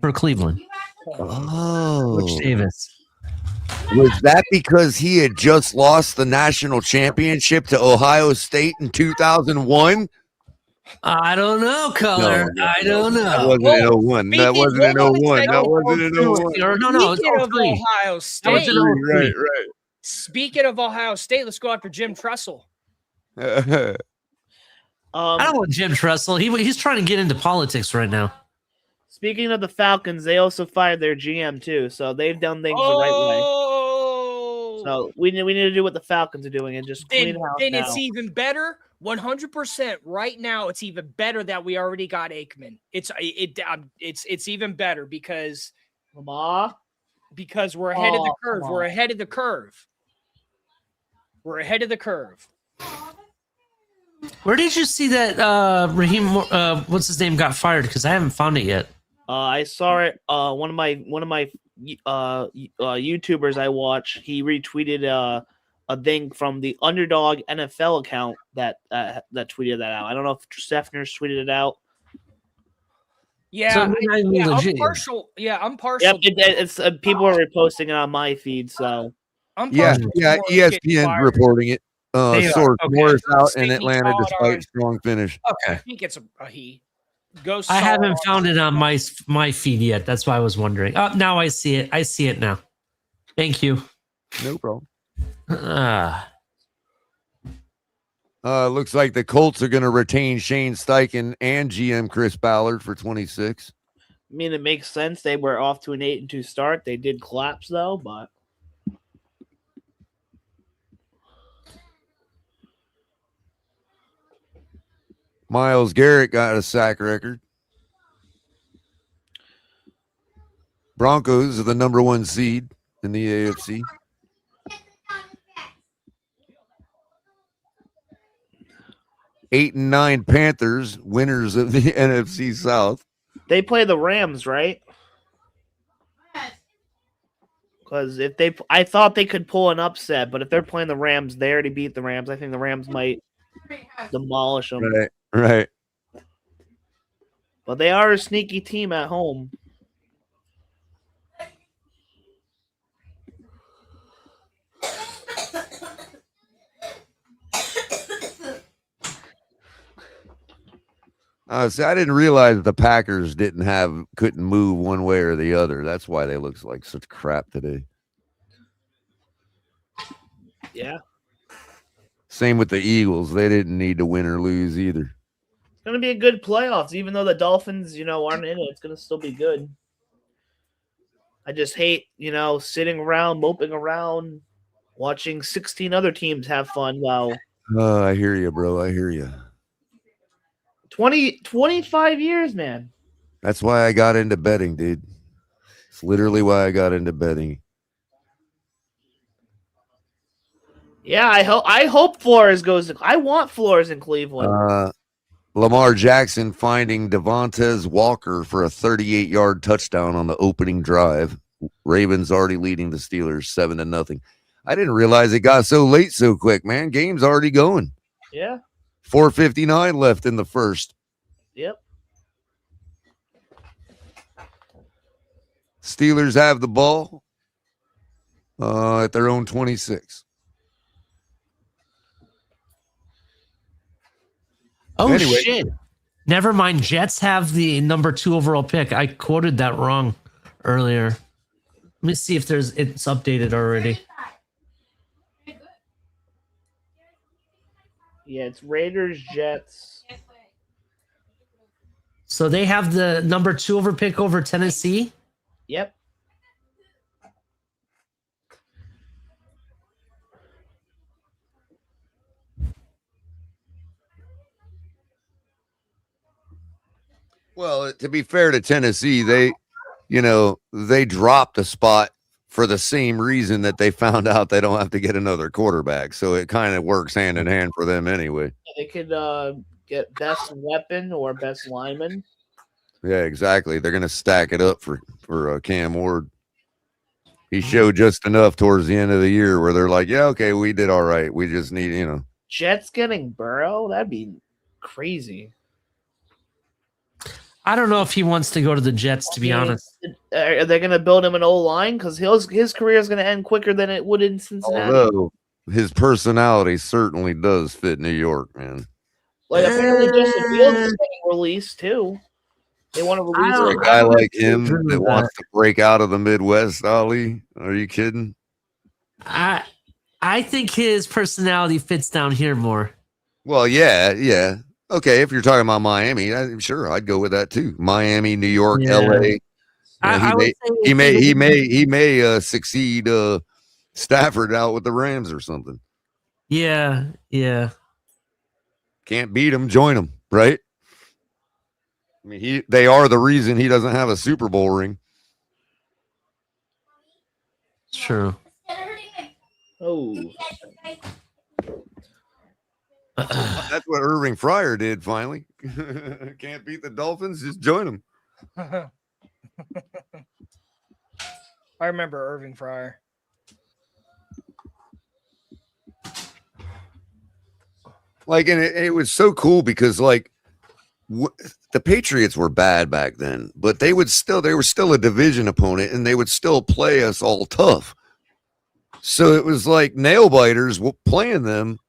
for Cleveland? Oh, Butch Davis. Was that because he had just lost the national championship to Ohio State in 2001? I don't know, caller. No, I don't know. That wasn't in 01. That wasn't in 01. That wasn't in 01. No, it's Speaking of 03. Ohio State, Right. Speaking of Ohio State, let's go after Jim Tressel. I don't want Jim Tressel. He's trying to get into politics right now. Speaking of the Falcons, they also fired their GM too, so they've done things the right way. So we need to do what the Falcons are doing and just clean house Then now. it's even better. 100% right now, it's even better that we already got Aikman. It's even better because we're ahead of the curve. We're ahead of the curve. We're ahead of the curve. Where did you see that Raheem? What's his name got fired? Because I haven't found it yet. I saw it. One of my YouTubers I watch. He retweeted a thing from the Underdog NFL account that tweeted that out. I don't know if Steffner's tweeted it out. Yeah, So I'm partial. Yeah, I'm partial. Yep, it's people are reposting it on my feed. So I'm partial. Yeah, ESPN reporting it. Source Morris out in Atlanta despite strong finish. I think it's a he. I haven't found it on my feed yet. That's why I was wondering. Oh, now I see it. I see it now. Thank you. No problem. Looks like the Colts are going to retain Shane Steichen and GM Chris Ballard for 26. I mean, it makes sense. They were off to an 8-2 start. They did collapse though, but Myles Garrett got a sack record. Broncos are the number 1 seed in the AFC. Eight and 9 Panthers, winners of the NFC South. they play the Rams, right? Because I thought they could pull an upset, but if they're playing the Rams, they already beat the Rams. I think the Rams might demolish them. Right. But they are a sneaky team at home. See, I didn't realize the Packers couldn't move one way or the other. That's why they look like such crap today. Yeah. Same with the Eagles. They didn't need to win or lose either. It's going to be a good playoffs. Even though the Dolphins, aren't in it, it's going to still be good. I just hate, sitting around, moping around, watching 16 other teams have fun while... I hear you, bro. I hear you. 25 years, man. That's why I got into betting, dude. It's literally why I got into betting. Yeah, I hope Flores goes. I want Flores in Cleveland. Lamar Jackson finding Devontae Walker for a 38-yard touchdown on the opening drive. Ravens already leading the Steelers 7-0. I didn't realize it got so late so quick, man. Game's already going. Yeah. 4:59 left in the first. Yep. Steelers have the ball at their own 26. Oh Anyway. shit! Never mind. Jets have the number 2 overall pick. I quoted that wrong earlier. Let me see if it's updated already. Yeah, it's Raiders, Jets. So they have the number 2 over pick over Tennessee. Yep. Well, to be fair to Tennessee, they dropped a spot for the same reason that they found out they don't have to get another quarterback. So it kind of works hand in hand for them anyway. They could get best weapon or best lineman. Yeah, exactly. They're going to stack it up for Cam Ward. He showed just enough towards the end of the year where they're like, yeah, okay, we did all right. We just need, Jets getting Burrow? That'd be crazy. I don't know if he wants to go to the Jets, to be honest. Are they going to build him an O-line? Because his career is going to end quicker than it would in Cincinnati. Although his personality certainly does fit New York, man. Like, apparently Justin Fields is getting released, too. They want to release a guy like him that wants to break out of the Midwest, Ali. Are you kidding? I think his personality fits down here more. Well, yeah. Okay, if you're talking about Miami, sure, I'd go with that too. Miami, New York, LA. He may succeed Stafford out with the Rams or something. Yeah. Can't beat him, join him, right? I mean, they are the reason he doesn't have a Super Bowl ring. It's true. Oh. That's what Irving Fryer did finally. Can't beat the Dolphins, just join them. I remember Irving Fryer. Like, and it was so cool because, like, the Patriots were bad back then, but they were still a division opponent, and they would still play us all tough. So it was like nail biters playing them.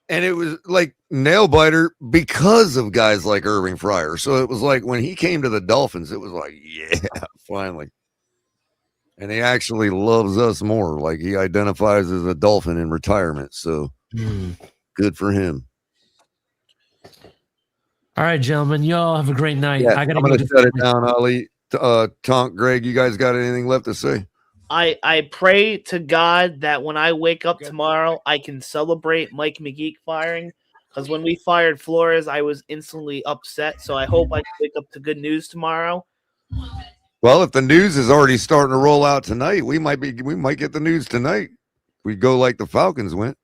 And it was like nail biter because of guys like Irving Fryer. So it was like when he came to the Dolphins, it was like, yeah, finally. And he actually loves us more. Like he identifies as a Dolphin in retirement. So good for him. All right, gentlemen, you all have a great night. Yeah, I'm going to shut it down, Ali. Tonk, Greg, you guys got anything left to say? I pray to God that when I wake up tomorrow, I can celebrate Mike McGeek firing. Because when we fired Flores, I was instantly upset. So I hope I can wake up to good news tomorrow. Well, if the news is already starting to roll out tonight, we might get the news tonight. We go like the Falcons went.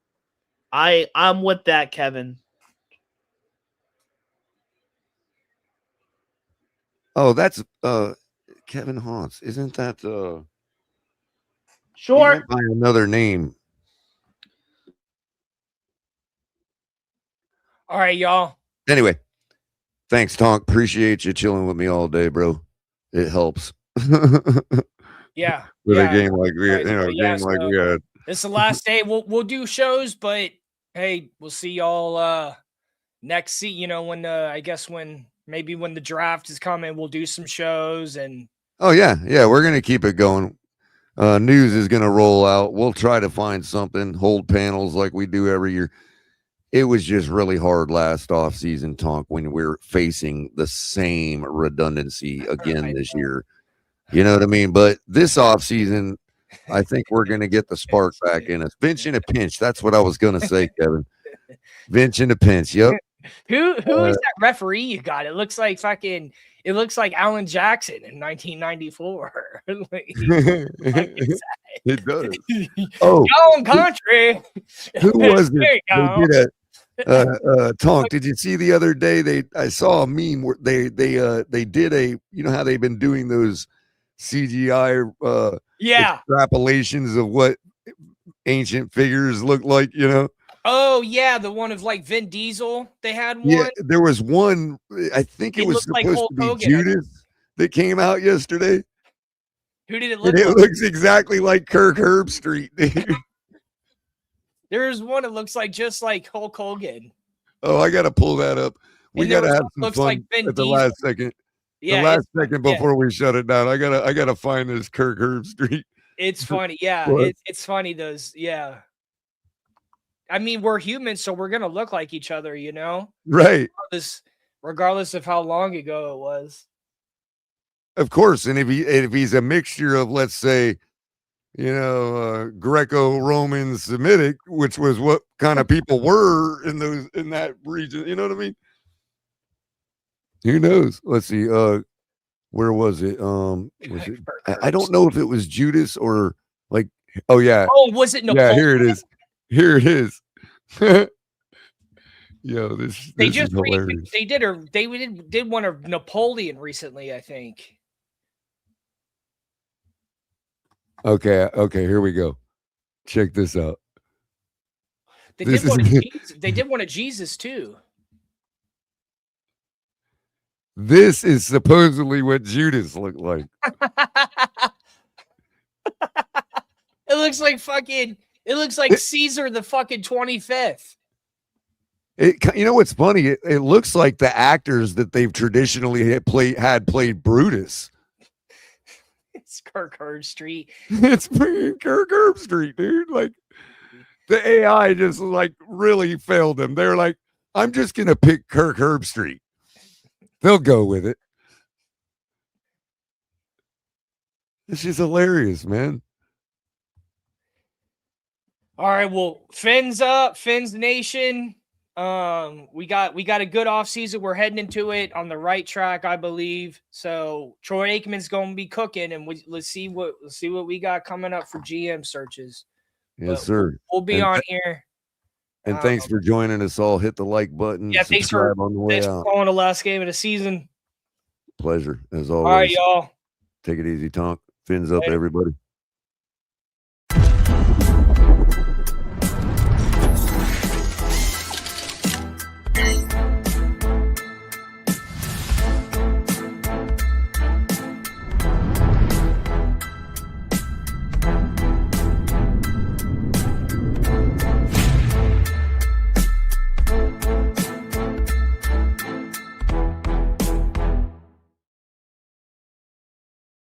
I'm with that, Kevin. Oh, that's Kevin Haunts. Isn't that Sure. By another name. All right, y'all. Anyway, thanks, Tonk. Appreciate you chilling with me all day, bro. It helps. Yeah. With a game like we, Right. like we had. It's the last day. We'll do shows, but hey, we'll see y'all next. When I guess when the draft is coming, we'll do some shows and. Oh yeah, we're gonna keep it going. News is gonna roll out. We'll try to find something, hold panels like we do every year. It was just really hard last off season, Tonk, when we're facing the same redundancy again this year. You know what I mean? But this off season, I think we're gonna get the spark back in us. Bench in a pinch. That's what I was gonna say, Kevin. Bench in a pinch. Yep. Who is that referee you got? It looks like Alan Jackson in 1994. It does. Oh, Gone country. Who was There it? you go. Tonk, did you see the other day? I saw a meme where they did a, you know how they've been doing those CGI extrapolations of what ancient figures look like, you know? Oh yeah, the one of like Vin Diesel. They had one. Yeah, there was one. I think it was supposed like Hulk to be Hogan, Judas that came out yesterday. Who did it look And it like? looks exactly like Kirk Herbstreit. There's one that looks like just like Hulk Hogan. Oh, I gotta pull that up. We And there gotta was have one some looks fun like Vin at the Diesel. last second. The Yeah, last it's second yeah. before we shut it down. I gotta find this Kirk Herbstreit. It's funny. Yeah, What? it's funny. Those. Yeah. I mean, we're humans, so we're gonna look like each other, you know. Right. Regardless of how long ago it was. Of course. And if he's a mixture of, let's say, Greco-Roman Semitic, which was what kind of people were in that region, you know what I mean? Who knows? Let's see. Where was it? Was it? I don't know if it was Judas or like. Oh yeah. Oh, was it Napoleon? Yeah, here it is. Here it is. Yo, this is hilarious. They did one of Napoleon recently, I think. Okay, here we go. Check this out. They did one of Jesus too. This is supposedly what Judas looked like. It looks like Caesar the fucking 25th. You know what's funny? It looks like the actors that they've traditionally had played Brutus. It's Kirk Herbstreit. It's freaking Kirk Herbstreit, dude. Like the AI just like really failed them. They're like, I'm just gonna pick Kirk Herbstreit. They'll go with it. This is hilarious, man. All right, well, Fins up, Fins Nation. We got a good offseason. We're heading into it on the right track, I believe. So Troy Aikman's going to be cooking, and let's see what we got coming up for GM searches. Yes, sir. We'll be on here. And thanks for joining us all. Hit the like button. Yeah, thanks for out. calling the last game of the season. Pleasure, as always. All right, y'all. Take it easy, Tonk. Fins up, everybody.